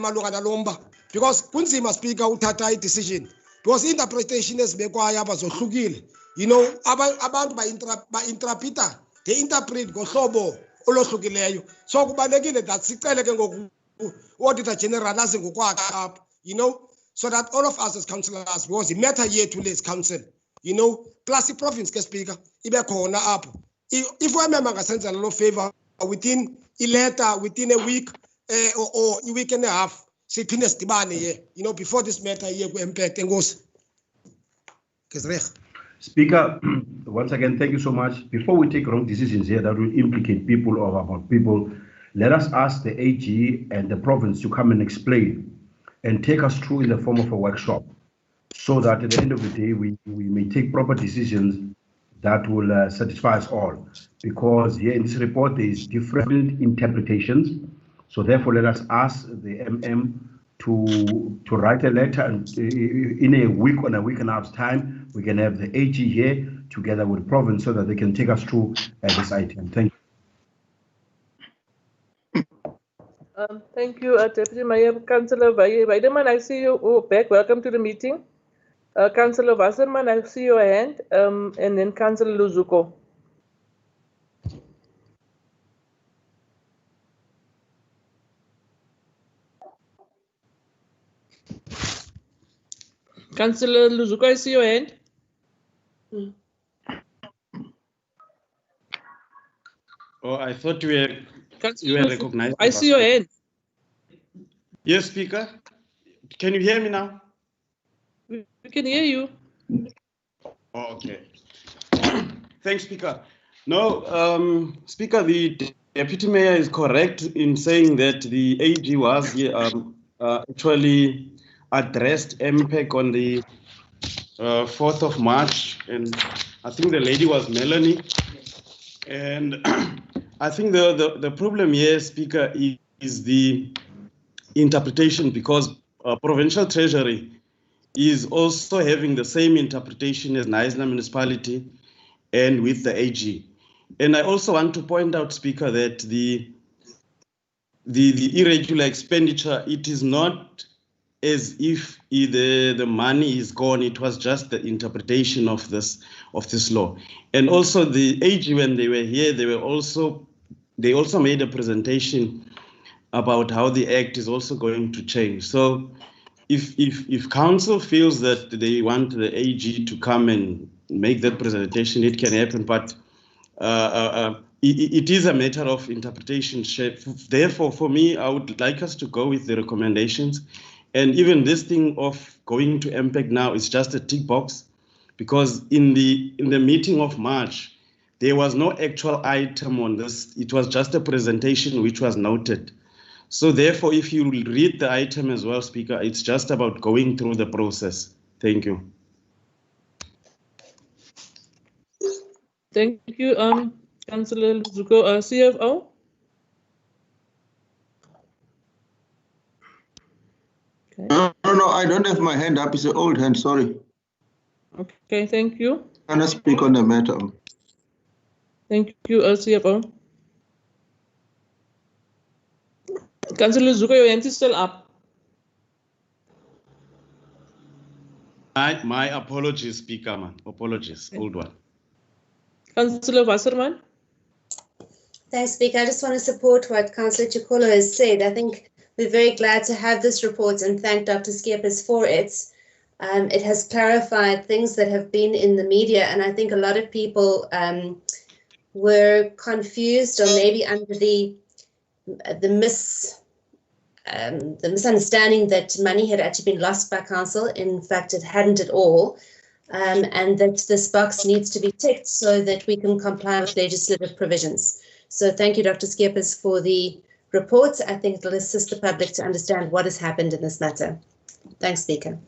malunga nalo mba, because kunzima speaker uthatha i-decision because i-interpretation ezibekwayo apha zohlukile. Abantu ba-interpreta, they interpret ngohlobo olohlukileyo. So kubalulekile that sicele ke ngoku u-Auditor General aze ngokwakhe apha, so that all of us as councillors, because the matter yethu les council, plus i-province ke speaker ibe khona apho. If uMember angasenza lo favor within a letter, within a week or a week and a half, siphinde sidibane here, before this matter here ku-impact. Enkosi. Speaker, once again, thank you so much. Before we take wrong decisions here that will implicate people or about people, let us ask the AG and the province to come and explain and take us through in the form of a workshop, so that at the end of the day, we may take proper decisions that will satisfy us all. Because here in this report, there is different interpretations. So therefore, let us ask the MM to write a letter, and in a week and a half's time, we can have the AG here together with province so that they can take us through this item. Thank you. Thank you, Deputy Mayor. Councillor Weideman, I see you back. Welcome to the meeting. Councillor Wasserman, I see your hand, and then Councillor Luzuko. Councillor Luzuko, I see your hand. Oh, I thought you were recognized. I see your hand. Yes, Speaker. Can you hear me now? We can hear you. Oh, okay. Thanks, Speaker. No, Speaker, the Deputy Mayor is correct in saying that the AG was actually addressed MPEC on the 4th of March, and I think the lady was Melanie. And I think the problem here, Speaker, is the interpretation, because Provincial Treasury is also having the same interpretation as Knysna Municipality and with the AG. And I also want to point out, Speaker, that the irregular expenditure, it is not as if the money is gone. It was just the interpretation of this law. And also the AG, when they were here, they also made a presentation about how the act is also going to change. So if council feels that they want the AG to come and make that presentation, it can happen, but it is a matter of interpretation. Therefore, for me, I would like us to go with the recommendations. And even this thing of going to MPEC now is just a tick box, because in the meeting of March, there was no actual item on this. It was just a presentation which was noted. So therefore, if you read the item as well, Speaker, it's just about going through the process. Thank you. Thank you, Councillor Luzuko. CFO? Okay. No, I don't have my hand up. It's an old hand, sorry. Okay, thank you. Can I speak on the matter? Thank you, CFO. Councillor Luzuko, your hand is still up. My apologies, Speaker, man. Apologies, old one. Councillor Wasserman. Thanks, Speaker. I just want to support what Councillor Chikolo has said. I think we're very glad to have this report and thank Dr. Skeepers for it. It has clarified things that have been in the media, and I think a lot of people were confused or maybe under the misunderstanding that money had actually been lost by council. In fact, it hadn't at all. And that this box needs to be ticked so that we can comply with legislative provisions. So thank you, Dr. Skeepers, for the report. I think it will assist the public to understand what has happened in this matter. Thanks, Speaker.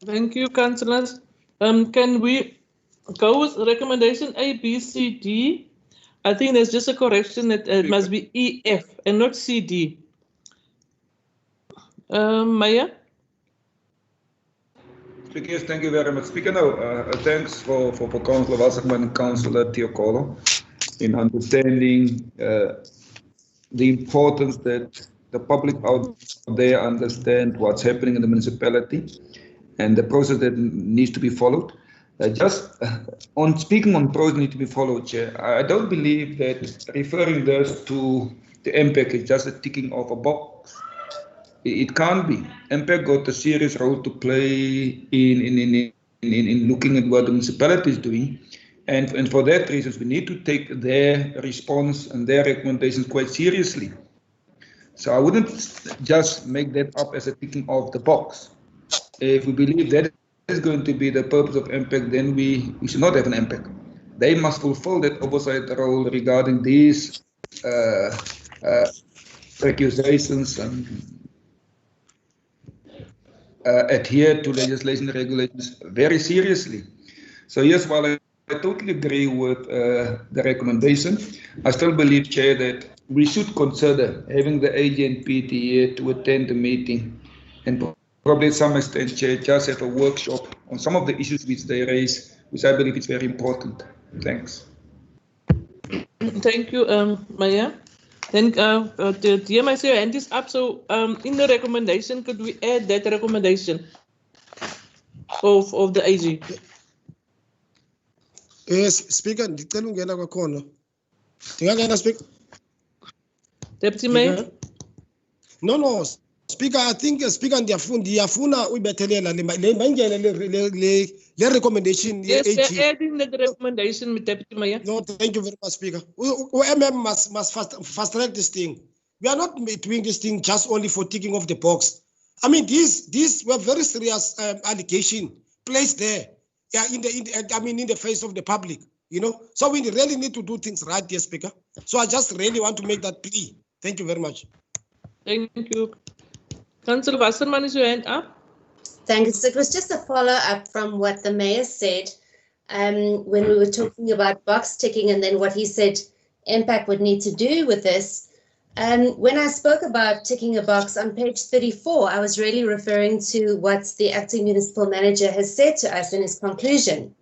Thank you, councillors. Can we go with recommendation A, B, C, D? I think there's just a correction that it must be EF and not CD. Maya? Speaker, yes, thank you very much. Speaker, no, thanks for Councillor Wasserman and Councillor Tiokolo in understanding the importance that the public out there understand what's happening in the municipality and the process that needs to be followed. On speaking on process need to be followed, Chair, I don't believe that referring this to the MPEC is just a ticking of a box. It can't be. MPEC got a serious role to play in looking at what the municipality is doing. And for that reason, we need to take their response and their recommendations quite seriously. So I wouldn't just make that up as a ticking of the box. If we believe that is going to be the purpose of MPEC, then we should not have an MPEC. They must fulfill that oversight role regarding these accusations and adhere to legislation and regulations very seriously. So yes, while I totally agree with the recommendation, I still believe, Chair, that we should consider having the AG and PT here to attend the meeting and probably to some extent, Chair, just have a workshop on some of the issues which they raise, which I believe is very important. Thanks. Thank you, Maya. Then the DMIC hand is up. So in the recommendation, could we add that recommendation of the AG? Yes, Speaker, ndicela ungena kwakhona. Ndingangena, Speaker? Deputy Mayor? No, Speaker, I think Speaker ndiyafuna uyibethelela le recommendation. Yes, we're adding the recommendation, Deputy Mayor. No, thank you very much, Speaker. MM must fast track this thing. We are not doing this thing just only for ticking off the box. I mean, these were very serious allegation placed there. Yeah, in the face of the public, you know. So we really need to do things right, dear Speaker. So I just really want to make that plea. Thank you very much. Thank you. Councillor Wasserman, is your hand up? Thanks. It was just a follow-up from what the Mayor said when we were talking about box ticking and then what he said MPAC would need to do with this. When I spoke about ticking a box on page 34, I was really referring to what the acting municipal manager has said to us in his conclusion.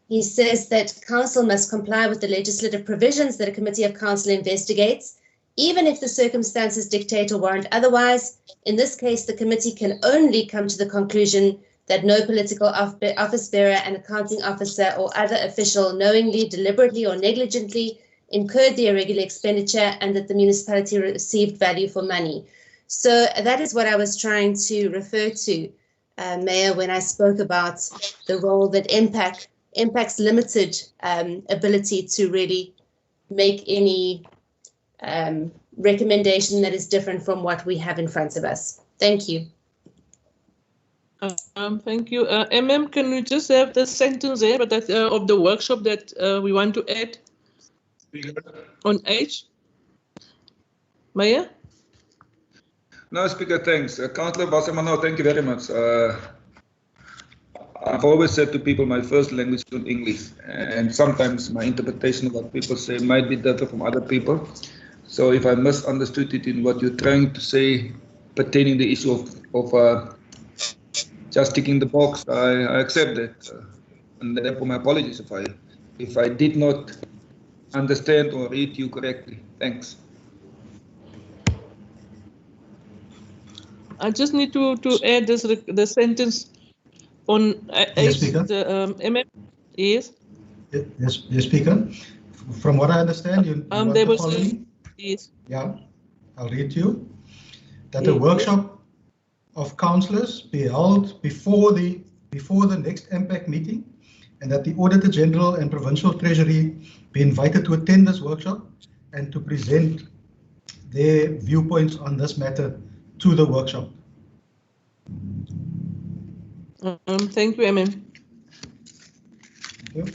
He says that council must comply with the legislative provisions that a committee of council investigates, even if the circumstances dictate or warrant otherwise. In this case, the committee can only come to the conclusion that no political office bearer, an accounting officer or other official knowingly, deliberately or negligently incurred the irregular expenditure and that the municipality received value for money. So that is what I was trying to refer to, Mayor, when I spoke about the role that MPAC's limited ability to really make any recommendation that is different from what we have in front of us. Thank you. Thank you. Can we just have the sentence there but that, of the workshop that we want to add on H? Maya? No, Speaker, thanks. Councillor Wasserman, no, thank you very much. I've always said to people my first language is English, and sometimes my interpretation of what people say might be different from other people. So if I misunderstood it in what you're trying to say pertaining the issue of just ticking the box, I accept that. And therefore my apologies if I did not understand or read you correctly. Thanks. I just need to add this the sentence on Yes, Speaker. MM. Yes. Yes, Speaker. From what I understand, you want there the was following. Yes. Yeah, I'll read to you. That the workshop of councillors be held before the next MPAC meeting, and that the Auditor General and Provincial Treasury be invited to attend this workshop and to present their viewpoints on this matter to the workshop. Thank you, MM. Thank you.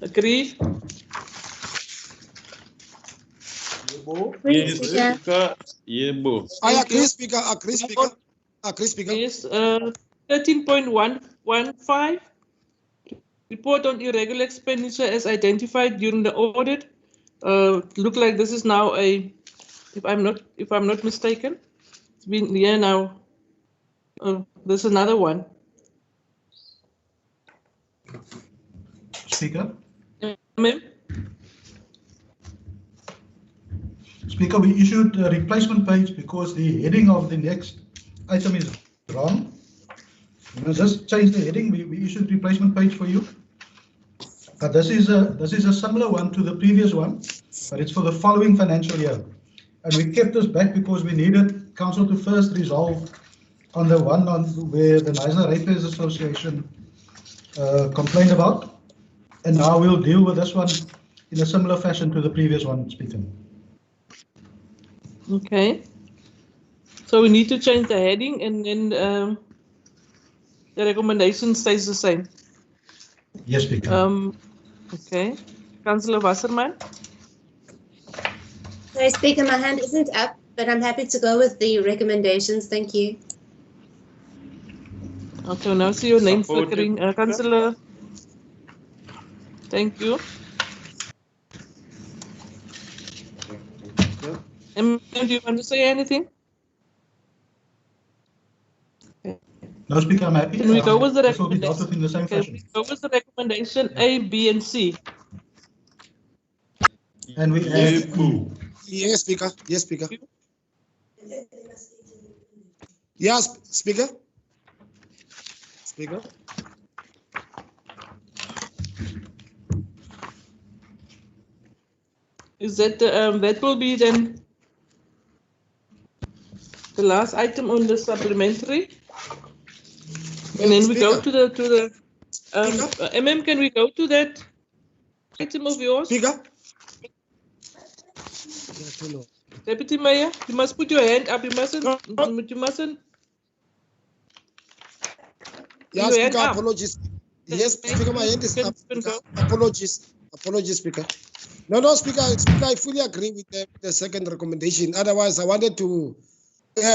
Agree? Yes, Speaker. I agree, Speaker. Agree, Speaker. Agree, Speaker. Yes, 13.115. Report on irregular expenditure as identified during the audit. Look like this is now a, if I'm not mistaken, it's been here now. There's another one. Speaker? Ma'am? Speaker, we issued a replacement page because the heading of the next item is wrong. You know, just change the heading. We issued replacement page for you. But this is a similar one to the previous one, but it's for the following financial year. And we kept this back because we needed council to first resolve on the one on where the Knysna Ratepayers Association complained about. And now we'll deal with this one in a similar fashion to the previous one, Speaker. Okay. So we need to change the heading, and then the recommendation stays the same. Yes, Speaker. Okay. Councillor Wasserman. Sorry, Speaker, my hand isn't up, but I'm happy to go with the recommendations. Thank you. Okay, now see your name flickering. Councillor. Thank you. Do you want to say anything? No, Speaker, I'm happy. Can we go with the this will be dealt with in the same okay, fashion. we go with the recommendation A, B, and C. And we Yes. add Yes, Speaker. Yes, Speaker. Yes, Speaker. Speaker. Is that that will be then the last item on the supplementary? And then we go to the MM. Can we go to that item of yours? Speaker. Deputy Mayor, you must put your hand up. You mustn't. You mustn't. Yes, Speaker. Apologies. Yes, Speaker. My hand is up. Apologies. Apologies, Speaker. No, Speaker. Speaker, I fully agree with the second recommendation. Otherwise, I wanted to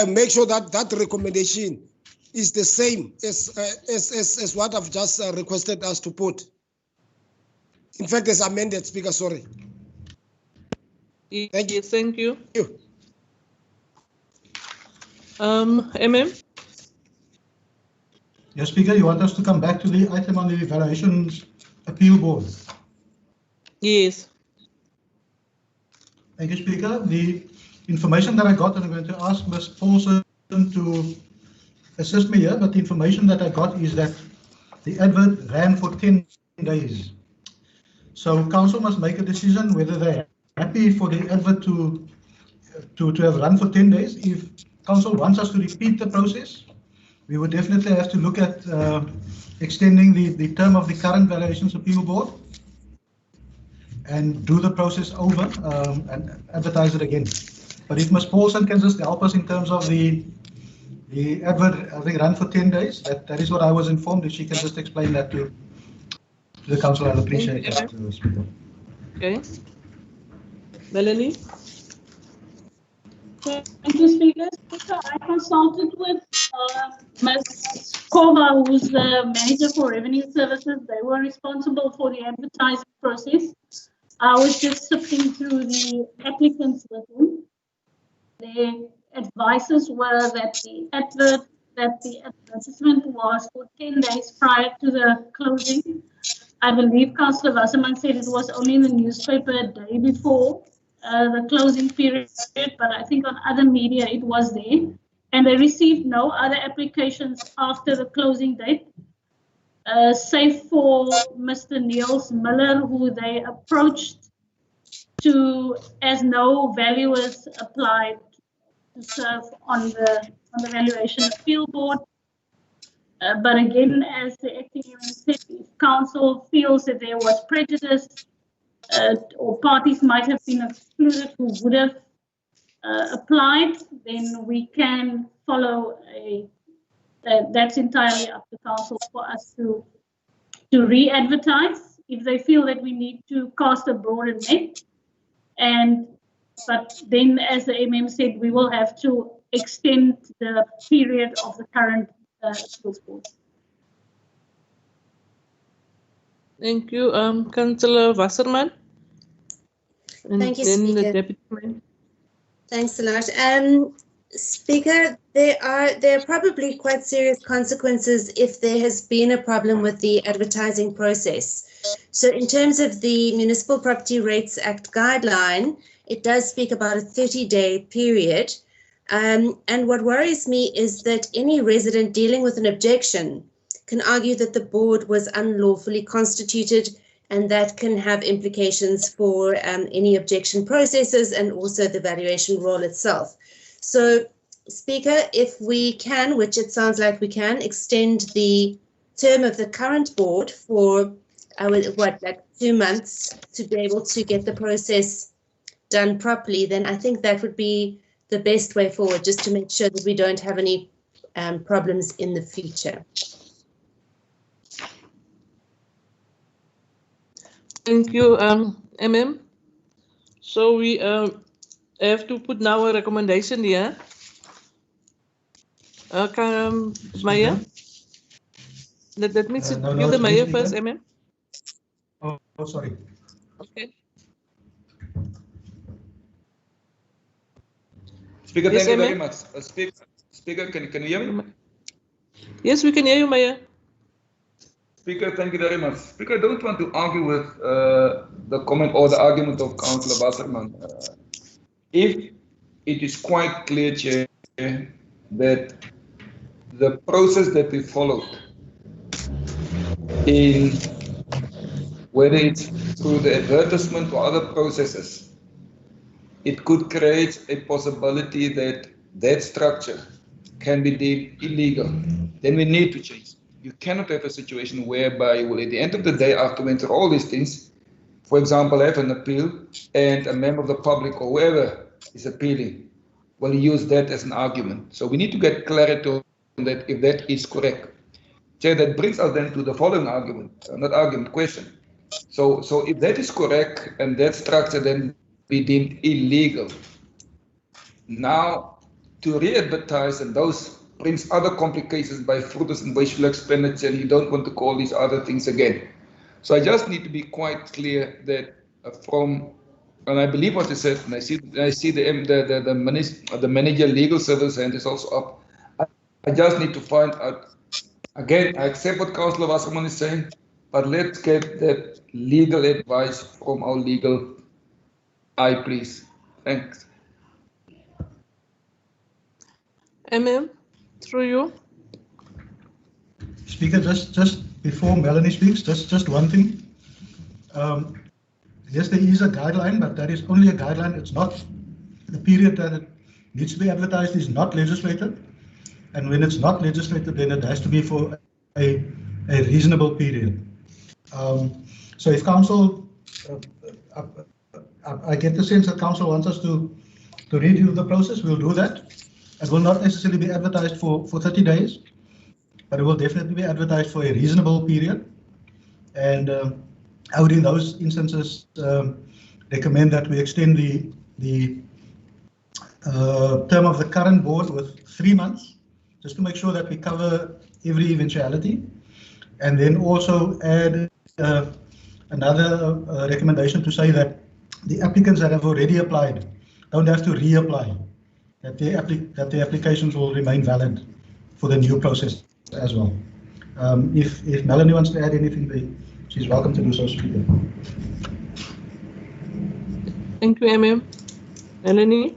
make sure that that recommendation is the same as what I've just requested us to put. In fact, it's amended, Speaker. Sorry. Thank you. Thank you. MM. Yes, Speaker, you want us to come back to the item on the Evaluations Appeal Board? Yes. Thank you, Speaker. The information that I got, and I'm going to ask Ms. Paulson to assist me here, but the information that I got is that the advert ran for 10 days. So council must make a decision whether they're happy for the advert to have run for 10 days. If council wants us to repeat the process, we would definitely have to look at extending the term of the current Valuations Appeal Board and do the process over and advertise it again. But if Ms. Paulson can just help us in terms of the advert, I think, run for 10 days, that is what I was informed. If she can just explain that to the council, I'll appreciate that. Okay. Melanie? Thank you, Speaker. I consulted with Ms. Kova, who's the manager for revenue services. They were responsible for the advertising process. I was just sifting through the applicants with them. Their advices were that the advertisement was for 10 days prior to the closing. I believe Councillor Wasserman said it was only in the newspaper a day before the closing period, but I think on other media it was there. And they received no other applications after the closing date, save for Mr. Niels Miller, who they approached as no valuers applied to serve on the Valuation Appeal Board. But again, as the acting member said, if council feels that there was prejudice or parties might have been excluded who would have applied, then we can follow that's entirely up to council for us to re-advertise if they feel that we need to cast a broader net. But then, as the MM said, we will have to extend the period of the current appeals board. Thank you, Councillor Wasserman. Thank you, then the Speaker. Deputy Mayor. Thanks a lot. Speaker, there are probably quite serious consequences if there has been a problem with the advertising process. So in terms of the Municipal Property Rates Act guideline, it does speak about a 30-day period. And what worries me is that any resident dealing with an objection can argue that the board was unlawfully constituted, and that can have implications for any objection processes and also the valuation role itself. So, Speaker, if we can, which it sounds like we can, extend the term of the current board for, like 2 months to be able to get the process done properly, then I think that would be the best way forward, just to make sure that we don't have any problems in the future. Thank you, MM. So we have to put now a recommendation here. Maya? Let me give the Mayor first, MM. Oh, sorry. Okay. Speaker, Yes, thank you very Emma? much. Speaker, can you hear me? Yes, we can hear you, Mayor. Speaker, thank you very much. Speaker, I don't want to argue with the comment or the argument of Councillor Wasserman. If it is quite clear, Chair, that the process that we followed, in whether it's through the advertisement or other processes, it could create a possibility that that structure can be deemed illegal, then we need to change. You cannot have a situation whereby you will, at the end of the day, after we enter all these things, for example, have an appeal and a member of the public or whoever is appealing will use that as an argument. So we need to get clarity on that, if that is correct. Chair, that brings us then to the following argument, not argument, question. So if that is correct and that structure then be deemed illegal, now to re-advertise, and those brings other complications by fruitless and wasteful expenditure, and you don't want to call these other things again. So I just need to be quite clear that and I believe what you said, and I see the manager legal service hand is also up. I just need to find out, again, I accept what Councillor Wasserman is saying, but let's get that legal advice from our legal eye, please. Thanks. MM, through you. Speaker, just before Melanie speaks, just one thing. Yes, there is a guideline, but that is only a guideline. It's not the period that it needs to be advertised is not legislated. And when it's not legislated, then it has to be for a reasonable period. So if council, I get the sense that council wants us to review the process, we'll do that. It will not necessarily be advertised for 30 days, but it will definitely be advertised for a reasonable period. And I would, in those instances, recommend that we extend the term of the current board with 3 months, just to make sure that we cover every eventuality. And then also add another recommendation to say that the applicants that have already applied don't have to reapply, that their applications will remain valid for the new process as well. If Melanie wants to add anything, she's welcome to do so, Speaker. Thank you, MM. Melanie?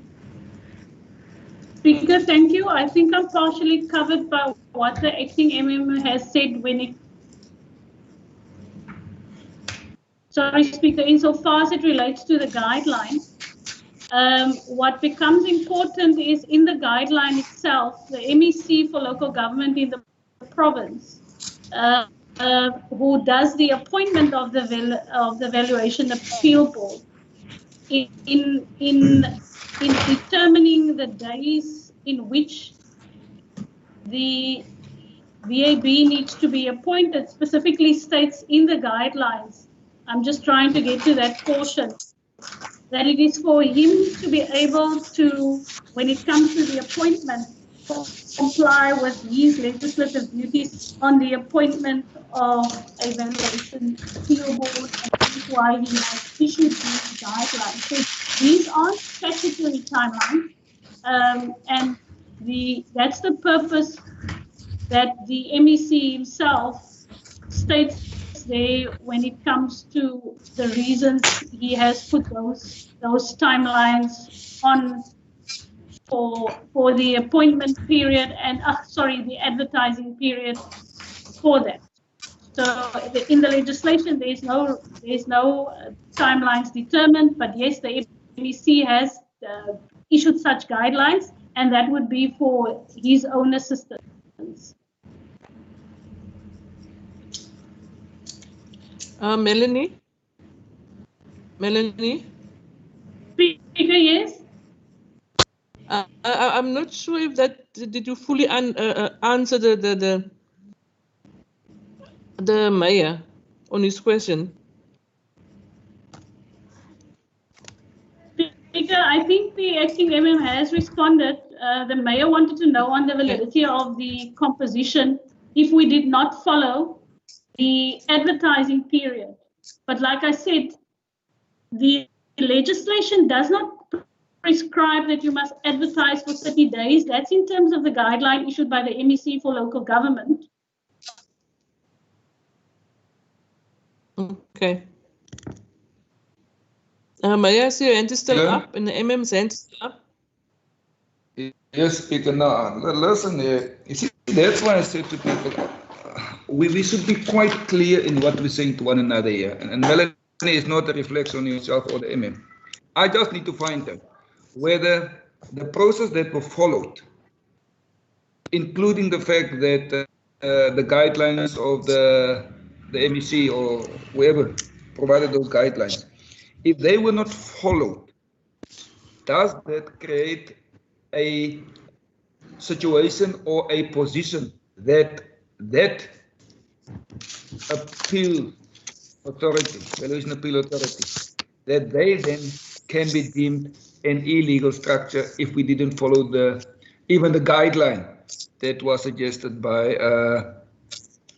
Speaker, thank you. I think I'm partially covered by what the acting MM has said when it... Sorry, Speaker, insofar as it relates to the guideline, what becomes important is in the guideline itself, the MEC for local government in the province, who does the appointment of the valuation appeal board, in determining the days in which the VAB needs to be appointed, specifically states in the guidelines, I'm just trying to get to that portion, that it is for him to be able to, when it comes to the appointment, comply with his legislative duties on the appointment of a valuation appeal board and why he has issued these guidelines. So these aren't statutory timelines, and that's the purpose that the MEC himself states there when it comes to the reasons he has put those timelines on for the appointment period and the advertising period for that. So in the legislation, there's no timelines determined, but yes, the MEC has issued such guidelines, and that would be for his own assistance. Melanie? Speaker, yes? I'm not sure if that, did you fully answer the mayor on his question? Speaker, I think the acting MM has responded. The mayor wanted to know on the validity of the composition if we did not follow the advertising period. But like I said, the legislation does not prescribe that you must advertise for 30 days. That's in terms of the guideline issued by the MEC for local government. Okay. Mayor, I see your hand is still up and the MM's hand is still up. Yes, Speaker. Now, listen here. You see, that's why I said to people, we should be quite clear in what we're saying to one another here. And Melanie is not a reflection on yourself or the MM. I just need to find out whether the process that was followed, including the fact that the guidelines of the MEC or whoever provided those guidelines, if they were not followed, does that create a situation or a position that appeal authority, valuation appeal authority, that they then can be deemed an illegal structure if we didn't follow even the guideline that was suggested by the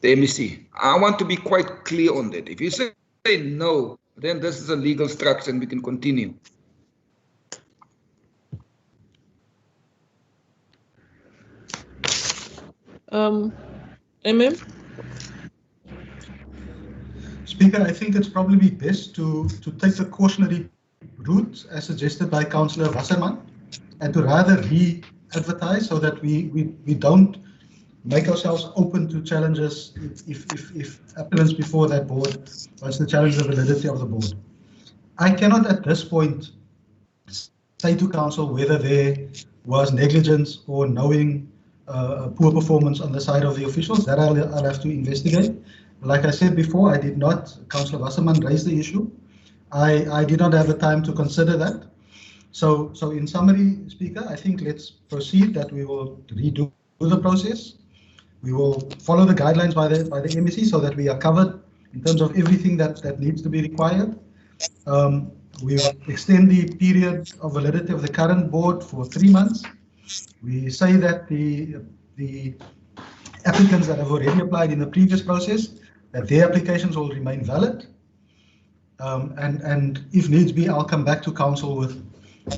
MEC? I want to be quite clear on that. If you say no, then this is a legal structure and we can continue. MM? Speaker, I think it's probably best to take the cautionary route as suggested by Councillor Wasserman and to rather re-advertise so that we don't make ourselves open to challenges if applicants before that board wants to challenge the validity of the board. I cannot at this point say to council whether there was negligence or knowing poor performance on the side of the officials. That I'll have to investigate. Like I said before, I did not, Councillor Wasserman raised the issue. I did not have the time to consider that. So in summary, Speaker, I think let's proceed that we will redo the process. We will follow the guidelines by the MEC so that we are covered in terms of everything that needs to be required. We will extend the period of validity of the current board for 3 months. We say that the applicants that have already applied in the previous process, that their applications will remain valid. And if needs be, I'll come back to council with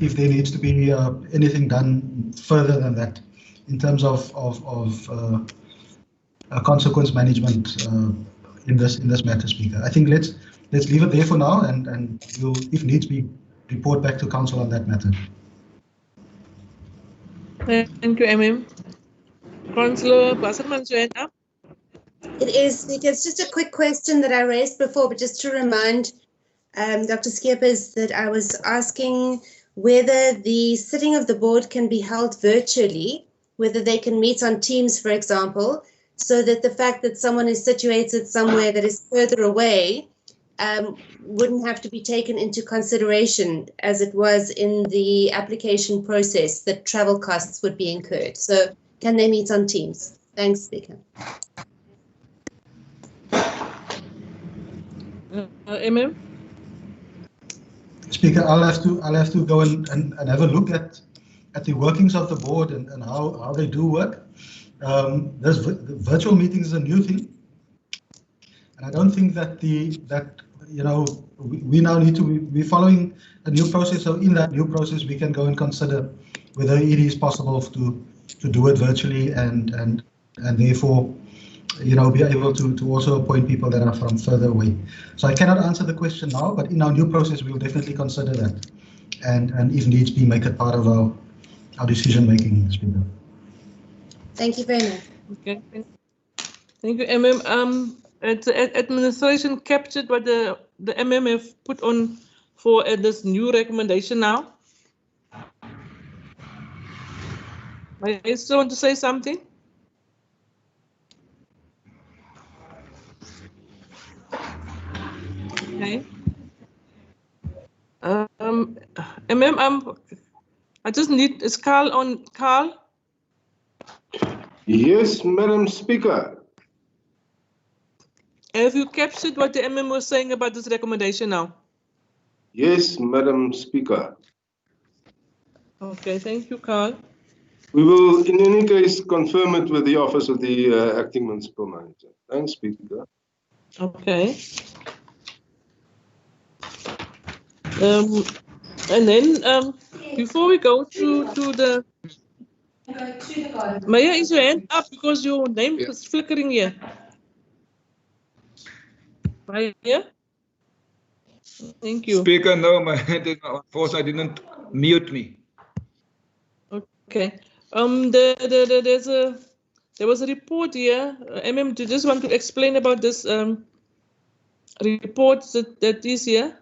if there needs to be anything done further than that in terms of consequence management in this matter, Speaker. I think let's leave it there for now, and we'll, if needs be, report back to council on that matter. Thank you, MM. Councillor Wasserman, your hand up. It is, Speaker. It's just a quick question that I raised before, but just to remind Dr. Skeepers that I was asking whether the sitting of the board can be held virtually, whether they can meet on Teams, for example, so that the fact that someone is situated somewhere that is further away wouldn't have to be taken into consideration as it was in the application process, that travel costs would be incurred. So can they meet on Teams? Thanks, Speaker. MM? Speaker, I'll have to go and have a look at the workings of the board and how they do work. The virtual meeting is a new thing, and I don't think that we now need to be following a new process. So in that new process, we can go and consider whether it is possible to do it virtually and therefore, be able to also appoint people that are from further away. So I cannot answer the question now, but in our new process, we will definitely consider that, and if needs be, make it part of our decision making. Speaker. Thank you very much. Okay. Thank you, MM. Administration captured what the MMF put on for this new recommendation now. I still want to say something. Okay. MM, I just need, is Carl on? Carl? Yes, Madam Speaker. Have you captured what the MM was saying about this recommendation now? Yes, Madam Speaker. Okay, thank you, Carl. We will, in any case, confirm it with the Office of the Acting Municipal Manager. Thanks, Speaker. Okay. And then before we go to the Maya, is your hand up because your name is flickering here? Maya? Thank you. Speaker, no, my hand is not. Unfortunately, I didn't mute me. Okay. There was a report here. MM, do you just want to explain about this report that is here?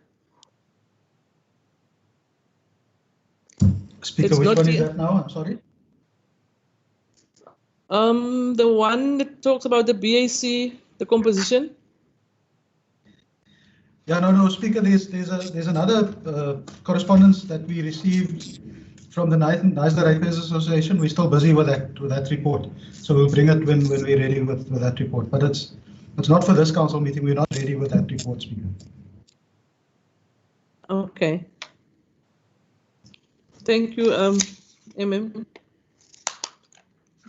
Speaker, which one is that now? I'm sorry. The one that talks about the BAC, the composition. Yeah, no, Speaker. There's another correspondence that we received from the Knysna Ratepayers Association. We're still busy with that report, so we'll bring it when we're ready with that report. But it's not for this council meeting. We're not ready with that report, Speaker. Okay. Thank you, MM.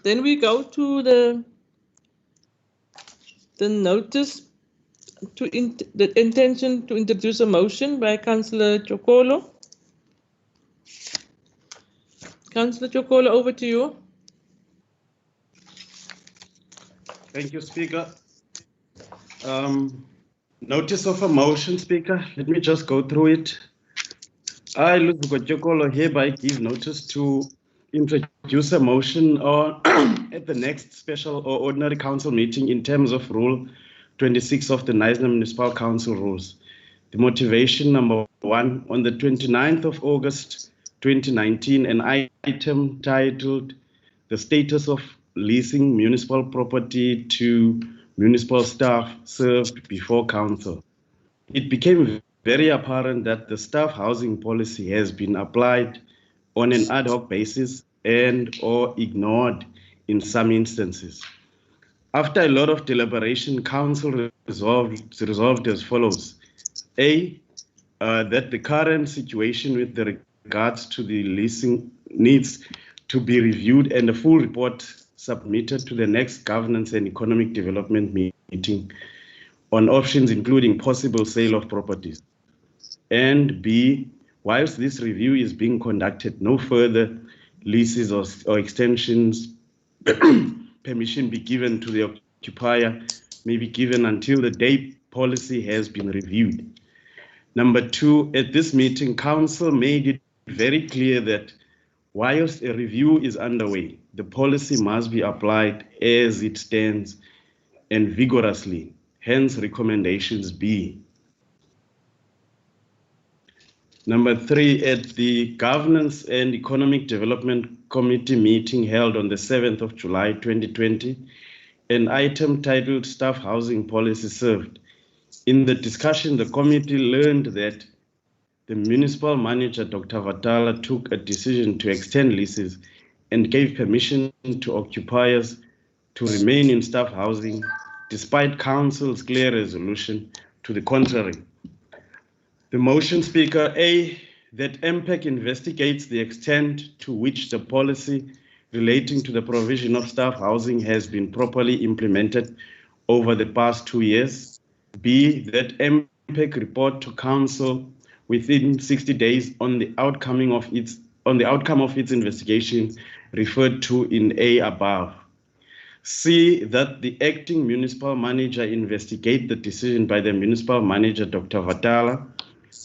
Then we go to the notice to the intention to introduce a motion by Councillor Chokolo. Councillor Chokolo, over to you. Thank you, Speaker. Notice of a motion, Speaker. Let me just go through it. I, Luzuko Chokolo, hereby give notice to introduce a motion at the next special or ordinary council meeting in terms of Rule 26 of the Knysna Municipal Council Rules. The motivation, number one, on the 29th of August 2019, an item titled "The Status of Leasing Municipal Property to Municipal Staff" served before council. It became very apparent that the staff housing policy has been applied on an ad hoc basis and/or ignored in some instances. After a lot of deliberation, council resolved as follows. A, that the current situation with regards to the leasing needs to be reviewed and a full report submitted to the next Governance and Economic Development meeting on options including possible sale of properties. And B, whilst this review is being conducted, no further leases or extensions permission be given to the occupier may be given until the day policy has been reviewed. Number two, at this meeting, council made it very clear that whilst a review is underway, the policy must be applied as it stands and vigorously. Hence, recommendations B. Number three, at the Governance and Economic Development Committee meeting held on the 7th of July 2020, an item titled Staff Housing Policy served. In the discussion, the committee learned that the municipal manager, Dr. Vatala, took a decision to extend leases and gave permission to occupiers to remain in staff housing despite council's clear resolution to the contrary. The motion, Speaker, A, that MPEC investigates the extent to which the policy relating to the provision of staff housing has been properly implemented over the past 2 years. B, that MPEC impact report to council within 60 days on the outcome of its investigation referred to in A above. C, that the acting municipal manager investigate the decision by the municipal manager, Dr. Vatala,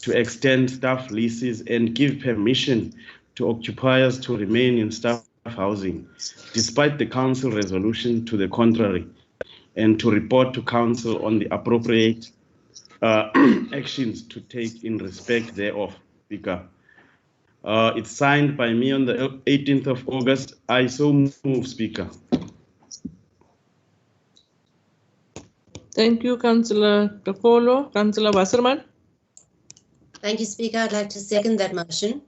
to extend staff leases and give permission to occupiers to remain in staff housing, despite the council resolution to the contrary, and to report to council on the appropriate actions to take in respect thereof. Speaker. It's signed by me on the 18th of August. I so move, Speaker. Thank you, Councillor Tokolo. Councillor Wasserman. Thank you, Speaker. I'd like to second that motion.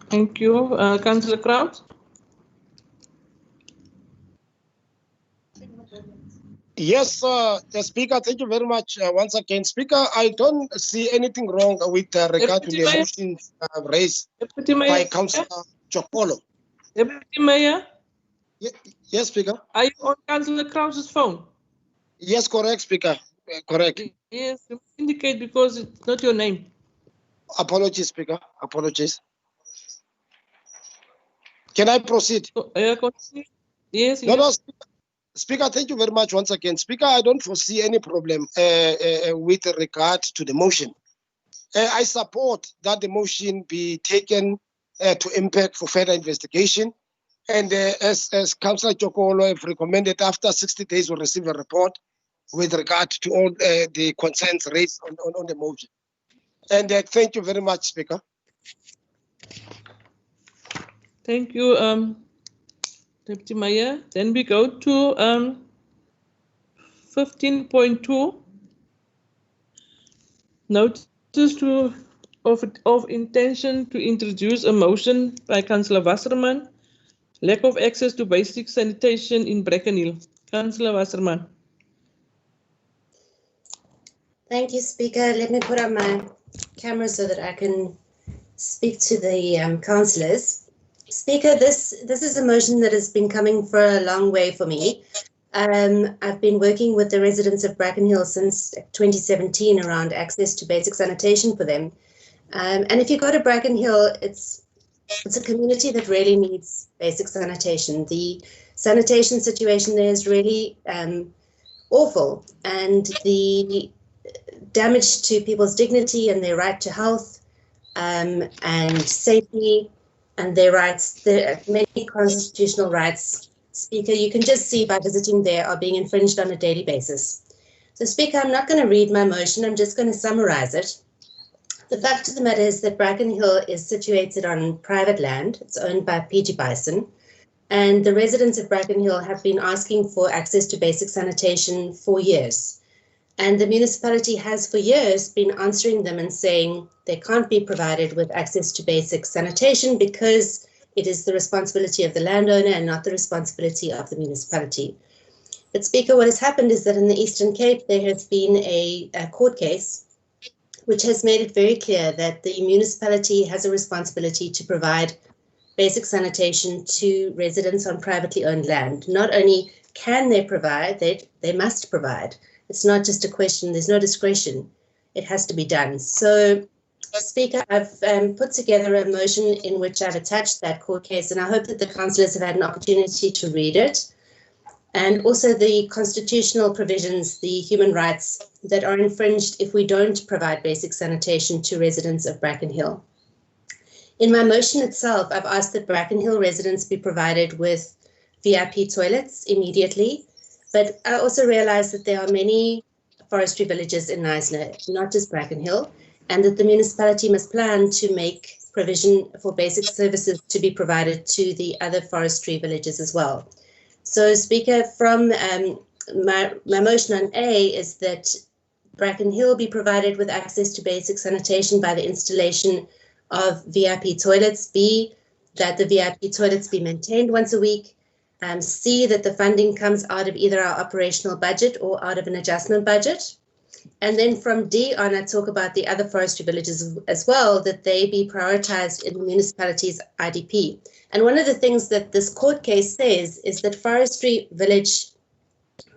Thank you. Councillor Kraus. Yes, Speaker, thank you very much once again. Speaker, I don't see anything wrong with regard to the motions raised by Councillor Chokolo. Deputy Mayor? Yes, Speaker. Are you on Councillor Kraus's phone? Yes, correct, Speaker. Correct. Yes, you indicate because it's not your name. Apologies, Speaker. Apologies. Can I proceed? Yes. No, Speaker, thank you very much once again. Speaker, I don't foresee any problem with regard to the motion. I support that the motion be taken to impact for further investigation. And as Councillor Chokolo have recommended, after 60 days we'll receive a report with regard to all the concerns raised on the motion. And thank you very much, Speaker. Thank you, Deputy Mayor. Then we go to 15.2. Notice of intention to introduce a motion by Councillor Wasserman. Lack of access to basic sanitation in Brackenhill. Councillor Wasserman. Thank you, Speaker. Let me put on my camera so that I can speak to the councillors. Speaker, this is a motion that has been coming for a long way for me. I've been working with the residents of Brackenhill since 2017 around access to basic sanitation for them. And if you go to Brackenhill, it's a community that really needs basic sanitation. The sanitation situation there is really awful, and the damage to people's dignity and their right to health and safety and their rights, the many constitutional rights, Speaker, you can just see by visiting there, are being infringed on a daily basis. So, Speaker, I'm not going to read my motion, I'm just going to summarize it. The fact of the matter is that Brackenhill is situated on private land. It's owned by PG Bison, and the residents of Brackenhill have been asking for access to basic sanitation for years. And the municipality has for years been answering them and saying they can't be provided with access to basic sanitation because it is the responsibility of the landowner and not the responsibility of the municipality. But Speaker, what has happened is that in the Eastern Cape, there has been a court case which has made it very clear that the municipality has a responsibility to provide basic sanitation to residents on privately owned land. Not only can they provide, they must provide. It's not just a question, there's no discretion. It has to be done. So, Speaker, I've put together a motion in which I've attached that court case, and I hope that the councillors have had an opportunity to read it. And also the constitutional provisions, the human rights that are infringed if we don't provide basic sanitation to residents of Brackenhill. In my motion itself, I've asked that Brackenhill residents be provided with VIP toilets immediately. But I also realize that there are many forestry villages in Knysna, not just Brackenhill, and that the municipality must plan to make provision for basic services to be provided to the other forestry villages as well. So, Speaker, from my motion on A is that Brackenhill be provided with access to basic sanitation by the installation of VIP toilets. B, that the VIP toilets be maintained once a week. C, that the funding comes out of either our operational budget or out of an adjustment budget. And then from D on, I talk about the other forestry villages as well, that they be prioritized in the municipality's IDP. And one of the things that this court case says is that forestry village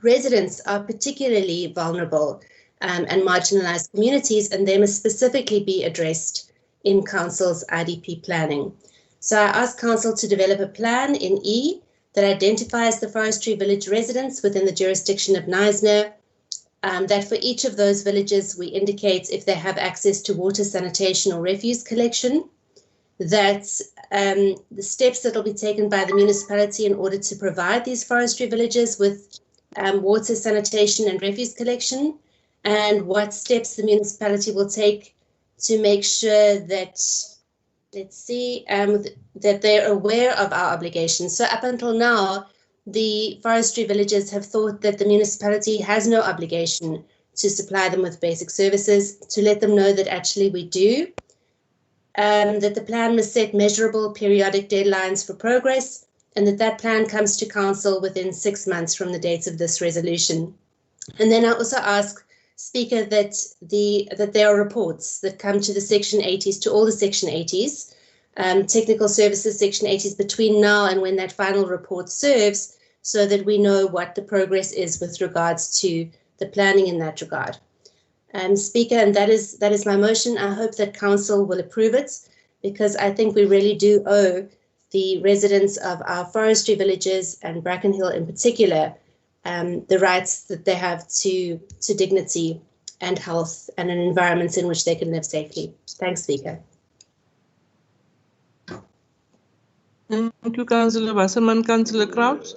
residents are particularly vulnerable and marginalized communities, and they must specifically be addressed in Council's IDP planning. So I asked Council to develop a plan in E that identifies the forestry village residents within the jurisdiction of Knysna, that for each of those villages we indicate if they have access to water, sanitation or refuse collection, that the steps that will be taken by the municipality in order to provide these forestry villages with water, sanitation and refuse collection, and what steps the municipality will take to make sure that, that they're aware of our obligations. So up until now, the forestry villages have thought that the municipality has no obligation to supply them with basic services, to let them know that actually we do, that the plan must set measurable periodic deadlines for progress, and that plan comes to Council within 6 months from the date of this resolution. And then I also ask Speaker that there are reports that come to the Section 80s, to all the Section 80s, technical services Section 80s between now and when that final report serves, so that we know what the progress is with regards to the planning in that regard. Speaker, and that is my motion. I hope that Council will approve it, because I think we really do owe the residents of our forestry villages and Bracken Hill in particular the rights that they have to dignity and health and an environment in which they can live safely. Thanks, Speaker. Thank you, Councillor Wasserman. Councillor Crouch?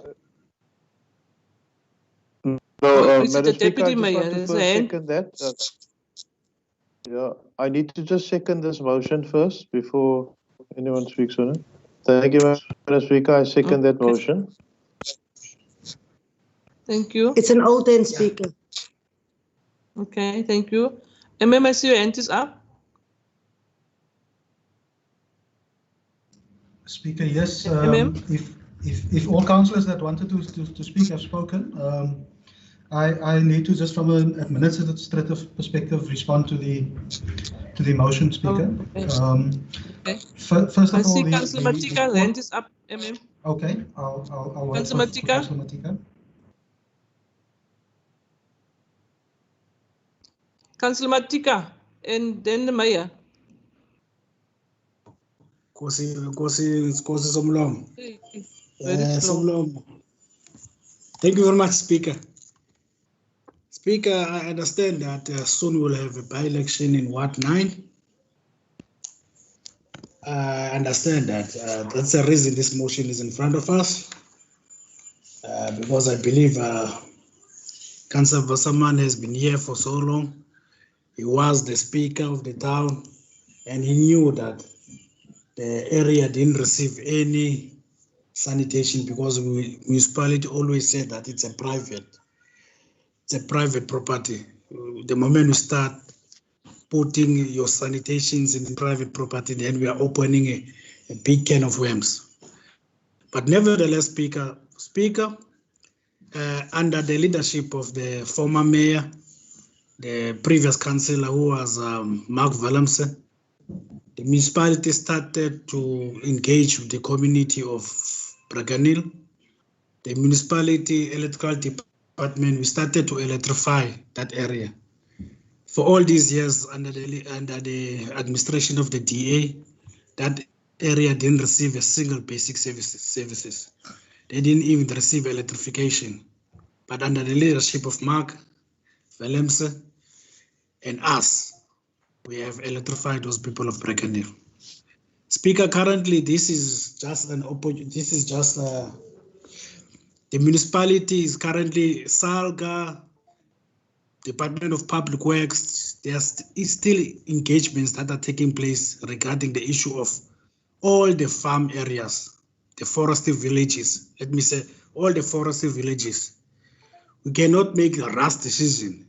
No, is it Madam the Speaker, I Deputy just Mayor? want to There's a first hand. second that. Yeah, I need to just second this motion first before anyone speaks on it. Thank you, Madam Speaker. I second that motion. Thank you. It's an old end, Speaker. Okay, thank you. I see your hand is up. Speaker, yes. MM? If all councillors that wanted to speak have spoken, I need to just from an administrative perspective respond to the motion, Speaker. Okay. First of all, I see Councillor Matika, hand is up. MM. Okay, I'll wait Councillor for Matika. Councillor Matika. Councillor Matika, and then the Mayor. Kosi Somlom. Very slow. Somlom. Thank you very much, Speaker. Speaker, I understand that soon we'll have a by-election in Ward 9. I understand that. That's the reason this motion is in front of us. Because I believe Councillor Wasserman has been here for so long. He was the Speaker of the town, and he knew that the area didn't receive any sanitation because the municipality always said that it's a private property. The moment you start putting your sanitations in private property, then we are opening a big can of worms. But nevertheless, Speaker, under the leadership of the former mayor, the previous councillor who was Mark Willemse, the municipality started to engage with the community of Bracken Hill. The municipality electrical department, we started to electrify that area. For all these years under the administration of the DA, that area didn't receive a single basic services. They didn't even receive electrification. But under the leadership of Mark Willemse and us, we have electrified those people of Bracken Hill. Speaker, currently this is just an opportunity. This is just the municipality is currently Salga, Department of Public Works. There's still engagements that are taking place regarding the issue of all the farm areas, the forested villages. Let me say all the forested villages. We cannot make a rash decision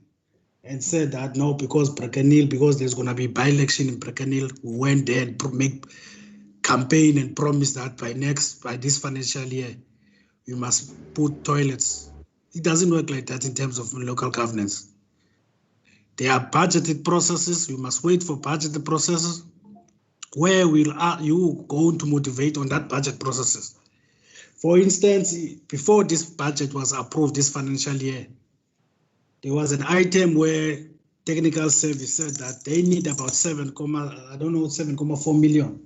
and say that no, because Bracken Hill, because there's going to be by-election in Bracken Hill, we went there and make campaign and promise that by this financial year, we must put toilets. It doesn't work like that in terms of local governance. There are budgeted processes. We must wait for budgeted processes. Where will you going to motivate on that budget processes? For instance, before this budget was approved this financial year, there was an item where technical service said that they need about 7.4 million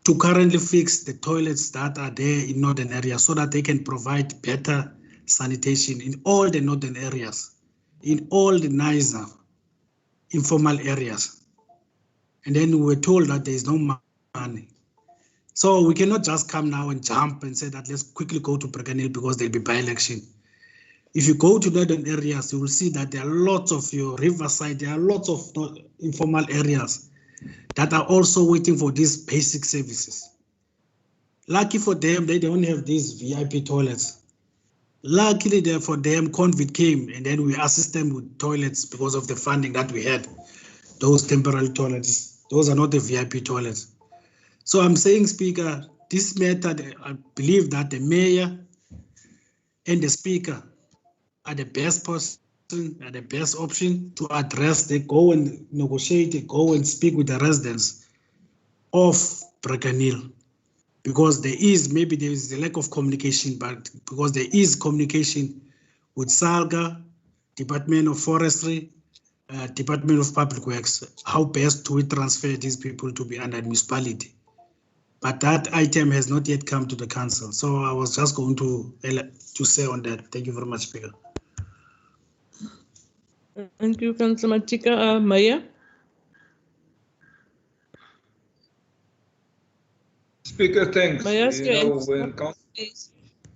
to currently fix the toilets that are there in northern areas so that they can provide better sanitation in all the northern areas, in all the nicer informal areas. And then we were told that there is no money. So we cannot just come now and jump and say that let's quickly go to Brekanil because there'll be by-election. If you go to northern areas, you will see that there are lots of your riverside, there are lots of informal areas that are also waiting for these basic services. Lucky for them, they don't have these VIP toilets. Luckily for them, COVID came and then we assist them with toilets because of the funding that we had. Those temporary toilets, those are not the VIP toilets. So I'm saying, Speaker, this method, I believe that the mayor and the speaker are the best person, are the best option to address. They go and negotiate, they go and speak with the residents of Brekanil. Because maybe there is a lack of communication, but because there is communication with SALGA, Department of Forestry, Department of Public Works, how best do we transfer these people to be under municipality? But that item has not yet come to the council. So I was just going to say on that. Thank you very much, Speaker. Thank you, Councillor Matika. Maya? Speaker, thanks.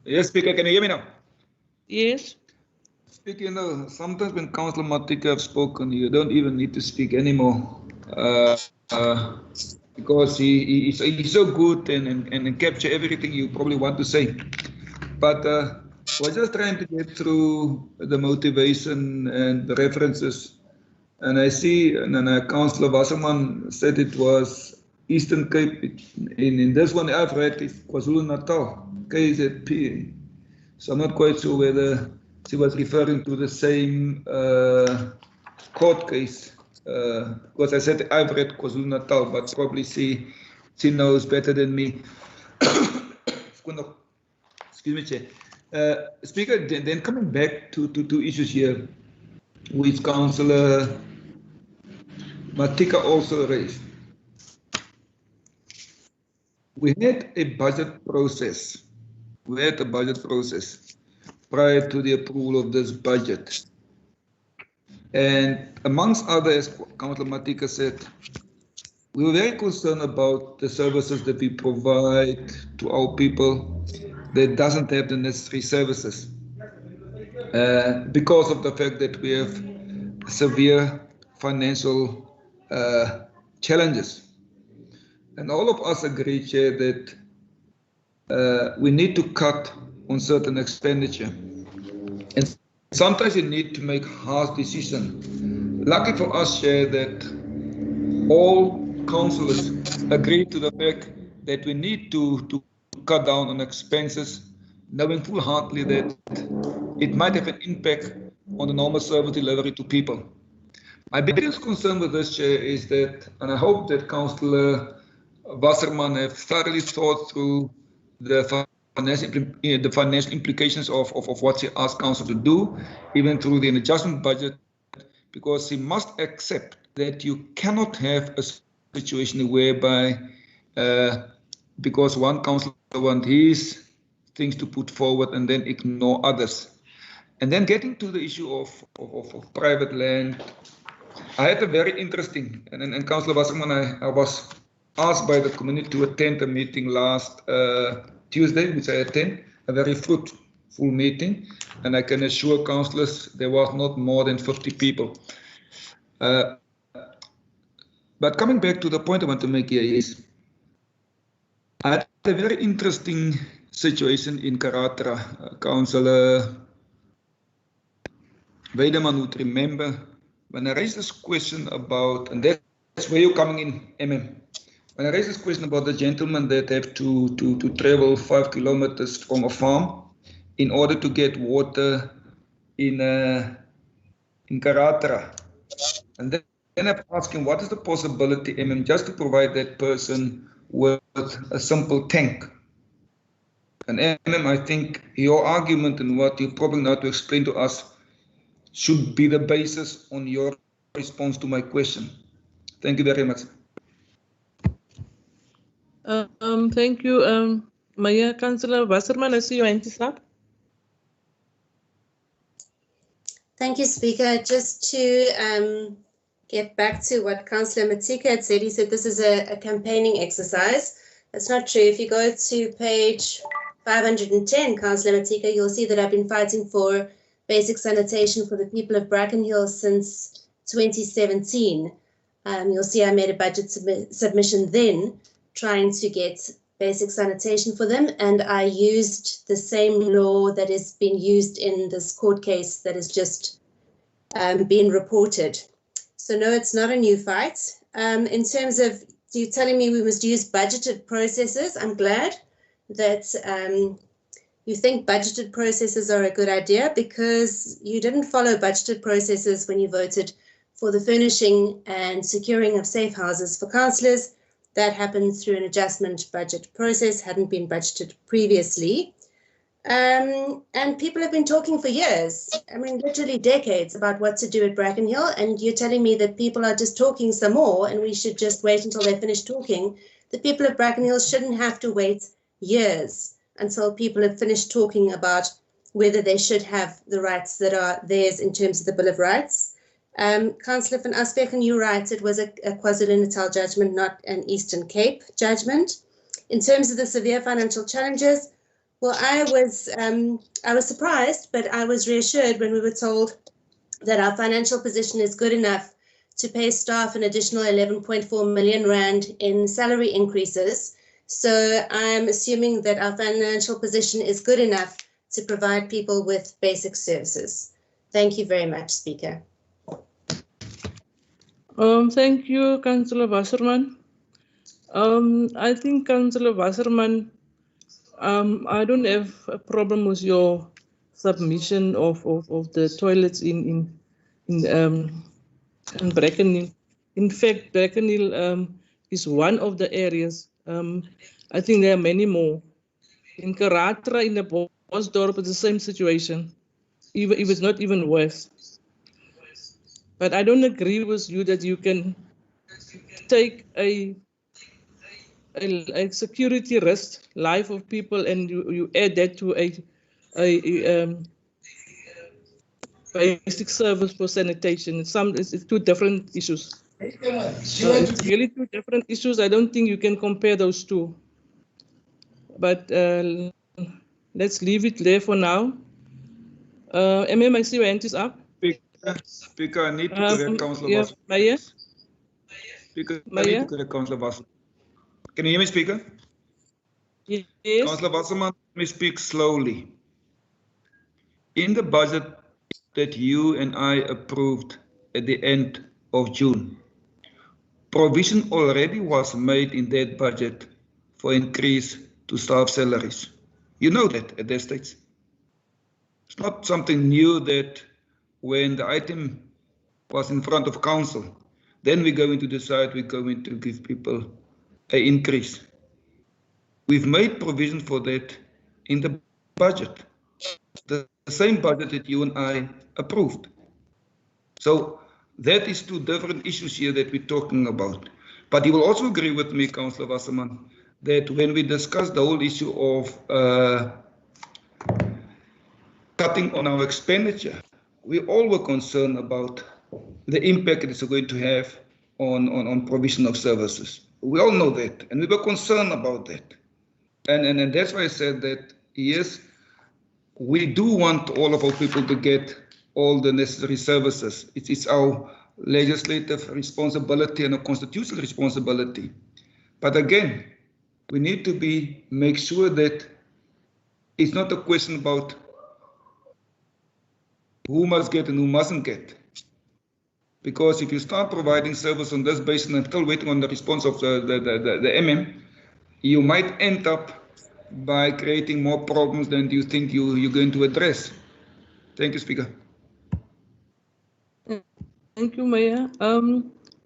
Yes, Speaker, can you hear me now? Yes. Speaker, sometimes when Councillor Matika have spoken, you don't even need to speak anymore. Because he's so good and capture everything you probably want to say. But we're just trying to get through the motivation and the references. And I see, and Councillor Wasserman said it was Eastern Cape. In this one I've read is KwaZulu-Natal, KZP. So I'm not quite sure whether she was referring to the same court case. Because I said I've read KwaZulu-Natal, but probably she knows better than me. Excuse me, Chair. Speaker, then coming back to two issues here, which Councillor Matika also raised. We had a budget process. Prior to the approval of this budget. And amongst others, Councillor Matika said, we were very concerned about the services that we provide to our people that doesn't have the necessary services because of the fact that we have severe financial challenges. And all of us agree, Chair, that we need to cut on certain expenditure. And sometimes you need to make hard decisions. Lucky for us, Chair, that all councillors agree to the fact that we need to cut down on expenses, knowing full-heartedly that it might have an impact on the normal service delivery to people. My biggest concern with this, Chair, is that, and I hope that Councillor Wasserman have thoroughly thought through the financial implications of what she asked Council to do, even through the adjustment budget, because she must accept that you cannot have a situation whereby, because one councillor wants his things to put forward and then ignore others. And then getting to the issue of private land, I had a very interesting, and Councillor Wasserman, I was asked by the community to attend a meeting last Tuesday, which I attended, a very fruitful meeting, and I can assure councillors there was not more than 50 people. But coming back to the point I want to make here is, I had a very interesting situation in Karatra. Councillor Weideman would remember when I raised this question about, and that's where you're coming in, MM. When I raised this question about the gentlemen that have to travel 5 kilometers from a farm in order to get water in Karatra. And then I'm asking, what is the possibility, MM, just to provide that person with a simple tank? And MM, I think your argument and what you probably know to explain to us should be the basis on your response to my question. Thank you very much. Thank you, Mayor. Councillor Wasserman, I see your hand is up. Thank you, Speaker. Just to get back to what Councillor Matika had said, he said this is a campaigning exercise. That's not true. If you go to page 510, Councillor Matika, you'll see that I've been fighting for basic sanitation for the people of Brackenhill since 2017. You'll see I made a budget submission then trying to get basic sanitation for them, and I used the same law that has been used in this court case that has just been reported. So no, it's not a new fight. In terms of you telling me we must use budgeted processes, I'm glad that you think budgeted processes are a good idea, because you didn't follow budgeted processes when you voted for the furnishing and securing of safe houses for councillors. That happened through an adjustment budget process, hadn't been budgeted previously. And people have been talking for years, I mean, literally decades, about what to do at Brackenhill. And you're telling me that people are just talking some more and we should just wait until they finish talking. The people of Brackenhill shouldn't have to wait years until people have finished talking about whether they should have the rights that are theirs in terms of the Bill of Rights. Councillor van Aspergen, you're right, it was a KwaZulu-Natal judgment, not an Eastern Cape judgment. In terms of the severe financial challenges, well, I was surprised, but I was reassured when we were told that our financial position is good enough to pay staff an additional 11.4 million rand in salary increases. So I'm assuming that our financial position is good enough to provide people with basic services. Thank you very much, Speaker. Thank you, Councillor Wasserman. I think, Councillor Wasserman, I don't have a problem with your submission of the toilets in Brackenhill. In fact, Brackenhill is one of the areas. I think there are many more. In Karatra, in the Bosdorp, it's the same situation. Even if it's not even worse. But I don't agree with you that you can take a security risk, life of people, and you add that to a basic service for sanitation. It's two different issues. It's really two different issues. I don't think you can compare those two. But let's leave it there for now. MM, I see your hand is up. Speaker, I need to correct Councillor Wasserman. Mayor? Speaker, Mayor? I need to correct Councillor Wasserman. Can you hear me, Speaker? Yes. Councillor Wasserman, let me speak slowly. In the budget that you and I approved at the end of June, provision already was made in that budget for increase to staff salaries. You know that at that stage. It's not something new that when the item was in front of council, then we're going to decide we're going to give people an increase. We've made provision for that in the budget, the same budget that you and I approved. So that is two different issues here that we're talking about. But you will also agree with me, Councillor Wasserman, that when we discuss the whole issue of cutting on our expenditure, we all were concerned about the impact it's going to have on provision of services. We all know that, and we were concerned about that. And that's why I said that, yes, we do want all of our people to get all the necessary services. It's our legislative responsibility and a constitutional responsibility. But again, we need to make sure that it's not a question about who must get and who mustn't get. Because if you start providing service on this basis and still waiting on the response of the MM, you might end up by creating more problems than you think you're going to address. Thank you, Speaker. Thank you, Mayor.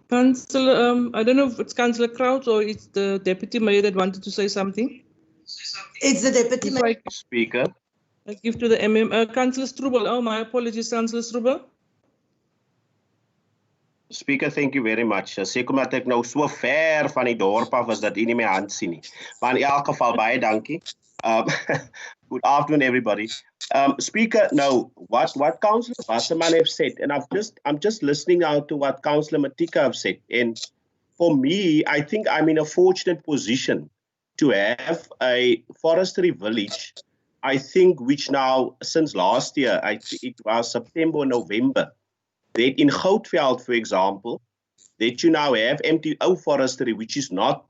Councillor, I don't know if it's Councillor Kraut or it's the Deputy Mayor that wanted to say something. It's the Deputy Mayor. Speaker. I give to the MM. Councillor Strubel. Oh, my apologies, Councillor Strubel. Speaker, thank you very much. Seker maar ek nou so ver van die dorp af is dat u nie my hand sien nie. Maar in elk geval baie dankie. Good afternoon, everybody. Speaker, now what Councillor Wasserman have said, and I'm just listening now to what Councillor Matika have said. And for me, I think I'm in a fortunate position to have a forestry village. I think which now since last year, it was September or November. That in Goutveld, for example, that you now have MTO forestry, which is not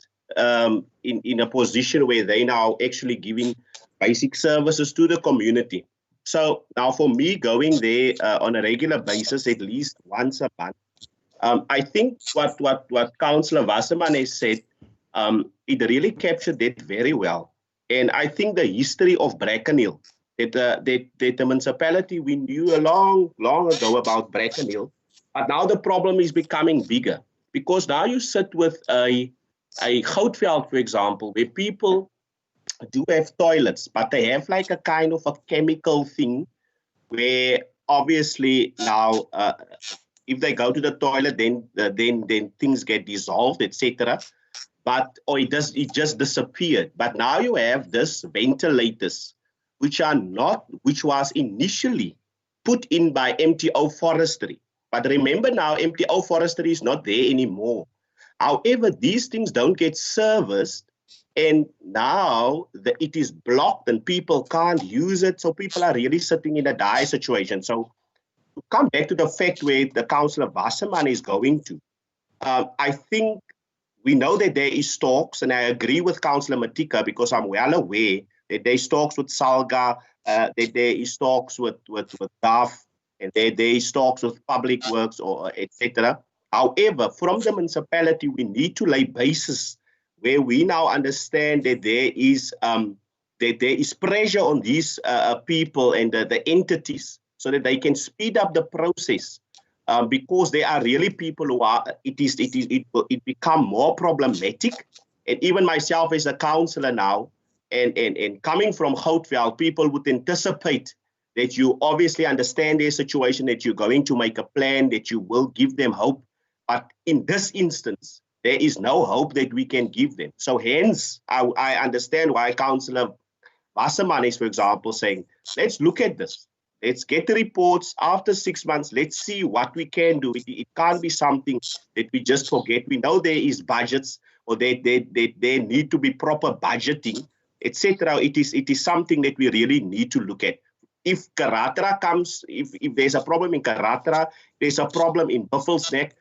in a position where they now actually giving basic services to the community. So now for me going there on a regular basis, at least once a month, I think what Councillor Wasserman has said, it really captured that very well. And I think the history of Bracken Hill, that the municipality, we knew a long ago about Bracken Hill, but now the problem is becoming bigger because now you sit with a Goutveld, for example, where people do have toilets, but they have like a kind of a chemical thing where obviously now if they go to the toilet, then things get dissolved, etc. But or it just disappeared. But now you have this ventilators, which was initially put in by MTO Forestry. But remember now, MTO Forestry is not there anymore. However, these things don't get serviced, and now it is blocked and people can't use it. So people are really sitting in a dire situation. So to come back to the fact where the Councillor Wasserman is going to, I think we know that there is talks, and I agree with Councillor Matika because I'm well aware that there is talks with Salga, that there is talks with DAF, and there is talks with Public Works, or etc. However, from the municipality, we need to lay bases where we now understand that there is pressure on these people and the entities so that they can speed up the process. Because there are really people who are, it become more problematic. And even myself as a councillor now, and coming from Goutveld, people would anticipate that you obviously understand their situation, that you're going to make a plan, that you will give them hope. But in this instance, there is no hope that we can give them. So hence, I understand why Councillor Wasserman is, for example, saying, let's look at this. Let's get the reports after 6 months. Let's see what we can do. It can't be something that we just forget. We know there is budgets, or there need to be proper budgeting, etc. It is something that we really need to look at. If Karatra comes, if there's a problem in Karatra, there's a problem in Buffelsneck,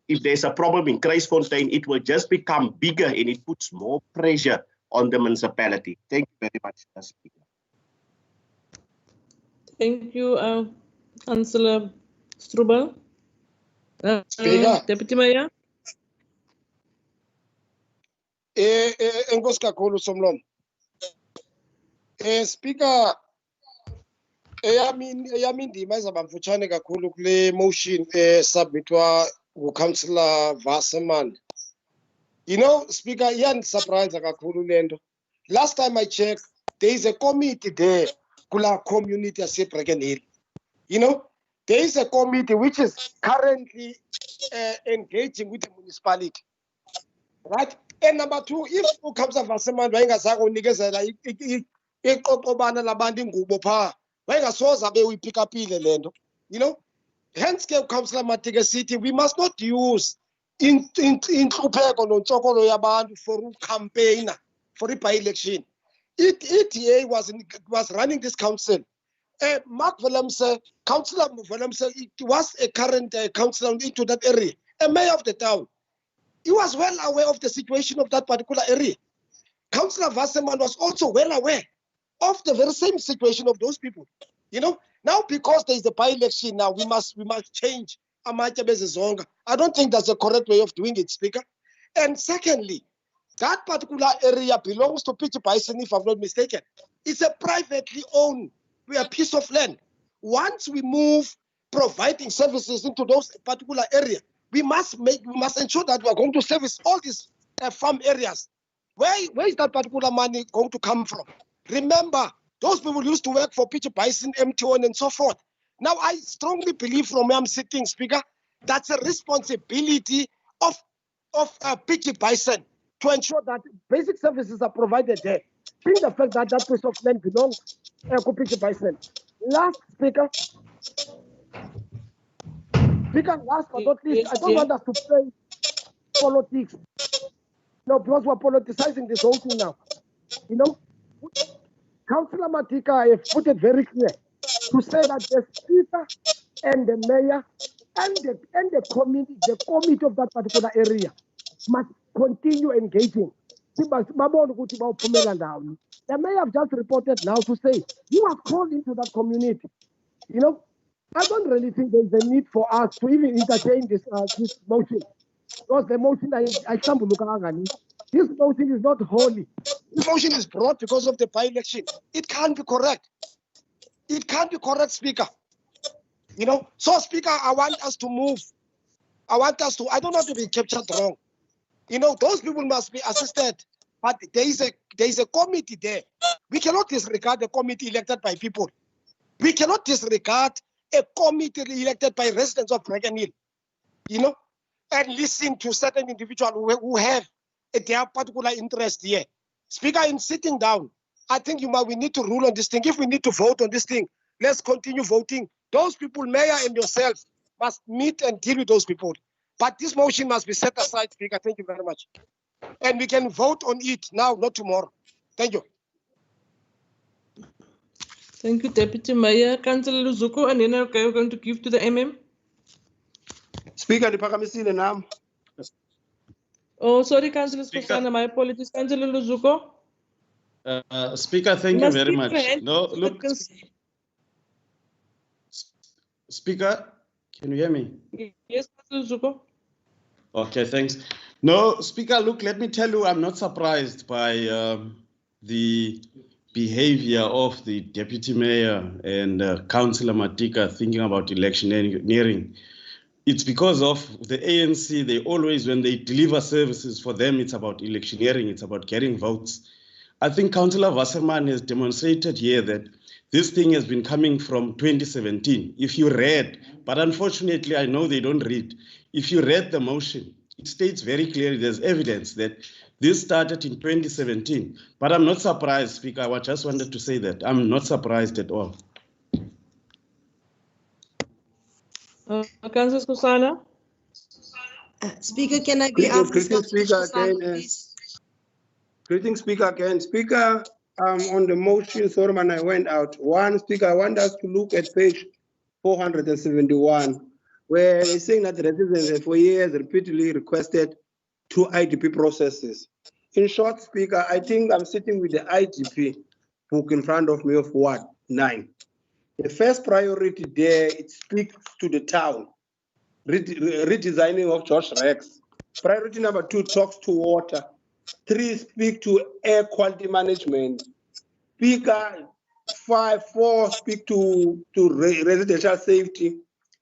if there's a problem in Kruisfontein, it will just become bigger and it puts more pressure on the municipality. Thank you very much, Speaker. Thank you, Councillor Strubel. Speaker. Deputy Mayor. Enkosi kakhulu Somlomo. Speaker, eyami indima izaba mfutshane kakhulu kule motion submitwa nguCouncillor Wasserman. You know, Speaker, surprise kakhulu lento. Last time I checked, there is a committee there, kula community yase Bracken Hill. You know, there is a committee which is currently engaging with the municipality. Right? And number two, if uCouncillor Wasserman wayengazange unikezela iqoqobana labantu ingubo pha, wayengasoze abe uyipickupile lento. You know? Hence ke uCouncillor Matika City, we must not use inhlupheko nontsokolo yabantu for campaigner for by-election. ETA was running this council. Mark Willemse, Councillor Willemse, it was a current councillor into that area, a mayor of the town. He was well aware of the situation of that particular area. Councillor Wasserman was also well aware of the very same situation of those people. You know, now because there is a by-election now, we must change Amache Bezizonga. I don't think that's the correct way of doing it, Speaker. And secondly, that particular area belongs to Pitch Bison, if I'm not mistaken. It's a privately owned piece of land. Once we move providing services into those particular areas, we must ensure that we are going to service all these farm areas. Where is that particular money going to come from? Remember, those people used to work for Pitch Bison, MTN, and so forth. Now, I strongly believe from where I'm sitting, Speaker, That's a responsibility of PG Bison to ensure that basic services are provided there. Being the fact that that piece of land belongs to PG Bison. Last speaker, last but not least, I don't want us to play politics. No, because we're politicizing this whole thing now. You know, Councillor Matika have put it very clear to say that the speaker and the mayor and the committee of that particular area must continue engaging. The mayor have just reported now to say you have called into that community. You know, I don't really think there's a need for us to even entertain this motion. Because the motion this motion is not holy. This motion is brought because of the by-election. It can't be correct. It can't be correct, Speaker. You know, so Speaker, I want us to move. I don't want to be captured wrong. You know, those people must be assisted. But there is a committee there. We cannot disregard the committee elected by people. We cannot disregard a committee elected by residents of Brecken Hill. You know, and listen to certain individuals who have their particular interest here. Speaker, in sitting down, I think we need to rule on this thing. If we need to vote on this thing, let's continue voting. Those people, Mayor and yourself, must meet and deal with those people. But this motion must be set aside, Speaker. Thank you very much. And we can vote on it now, not tomorrow. Thank you. Thank you, Deputy Mayor. Councillor Luzuko, and then we're going to give to the MM. Speaker, ndiphakamisile nami. Oh, sorry, Councillor Skosana, my apologies. Councillor Luzuko. Speaker, thank you very much. No, look, Speaker, can you hear me? Yes, Councillor Luzuko. Okay, thanks. No, Speaker, look, let me tell you, I'm not surprised by the behavior of the Deputy Mayor and Councillor Matika thinking about electioneering. It's because of the ANC. They always, when they deliver services for them, it's about electioneering, it's about getting votes. I think Councillor Wasserman has demonstrated here that this thing has been coming from 2017. If you read, but unfortunately, I know they don't read. If you read the motion, it states very clearly, there's evidence that this started in 2017. But I'm not surprised, Speaker. I just wanted to say that. I'm not surprised at all. Councillor Skosana. Speaker, can I be asked Greeting, Speaker, again. Greeting, Speaker, again. Speaker, on the motion, Sorman, I went out. One, Speaker, I want us to look at page 471, where it's saying that the residents have for years repeatedly requested 2 IDP processes. In short, Speaker, I think I'm sitting with the IDP book in front of me of what? 9. The first priority there, it speaks to the town, redesigning of George Rex. Priority number 2 talks to water. 3 speak to air quality management. Speaker 4 speak to residential safety.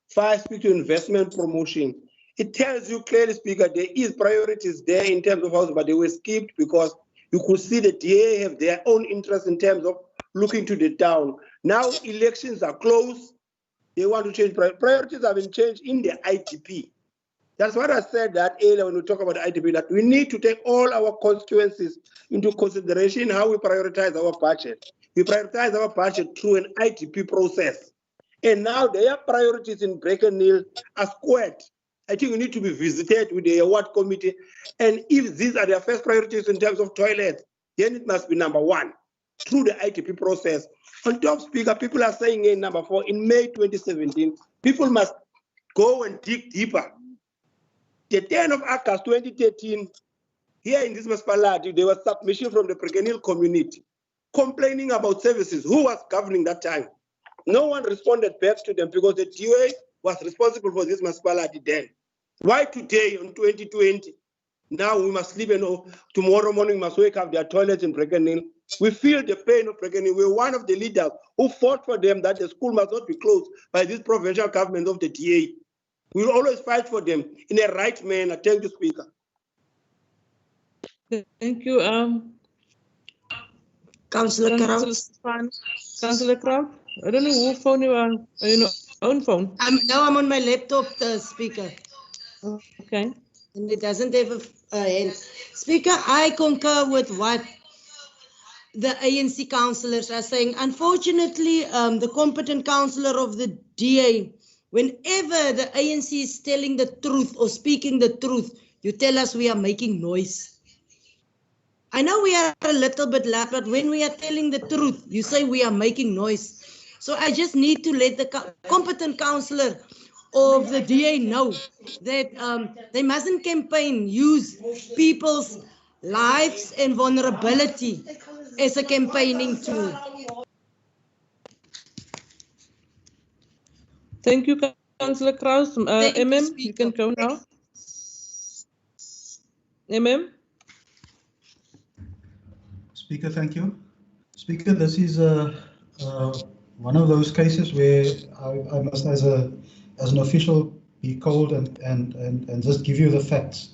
5 speak to investment promotion. It tells you clearly, Speaker, there is priorities there in terms of housing, but they were skipped because you could see the DA have their own interest in terms of looking to the town. Now elections are close. They want to change priorities have been changed in the IDP. That's what I said that earlier when we talk about IDP, that we need to take all our constituencies into consideration how we prioritize our budget. We prioritize our budget through an IDP process. And now their priorities in Brecken Hill are squared. I think we need to be visited with the award committee. And if these are their first priorities in terms of toilets, then it must be number 1 through the IDP process. On top, Speaker, people are saying in number 4, in May 2017, people must go and dig deeper. The 10th of August 2013, here in this municipality, there was submission from the Brecken Hill community complaining about services. Who was governing that time? No one responded back to them because the DA was responsible for this municipality then. Why today, in 2020, now we must sleep and tomorrow morning we must wake up their toilets in Brecken Hill? We feel the pain of Brecken Hill. We're one of the leaders who fought for them that the school must not be closed by this provincial government of the DA. We will always fight for them in a right manner. Thank you, Speaker. Thank you. Councillor Kraut. Councillor Kraut. I don't know who phone you are. own phone? Now I'm on my laptop, Speaker. Okay. And it doesn't have a hand. Speaker, I concur with what the ANC councillors are saying. Unfortunately, the competent councillor of the DA, whenever the ANC is telling the truth or speaking the truth, you tell us we are making noise. I know we are a little bit loud, but when we are telling the truth, you say we are making noise. So I just need to let the competent councillor of the DA know that they mustn't campaign, use people's lives and vulnerability as a campaigning tool. Thank you, Councillor Kraus. You can go now. Speaker, thank you. Speaker, this is one of those cases where I must, as an official, be cold and just give you the facts.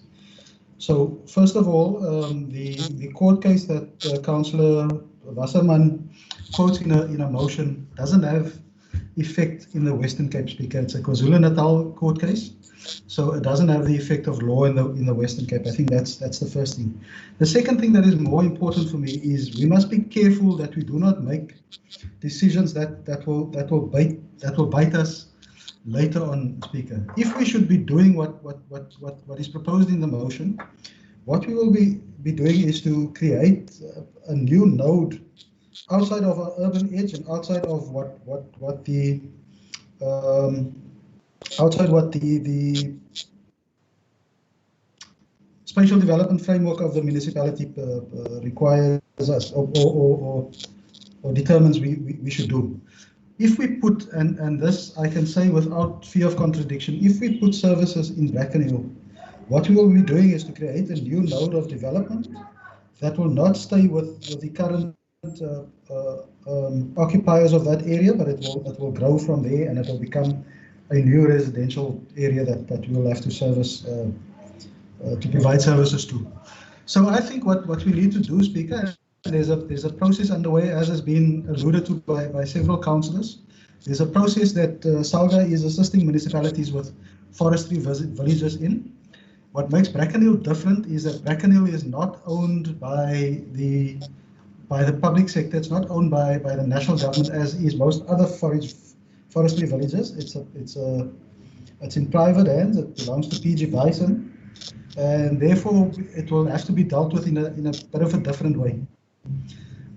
So first of all, the court case that Councillor Wasserman quotes in a motion doesn't have effect in the Western Cape, Speaker. It's a KwaZulu-Natal court case, so it doesn't have the effect of law in the Western Cape. I think that's the first thing. The second thing that is more important for me is we must be careful that we do not make decisions that will bite us later on, Speaker. If we should be doing what is proposed in the motion, what we will be doing is to create a new node outside of our urban edge and outside of what the spatial development framework of the municipality requires us or determines we should do. If we put, and this I can say without fear of contradiction, if we put services in Brackenhill, what we will be doing is to create a new node of development that will not stay with the current occupiers of that area, but it will grow from there and it will become a new residential area that we will have to service, to provide services to. So I think what we need to do, Speaker, there's a process underway, as has been alluded to by several councillors. There's a process that SALGA is assisting municipalities with forestry villages in. What makes Brackenhill different is that Brackenhill is not owned by the public sector. It's not owned by the national government, as is most other forestry villages. It's in private hands. It belongs to PG Bison, and therefore it will have to be dealt with in a bit of a different way.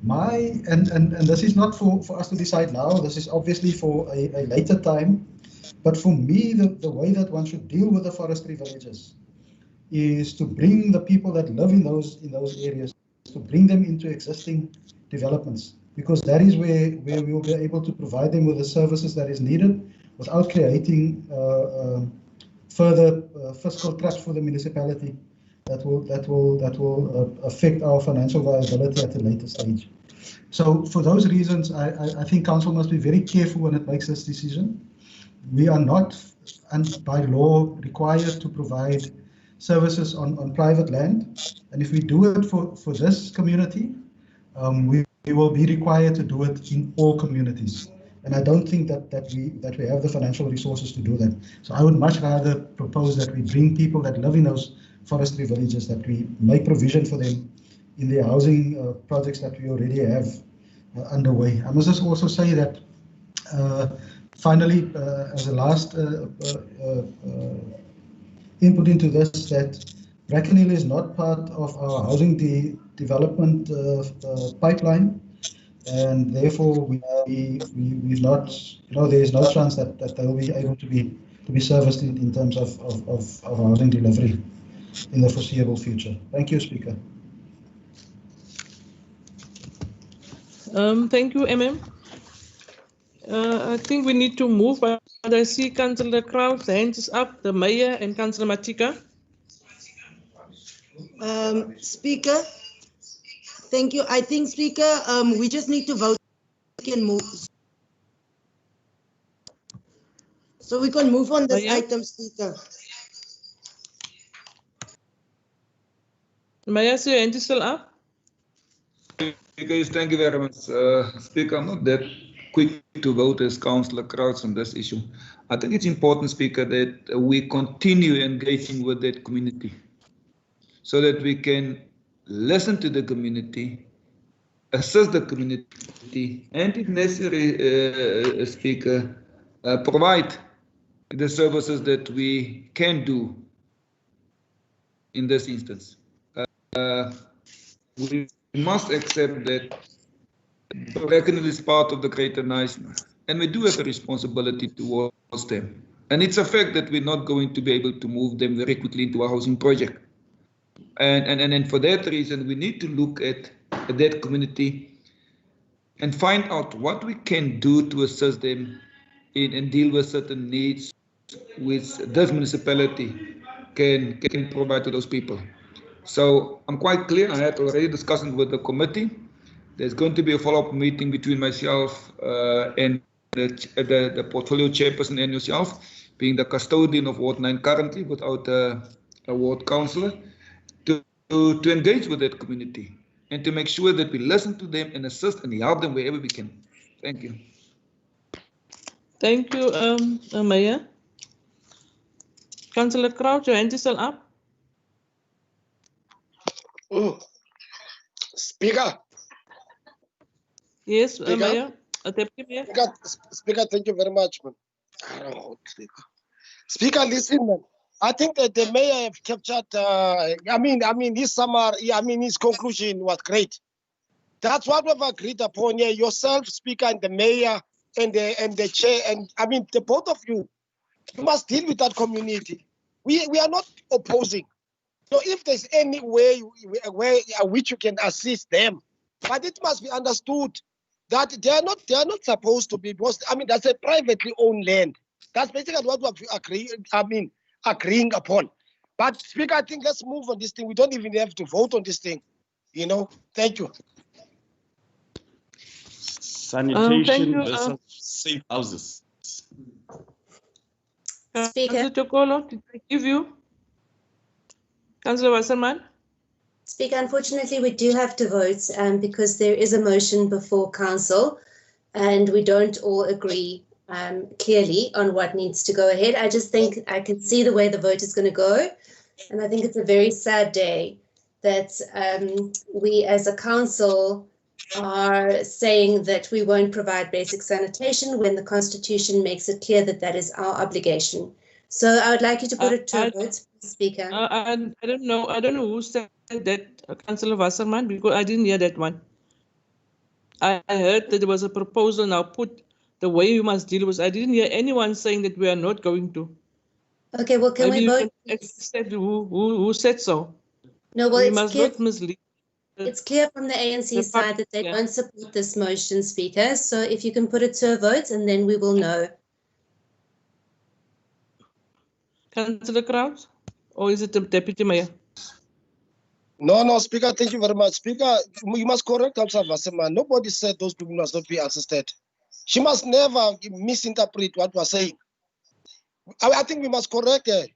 And this is not for us to decide now. This is obviously for a later time. But for me, the way that one should deal with the forestry villages is to bring the people that live in those areas, to bring them into existing developments, because that is where we will be able to provide them with the services that is needed without creating further fiscal traps for the municipality that will affect our financial viability at a later stage. So for those reasons, I think council must be very careful when it makes this decision. We are not, and by law, required to provide services on private land, and if we do it for this community, we will be required to do it in all communities. And I don't think that we have the financial resources to do that. So I would much rather propose that we bring people that live in those forestry villages, that we make provision for them in the housing projects that we already have underway. I must just also say that finally, as a last input into this, that Brackenhill is not part of our housing development pipeline, and therefore we've not, there is no chance that they will be able to be serviced in terms of housing delivery in the foreseeable future. Thank you, Speaker. Thank you, I think we need to move, but I see Councillor Kraus' hand is up, the Mayor and Councillor Matika. Speaker, thank you. I think, Speaker, we just need to vote. We can move. So we can move on this item, Speaker. Mayor, so your hand is still up? Speaker, thank you very much. Speaker, I'm not that quick to vote as Councillor Krauts on this issue. I think it's important, Speaker, that we continue engaging with that community so that we can listen to the community, assist the community, and if necessary, Speaker, provide the services that we can do in this instance. We must accept that Bracken is part of the greater Knysna, and we do have a responsibility towards them. And it's a fact that we're not going to be able to move them very quickly into a housing project. And for that reason, we need to look at that community and find out what we can do to assist them in and deal with certain needs which this municipality can provide to those people. So I'm quite clear. I had already discussed it with the committee. There's going to be a follow-up meeting between myself and the portfolio chairperson and yourself, being the custodian of Ward 9 currently without a ward councillor, to engage with that community and to make sure that we listen to them and assist and help them wherever we can. Thank you. Thank you, Mayor. Councillor Kraut, your hand is still up. Speaker. Yes, Speaker? Mayor. Deputy Mayor. Speaker, thank you very much, man. Speaker, listen, man. I think that the mayor have captured. His summary. His conclusion was great. That's what we've agreed upon here. Yourself, Speaker, and the mayor, and the chair, and the both of you. You must deal with that community. We are not opposing. So if there's any way which you can assist them, but it must be understood that they are not supposed to be, because that's a privately owned land. That's basically what we agreeing upon. But Speaker, I think let's move on this thing. We don't even have to vote on this thing. Thank you. Sanitation versus safe houses. Speaker. Did I give you? Councillor Wasserman? Speaker, unfortunately, we do have to vote because there is a motion before council and we don't all agree clearly on what needs to go ahead. I just think I can see the way the vote is going to go. And I think it's a very sad day that we as a council are saying that we won't provide basic sanitation when the Constitution makes it clear that that is our obligation. So I would like you to put it to a vote, Speaker. I don't know. I don't know who said that, Councillor Wasserman, because I didn't hear that one. I heard that there was a proposal now put the way we must deal with. I didn't hear anyone saying that we are not going to. Okay, well, can Maybe we vote? Said who said so? No, well, we it's must clear. not mislead. It's clear from the ANC side that they don't support this motion, Speaker. So if you can put it to a vote and then we will know. Councillor Kraus, or is it the Deputy Mayor? No, Speaker, thank you very much. Speaker, you must correct Councillor Wasserman. Nobody said those people must not be assisted. She must never misinterpret what we're saying. I think we must correct her.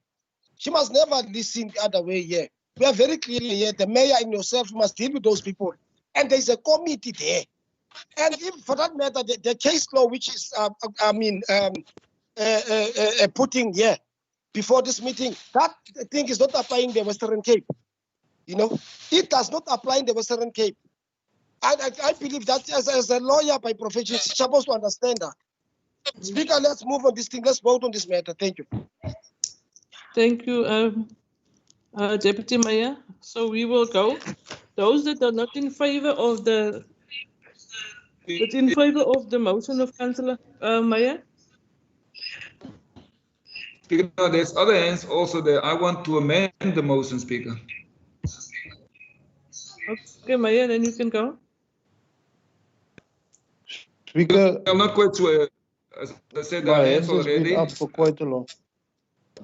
She must never listen the other way here. We are very clearly here. The mayor and yourself must deal with those people. And there's a committee there. And if, for that matter, the case law, which is, putting here before this meeting, that thing is not applying the Western Cape. It does not apply in the Western Cape. I believe that as a lawyer by profession, she's supposed to understand that. Speaker, let's move on this thing. Let's vote on this matter. Thank you. Thank you, Deputy Mayor. So we will go. Those that are not in favor of the motion of Councillor Mayor. Speaker, no, there's other hands also there. I want to amend the motion, Speaker. Okay, Mayor, then you can go. Speaker, I'm not quite sure. As I said, my our hands hands has been already. up for quite a long.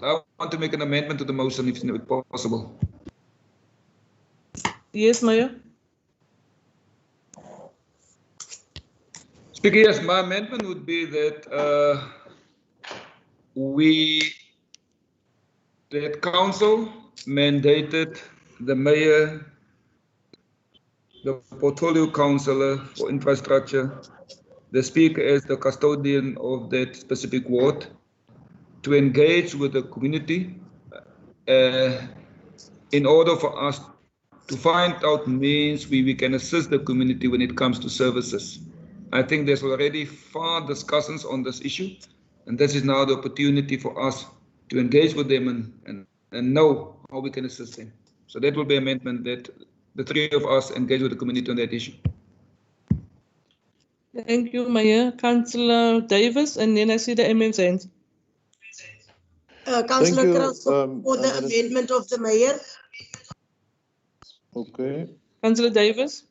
I want to make an amendment to the motion if possible. Yes, Mayor. Speaker, yes, my amendment would be that that council mandated the mayor, the portfolio councillor for infrastructure, the speaker as the custodian of that specific ward to engage with the community in order for us to find out means we can assist the community when it comes to services. I think there's already far discussions on this issue, and this is now the opportunity for us to engage with them and know how we can assist them. So that will be amendment that the three of us engage with the community on that issue. Thank you, Mayor. Councillor Davis, and then I see the MM's hands. Councillor you, Kraus, for the amendment of the mayor. Okay. Councillor Davis.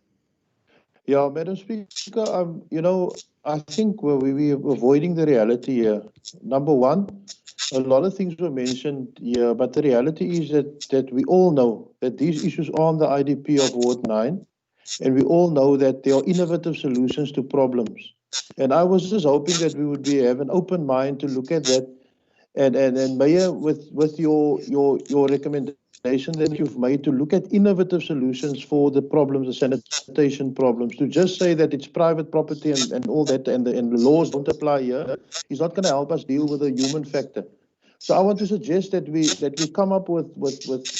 Yeah, Madam Speaker, you know, I think we're avoiding the reality here. Number one, a lot of things were mentioned here, but the reality is that we all know that these issues are on the IDP of Ward 9, and we all know that there are innovative solutions to problems. And I was just hoping that we would have an open mind to look at that. And Mayor, with your recommendation that you've made to look at innovative solutions for the problems, the sanitation problems, to just say that it's private property and all that, and the laws don't apply here, is not going to help us deal with the human factor. So I want to suggest that we come up with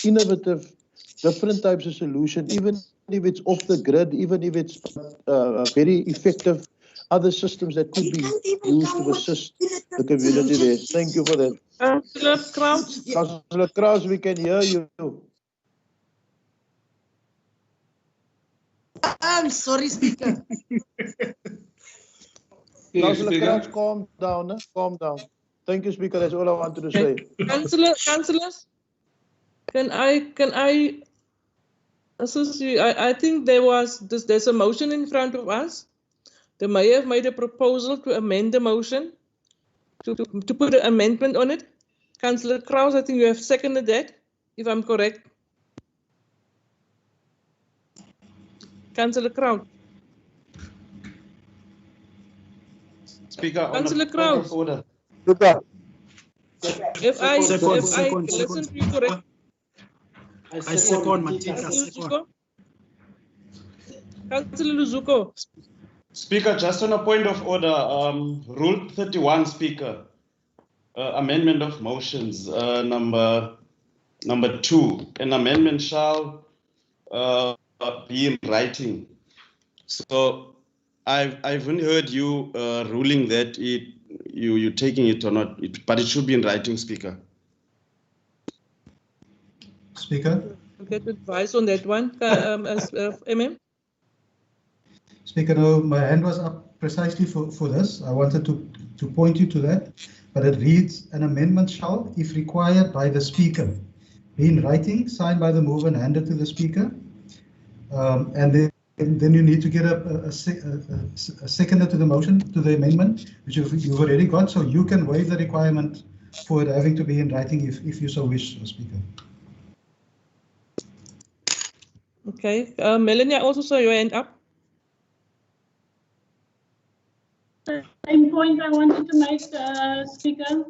innovative, different types of solution, even if it's off the grid, even if it's very effective, other systems that could be used to assist the community there. Thank you for that. Councillor Kraus. Councillor Kraus, we can hear you. I'm sorry, Speaker. Councillor Kraus, calm down. Calm down. Thank you, Speaker. That's all I wanted to say. Councillors, can I assist you? I think there's a motion in front of us. The mayor made a proposal to amend the motion, to put an amendment on it. Councillor Kraus, I think you have seconded that, if I'm correct. Councillor Kraus. Speaker, Councillor Kraus. Order. If I Second. listen to you correct. I second, Matika, second. Councillor Luzuko. Speaker, just on a point of order, Rule 31, Speaker, amendment of motions, number 2, an amendment shall be in writing. So I haven't heard you ruling that you're taking it or not, but it should be in writing, Speaker. Speaker? Get advice on that one, MM. Speaker, no, my hand was up precisely for this. I wanted to point you to that, but it reads, an amendment shall, if required by the speaker, be in writing, signed by the mover and handed to the speaker. And then you need to get a seconder to the motion, to the amendment, which you've already got, so you can waive the requirement for it having to be in writing if you so wish, Speaker. Okay, Melanie, I also saw your hand up. Same point I wanted to make, Speaker.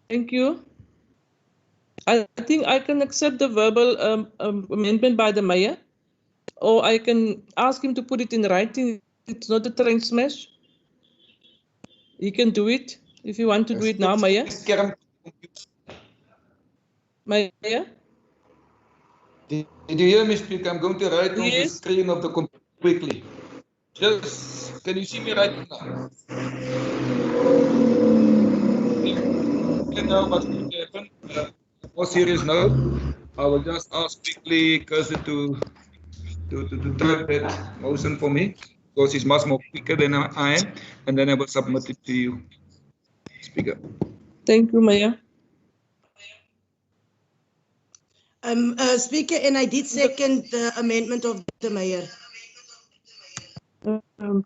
Thank you. I think I can accept the verbal amendment by the mayor, or I can ask him to put it in writing. It's not a train smash. He can do it if you want to do it now, Mayor. Mayor? Did you hear me, Speaker? I'm going to write on the screen of the computer quickly. Just, can you see me right now? Now what's going to happen? More serious note, I will just ask quickly Cursor to type that motion for me, because he's much more quicker than I am, and then I will submit it to you, Speaker. Thank you, Mayor. Speaker, and I did second the amendment of the mayor.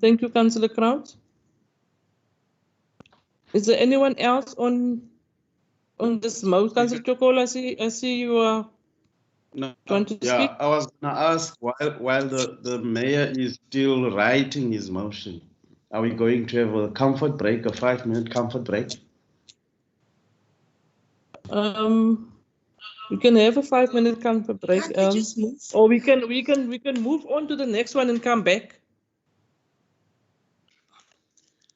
Thank you, Councillor Kraus. Is there anyone else on this motion? Councillor Chokola, I see you are trying to speak. I was going to ask, while the mayor is still writing his motion, are we going to have a comfort break, a 5-minute comfort break? We can have a 5-minute comfort break. Can't we just move? Or we can move on to the next one and come back.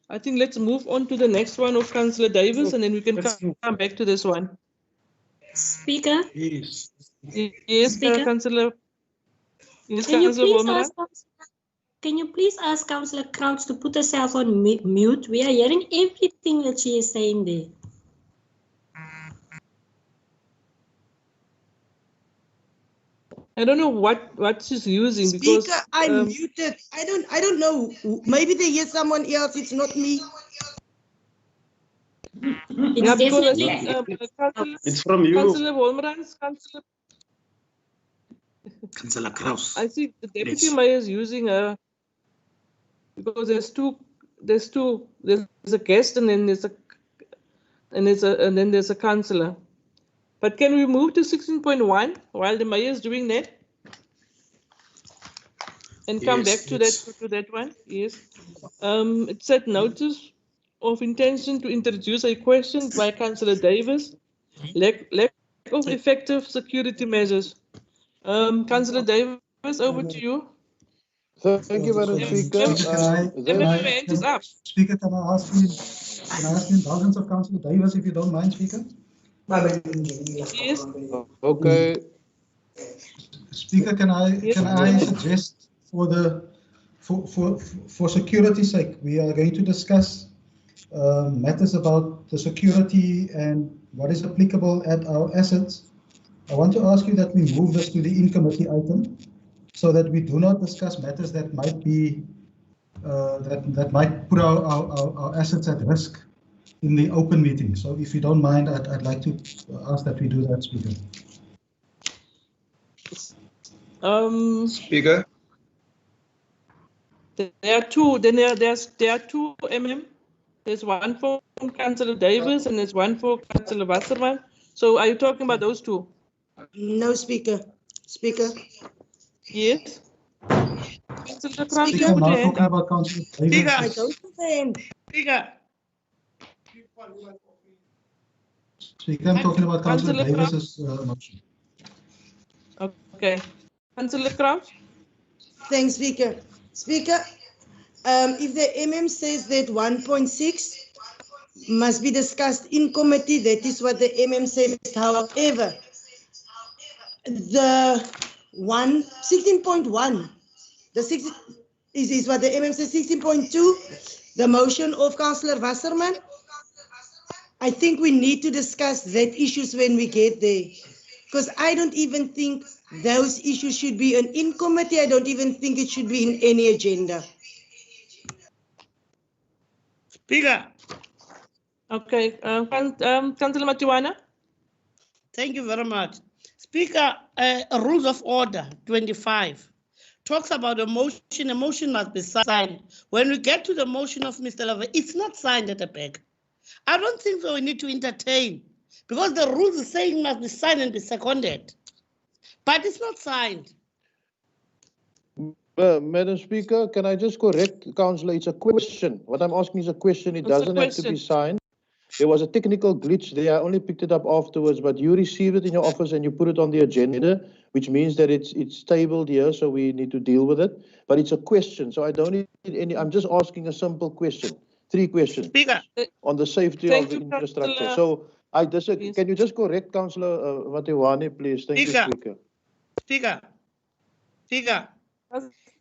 I think let's move on to the next one of Councillor Davis, and then we can come back to this one. Speaker. Yes. Yes, Speaker. Councillor. Yes, Can you Councillor please Wolmara. can you please ask Councillor Crouch to put herself on mute? We are hearing everything that she is saying there. I don't know what she's using because Speaker, I'm muted. I don't know. Maybe they hear someone else. It's not me. Yeah, because I think It's from you. Councillor Wolmara's Councillor Kraus. I think the deputy mayor is using a because there's a guest and then there's a councillor. But can we move to 16.1 while the mayor is doing that? And come back to that one? Yes. It said notice of intention to introduce a question by Councillor Davis. Lack of effective security measures. Councillor Davis, over to you. Thank you, Madam Speaker. Speaker, can I ask you indulgence of Councillor Davis, if you don't mind, Speaker? Yes. Okay. Speaker, can I suggest for security's sake, we are going to discuss matters about the security and what is applicable at our assets. I want to ask you that we move this to the in-committee item so that we do not discuss matters that might be that might put our assets at risk in the open meeting. So if you don't mind, I'd like to ask that we do that, Speaker. Speaker. There are two. Then there are two There's one for Councillor Davis and there's one for Councillor Wasserman. So are you talking about those two? No, Speaker. Speaker. Yes. Councillor Kraus, Speaker, I'm not talking about Councillor Davis. I don't think. Speaker. Speaker, I'm talking about Councillor Davis's motion. Okay. Councillor Kraus. Thanks, Speaker. Speaker, if the says that 1.6 must be discussed in committee, that is what the says. However, the 16.1, the 6 is what the says. 16.2, the motion of Councillor Wasserman. I think we need to discuss that issues when we get there, because I don't even think those issues should be in committee. I don't even think it should be in any agenda. Speaker. Okay. Councillor Matiwana. Thank you very much. Speaker, Rules of Order 25 talks about a motion. A motion must be signed. When we get to the motion of Mr. Love, it's not signed at the back. I don't think so. We need to entertain because the rules is saying must be signed and be seconded, but it's not signed. Madam Speaker, can I just correct Councillor? It's a question. What I'm asking is a question. It doesn't have to be signed. There was a technical glitch there. I only picked it up afterwards, but you received it in your office and you put it on the agenda, which means that it's tabled here, so we need to deal with it. But it's a question, so I don't need any. I'm just asking a simple question. 3 questions. Speaker. On the safety of the infrastructure. So I disagree. Can you just correct Councillor Matiwane, please? Thank you, Speaker. Speaker.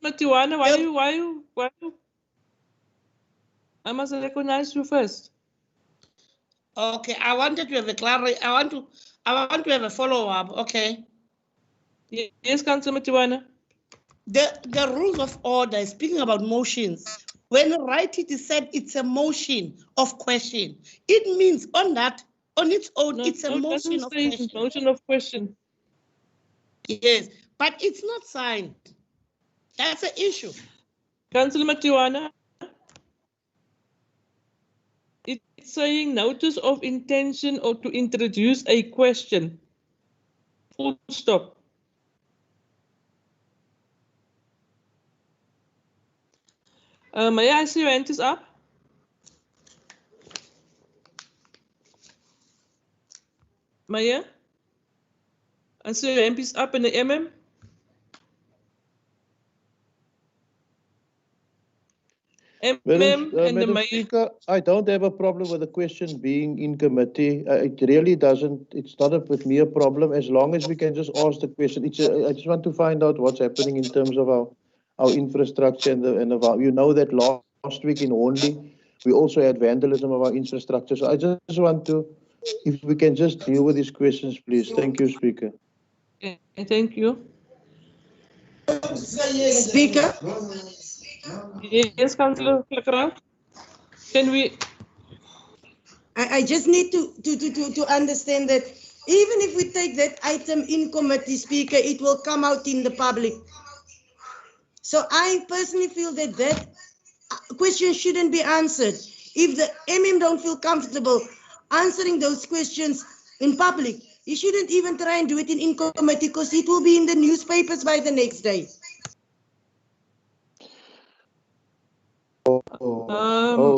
Matiwane, why you? I must recognize you first. Okay, I wanted to have a clarity. I want to have a follow-up. Okay. Yes, Councillor Matiwane. The rules of order is speaking about motions. When you write it, it said it's a motion of question. It means on its own, it's a motion of question. Motion of question. Yes, but it's not signed. That's the issue. Councillor Matiwana. It's saying notice of intention or to introduce a question. Full stop. May I see your hand is up? Maya? I see your MPs up in the MM. Madam Speaker, I don't have a problem with the question being in committee. It really doesn't, it's not with me a problem, as long as we can just ask the question. I just want to find out what's happening in terms of our infrastructure and you know that last week in Hornby, we also had vandalism of our infrastructure. So I just want to, if we can just deal with these questions, please. Thank you, Speaker. Okay, thank you. Speaker? Yes, Councillor Flickerath. Can we? I just need to understand that even if we take that item in committee, Speaker, it will come out in the public. So I personally feel that that question shouldn't be answered. If the MM don't feel comfortable answering those questions in public, you shouldn't even try and do it in committee because it will be in the newspapers by the next day.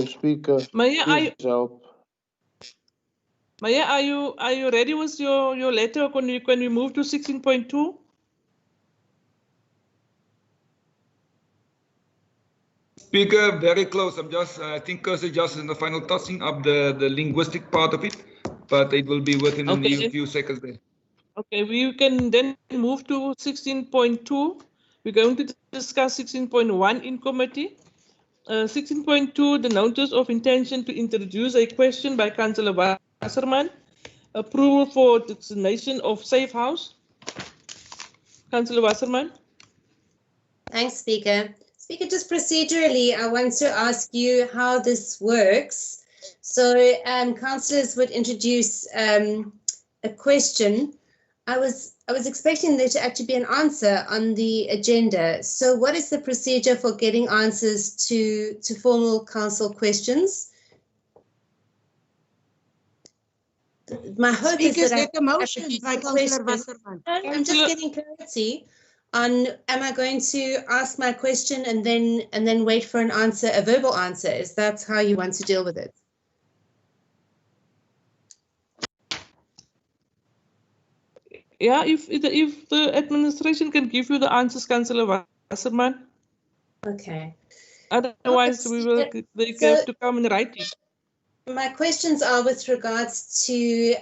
Speaker, Maya, please help. Maya, are you ready with your letter? Can we move to 16.2? Speaker, very close. I think Cursor just in the final touching up the linguistic part of it, but it will be within a few seconds there. Okay, we can then move to 16.2. We're going to discuss 16.1 in committee. 16.2, the notice of intention to introduce a question by Councillor Wasserman. Approval for designation of safe house. Councillor Wasserman. Thanks, Speaker. Speaker, just procedurally, I want to ask you how this works. So councillors would introduce a question. I was expecting there to actually be an answer on the agenda. So what is the procedure for getting answers to formal council questions? My hope is that get a motion by Councillor Wasserman. I'm just getting clarity on, am I going to ask my question and then wait for an answer, a verbal answer? Is that how you want to deal with it? Yeah, if the administration can give you the answers, Councillor Wasserman. Okay. Otherwise, they have to come in writing. My questions are with regards to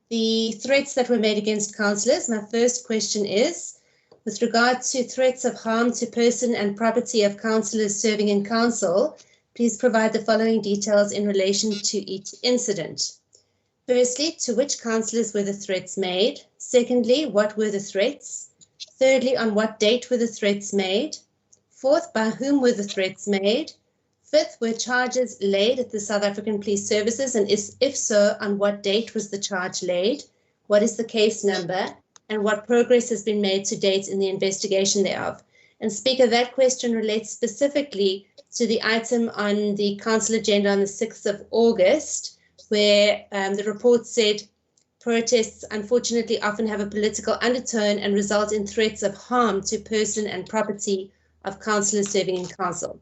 the threats that were made against councillors. My first question is, with regard to threats of harm to person and property of councillors serving in council, please provide the following details in relation to each incident. Firstly, to which councillors were the threats made? Secondly, what were the threats? Thirdly, on what date were the threats made? Fourth, by whom were the threats made? Fifth, were charges laid at the South African Police Services, and if so, on what date was the charge laid? What is the case number? And what progress has been made to date in the investigation thereof? And Speaker, that question relates specifically to the item on the council agenda on the 6th of August, where the report said protests unfortunately often have a political undertone and result in threats of harm to person and property of councillors serving in council.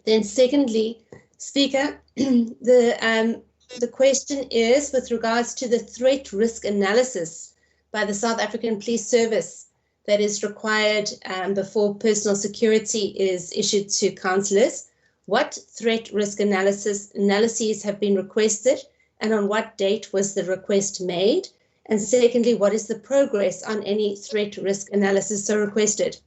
Then secondly, Speaker, the question is with regards to the threat risk analysis by the South African Police Service that is required before personal security is issued to councillors. What threat risk analyses have been requested, and on what date was the request made? And secondly, what is the progress on any threat risk analysis so requested?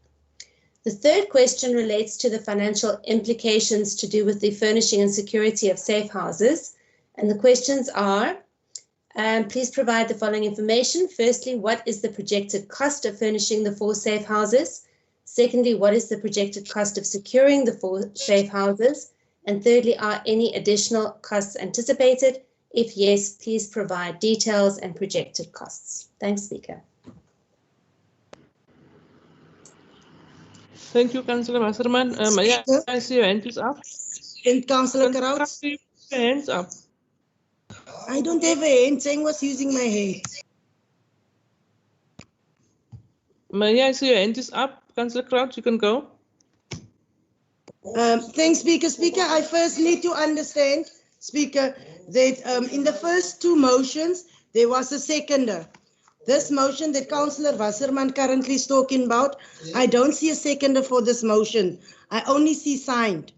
The third question relates to the financial implications to do with the furnishing and security of safe houses. And the questions are, please provide the following information. Firstly, what is the projected cost of furnishing the 4 safe houses? Secondly, what is the projected cost of securing the 4 safe houses? And thirdly, are any additional costs anticipated? If yes, please provide details and projected costs. Thanks, Speaker. Thank you, Councillor Wasserman. May I see your hand is up? And Councillor Krauts? Hands up. I don't have a hand. Saying was using my hand. May I see your hand is up? Councillor Krauts, you can go. Thanks, Speaker. Speaker, I first need to understand, Speaker, that in the first 2 motions, there was a seconder. This motion that Councillor Wasserman currently is talking about, I don't see a seconder for this motion. I only see signed.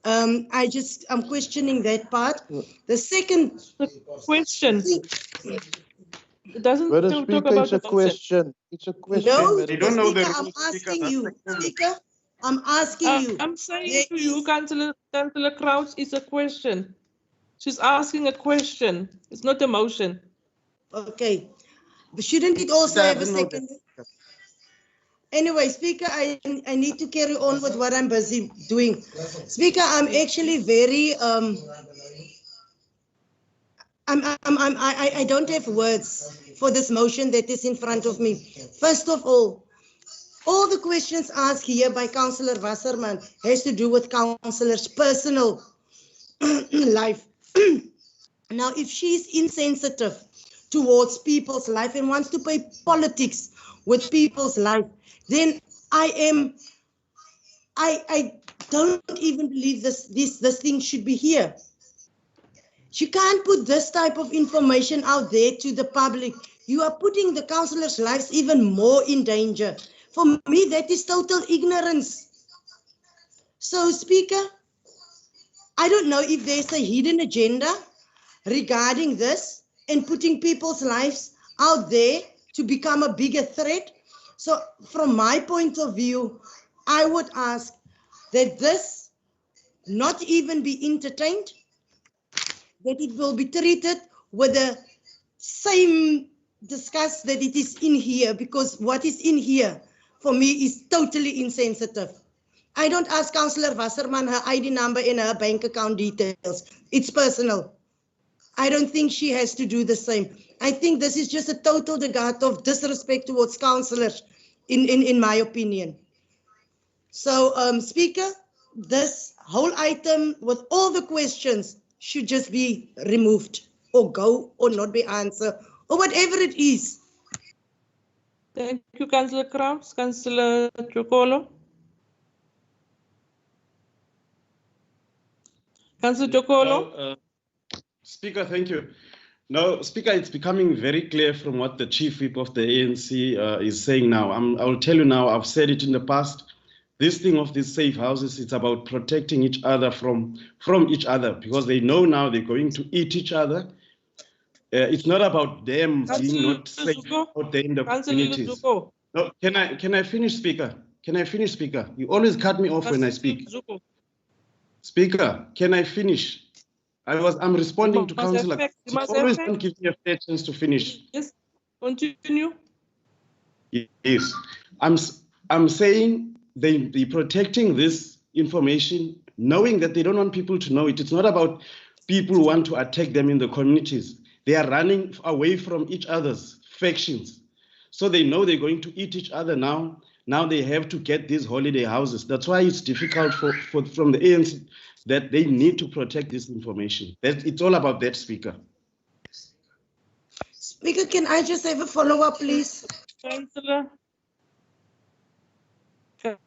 I'm questioning that part. The second question. It doesn't Madam talk Speaker, about it's a the motion. question. It's a question, No, Madam Speaker, Speaker. I'm asking you. Speaker, I'm asking you. I'm saying There to you, is- Councillor Crouch, it's a question. She's asking a question. It's not a motion. Okay. But shouldn't it also have a second? Anyway, Speaker, I need to carry on with what I'm busy doing. Speaker, I'm actually very I don't have words for this motion that is in front of me. First of all the questions asked here by Councillor Wasserman has to do with Councillor's personal life. Now, if she's insensitive towards people's life and wants to play politics with people's life, then I don't even believe this thing should be here. You can't put this type of information out there to the public. You are putting the councillors' lives even more in danger. For me, that is total ignorance. So, Speaker, I don't know if there's a hidden agenda regarding this and putting people's lives out there to become a bigger threat. So, from my point of view, I would ask that this not even be entertained, that it will be treated with the same disgust that it is in here, because what is in here for me is totally insensitive. I don't ask Councillor Wasserman her ID number and her bank account details. It's personal. I don't think she has to do the same. I think this is just a total regard of disrespect towards councillors, in my opinion. So, Speaker, this whole item with all the questions should just be removed or go or not be answered or whatever it is. Thank you, Councillor Krauss. Councillor Jokolo. Councillor Jokolo. Speaker, thank you. No, Speaker, it's becoming very clear from what the chief whip of the ANC is saying now. I'll tell you now, I've said it in the past. This thing of these safe houses, it's about protecting each other from each other, because they know now they're going to eat each other. It's not about them being not safe out there in the communities. No, can I finish, Speaker? Can I finish, Speaker? You always cut me off when I speak. Speaker, can I finish? I'm responding to Councillor. You always don't give me a fair chance to finish. Yes, continue. Yes, I'm saying they be protecting this information, knowing that they don't want people to know it. It's not about people who want to attack them in the communities. They are running away from each other's factions. So they know they're going to eat each other now. Now they have to get these holiday houses. That's why it's difficult from the ANC that they need to protect this information. It's all about that, Speaker. Speaker, can I just have a follow-up, please?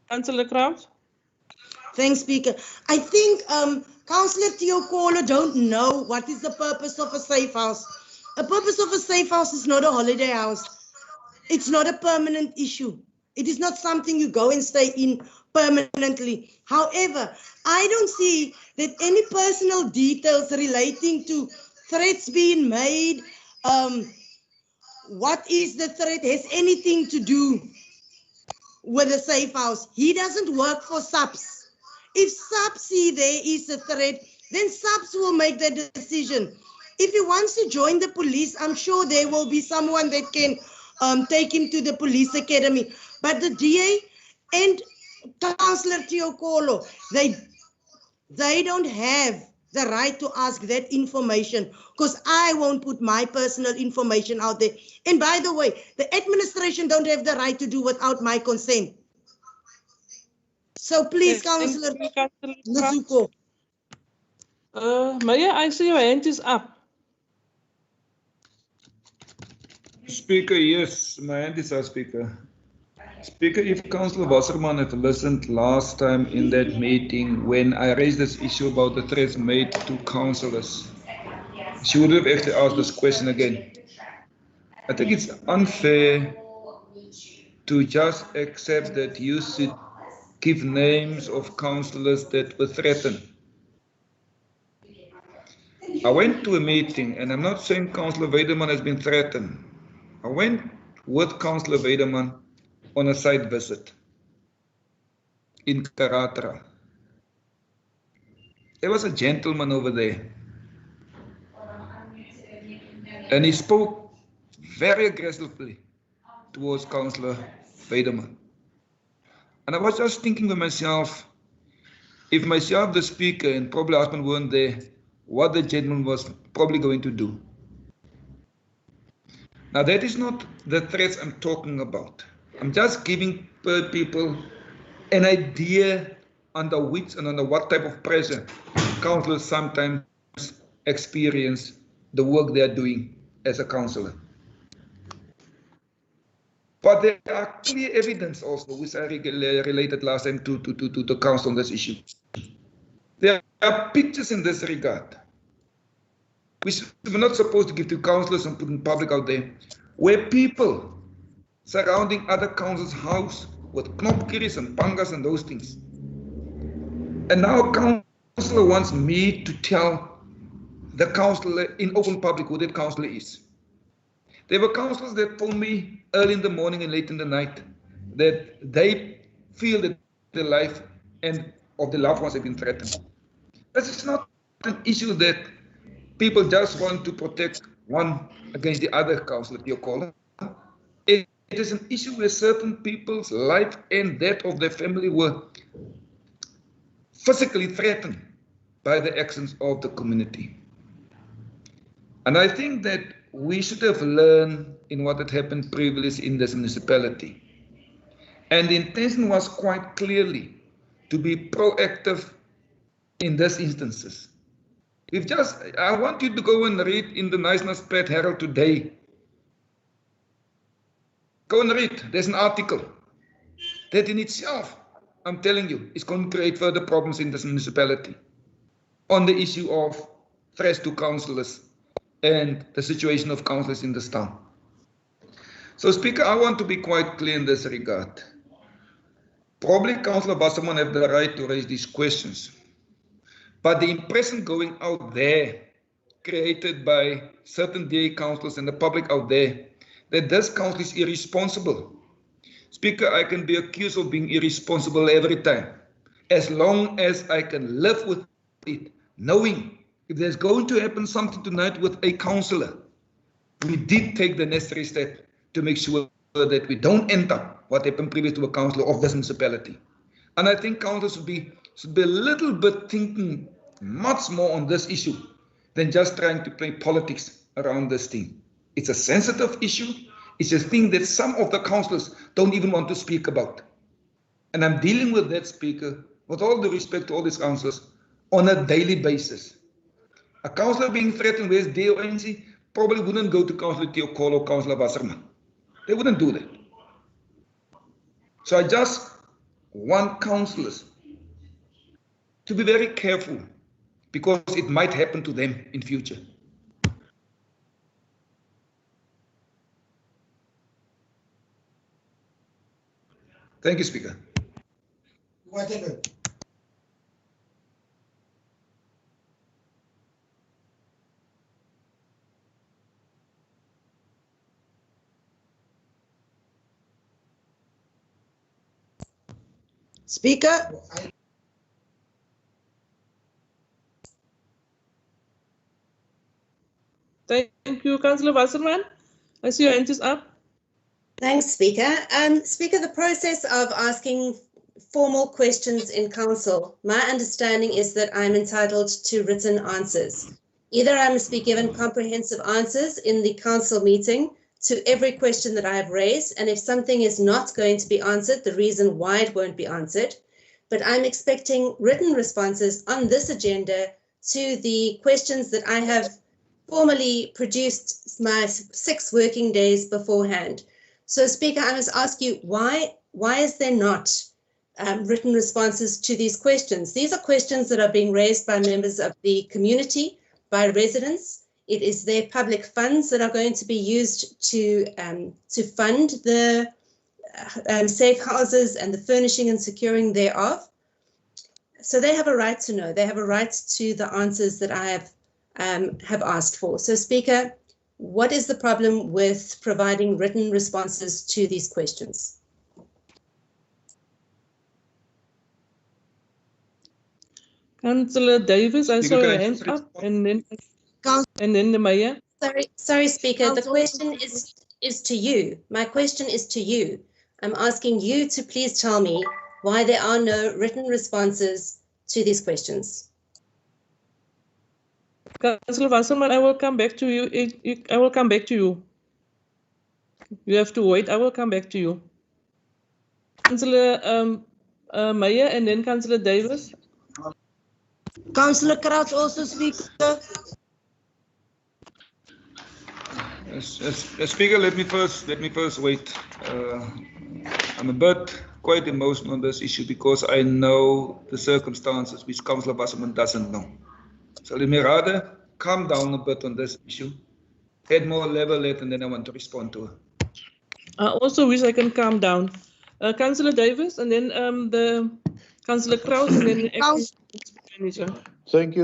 Councillor Krauss. Thanks, Speaker. I think Councillor Teokolo don't know what is the purpose of a safe house. The purpose of a safe house is not a holiday house. It's not a permanent issue. It is not something you go and stay in permanently. However, I don't see that any personal details relating to threats being made, what is the threat, has anything to do with a safe house. He doesn't work for SAPS. If SAPS see there is a threat, then SAPS will make that decision. If he wants to join the police, I'm sure there will be someone that can take him to the police academy. But the DA and Councillor Teokolo, they don't have the right to ask that information, because I won't put my personal information out there. And by the way, the administration don't have the right to do without my consent. So please, Councillor Luzuko. Maria, I see your hand is up. Speaker, yes, my hand is up, Speaker. Speaker, if Councillor Wasserman had listened last time in that meeting when I raised this issue about the threats made to councillors, she would have actually asked this question again. I think it's unfair to just accept that you should give names of councillors that were threatened. I went to a meeting, and I'm not saying Councillor Weideman has been threatened. I went with Councillor Weideman on a site visit in Karatra. There was a gentleman over there, and he spoke very aggressively towards Councillor Weideman. And I was just thinking to myself, if myself, the speaker, and probably husband weren't there, what the gentleman was probably going to do. Now, that is not the threats I'm talking about. I'm just giving people an idea under which and under what type of pressure councillors sometimes experience the work they are doing as a councillor. But there are clear evidence also, which I related last time to the council on this issue. There are pictures in this regard, which we're not supposed to give to councillors and put in public out there, where people surrounding other councils' house with knopkieries and pangas and those things. And now a councillor wants me to tell the councillor in open public who that councillor is. There were councillors that told me early in the morning and late in the night that they feel that their life and of the loved ones have been threatened. This is not an issue that people just want to protect one against the other, Councillor Theokola. It is an issue where certain people's life and that of their family were physically threatened by the actions of the community. And I think that we should have learned in what had happened previously in this municipality. And the intention was quite clearly to be proactive in these instances. I want you to go and read in the Niceness Pet Herald today. Go and read. There's an article that in itself, I'm telling you, is going to create further problems in this municipality on the issue of threats to councillors and the situation of councillors in this town. So, Speaker, I want to be quite clear in this regard. Probably Councillor Wasserman have the right to raise these questions. But the impression going out there, created by certain DA councillors and the public out there, that this council is irresponsible. Speaker, I can be accused of being irresponsible every time, as long as I can live with it, knowing if there's going to happen something tonight with a councillor, we did take the necessary step to make sure that we don't end up what happened previous to a councillor of this municipality. And I think councillors should be a little bit thinking much more on this issue than just trying to play politics around this thing. It's a sensitive issue. It's a thing that some of the councillors don't even want to speak about. And I'm dealing with that, Speaker, with all due respect to all these councillors, on a daily basis. A councillor being threatened with DONC probably wouldn't go to Councillor Theokola or Councillor Wasserman. They wouldn't do that. So I just want councillors to be very careful, because it might happen to them in future. Thank you, Speaker. Whatever. Speaker. Thank you, Councillor Wasserman. I see your hand is up. Thanks, Speaker. Speaker, the process of asking formal questions in council, my understanding is that I'm entitled to written answers. Either I must be given comprehensive answers in the council meeting to every question that I have raised, and if something is not going to be answered, the reason why it won't be answered. But I'm expecting written responses on this agenda to the questions that I have formally produced my 6 working days beforehand. So, Speaker, I must ask you, why is there not written responses to these questions? These are questions that are being raised by members of the community, by residents It is their public funds that are going to be used to fund the safe houses and the furnishing and securing thereof. So they have a right to know. They have a right to the answers that I have asked for. So, Speaker, what is the problem with providing written responses to these questions? Councillor Davis, I saw Speaker, your can I hand just up, and then the mayor. Sorry, Speaker. The question is to you. My question is to you. I'm asking you to please tell me why there are no written responses to these questions. Councillor Wasserman, I will come back to you. I will come back to you. You have to wait. I will come back to you. Councillor Meyer and then Councillor Davis. Councillor Crouch also Speaker. Speaker, let me first wait. I'm a bit quite emotional on this issue because I know the circumstances which Councillor Wasserman doesn't know. So let me rather calm down a bit on this issue, add more level it, and then I want to respond to her. I also wish I can calm down. Councillor Davis and then the Councillor Kraus and then the acting manager. Thank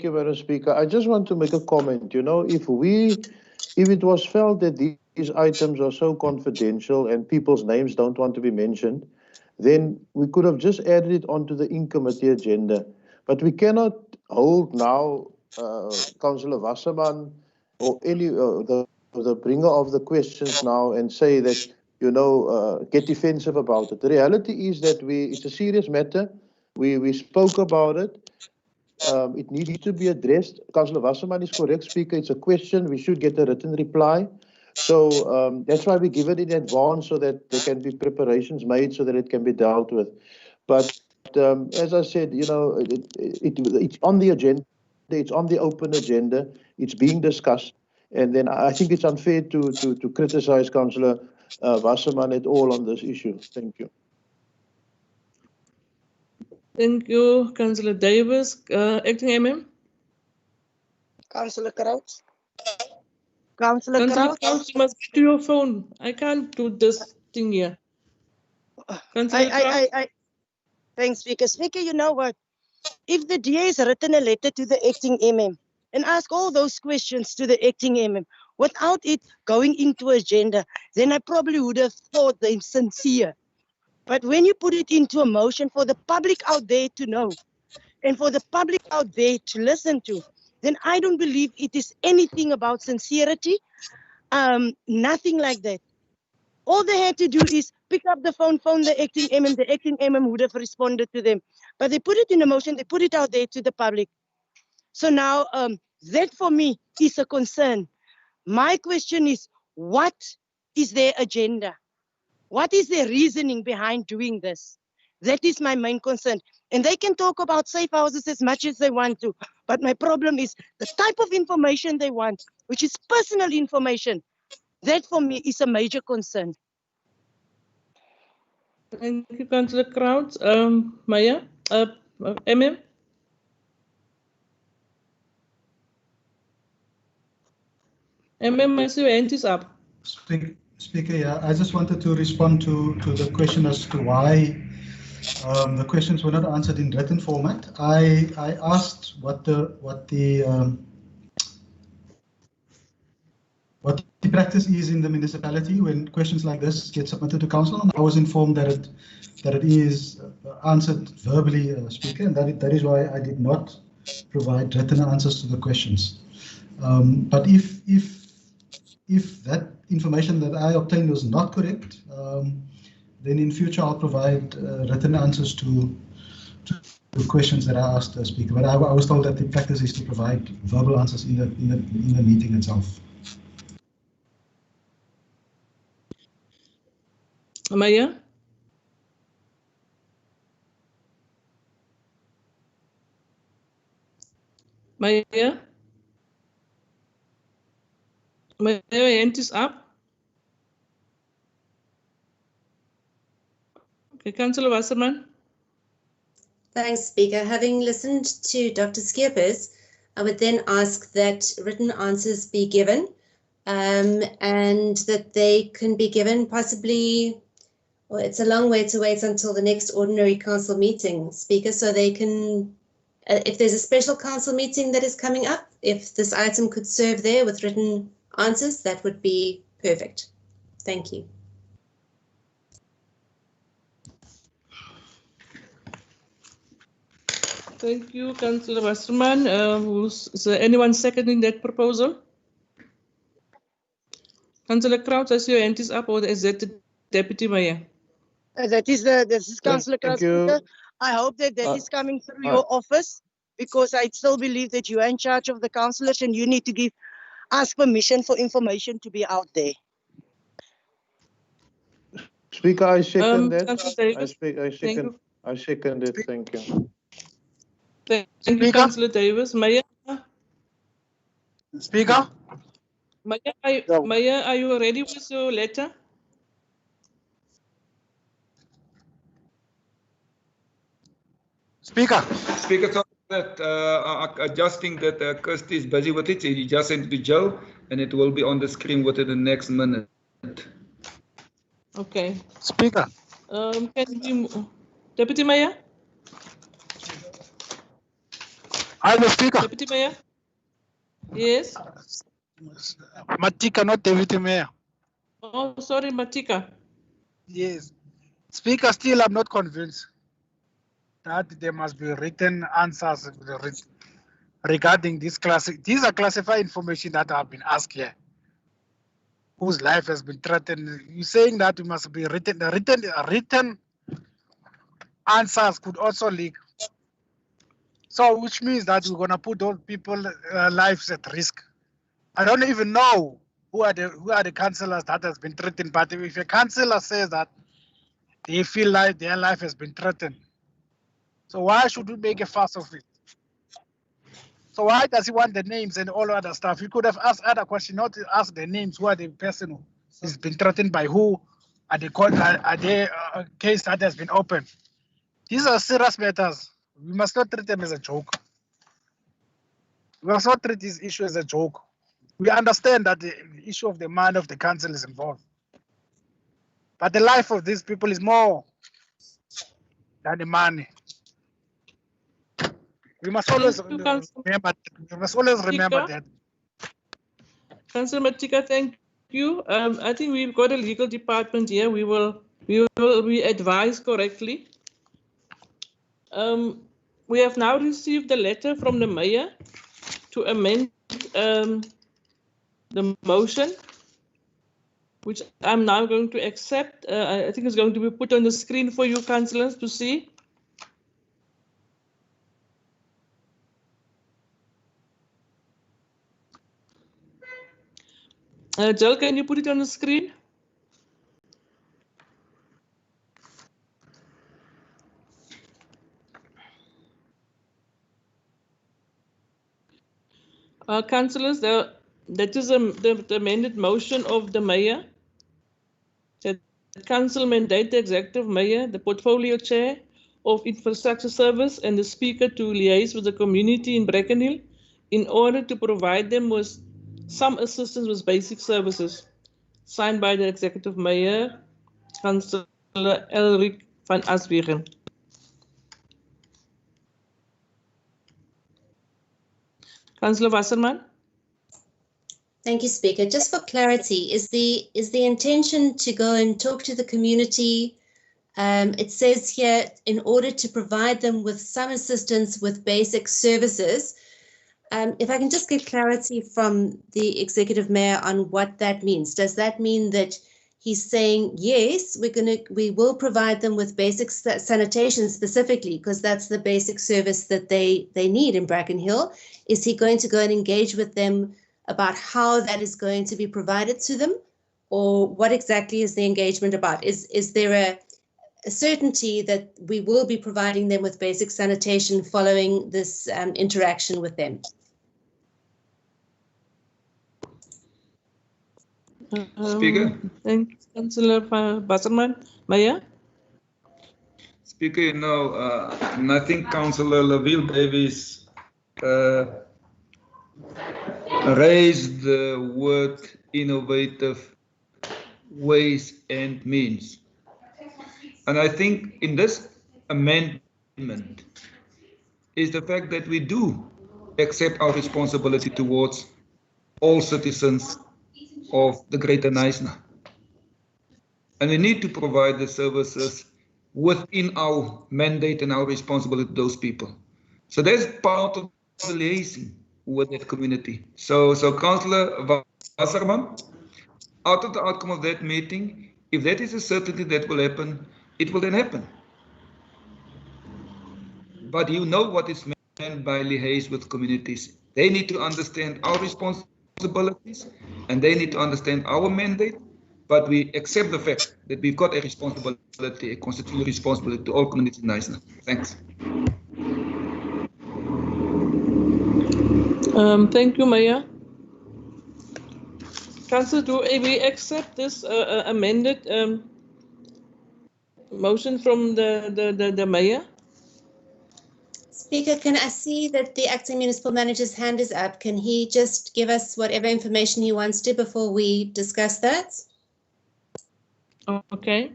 you, Madam Speaker. I just want to make a comment. You know, if it was felt that these items are so confidential and people's names don't want to be mentioned, then we could have just added it onto the in-committee agenda. But we cannot hold now Councillor Wasserman or any the bringer of the questions now and say that, you know, get defensive about it. The reality is that it's a serious matter. We spoke about it. It needs to be addressed. Councillor Wasserman is correct, Speaker. It's a question. We should get a written reply. So that's why we give it in advance so that there can be preparations made so that it can be dealt with. But as I said, you know, it's on the agenda. It's on the open agenda. It's being discussed. And then I think it's unfair to criticize Councillor Wasserman at all on this issue. Thank you. Thank you, Councillor Davis. Acting MM. Councillor Crouch. Councillor Crouch. You must get to your phone. I can't do this thing here. Thanks, Speaker. Speaker, you know what? If the DA has written a letter to the acting MM and ask all those questions to the acting MM without it going into agenda, then I probably would have thought them sincere. But when you put it into a motion for the public out there to know and for the public out there to listen to, then I don't believe it is anything about sincerity, nothing like that. All they had to do is pick up the phone the acting MM, the acting MM would have responded to them. But they put it in a motion, they put it out there to the public. So now that for me is a concern. My question is, what is their agenda? What is their reasoning behind doing this? That is my main concern. And they can talk about safe houses as much as they want to. But my problem is the type of information they want, which is personal information. That for me is a major concern. Thank you, Councillor Crouch. Maya, MM. MM, I see your hand is up. Speaker, yeah, I just wanted to respond to the question as to why the questions were not answered in written format. I asked what the practice is in the municipality when questions like this get submitted to council, and I was informed that it is answered verbally, Speaker, and that is why I did not provide written answers to the questions. But if that information that I obtained was not correct, then in future I'll provide written answers to the questions that I asked the Speaker. But I was told that the practice is to provide verbal answers in the meeting itself. Maya? Maya? Maya, your hand is up. Okay, Councillor Wasserman. Thanks, Speaker. Having listened to Dr. Skeepers, I would then ask that written answers be given, and that they can be given possibly, well, it's a long way to wait until the next ordinary council meeting, Speaker, so they can, if there's a special council meeting that is coming up, if this item could serve there with written answers, that would be perfect. Thank you. Thank you, Councillor Wasserman. Is there anyone seconding that proposal? Councillor Crouch, I see your hand is up, or is that the Deputy Mayor? This is Councillor Thank Crouch. you. I hope that is coming through your office, because I still believe that you are in charge of the councillors and you need to give us permission for information to be out there. Speaker, I second that. Councillor Davis. I second it. Thank you. Thank you, Councillor Davis. Mayor? Speaker? Mayor, are you ready with your letter? Speaker, sorry that adjusting that Kirsty is busy with it. He just sent it to Joe, and it will be on the screen within the next minute. Okay. Speaker. Can we, Deputy Mayor? I'm the Speaker. Deputy Mayor? Yes. Matika, not Deputy Mayor. Oh, sorry, Matika. Yes. Speaker, still I'm not convinced that there must be written answers regarding this classic. These are classified information that have been asked here. Whose life has been threatened. You're saying that it must be written. The written answers could also leak. So, which means that we're gonna put those people's lives at risk. I don't even know who are the councillors that has been threatened. But if a councillor says that they feel like their life has been threatened, so why should we make a fuss of it? So why does he want the names and all other stuff? He could have asked other questions, not ask the names. Who are the person who has been threatened by who? Are they case that has been opened? These are serious matters. We must not treat them as a joke. We must not treat this issue as a joke. We understand that the issue of the mind of the council is involved. But the life of these people is more than the money. We must always remember. We must always remember that. Councillor Matika, thank you. I think we've got a legal department here. We will be advised correctly. We have now received the letter from the mayor to amend the motion, which I'm now going to accept. I think it's going to be put on the screen for you, councillors, to see. Jill, can you put it on the screen? Councillors, that is the amended motion of the mayor. That council mandate the executive mayor, the portfolio chair of infrastructure service, and the speaker to liaise with the community in Brackenhill in order to provide them with some assistance with basic services. Signed by the executive mayor, Councillor Elric van Aswegen. Councillor Wasserman. Thank you, Speaker. Just for clarity, is the intention to go and talk to the community? It says here, in order to provide them with some assistance with basic services. If I can just get clarity from the executive mayor on what that means. Does that mean that he's saying, yes, we will provide them with basic sanitation specifically, because that's the basic service that they need in Brackenhill? Is he going to go and engage with them about how that is going to be provided to them? Or what exactly is the engagement about? Is there a certainty that we will be providing them with basic sanitation following this interaction with them? Speaker. Thank you, Councillor Wasserman. Mayor? Speaker, I think Councillor Laville Davies raised the word innovative ways and means. And I think in this amendment is the fact that we do accept our responsibility towards all citizens of the Greater Knysna. And we need to provide the services within our mandate and our responsibility to those people. So that's part of the liaison with that community. So Councillor Wasserman, out of the outcome of that meeting, if that is a certainty that will happen, it will then happen. But you know what is meant by liaise with communities. They need to understand our responsibilities and they need to understand our mandate, but we accept the fact that we've got a responsibility, a constitutional responsibility to all communities in Knysna. Thanks. Thank you, Mayor. Councillor, do we accept this amended motion from the Mayor? Speaker, can I see that the acting municipal manager's hand is up? Can he just give us whatever information he wants to before we discuss that? Okay.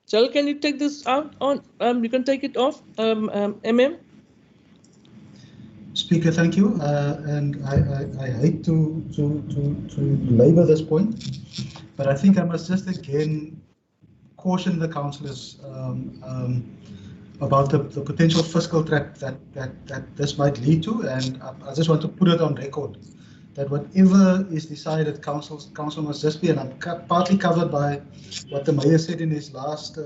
Jill, can you take this out on? You can take it off. MM. Speaker, thank you. And I hate to labor this point, but I think I must just again caution the councillors about the potential fiscal trap that this might lead to, and I just want to put it on record that whatever is decided, council must just be, and I'm partly covered by what the mayor said in his last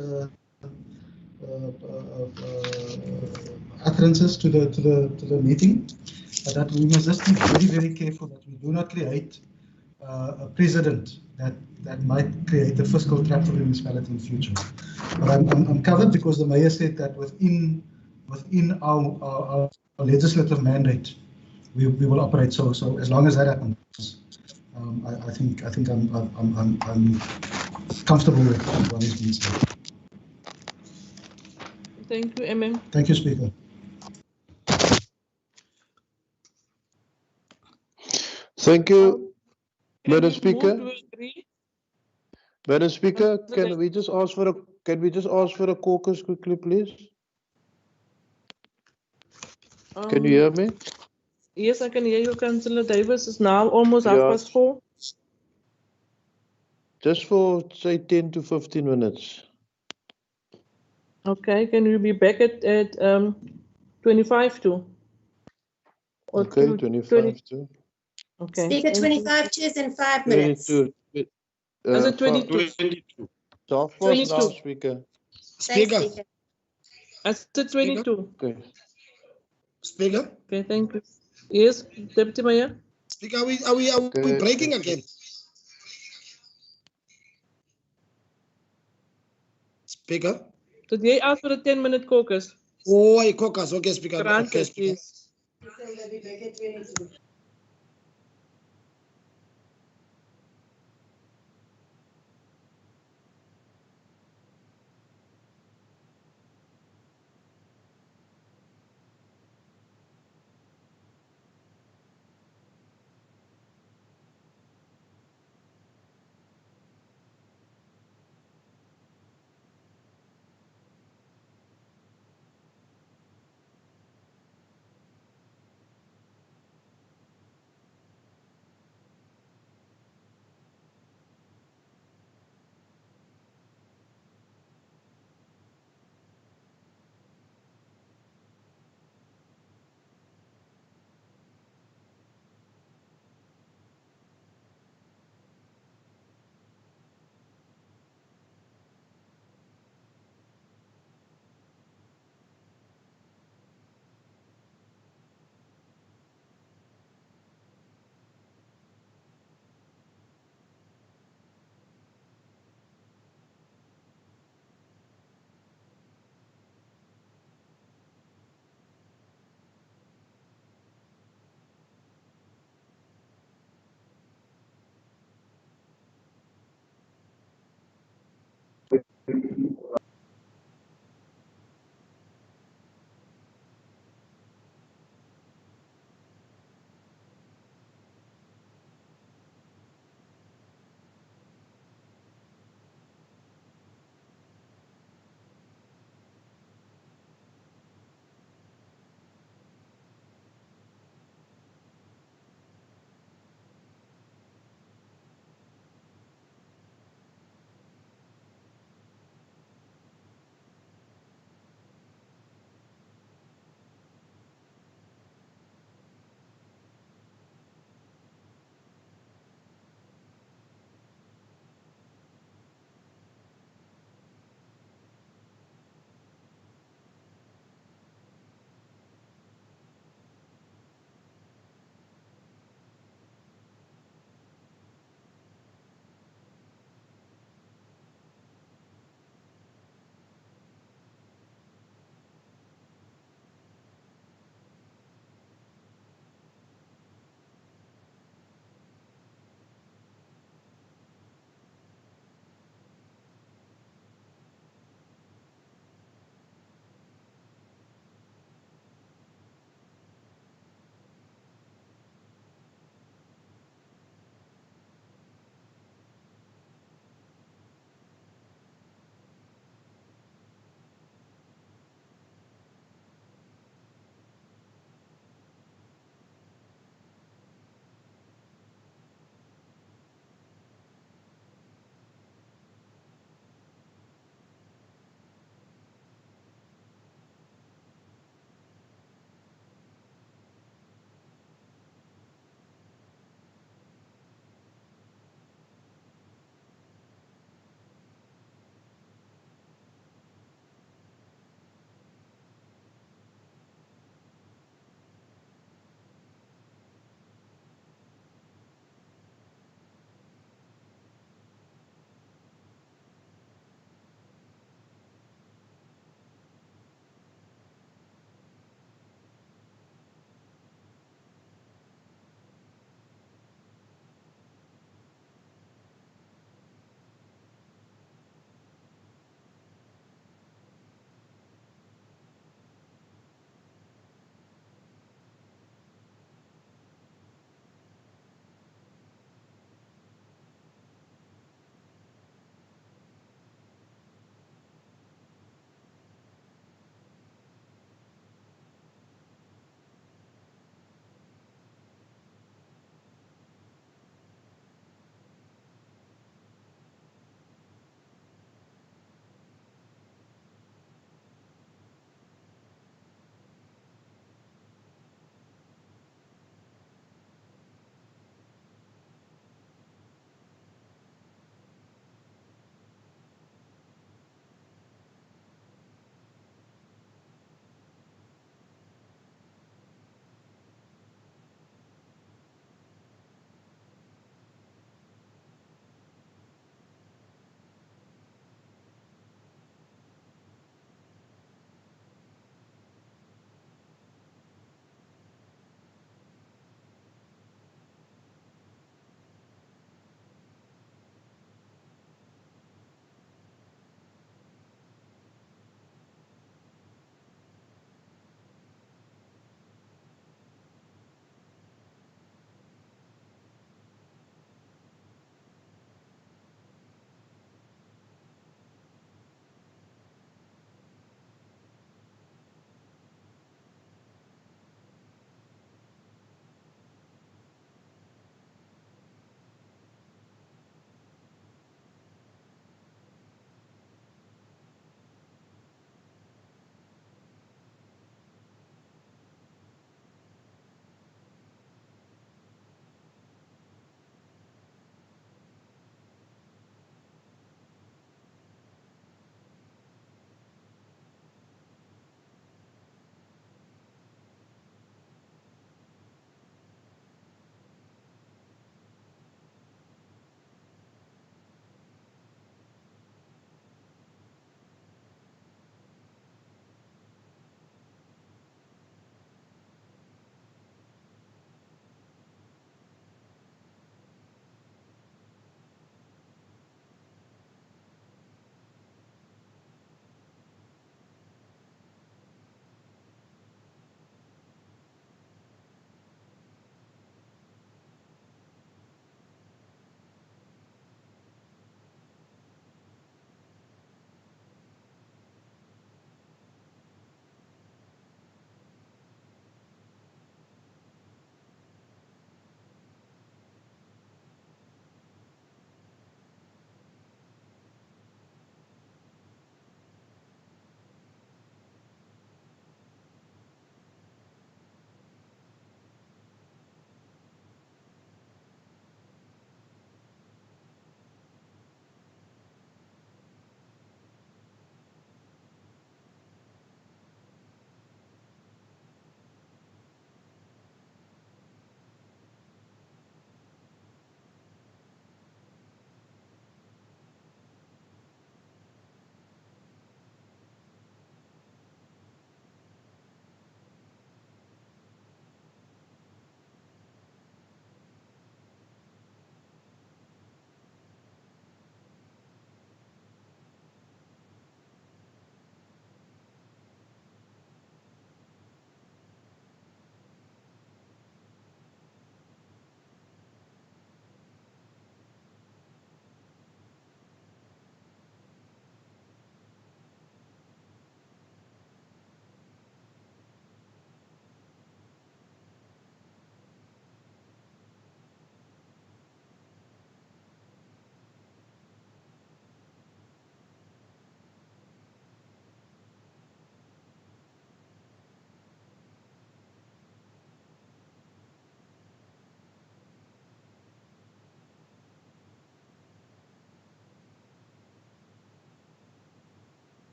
utterances to the meeting, that we must just be very careful that we do not create a precedent that might create a fiscal trap for the municipality in future. But I'm covered because the mayor said that within our legislative mandate, we will operate. So as long as that happens, I think I'm comfortable with what is being said. Thank you, MM. Thank you, Speaker. Thank you, Madam Speaker. Madam Speaker, can we just ask for a caucus quickly, please? Can you hear me? Yes, I can hear you, Councillor Davis. It's now almost 4:30. Just for say 10 to 15 minutes. Okay, can we be back at 25 to? Or Okay, 25 to. Okay. Speaker, 25 to is in 5 minutes. 22. Is it 22? 22. So fast 22. now, Speaker. Speaker. Speaker. I said 22. Okay. Speaker. Okay, thank you. Yes, Deputy Mayor. Speaker, are we breaking again? Speaker. Did they ask for a 10-minute caucus? Oh, a caucus. Okay, Speaker. Granted, okay, Speaker. Yes.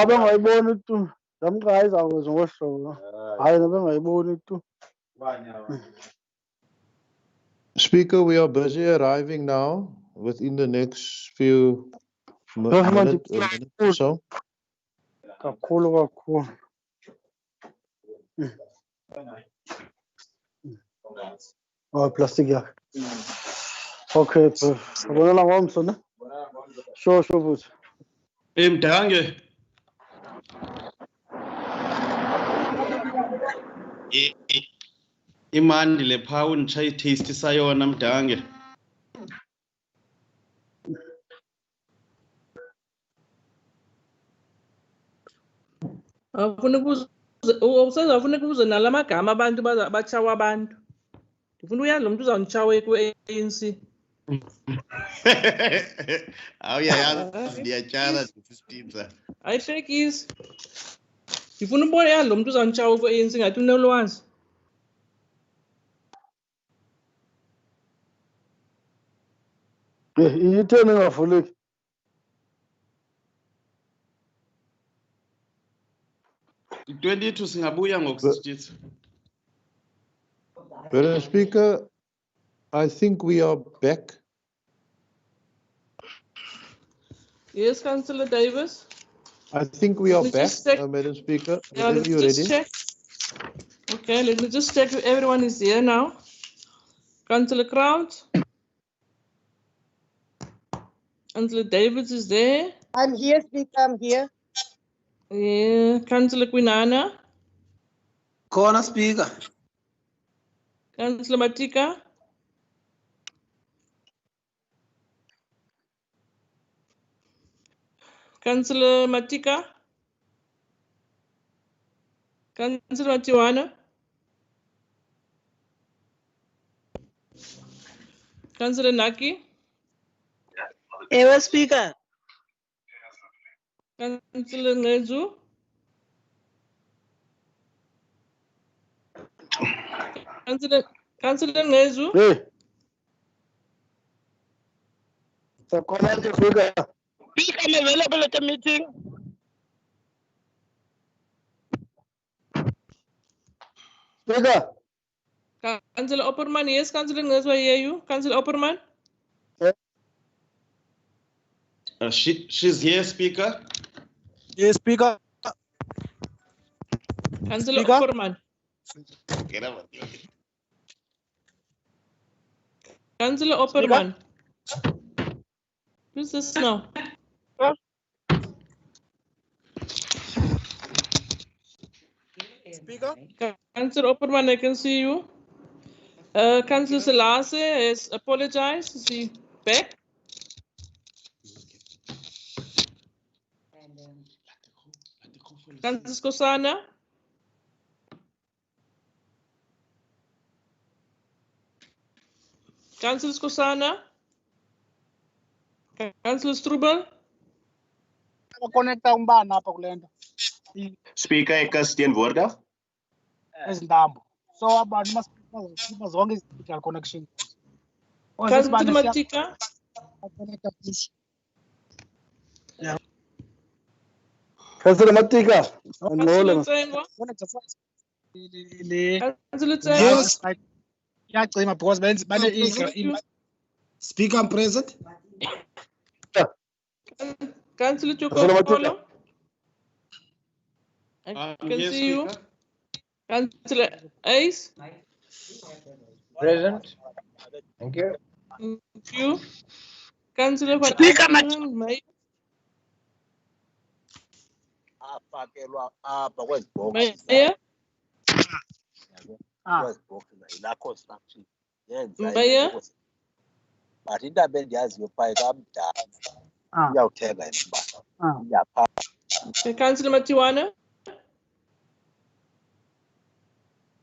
Bengayiboni tu. Zamqhayiza ngosho. Hayi bengayiboni tu. Speaker, we are busy arriving now within the next few minutes or so. Kakhulu. Oh, plastic yakhe. Okay, ubonela ngomso ne? Sure futhi. Mdange. Imandi le phawu nitshaye taste sayona Mdange. Usazafuna ukubuza nalamagama abantu bachawa abantu. Ndifuna uyazi lo muntu uzawunitshawe ku-ANC. Awuyayazi ndiyatyala ndisisipinza. Ayihlekisi. Ndifuna ubona yazi lo muntu uzawunitshawe ku-ANC ngathi unolwazi. Iyitheni engavuleki. I-22 singabuya ngokusitshitha. Madam Speaker, I think we are back. Yes, Councillor Davis. I think we are Let me back, just check. Madam Speaker. Yeah, Whenever let's you're just ready. check. Okay, let me just check if everyone is here now. Councillor Crouch. Councillor Davids is there. I'm here, Speaker. I'm here. Yeah, Councillor Quinana. Corner Speaker. Councillor Matika. Councillor Matika. Councillor Matiwana. Councillor Naki. Ewe Speaker. Councillor Ngezu. Councillor Ngezu. Hey. Speaker. Speaker, I'm available at the meeting. Speaker. Councillor Opperman, yes, Councillor Ngezu, I hear you. Councillor Opperman. She's here, Speaker. Yes, Speaker. Councillor Opperman. Councillor Opperman. Who's this now? Speaker. Councillor Opperman, I can see you. Councillor Selassie has apologized. Is he back? Councillor Skosana. Councillor Skosana. Councillor Strubel. Connecta umbani apha kule nto. Speaker, ek is teenwoordig. Ezintambo. So abantu masiba zonke izi-digital connection. Councillor Matika. Connecta please. Yeah. Councillor Matika. Councillor Tsengwa. Councillor Tsengwa. Yes. Iyacima because Speaker, I'm present. Councillor Chokolo. I can Yes, see you. Speaker. Councillor Ace. Present. Thank you. Thank you. Councillor Van Speaker, Aartsen, Mayor. Mayor. Mayor. But indaba endiyaziyo phaa kamdala iyawuthenga imibane iyapha. Councillor Matiwana.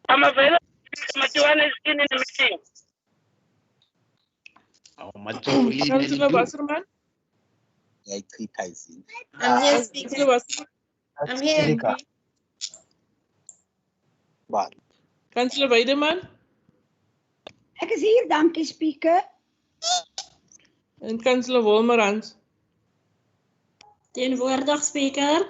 I'm available. Matiwana is in the meeting. Councillor Wasserman. Yayichitha izindlu. I'm here, Councillor Speaker. Wasserman. I'm here. Councillor Weideman. Ek is hier, dankie Speaker. En Councillor Wolmerans. Teenwoordig, Speaker.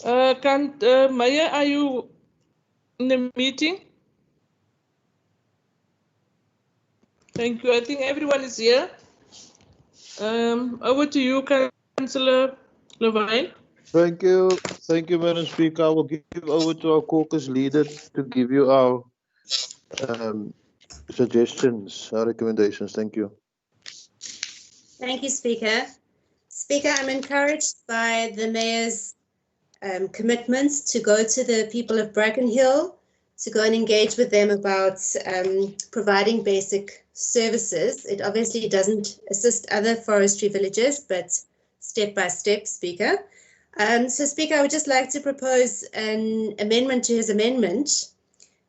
Maya, are you in the meeting? Thank you. I think everyone is here. Over to you, Councillor Levine. Thank you, Madam Speaker. I will give over to our caucus leader to give you our suggestions, our recommendations. Thank you. Thank you, Speaker. Speaker, I'm encouraged by the Mayor's commitments to go to the people of Bracken Hill, to go and engage with them about providing basic services. It obviously doesn't assist other forestry villages, but step by step, Speaker. So, Speaker, I would just like to propose an amendment to his amendment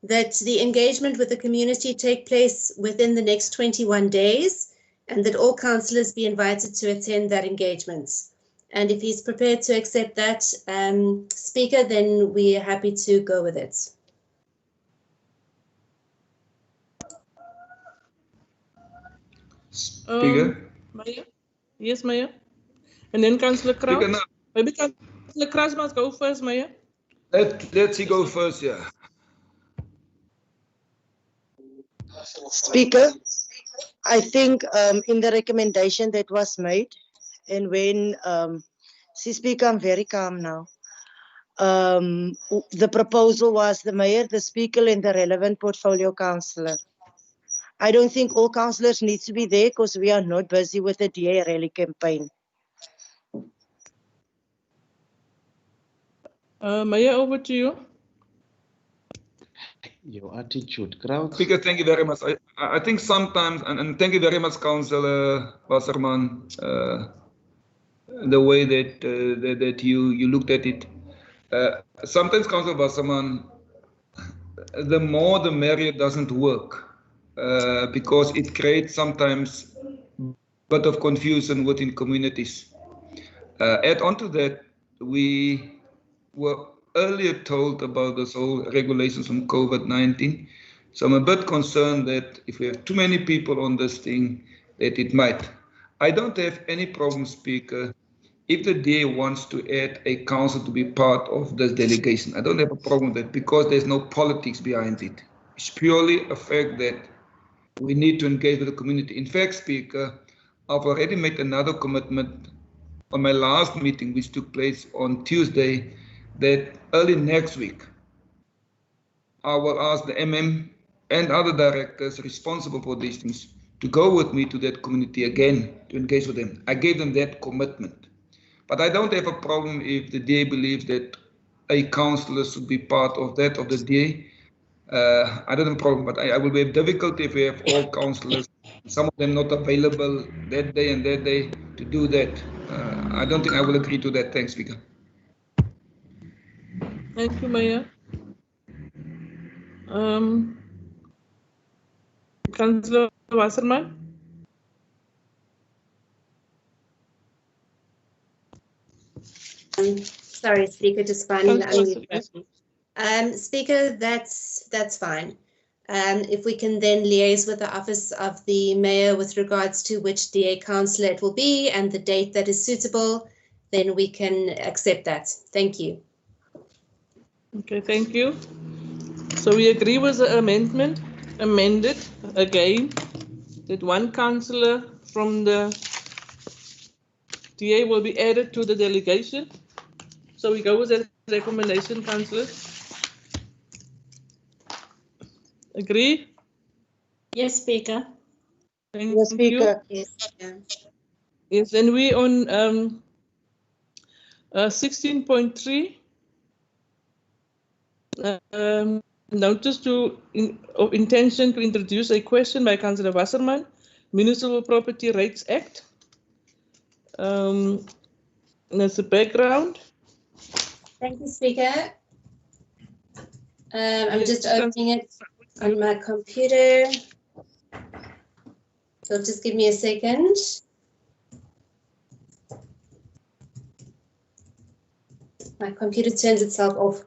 that the engagement with the community take place within the next 21 days and that all councillors be invited to attend that engagement. And if he's prepared to accept that, Speaker, then we are happy to go with it. Speaker? Maya? Yes, Maya. And then Councillor Kraus. No. Maybe Councillor Kraus must go first, Maya. Let's go first, yeah. Speaker, I think in the recommendation that was made, and when, see, Speaker, I'm very calm now. The proposal was the Mayor, the Speaker, and the relevant portfolio councillor. I don't think all councillors need to be there because we are not busy with the DA rally campaign. Maya, over to you. Your attitude, crowd. Speaker, thank you very much. I think sometimes, and thank you very much, Councillor Wasserman, the way that that you looked at it. Sometimes, Councillor Wasserman, the more the merrier doesn't work, because it creates sometimes a bit of confusion within communities. Add on to that, we were earlier told about this whole regulations on COVID-19. So I'm a bit concerned that if we have too many people on this thing, that it might. I don't have any problem, Speaker, if the DA wants to add a council to be part of this delegation. I don't have a problem with that because there's no politics behind it. It's purely a fact that we need to engage with the community. In fact, Speaker, I've already made another commitment on my last meeting, which took place on Tuesday, that early next week, I will ask the MM and other directors responsible for these things to go with me to that community again to engage with them. I gave them that commitment. But I don't have a problem if the DA believes that a councillor should be part of that, of the DA. I don't have a problem, but I will be difficult if we have all councillors, some of them not available that day and that day to do that. I don't think I will agree to that. Thanks, Speaker. Thank you, Maya. Councillor Wasserman. Sorry, Speaker, just finding the unmute button. Speaker, that's fine. If we can then liaise with the Office of the Mayor with regards to which DA councillor it will be and the date that is suitable, then we can accept that. Thank you. Okay, thank you. So we agree with the amendment, amended again, that one councillor from the DA will be added to the delegation. So we go with that recommendation, councillors. Agree? Yes, Speaker. Thank Yes, Speaker. you. Yes, and we on 16.3. Notice of intention to introduce a question by Councillor Wasserman, Municipal Property Rights Act. That's the background. Thank you, Speaker. I'm just opening it on my computer. So just give me a second. My computer turns itself off.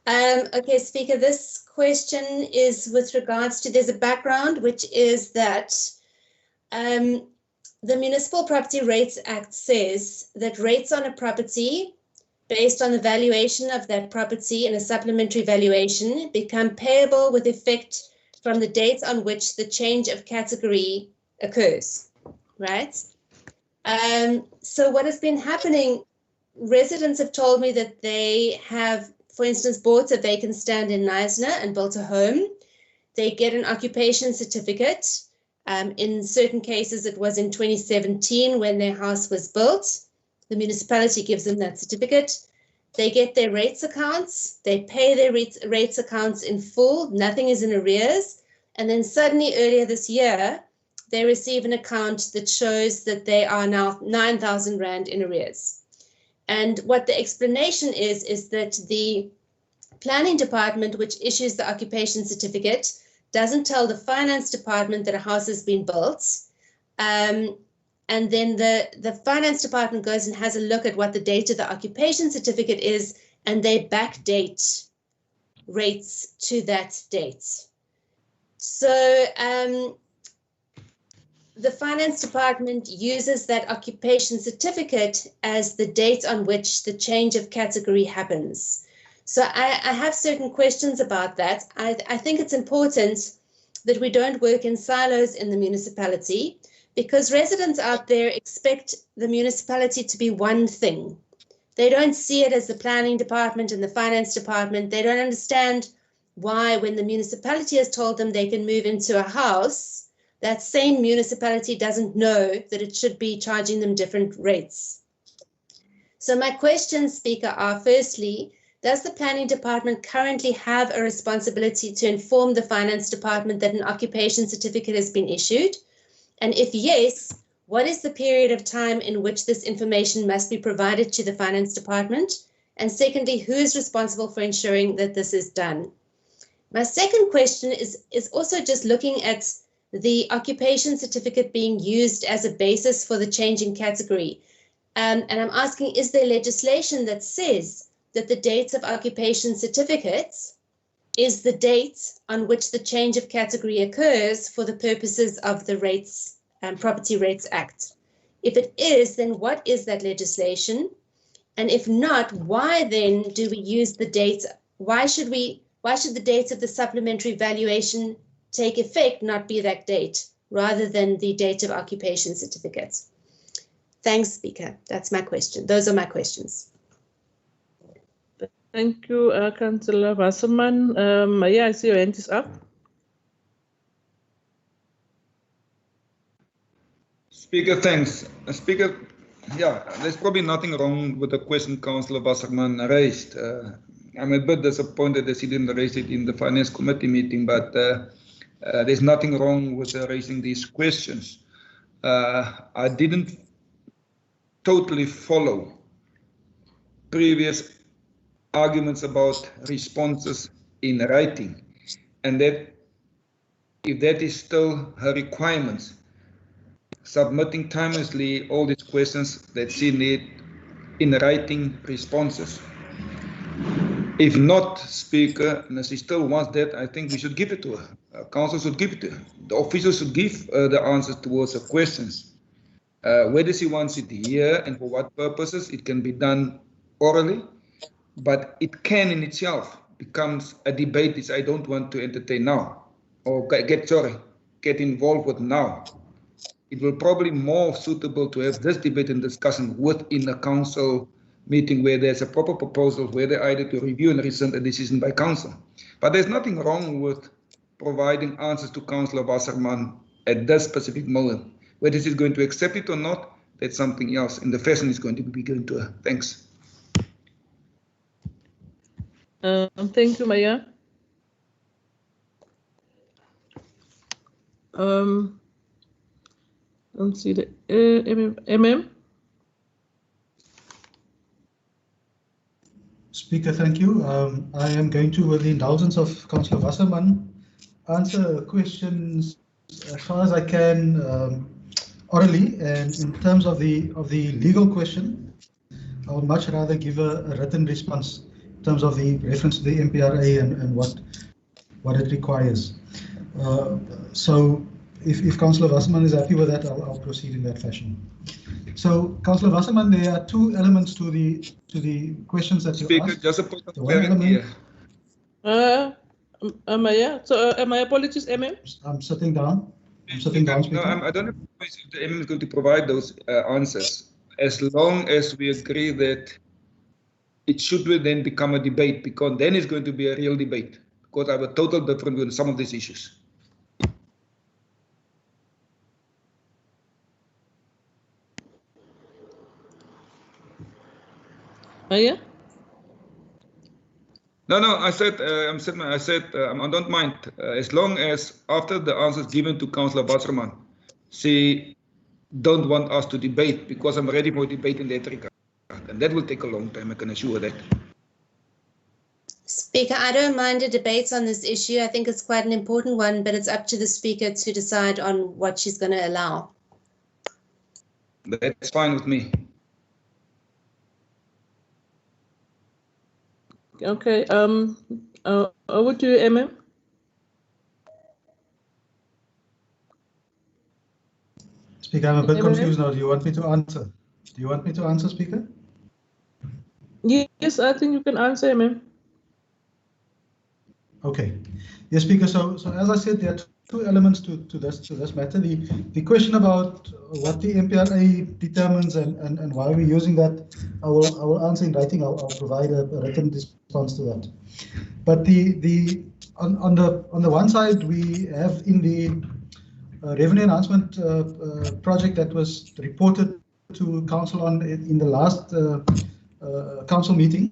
Okay, Speaker, this question is with regards to, there's a background, which is that The Municipal Property Rates Act says that rates on a property based on the valuation of that property in a supplementary valuation become payable with effect from the date on which the change of category occurs, right? So what has been happening, residents have told me that they have, for instance, bought a vacant stand in Knysna and built a home. They get an occupation certificate. In certain cases, it was in 2017 when their house was built. The municipality gives them that certificate. They get their rates accounts. They pay their rates accounts in full. Nothing is in arrears. And then suddenly earlier this year, they receive an account that shows that they are now 9,000 Rand in arrears. And what the explanation is that the planning department, which issues the occupation certificate, doesn't tell the finance department that a house has been built. And then the finance department goes and has a look at what the date of the occupation certificate is, and they backdate rates to that date. So the finance department uses that occupation certificate as the date on which the change of category happens. So I have certain questions about that. I think it's important that we don't work in silos in the municipality, because residents out there expect the municipality to be one thing. They don't see it as the planning department and the finance department. They don't understand why, when the municipality has told them they can move into a house, that same municipality doesn't know that it should be charging them different rates. So my questions, Speaker, are firstly, does the planning department currently have a responsibility to inform the finance department that an occupation certificate has been issued? And if yes, what is the period of time in which this information must be provided to the finance department? And secondly, who is responsible for ensuring that this is done? My second question is also just looking at the occupation certificate being used as a basis for the change in category. And I'm asking, is there legislation that says that the dates of occupation certificates is the date on which the change of category occurs for the purposes of the Rates Property Rates Act? If it is, then what is that legislation? And if not, why then do we use the date? Why should the dates of the supplementary valuation take effect not be that date rather than the date of occupation certificate? Thanks, Speaker. That's my question. Those are my questions. Thank you, Councillor Wasserman. Maya, I see your hand is up. Speaker, thanks. Speaker, yeah, there's probably nothing wrong with the question Councillor Wasserman raised. I'm a bit disappointed that he didn't raise it in the Finance Committee meeting, but there's nothing wrong with raising these questions. I didn't totally follow previous arguments about responses in writing, and that if that is still her requirements, submitting timelessly all these questions that she need in writing responses. If not, Speaker, and she still wants that, I think we should give it to her. Council should give it to her. The officials should give the answers towards the questions. Whether she wants it here and for what purposes, it can be done orally, but it can in itself becomes a debate which I don't want to entertain now, or get involved with now. It will probably more suitable to have this debate and discussion within a council meeting where there's a proper proposal, where they either to review and rescind a decision by council. But there's nothing wrong with providing answers to Councillor Wasserman at this specific moment. Whether she's going to accept it or not, that's something else, and the fashion is going to be given to her. Thanks. Thank you, Maya. Don't see the MM. Speaker, thank you. I am going to, with the indulgence of Councillor Wasserman, answer questions as far as I can orally. And in terms of the legal question, I would much rather give a written response in terms of the reference to the MPRA and what it requires. So if Councillor Wasserman is happy with that, I'll proceed in that fashion. So, Councillor Wasserman, there are two elements to the questions that you Speaker, asked. just a point of The one clarity element. Maya, so my apologies, MM. I'm sitting down. I'm sitting down, Speaker. No, I don't have a choice if the MM is going to provide those answers, as long as we agree that it should then become a debate, because then it's going to be a real debate, because I have a total different view on some of these issues. Maya? No, I said, I don't mind, as long as after the answers given to Councillor Wasserman, she don't want us to debate, because I'm ready for debate in that regard. And that will take a long time, I can assure that. Speaker, I don't mind a debate on this issue. I think it's quite an important one, but it's up to the Speaker to decide on what she's going to allow. That's fine with me. Okay, over to you, MM. Speaker, I'm a bit confused now. Do you want me to answer? Do you want me to answer, Speaker? Yes, I think you can answer, MM. Okay. Yes, Speaker. So as I said, there are two elements to this matter. The question about what the MPRA determines and why we're using that, I will answer in writing. I'll provide a written response to that. But on the one side, we have in the revenue enhancement project that was reported to council in the last council meeting.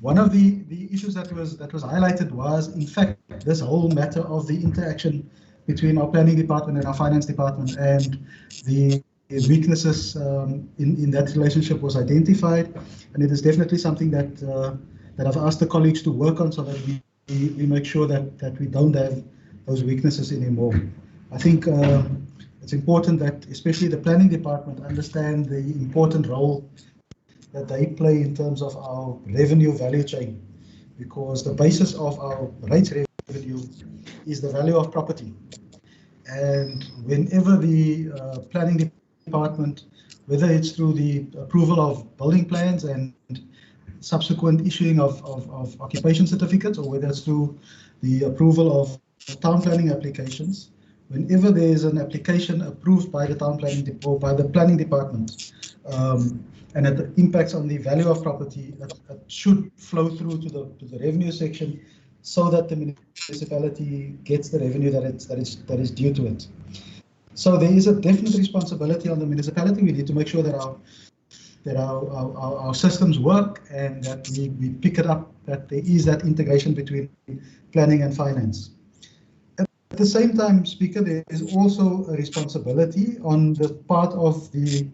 One of the issues that was highlighted was, in fact, this whole matter of the interaction between our planning department and our finance department, and the weaknesses in that relationship was identified, and it is definitely something that I've asked the colleagues to work on, so that we make sure that we don't have those weaknesses anymore. I think it's important that especially the planning department understand the important role that they play in terms of our revenue value chain, because the basis of our rates revenue is the value of property. And whenever the planning department, whether it's through the approval of building plans and subsequent issuing of occupation certificates, or whether it's through the approval of town planning applications, whenever there is an application approved by the town planning or by the planning department, and it impacts on the value of property, it should flow through to the revenue section, so that the municipality gets the revenue that is due to it. So there is a definite responsibility on the municipality. We need to make sure that our systems work, and that we pick it up, that there is that integration between planning and finance. At the same time, Speaker, there is also a responsibility on the part of the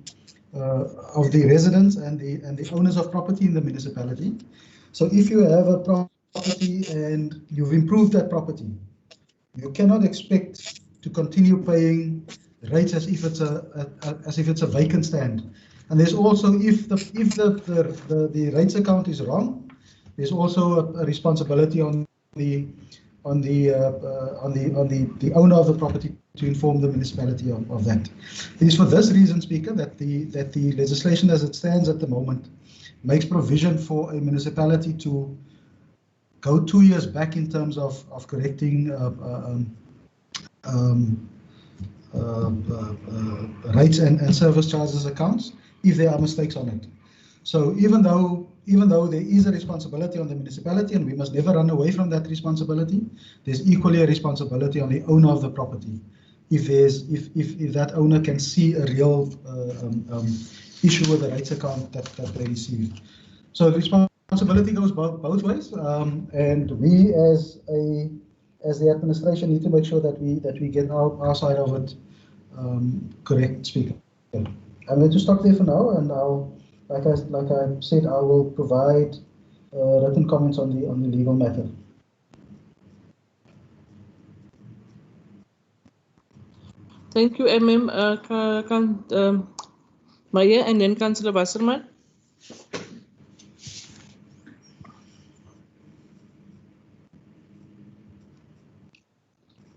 residents and the owners of property in the municipality. So if you have a property and you've improved that property, you cannot expect to continue paying rates as if it's a vacant stand. And there's also, if the rates account is wrong, there's also a responsibility on the owner of the property to inform the municipality of that. It is for this reason, Speaker, that the legislation as it stands at the moment makes provision for a municipality to go 2 years back in terms of correcting rates and service charges accounts if there are mistakes on it. So even though there is a responsibility on the municipality, and we must never run away from that responsibility, there's equally a responsibility on the owner of the property. If that owner can see a real issue with the rates account that they receive. So the responsibility goes both ways, and we as the administration need to make sure that we get our side of it correct, Speaker. I'm going to stop there for now, and like I said, I will provide written comments on the legal matter. Thank you, MM. Maya, and then Councillor Wasserman.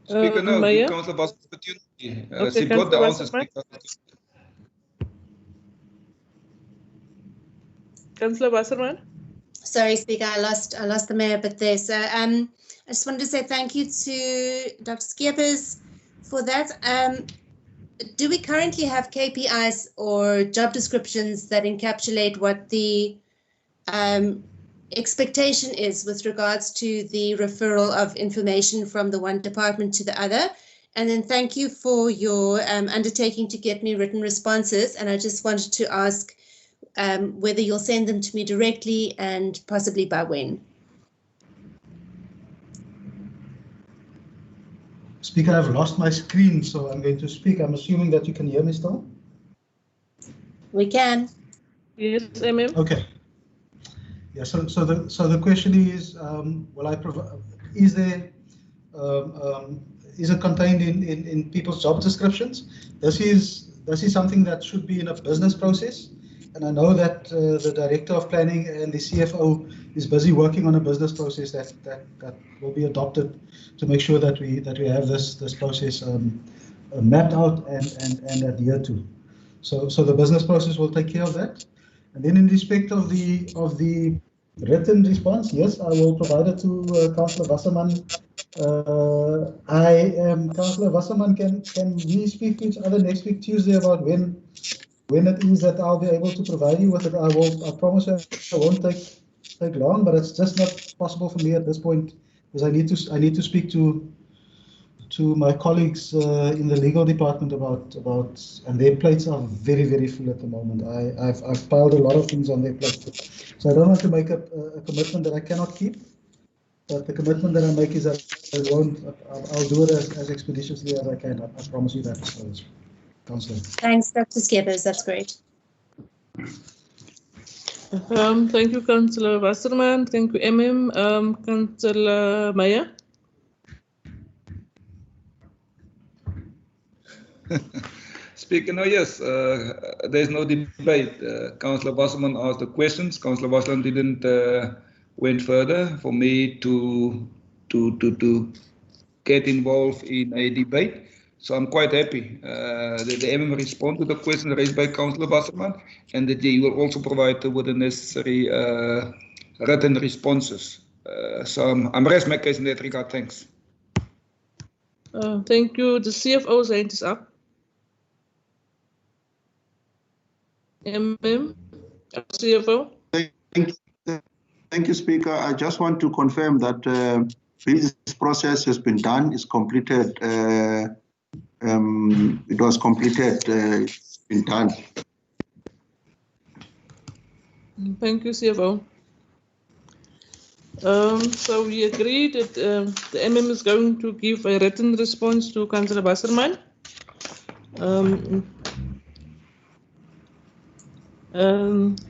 Speaker, no, Maya? Councillor Wasserman. She got the answer, Speaker. Councillor Wasserman. Sorry, Speaker, I lost the mayor a bit there. So I just wanted to say thank you to Dr. Skeepers for that. Do we currently have KPIs or job descriptions that encapsulate what the expectation is with regards to the referral of information from the one department to the other? And then thank you for your undertaking to get me written responses. And I just wanted to ask whether you'll send them to me directly and possibly by when. Speaker, I've lost my screen, so I'm going to speak. I'm assuming that you can hear me still? We can. Yes, MM. Okay. Yeah, so the question is, will I provide, is it contained in people's job descriptions? This is something that should be in a business process. And I know that the Director of Planning and the CFO is busy working on a business process that will be adopted to make sure that we have this process mapped out and adhered to. So the business process will take care of that. And then in respect of the written response, yes, I will provide it to Councillor Wasserman. Councillor Wasserman, can we speak to each other next week Tuesday about when it is that I'll be able to provide you with it? I promise you it won't take long, but it's just not possible for me at this point because I need to speak to my colleagues in the legal department about and their plates are very, very full at the moment. I've piled a lot of things on their plate, so I don't want to make a commitment that I cannot keep. But the commitment that I make is that I'll do it as expeditiously as I can. I promise you that, Councillor. Thanks, Dr. Skeepers. That's great. Thank you, Councillor Wasserman. Thank you, MM. Councillor Meyer. Speaker, no, yes, there's no debate. Councillor Wasserman asked the questions. Councillor Wasserman didn't went further for me to get involved in a debate. So I'm quite happy that the MM respond to the question raised by Councillor Wasserman and that he will also provide with the necessary written responses. So I'm rest my case in that regard. Thanks. Thank you. The CFO's hand is up. MM, CFO. Thank you, Speaker. I just want to confirm that this process has been done, is completed. It was completed, it's been done. Thank you, CFO. So we agreed that the MM is going to give a written response to Councillor Wasserman.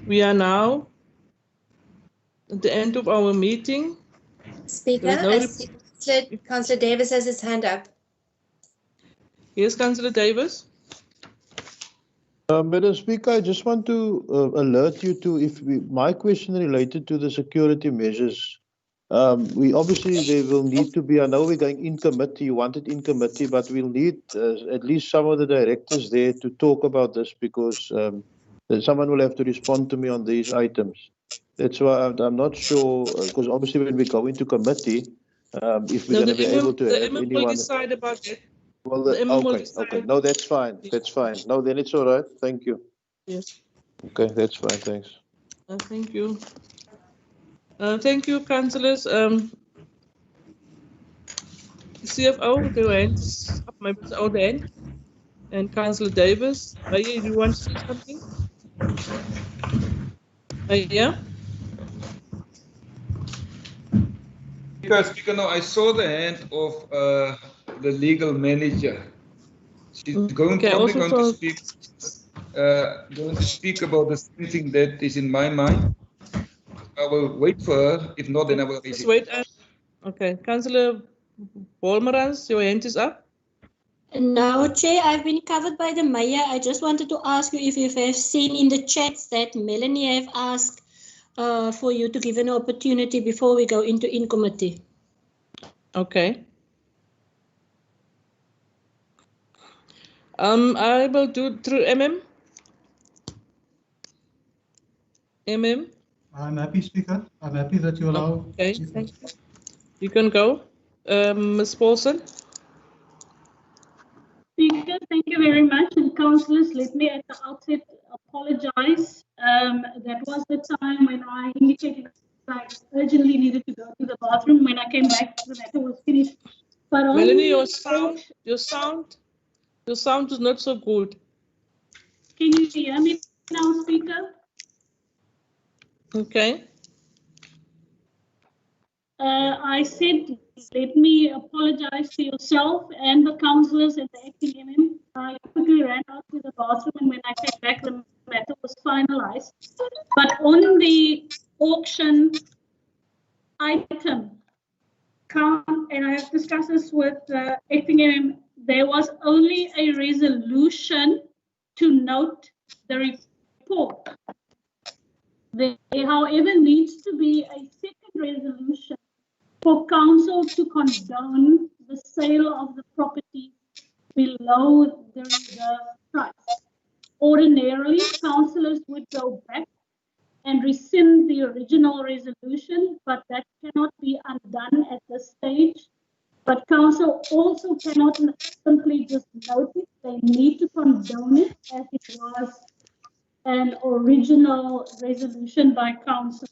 We are now at the end of our meeting. Speaker, I see Councillor Davis has his hand up. Yes, Councillor Davis. Madam Speaker, I just want to alert you to my question related to the security measures. We obviously there will need to be. I know we're going in committee. You want it in committee, but we'll need at least some of the directors there to talk about this because someone will have to respond to me on these items. That's why I'm not sure because obviously when we go into committee, if we're going to be able to have anyone. The MM will decide about it. Well, okay. No, that's fine. That's fine. No, then it's all right. Thank you. Yes. Okay, that's fine. Thanks. Thank you. Thank you, councillors. CFO, the hands up, my old hand, and Councillor Davis. Maya, do you want to say something? Maya? Speaker, no, I saw the hand of the legal manager. She's probably going to speak about the same thing that is in my mind. I will wait for her. If not, then I will raise it. Wait. Okay, Councillor Wolmerans, your hand is up. No, Chair, I've been covered by the mayor. I just wanted to ask you if you have seen in the chats that Melanie have asked for you to give an opportunity before we go into in committee. Okay. I will do through MM. MM. I'm happy, Speaker. I'm happy that you allow. Okay, thank you. You can go. Ms. Paulson. Speaker, thank you very much. And councillors, let me at the outset apologize. That was the time when I indicated I urgently needed to go to the bathroom. When I came back, the matter was finished. But on Melanie, your the sound is not so good. Can you hear me now, Speaker? Okay. I said, let me apologize to yourself and the councillors at the acting MM. I quickly ran out to the bathroom, and when I came back, the matter was finalized. But on the auction item, and I have discussed this with the acting MM, there was only a resolution to note the report. There, however, needs to be a second resolution for council to condone the sale of the property below the reserve price. Ordinarily, councillors would go back and rescind the original resolution, but that cannot be undone at this stage. But council also cannot simply just note it. They need to condone it as it was an original resolution by council.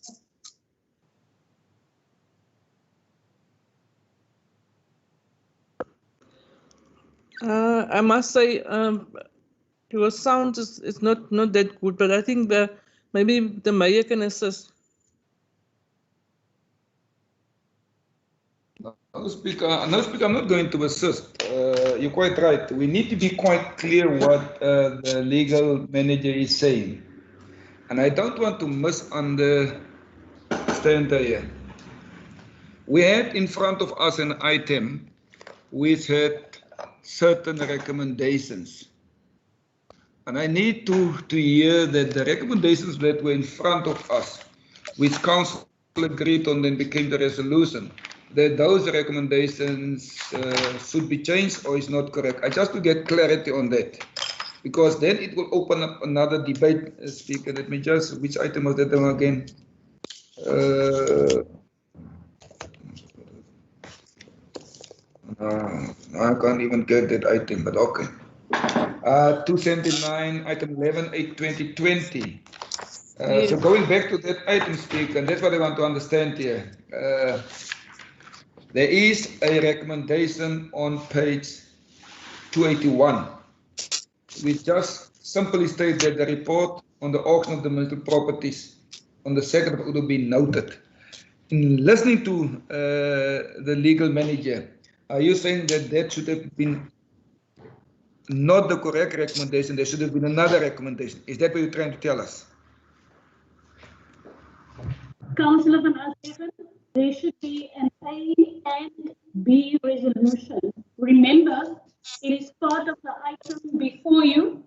I must say, your sound is not that good, but I think maybe the mayor can assist. No, Speaker, I'm not going to assist. You're quite right. We need to be quite clear what the legal manager is saying. And I don't want to misunderstand here. We had in front of us an item which had certain recommendations. And I need to hear that the recommendations that were in front of us, which council agreed on and became the resolution, that those recommendations should be changed or is not correct. I just to get clarity on that, because then it will open up another debate, Speaker. Let me just, which item was that again? I can't even get that item, but okay. 279, item 11, 8, 2020. So going back to that item, Speaker, and that's what I want to understand here. There is a recommendation on page 281, which just simply states that the report on the auction of the municipal properties on the 2nd of October be noted. In listening to the legal manager, are you saying that that should have been not the correct recommendation? There should have been another recommendation. Is that what you're trying to tell us? Councillor Van Asseven, there should be an A and B resolution. Remember, it is part of the item before you.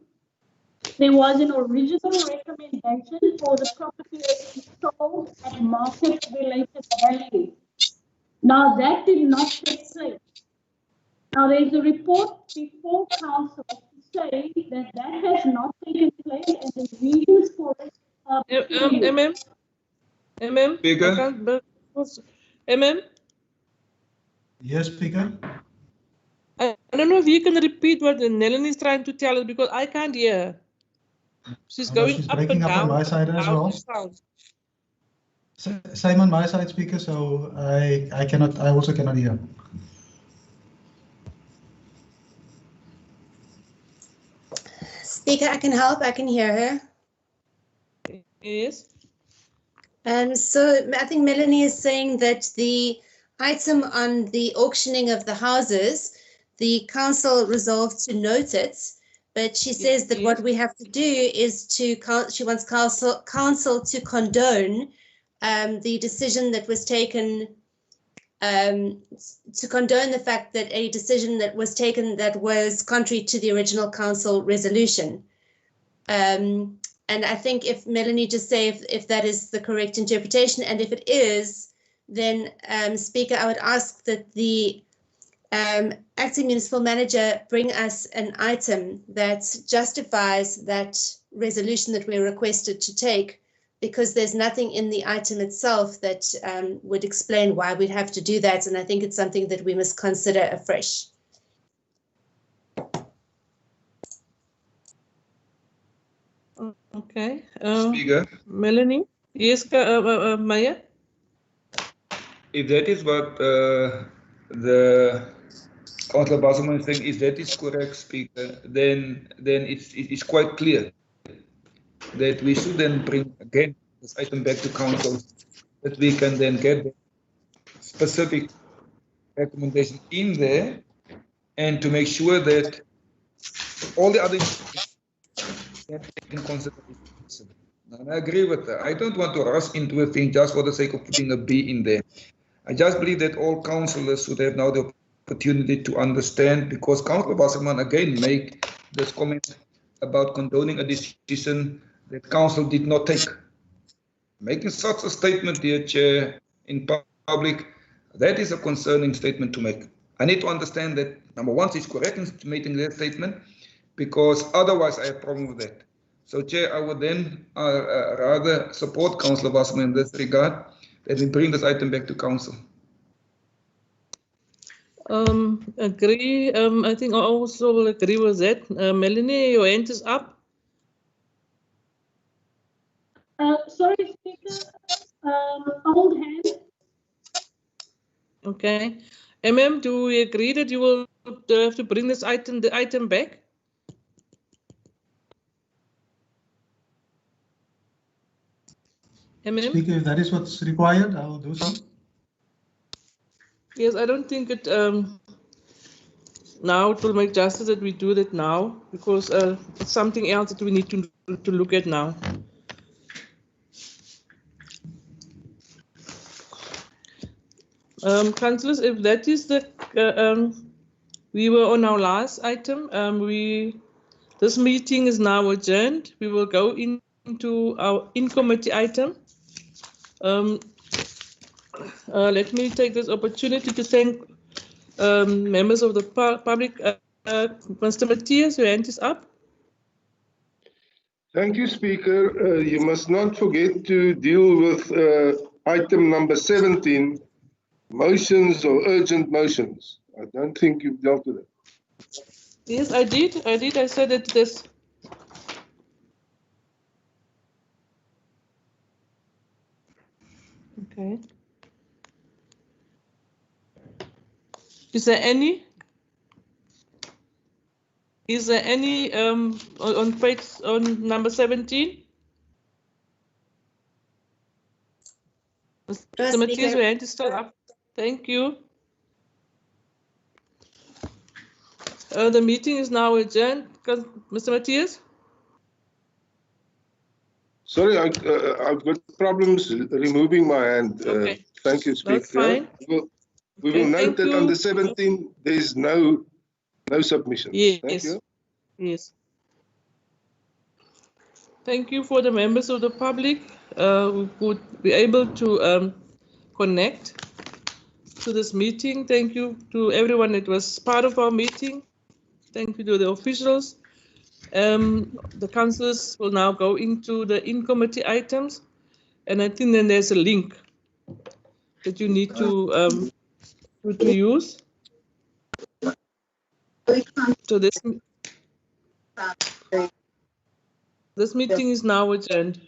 There was an original recommendation for the property to be sold at market-related value. Now, that did not take place. Now, there is a report before council to say that that has not taken place, and the reasons for it are before you. MM? Speaker? MM? Yes, Speaker. I don't know if you can repeat what Nellen is trying to tell us, because I can't hear. She's going She's up breaking and up down. on my side as well. Same on my side, Speaker, so I also cannot hear. Speaker, I can help. I can hear her. Yes. So I think Melanie is saying that the item on the auctioning of the houses, the council resolved to note it, but she says that what we have to do is she wants council to condone the decision that was taken, to condone the fact that a decision that was taken that was contrary to the original council resolution. And I think if Melanie just say if that is the correct interpretation, and if it is, then Speaker, I would ask that the Acting Municipal Manager bring us an item that justifies that resolution that we're requested to take, because there's nothing in the item itself that would explain why we'd have to do that. And I think it's something that we must consider afresh. Okay. Speaker. Melanie? Yes, Maya? If that is what the Councillor Basselman is saying, if that is correct, Speaker, then it's quite clear that we should then bring again this item back to Council, that we can then get the specific recommendation in there, and to make sure that all the other can take in consideration. And I agree with that. I don't want to rush into a thing just for the sake of putting a B in there. I just believe that all councillors should have now the opportunity to understand, because Councillor Basselman again made this comment about condoning a decision that council did not take. Making such a statement, dear Chair, in public, that is a concerning statement to make. I need to understand that, number one, she's correct in making that statement, because otherwise I have a problem with that. So, Chair, I would then rather support Councillor Basselman in this regard, that we bring this item back to Council. Agree. I think I also will agree with that. Melanie, your hand is up. Sorry, Speaker. Old hand. Okay. Do we agree that you will have to bring the item back? Speaker, if that is what's required, I will do so. Yes, I don't think it now it will make justice that we do that now, because it's something else that we need to look at now. Councillors, if that is the we were on our last item. This meeting is now adjourned. We will go into our in-committee item. Let me take this opportunity to thank members of the public. Mr. Matthias, your hand is up. Thank you, Speaker. You must not forget to deal with item number 17, motions or urgent motions. I don't think you've dealt with it. Yes, I did. I said that this. Okay. Is there any on page on number 17? Mr. Matthias, your hand is still up. Thank you. The meeting is now adjourned. Mr. Matthias? Sorry, I've got problems removing my hand. Okay. Thank you, Speaker. That's fine. We will note that under 17, there's no submission. Yes. Thank you. Yes. Thank you for the members of the public who would be able to connect to this meeting. Thank you to everyone that was part of our meeting. Thank you to the officials. The councillors will now go into the in-committee items, and I think then there's a link that you need to use. So this meeting is now adjourned.